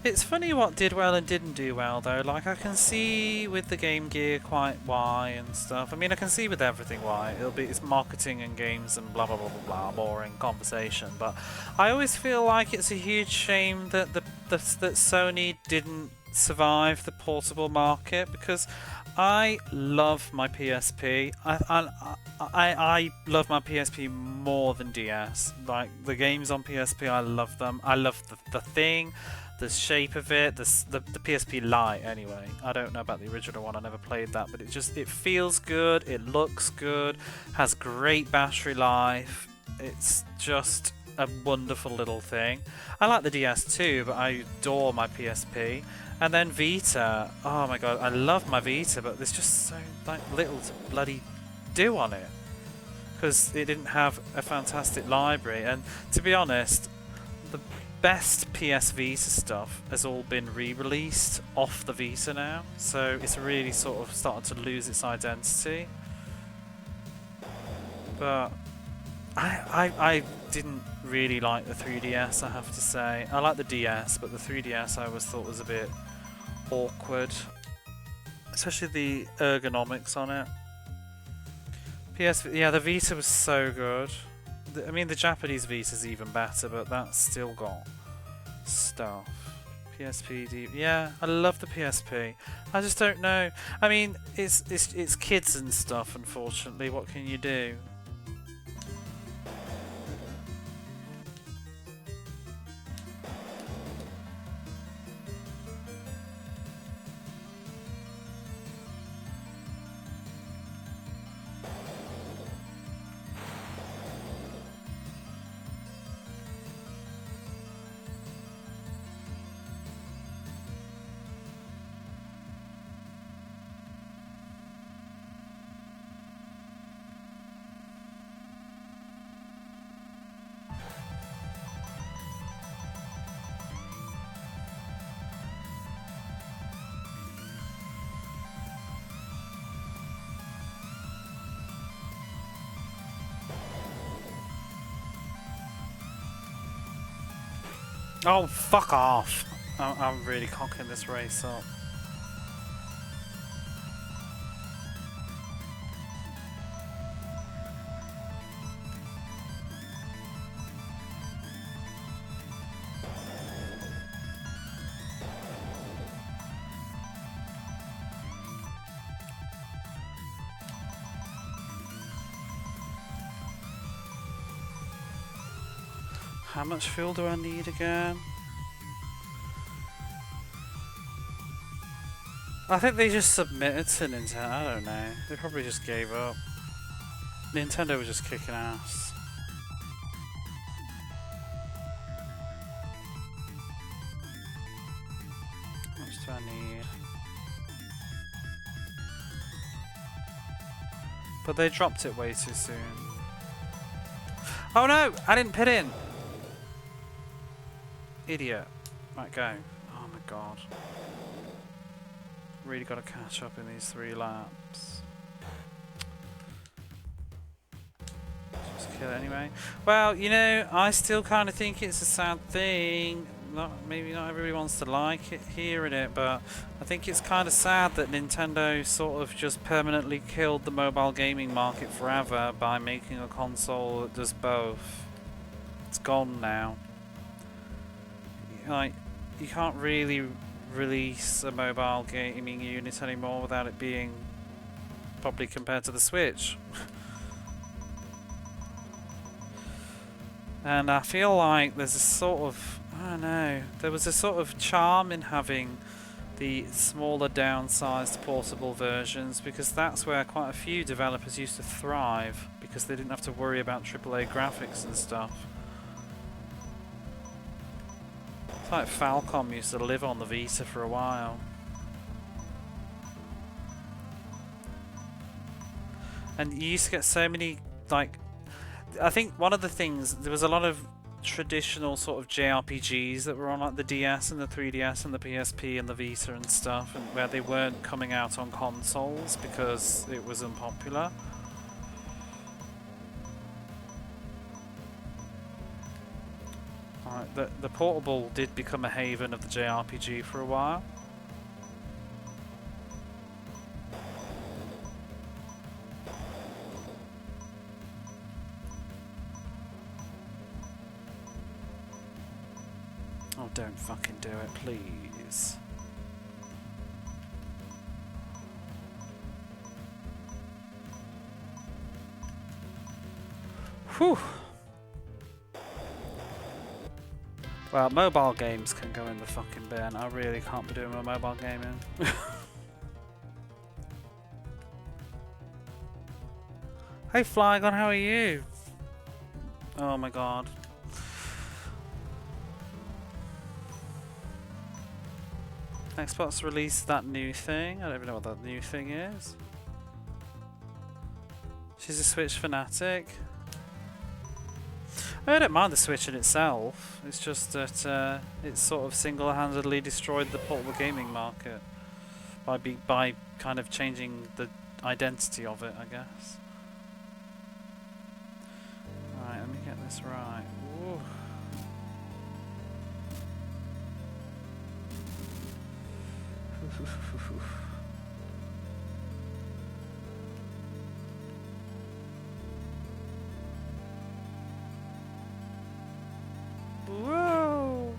It's funny what did well and didn't do well though. Like I can see with the Game Gear quite why and stuff. I mean I can see with everything why. It's marketing and games and blah blah blah blah blah, boring conversation. But I always feel like it's a huge shame that that Sony didn't survive the portable market, because I love my PSP. I love my PSP more than DS. Like the games on PSP, I love them. I love the thing. The shape of it, the PSP Lite anyway. I don't know about the original one, I never played that, but it feels good, it looks good, has great battery life. It's just a wonderful little thing. I like the DS too, but I adore my PSP. And then Vita, oh my god, I love my Vita, but there's just so like little to bloody do on it, because it didn't have a fantastic library. And to be honest, the best PS Vita stuff has all been re-released off the Vita now, so it's really sort of starting to lose its identity. But I didn't really like the 3DS, I have to say. I like the DS, but the 3DS I always thought was a bit awkward, especially the ergonomics on it. Yeah, the Vita was so good. I mean, the Japanese Vita's even better, but that's still got stuff. PSP, yeah, I love the PSP. I just don't know. I mean, it's kids and stuff. Unfortunately, what can you do? Oh, fuck off! I'm really cocking this race up. How much fuel do I need again? I think they just submitted to Nintendo. I don't know. They probably just gave up. Nintendo was just kicking ass. How much do I need? But they dropped it way too soon. Oh no! I didn't pit in! Idiot. Right, go. Oh my god. Really got to catch up in these 3 laps. kill it anyway. Well, you know, I still kind of think it's a sad thing. Maybe not everybody wants to like it, hearing it, but I think it's kind of sad that Nintendo sort of just permanently killed the mobile gaming market forever by making a console that does both. It's gone now. Like, you can't really release a mobile gaming unit anymore without it being probably compared to the Switch. And I feel like there's a sort of, I don't know, there was a sort of charm in having the smaller downsized portable versions, because that's where quite a few developers used to thrive, because they didn't have to worry about AAA graphics and stuff. It's like Falcom used to live on the Vita for a while. And you used to get so many, like, I think one of the things, there was a lot of traditional sort of JRPGs that were on like the DS and the 3DS and the PSP and the Vita and stuff, and where they weren't coming out on consoles because it was unpopular. The portable did become a haven of the JRPG for a while. Oh, don't fucking do it, please. Whew. Well, mobile games can go in the fucking bin. I really can't be doing my mobile gaming. Hey Flygon, how are you? Oh my god. Xbox released that new thing. I don't even know what that new thing is. She's a Switch fanatic. I don't mind the Switch in itself. It's just that it's sort of single-handedly destroyed the portable gaming market by kind of changing the identity of it, I guess. Right, let me get this right. Ooh. Whoa!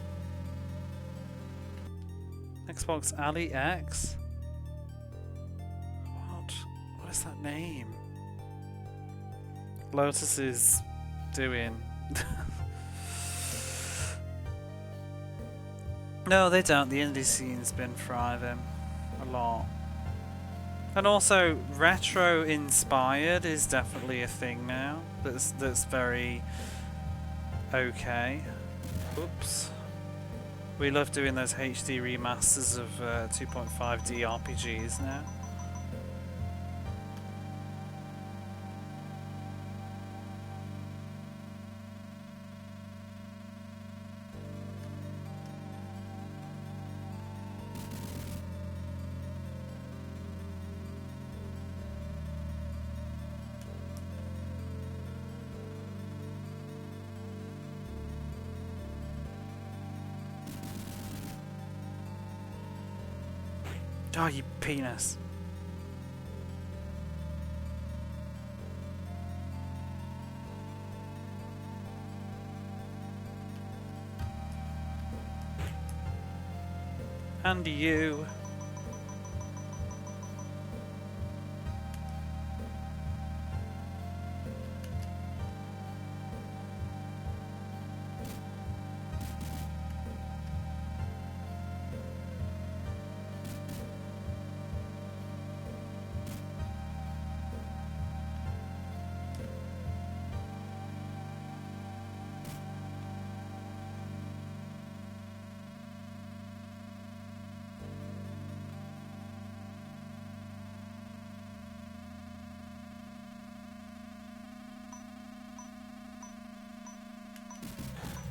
Xbox Ali X? What is that name? Lotus is doing. No, they don't. The indie scene's been thriving a lot. And also, retro-inspired is definitely a thing now. That's very okay. Oops. We love doing those HD remasters of 2.5D RPGs now. Oh, you penis. And you.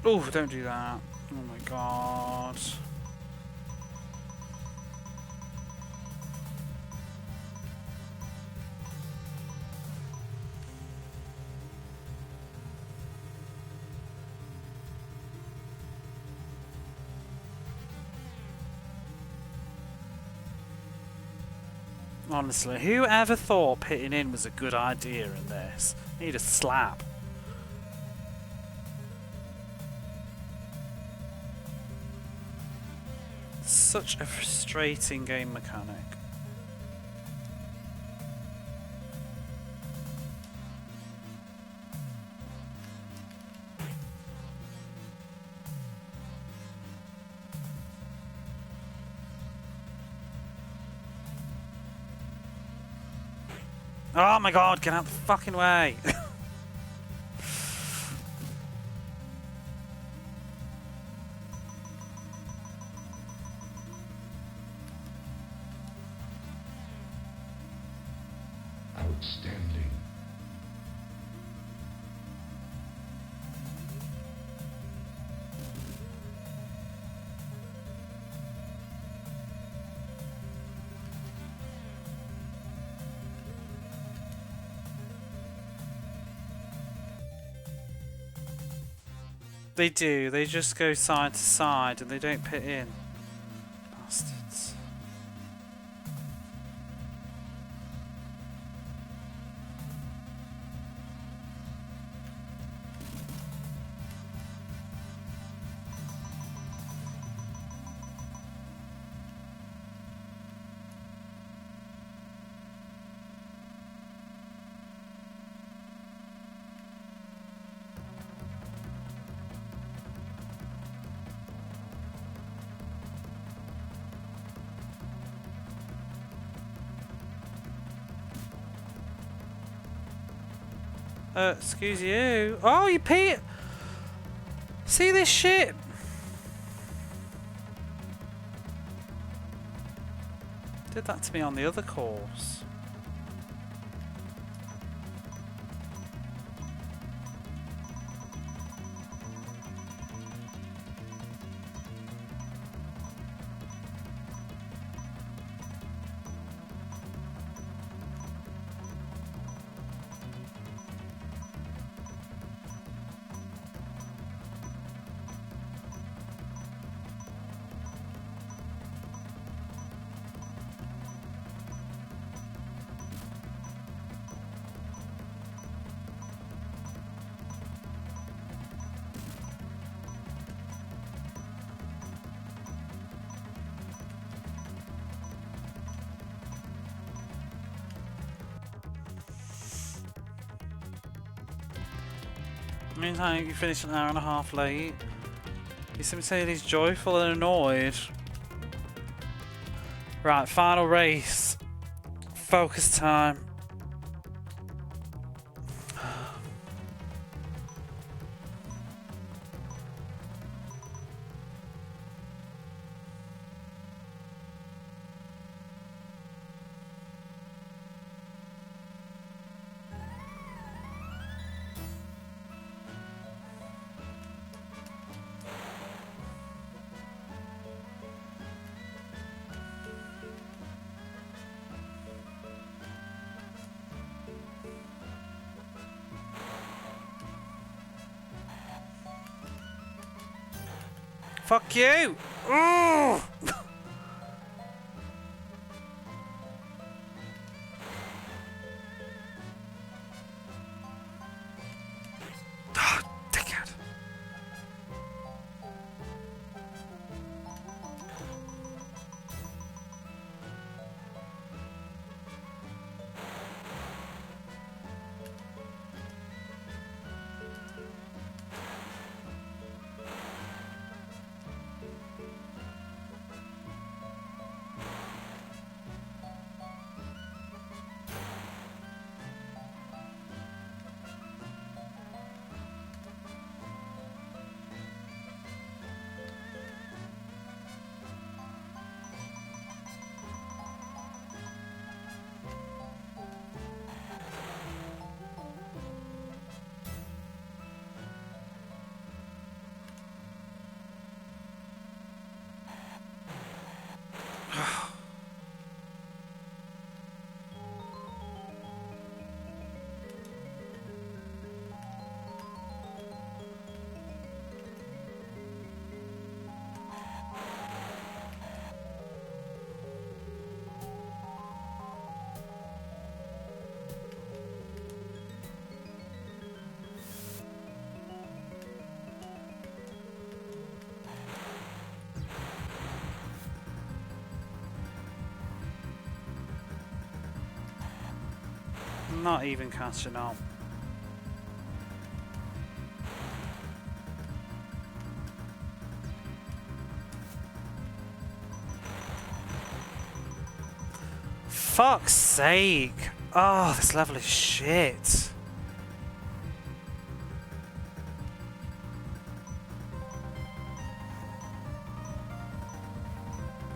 Oh, don't do that. Oh my god. Honestly, whoever thought pitting in was a good idea in this? Need a slap. Such a frustrating game mechanic. Oh my god, get out the fucking way! Outstanding. They do, they just go side to side and they don't pit in. Bastards. Excuse you. Oh, you pit! See this shit? Did that to me on the other course. Meantime, you finished an hour and a half late. You seem to say he's joyful and annoyed. Right, final race. Focus time. Fuck you! Ooh! Dickhead. not even catching up. Fuck's sake! Oh, this level is shit.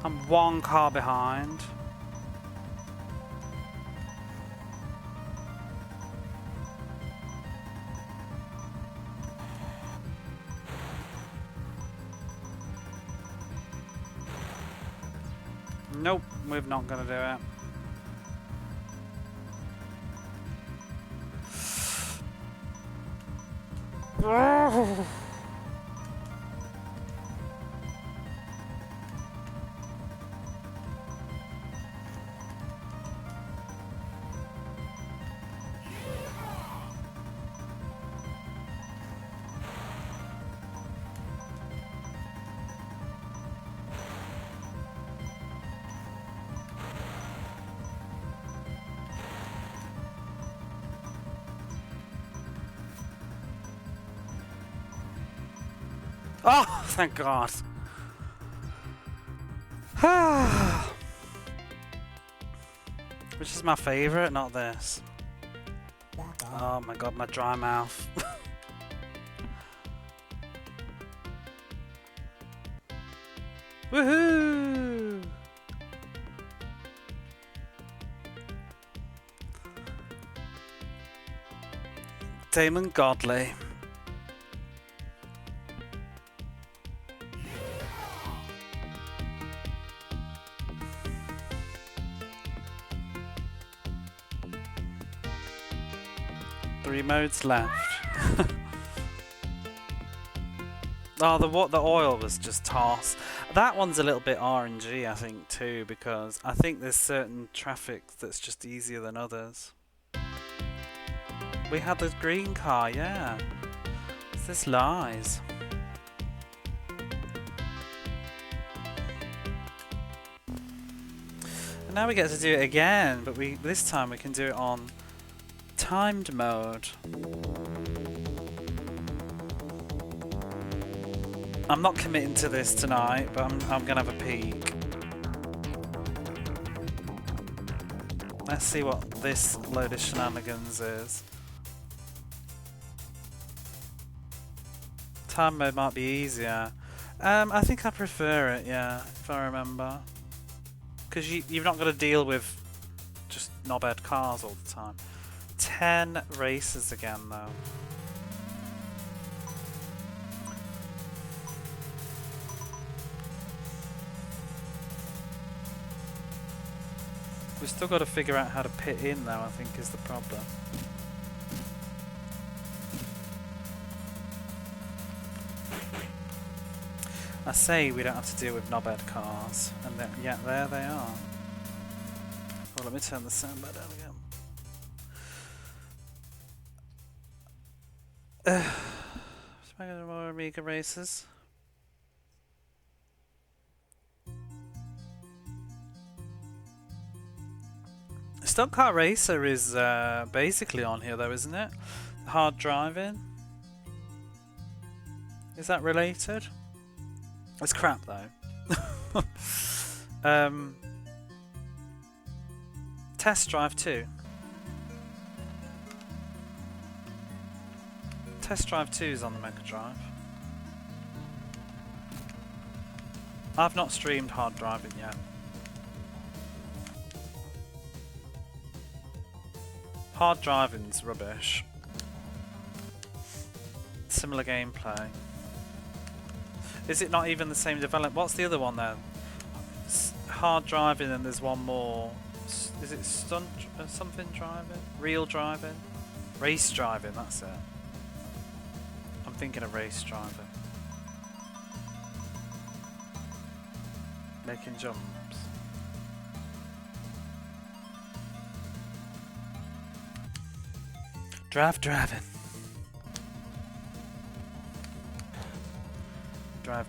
I'm one car behind. Nope, we're not gonna do it. Oh. Oh, thank God. Which is my favourite, not this. Oh my God, my dry mouth. Woohoo! Damon Godley. Three modes left. Oh, the oil was just toss. That one's a little bit RNG, I think, too, because I think there's certain traffic that's just easier than others. We had the green car, yeah. This lies. And now we get to do it again, but this time we can do it on timed mode. I'm not committing to this tonight, but I'm gonna have a peek. Let's see what this Lotus shenanigans is. Time mode might be easier. I think I prefer it, yeah, if I remember. Because you've not got to deal with just knobhead cars all the time. 10 races again, though. We've still got to figure out how to pit in, though, I think is the problem. I say we don't have to deal with knobhead cars, and then, yeah, there they are. Well, let me turn the sound back down again. Speaking of more Amiga races. Stunt Car Racer is basically on here, though, isn't it? Hard driving. Is that related? It's crap, though. Test Drive 2. Test Drive 2 is on the Mega Drive. I've not streamed hard driving yet. Hard driving's rubbish. Similar gameplay. Is it not even the same development? What's the other one then? Hard driving, and there's one more. Is it stunt something driving? Real driving? Race driving, that's it. I'm thinking of race driving. Making jumps. Driving.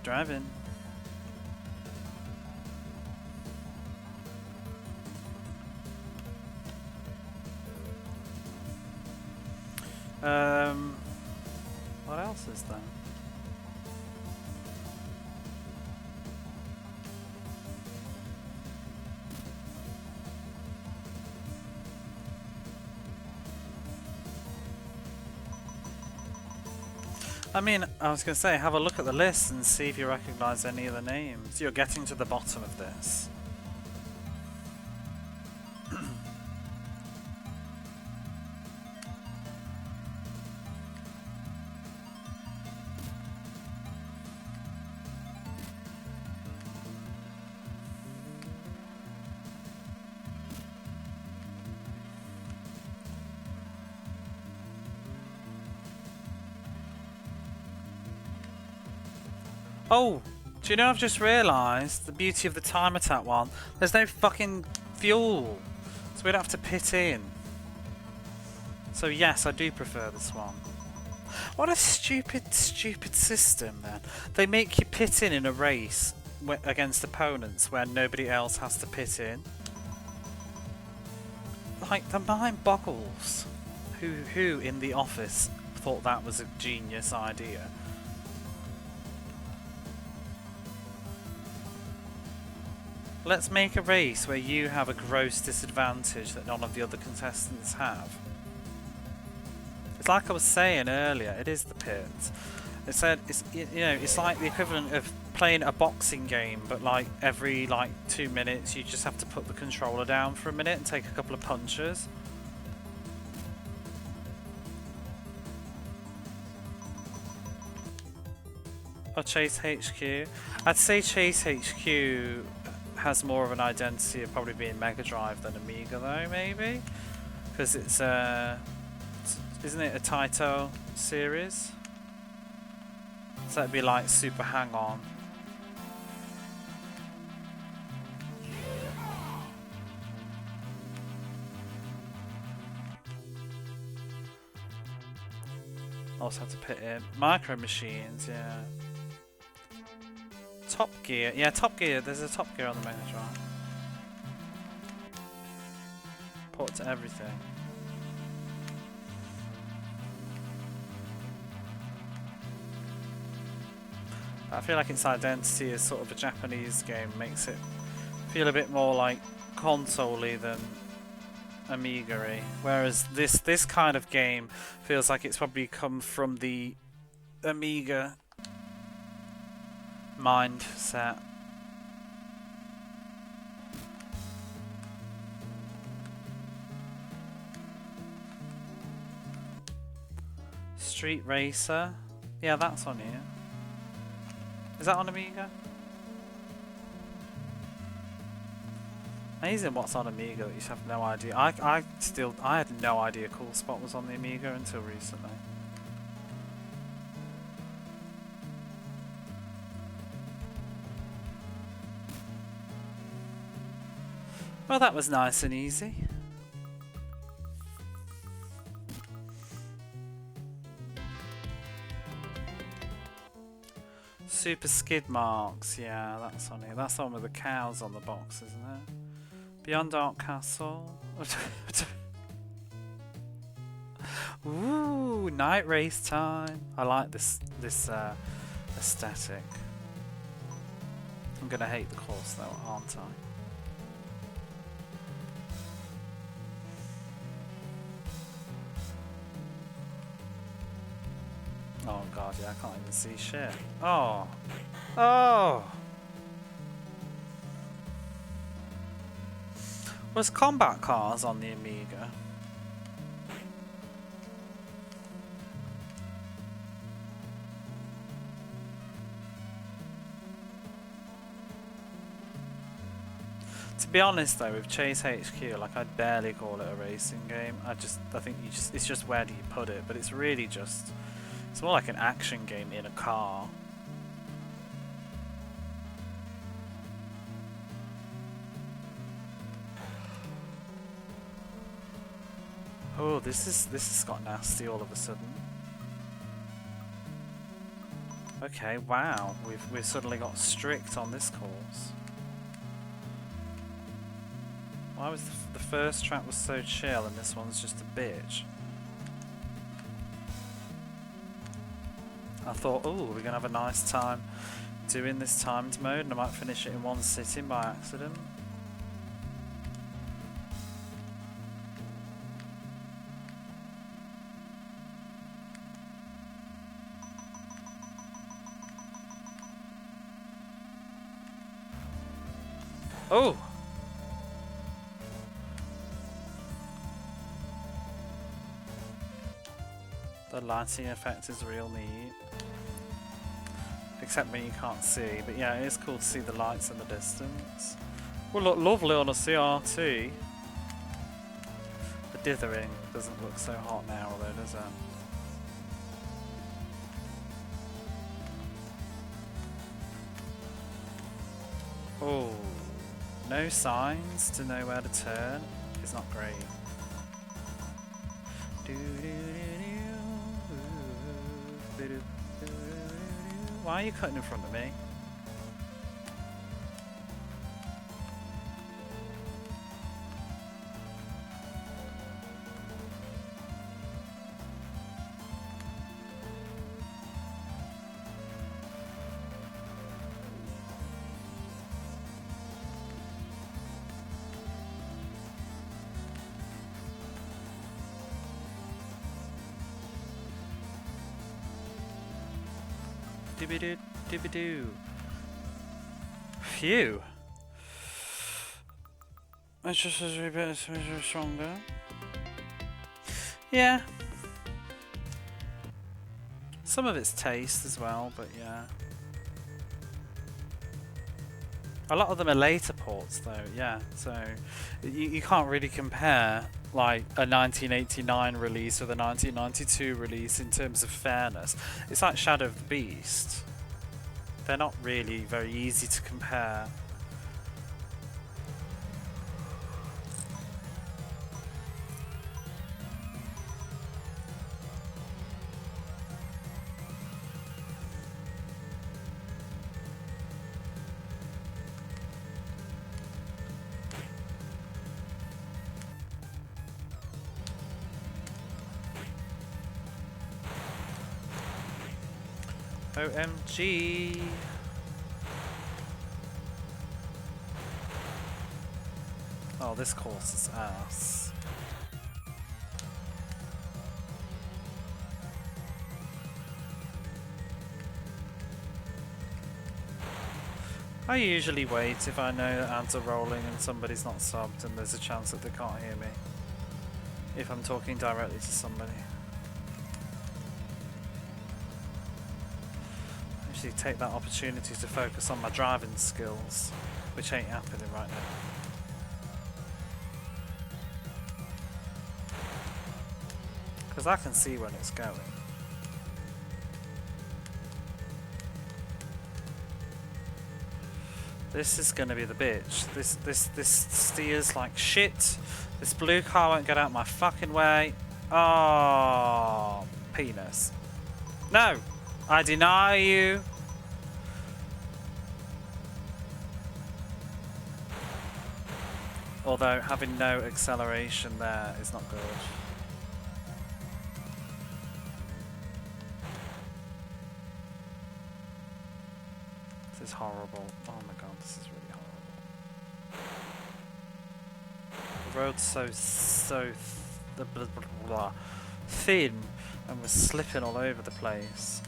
Driving. What else is there? I mean, I was going to say, have a look at the list and see if you recognise any of the names. You're getting to the bottom of this. Oh, do you know I've just realised the beauty of the time attack one? There's no fucking fuel, so we don't have to pit in. So yes, I do prefer this one. What a stupid, stupid system then. They make you pit in a race against opponents where nobody else has to pit in. Like, the mind boggles. Who in the office thought that was a genius idea? Let's make a race where you have a gross disadvantage that none of the other contestants have. It's like I was saying earlier, it is the pit. It said it's, you know, it's like the equivalent of playing a boxing game, but like every 2 minutes you just have to put the controller down for a minute and take a couple of punches. Or Chase HQ. I'd say Chase HQ has more of an identity of probably being Mega Drive than Amiga though, maybe? Because it's isn't it a Taito series? So it'd be like Super Hang-On. Also have to put in Micro Machines, yeah. Top Gear, yeah, Top Gear, there's a Top Gear on the Mega Drive. Port to everything. I feel like its identity as sort of a Japanese game makes it feel a bit more like console-y than Amiga-y. Whereas this kind of game feels like it's probably come from the Amiga mindset. Street Racer? Yeah, that's on here. Is that on Amiga? Amazing what's on Amiga that you just have no idea. I had no idea Cool Spot was on the Amiga until recently. Well, that was nice and easy. Super Skid Marks, yeah, that's on here. That's the one with the cows on the box, isn't it? Beyond Dark Castle. Ooh, night race time. I like this aesthetic. I'm gonna hate the course though, aren't I? Oh god, yeah, I can't even see shit. Oh! Oh! Was Combat Cars on the Amiga? To be honest though, with Chase HQ, like I'd barely call it a racing game. I think it's just where do you put it, but it's really just, it's more like an action game in a car. Oh, this has got nasty all of a sudden. Okay, wow, we've suddenly got strict on this course. Why was the first track was so chill and this one's just a bitch? I thought, oh, we're gonna have a nice time doing this timed mode, and I might finish it in one sitting by accident. Oh! The lighting effect is real neat. Except when you can't see, but yeah, it is cool to see the lights in the distance. Will look lovely on a CRT. The dithering doesn't look so hot now though, does it? Oh, no signs to know where to turn is not great. Why are you cutting in front of me? Dibby-doo, dibby-doo. Phew. It's just as a bit stronger. Yeah. Some of it's taste as well, but yeah. A lot of them are later ports though, yeah. So you can't really compare like a 1989 release with a 1992 release in terms of fairness. It's like Shadow of the Beast. They're not really very easy to compare. OMG. Oh, this course is ass. I usually wait if I know that ads are rolling and somebody's not subbed and there's a chance that they can't hear me. If I'm talking directly to somebody. Take that opportunity to focus on my driving skills, which ain't happening right now. Because I can see when it's going. This is gonna be the bitch. This steers like shit. This blue car won't get out my fucking way. Oh, penis. No! I deny you. Although having no acceleration there is not good. This is horrible. Oh my god, this is really horrible. The road's so thin and we're slipping all over the place.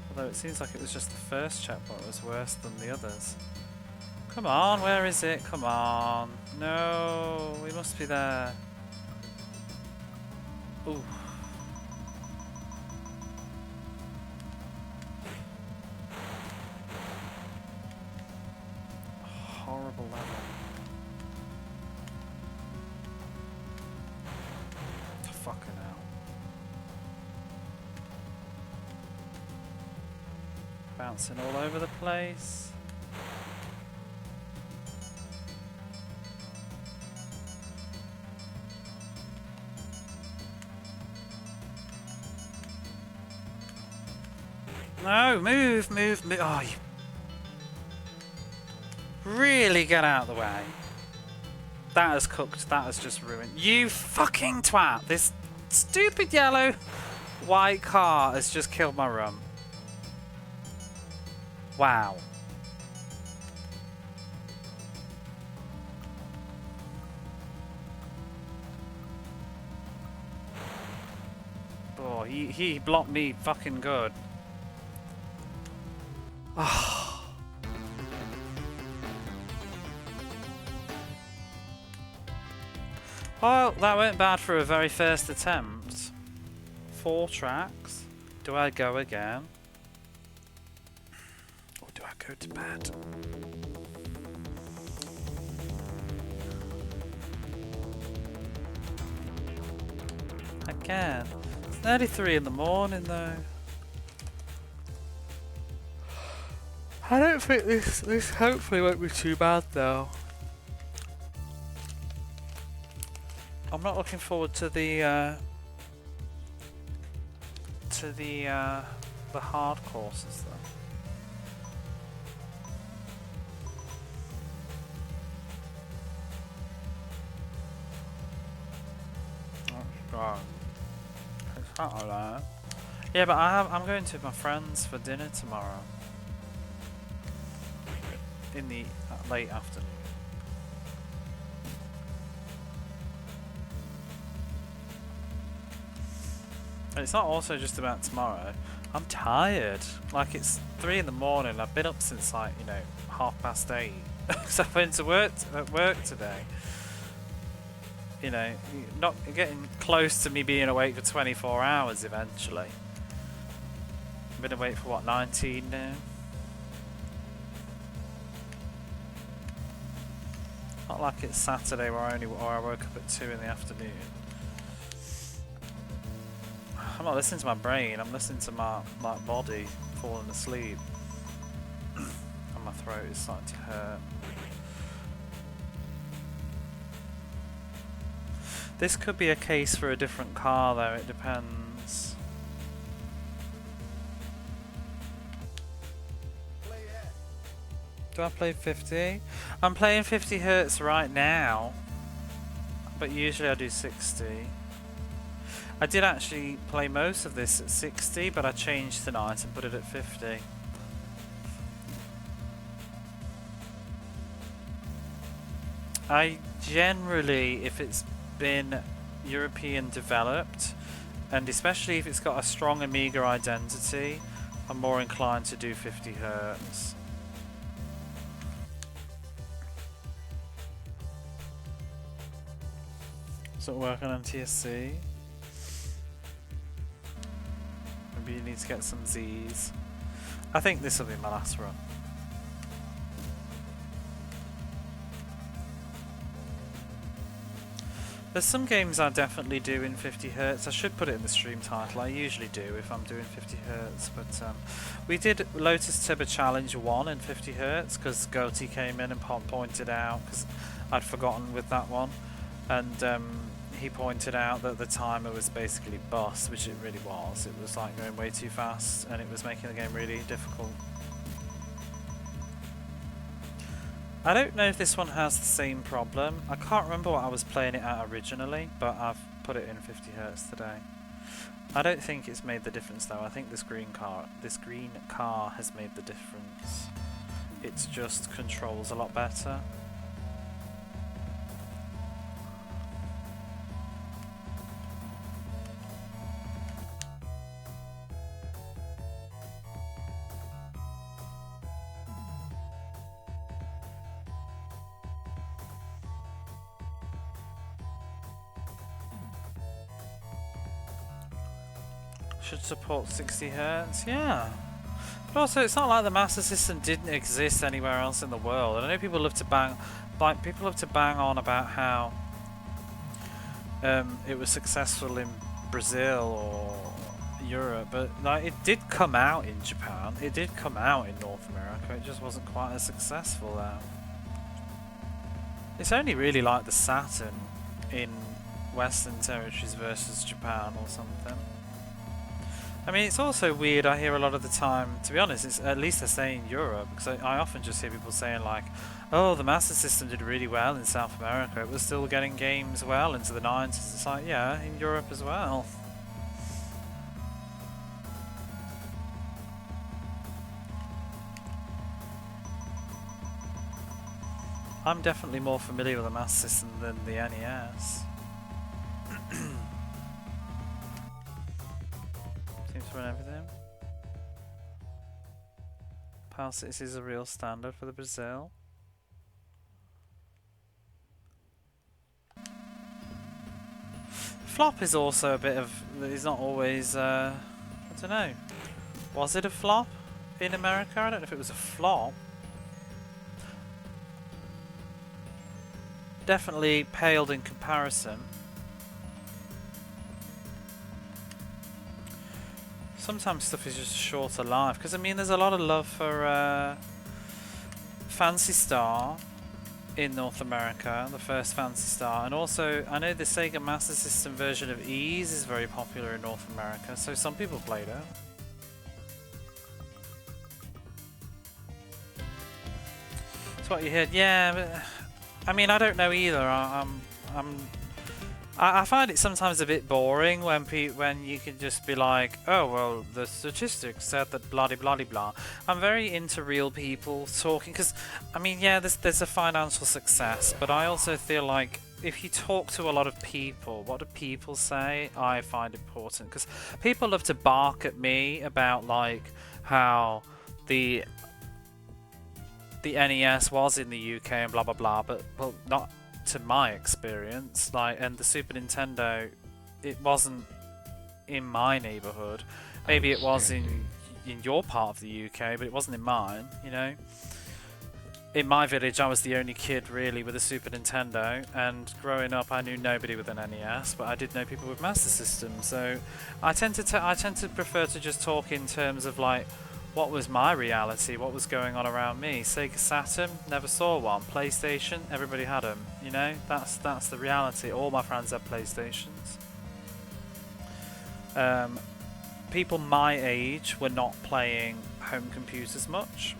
Although it seems like it was just the first checkpoint that was worse than the others. Come on, where is it? Come on. No, we must be there. Ooh. Horrible level. Fucking hell. Bouncing all over the place. No, move, move, move. Oh, you really get out of the way. That has cooked. That has just ruined. You fucking twat. This stupid yellow white car has just killed my run. Wow. Oh, he blocked me fucking good. Oh. Well, that went bad for a very first attempt. 4 tracks. Do I go again? Or do I go to bed? Again. It's nearly 3 in the morning though. I don't think this hopefully won't be too bad though. I'm not looking forward to the hard courses though. God. It's not alright. Yeah, but I'm going to my friends for dinner tomorrow. In the late afternoon. And it's not also just about tomorrow. I'm tired. Like it's 3 in the morning. I've been up since like, you know, 8:30. So I went to work at work today. You know, not getting close to me being awake for 24 hours eventually. I've been awake for what, 19 now? Not like it's Saturday where I woke up at 2 in the afternoon. I'm not listening to my brain, I'm listening to my body falling asleep. And my throat is starting to hurt. This could be a case for a different car though, it depends. Do I play 50? I'm playing 50 Hz right now, but usually I do 60. I did actually play most of this at 60, but I changed tonight and put it at 50. I generally, if it's been European developed, and especially if it's got a strong Amiga identity, I'm more inclined to do 50 Hz. Does it work on NTSC? Maybe you need to get some Z's. I think this will be my last run. There's some games I definitely do in 50 Hz. I should put it in the stream title. I usually do if I'm doing 50 Hz. But we did Lotus Turbo Challenge 1 in 50 Hz because Goaty came in and pointed out, because I'd forgotten with that one. And he pointed out that the timer was basically bust, which it really was. It was like going way too fast and it was making the game really difficult. I don't know if this one has the same problem. I can't remember what I was playing it at originally, but I've put it in 50 Hz today. I don't think it's made the difference though. I think this green car has made the difference. It just controls a lot better. Should support 60 Hz, yeah. But also, it's not like the Master System didn't exist anywhere else in the world. And I know people love to bang on about how it was successful in Brazil or Europe, but like it did come out in Japan. It did come out in North America. It just wasn't quite as successful there. It's only really like the Saturn in Western territories versus Japan or something. I mean, it's also weird. I hear a lot of the time, to be honest, it's at least I say in Europe, because I often just hear people saying like, "Oh, the Master System did really well in South America. It was still getting games well into the 90s." It's like, yeah, in Europe as well. I'm definitely more familiar with the Master System than the NES. Seems to run everything. PAL 6 is a real standard for the Brazil. Flop is also a bit of... It's not always... I don't know. Was it a flop in America? I don't know if it was a flop. Definitely paled in comparison. Sometimes stuff is just shorter life, because I mean there's a lot of love for Phantasy Star in North America, the first Phantasy Star, and also I know the Sega Master System version of Ease is very popular in North America, so some people played it. That's what you heard, yeah, but I mean I don't know either. I find it sometimes a bit boring when you can just be like, oh well, the statistics said that blah blah blah blah. I'm very into real people talking, because I mean, yeah, there's a financial success, but I also feel like if you talk to a lot of people, what do people say? I find important, because people love to bark at me about like how the NES was in the UK and blah blah blah, but well, not to my experience, like, and the Super Nintendo, it wasn't in my neighborhood. Maybe it was in your part of the UK, but it wasn't in mine, you know. In my village, I was the only kid really with a Super Nintendo, and growing up, I knew nobody with an NES, but I did know people with Master Systems. So I tend to prefer to just talk in terms of like, what was my reality? What was going on around me? Sega Saturn, never saw one. PlayStation, everybody had them. You know, that's the reality. All my friends had PlayStations. People my age were not playing home computers much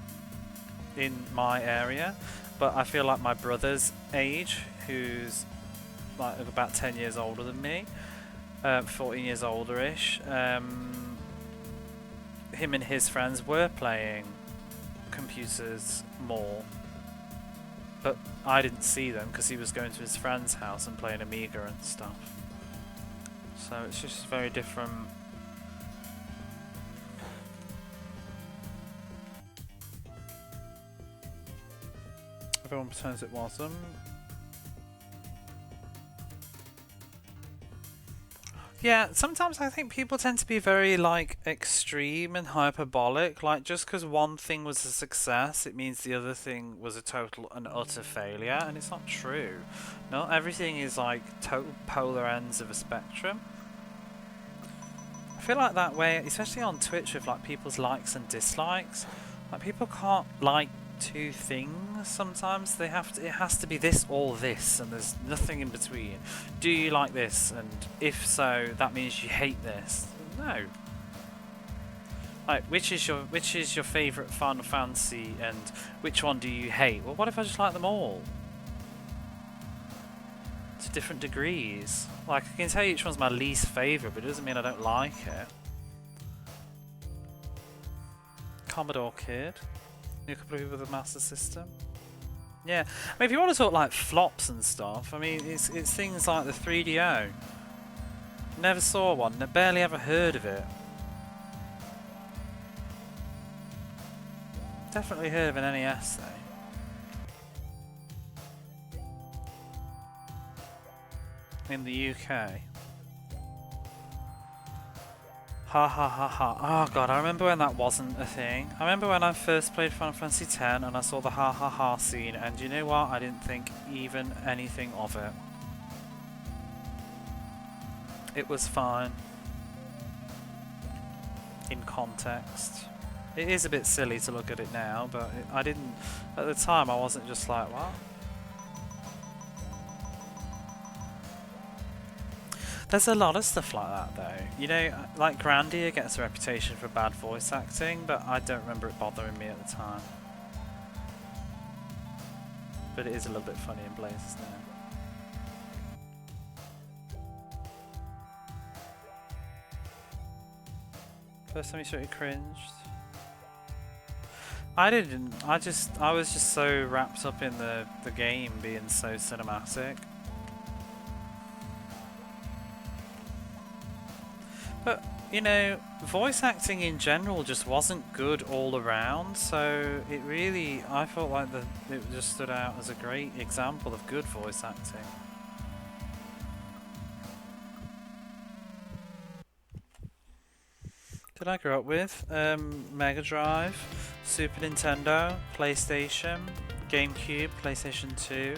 in my area, but I feel like my brother's age, who's like about 10 years older than me, 14 years older-ish, him and his friends were playing computers more, but I didn't see them because he was going to his friend's house and playing Amiga and stuff. So it's just very different. Everyone pretends it wasn't. Yeah, sometimes I think people tend to be very like extreme and hyperbolic. Like just because one thing was a success, it means the other thing was a total and utter failure, and it's not true. Not everything is like total polar ends of a spectrum. I feel like that way, especially on Twitch with like people's likes and dislikes. Like people can't like two things sometimes. They have to, it has to be this or this, and there's nothing in between. Do you like this? And if so, that means you hate this. No. Like, which is your favorite Final Fantasy, and which one do you hate? Well, what if I just like them all? To different degrees. Like, I can tell you which one's my least favorite, but it doesn't mean I don't like it. Commodore Kid. A couple of people with a Master System. Yeah, I mean, if you want to talk like flops and stuff, I mean, it's things like the 3DO. Never saw one, barely ever heard of it. Definitely heard of an NES though. In the UK. Ha ha ha ha. Oh god, I remember when that wasn't a thing. I remember when I first played Final Fantasy X and I saw the ha ha ha scene, and you know what? I didn't think even anything of it. It was fine. In context. It is a bit silly to look at it now, but I didn't... At the time I wasn't just like, what? There's a lot of stuff like that though. You know, like Grandia gets a reputation for bad voice acting, but I don't remember it bothering me at the time. But it is a little bit funny in Blazes now. First time you saw it, you cringed. I didn't. I was just so wrapped up in the game being so cinematic. But, you know, voice acting in general just wasn't good all around, so it really, I felt like it just stood out as a great example of good voice acting. Did I grow up with? Mega Drive, Super Nintendo, PlayStation, GameCube, PlayStation 2.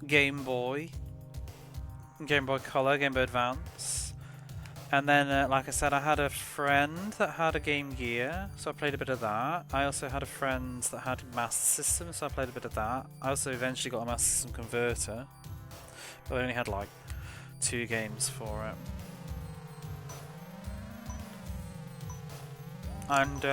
Game Boy Color, Game Boy Advance, and then like I said, I had a friend that had a Game Gear, so I played a bit of that. I also had a friend that had a Master System, so I played a bit of that. I also eventually got a Master System converter, but I only had like 2 games for it. And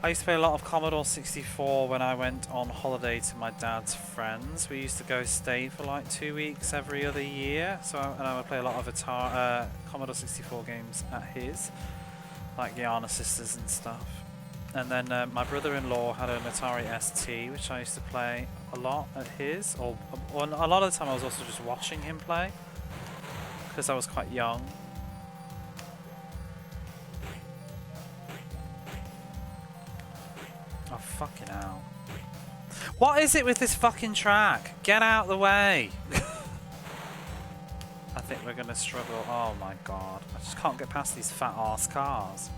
I used to play a lot of Commodore 64 when I went on holiday to my dad's friends. We used to go stay for like 2 weeks every other year. And I would play a lot of Commodore 64 games at his, like Guiana Sisters and stuff. And then my brother-in-law had an Atari ST, which I used to play a lot at his. Or a lot of the time I was also just watching him play, because I was quite young. Oh, fucking hell. What is it with this fucking track? Get out the way! I think we're gonna struggle. Oh my god. I just can't get past these fat ass cars.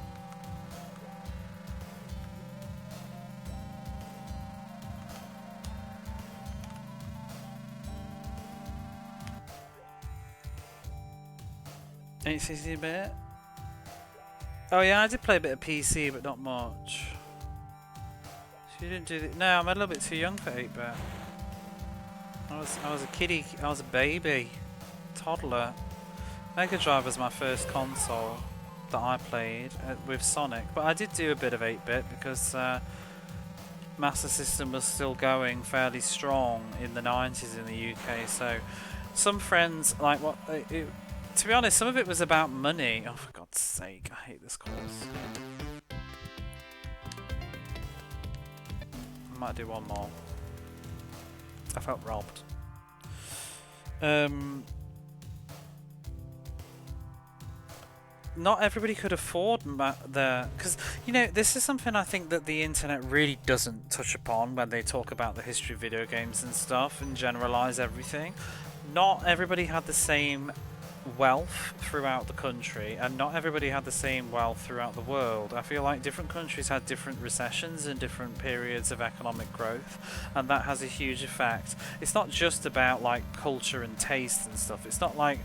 $8.60 a bit? Oh yeah, I did play a bit of PC, but not much. You didn't do that. No, I'm a little bit too young for 8-bit. I was a kiddie. I was a baby, toddler. Mega Drive was my first console that I played with Sonic, but I did do a bit of 8-bit because Master System was still going fairly strong in the 90s in the UK. So some friends like what. To be honest, some of it was about money. Oh, for God's sake! I hate this course. Might do one more. I felt robbed. Not everybody could afford because you know, this is something I think that the internet really doesn't touch upon when they talk about the history of video games and stuff and generalize everything. Not everybody had the same wealth throughout the country, and not everybody had the same wealth throughout the world. I feel like different countries had different recessions and different periods of economic growth, and that has a huge effect. It's not just about like culture and taste and stuff. It's not like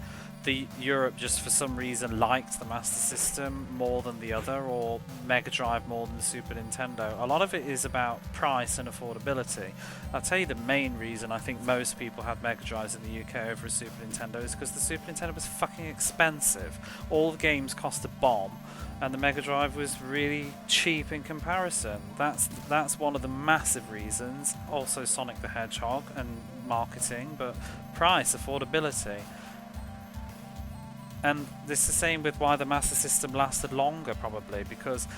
Europe just for some reason liked the Master System more than the other, or Mega Drive more than Super Nintendo. A lot of it is about price and affordability. I'll tell you the main reason I think most people had Mega Drives in the UK over a Super Nintendo is because the Super Nintendo was fucking expensive. All the games cost a bomb, and the Mega Drive was really cheap in comparison. That's one of the massive reasons. Also Sonic the Hedgehog and marketing, but price, affordability. And this is the same with why the Master System lasted longer, probably, because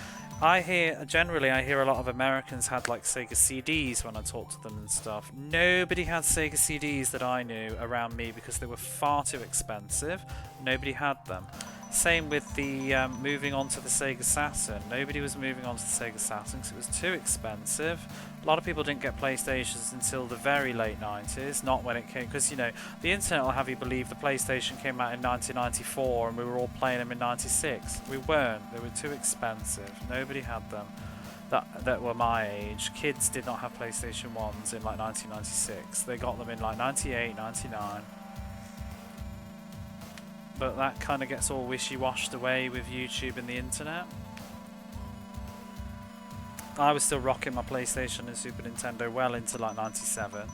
generally I hear a lot of Americans had like Sega CDs when I talk to them and stuff. Nobody had Sega CDs that I knew around me because they were far too expensive. Nobody had them. Same with the moving on to the Sega Saturn. Nobody was moving on to the Sega Saturn because it was too expensive. A lot of people didn't get PlayStations until the very late 90s, not when it came, because, you know, the internet will have you believe the PlayStation came out in 1994 and we were all playing them in 96. We weren't. They were too expensive. Nobody had them that were my age. Kids did not have PlayStation 1s in like 1996. They got them in like 98, 99. But that kind of gets all wishy-washed away with YouTube and the internet. I was still rocking my PlayStation and Super Nintendo well into like 97.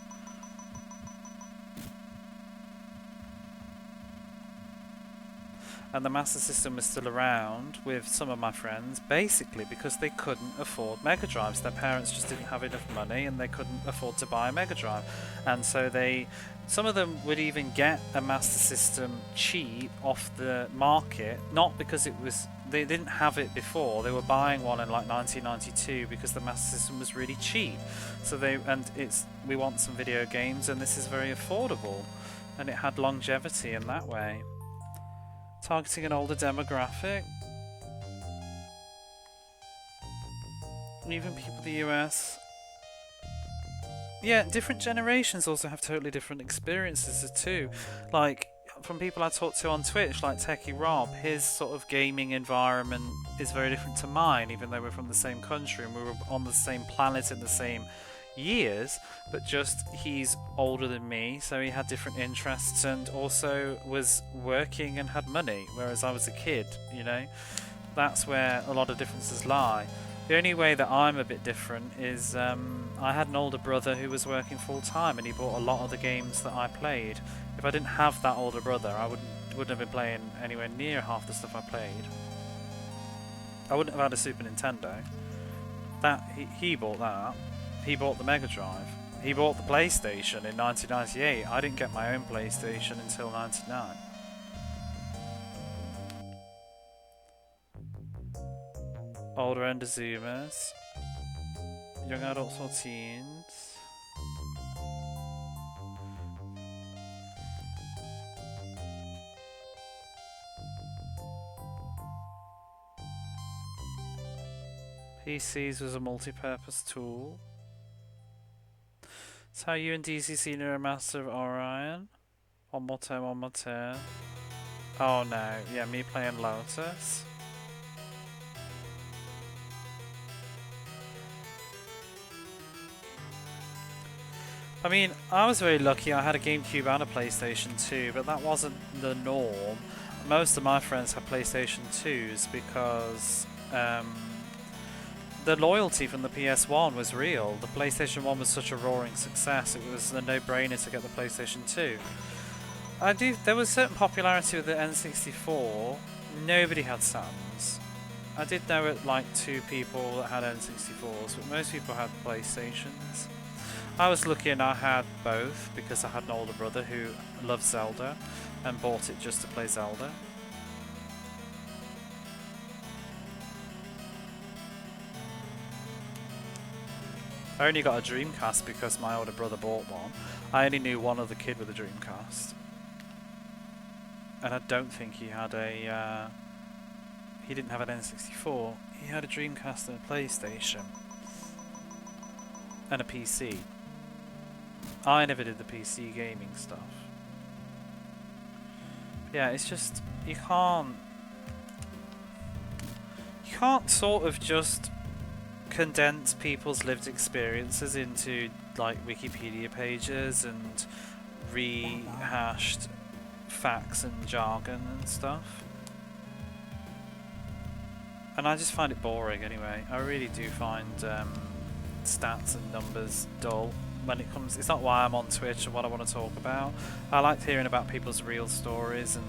And the Master System was still around with some of my friends, basically because they couldn't afford Mega Drives. Their parents just didn't have enough money and they couldn't afford to buy a Mega Drive. And so some of them would even get a Master System cheap off the market, not because they didn't have it before. They were buying one in like 1992 because the Master System was really cheap. So we want some video games, and this is very affordable, and it had longevity in that way. Targeting an older demographic. Even people in the US. Yeah, different generations also have totally different experiences too. Like, from people I talk to on Twitch, like Techie Rob, his sort of gaming environment is very different to mine, even though we're from the same country and we were on the same planet in the same years, but just he's older than me, so he had different interests and also was working and had money, whereas I was a kid, you know. That's where a lot of differences lie. The only way that I'm a bit different is I had an older brother who was working full time, and he bought a lot of the games that I played. If I didn't have that older brother, I wouldn't have been playing anywhere near half the stuff I played. I wouldn't have had a Super Nintendo. He bought that. He bought the Mega Drive. He bought the PlayStation in 1998. I didn't get my own PlayStation until 99. Older end of Zoomers. Young adults or teens. PCs was a multi-purpose tool. So how you and DCC are a master of Orion? One more turn. Oh no, yeah, me playing Lotus. I mean, I was very lucky. I had a GameCube and a PlayStation 2, but that wasn't the norm. Most of my friends had PlayStation 2s because the loyalty from the PS1 was real. The PlayStation 1 was such a roaring success, it was a no-brainer to get the PlayStation 2. There was certain popularity with the N64. Nobody had Saturns. I did know like 2 people that had N64s, but most people had PlayStations. I was lucky and I had both because I had an older brother who loved Zelda and bought it just to play Zelda. I only got a Dreamcast because my older brother bought one. I only knew one other kid with a Dreamcast. And I don't think he had he didn't have an N64. He had a Dreamcast and a PlayStation. And a PC. I never did the PC gaming stuff. Yeah, it's just, you can't sort of just condense people's lived experiences into like Wikipedia pages and rehashed facts and jargon and stuff. And I just find it boring anyway. I really do find stats and numbers dull when it comes. It's not why I'm on Twitch and what I want to talk about. I like hearing about people's real stories and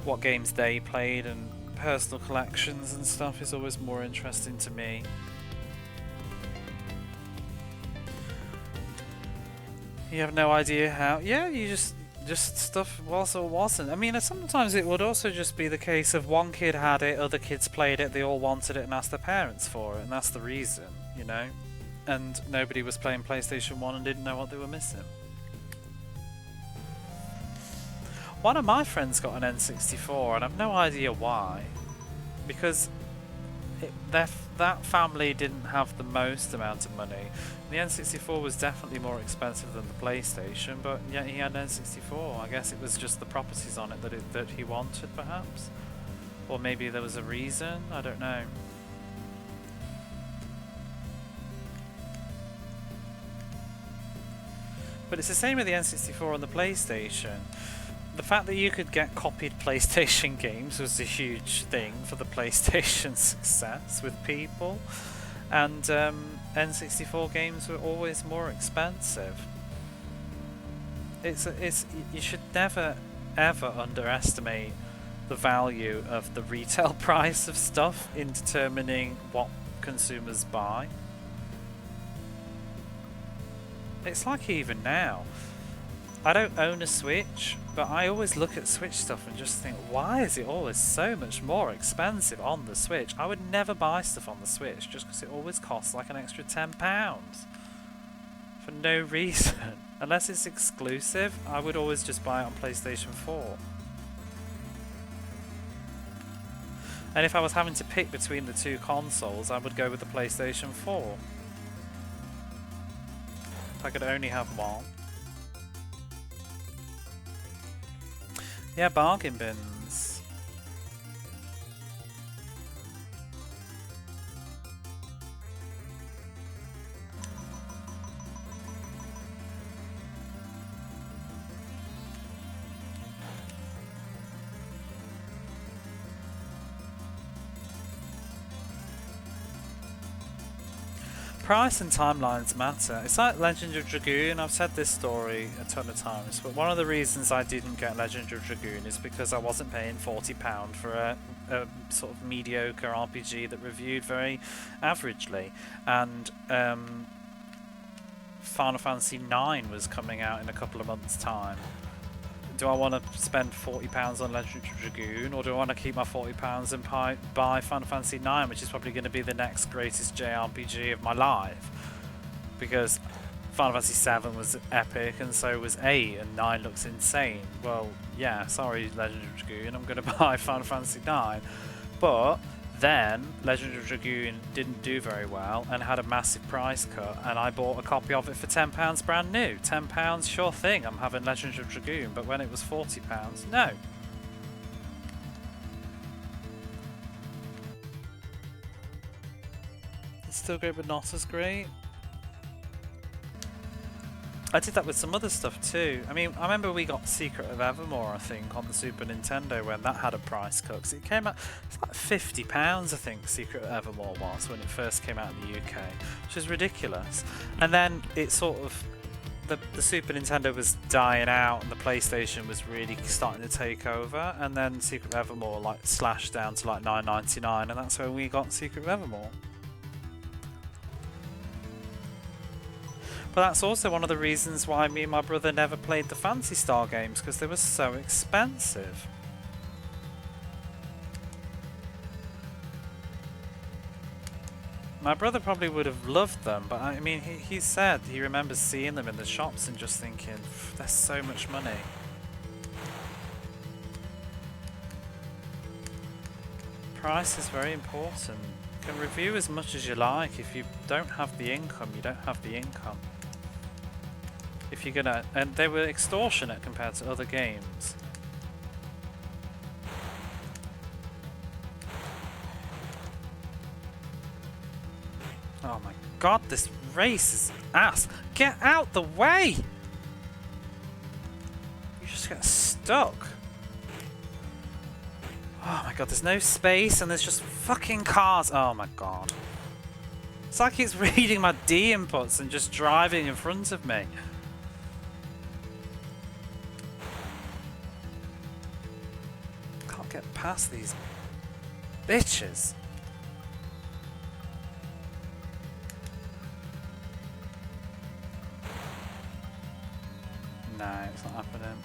what games they played, and personal collections and stuff is always more interesting to me. You have no idea how. Yeah, you just stuff was or wasn't. I mean, sometimes it would also just be the case of one kid had it, other kids played it, they all wanted it and asked their parents for it, and that's the reason, you know? And nobody was playing PlayStation 1 and didn't know what they were missing. One of my friends got an N64 and I've no idea why. Because that family didn't have the most amount of money. The N64 was definitely more expensive than the PlayStation, but yeah, he had an N64. I guess it was just the properties on it that he wanted, perhaps? Or maybe there was a reason? I don't know. But it's the same with the N64 and the PlayStation. The fact that you could get copied PlayStation games was a huge thing for the PlayStation success with people. and N64 games were always more expensive. You should never ever underestimate the value of the retail price of stuff in determining what consumers buy. It's like even now, I don't own a Switch, but I always look at Switch stuff and just think, why is it always so much more expensive on the Switch? I would never buy stuff on the Switch just because it always costs like an extra £10 for no reason. Unless it's exclusive, I would always just buy it on PlayStation 4. And if I was having to pick between the two consoles, I would go with the PlayStation 4. If I could only have one. Yeah, bargain bins. Price and timelines matter. It's like Legend of Dragoon. I've said this story a ton of times, but one of the reasons I didn't get Legend of Dragoon is because I wasn't paying £40 for a sort of mediocre RPG that reviewed very averagely. And Final Fantasy IX was coming out in a couple of months' time. Do I want to spend £40 on Legend of Dragoon, or do I want to keep my £40 and buy Final Fantasy IX, which is probably going to be the next greatest JRPG of my life? Because Final Fantasy VII was epic, and so was 8, and 9 looks insane. Well, yeah, sorry Legend of Dragoon, I'm going to buy Final Fantasy IX. But then Legend of Dragoon didn't do very well and had a massive price cut, and I bought a copy of it for £10 brand new. £10, sure thing, I'm having Legend of Dragoon, but when it was £40, no. It's still great, but not as great. I did that with some other stuff too. I mean, I remember we got Secret of Evermore, I think, on the Super Nintendo when that had a price cut. Because it came out, it's like £50, I think, Secret of Evermore was when it first came out in the UK, which is ridiculous. And then it sort of, the Super Nintendo was dying out and the PlayStation was really starting to take over. And then Secret of Evermore like slashed down to like $9.99, and that's when we got Secret of Evermore. But that's also one of the reasons why me and my brother never played the Phantasy Star games, because they were so expensive. My brother probably would have loved them, but I mean, he said he remembers seeing them in the shops and just thinking, that's so much money. Price is very important. You can review as much as you like. If you don't have the income, you don't have the income. If you're gonna, and they were extortionate compared to other games. Oh my god, this race is ass. Get out the way! You just get stuck. Oh my god, there's no space and there's just fucking cars. Oh my god. It's like it's reading my D inputs and just driving in front of me. Can't get past these bitches. No, it's not happening.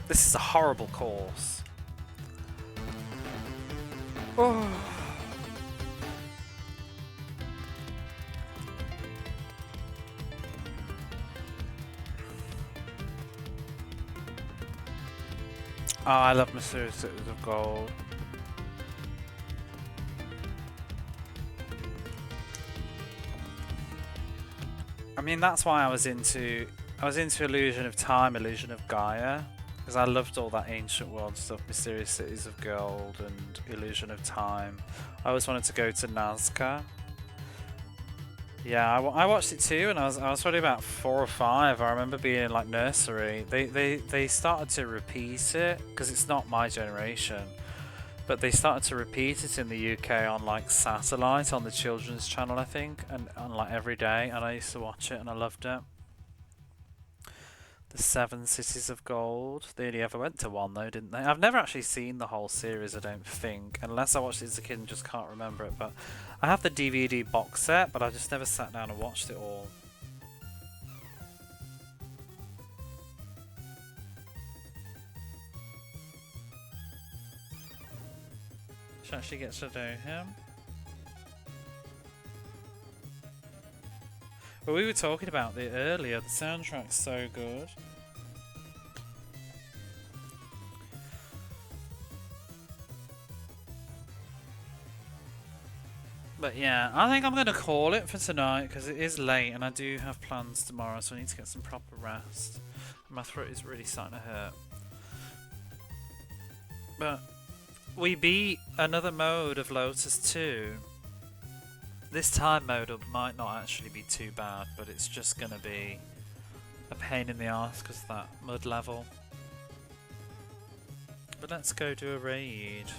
This is a horrible course. Oh. Oh, I love Mysterious Cities of Gold. I mean, that's why I was into Illusion of Time, Illusion of Gaia, because I loved all that ancient world stuff, Mysterious Cities of Gold and Illusion of Time. I always wanted to go to Nazca. Yeah, I watched it too, and I was probably about 4 or 5. I remember being in like nursery. They started to repeat it because it's not my generation. But they started to repeat it in the UK on like satellite on the children's channel, I think, and on like every day, and I used to watch it and I loved it. The Seven Cities of Gold. They only ever went to one though, didn't they? I've never actually seen the whole series, I don't think, unless I watched it as a kid and just can't remember it. But I have the DVD box set, but I just never sat down and watched it all. She actually gets to know him. Well, we were talking about it earlier. The soundtrack's so good. But yeah, I think I'm going to call it for tonight because it is late and I do have plans tomorrow, so I need to get some proper rest. My throat is really starting to hurt. But we beat another mode of Lotus 2. This time mode might not actually be too bad, but it's just going to be a pain in the arse because of that mud level. But let's go do a raid.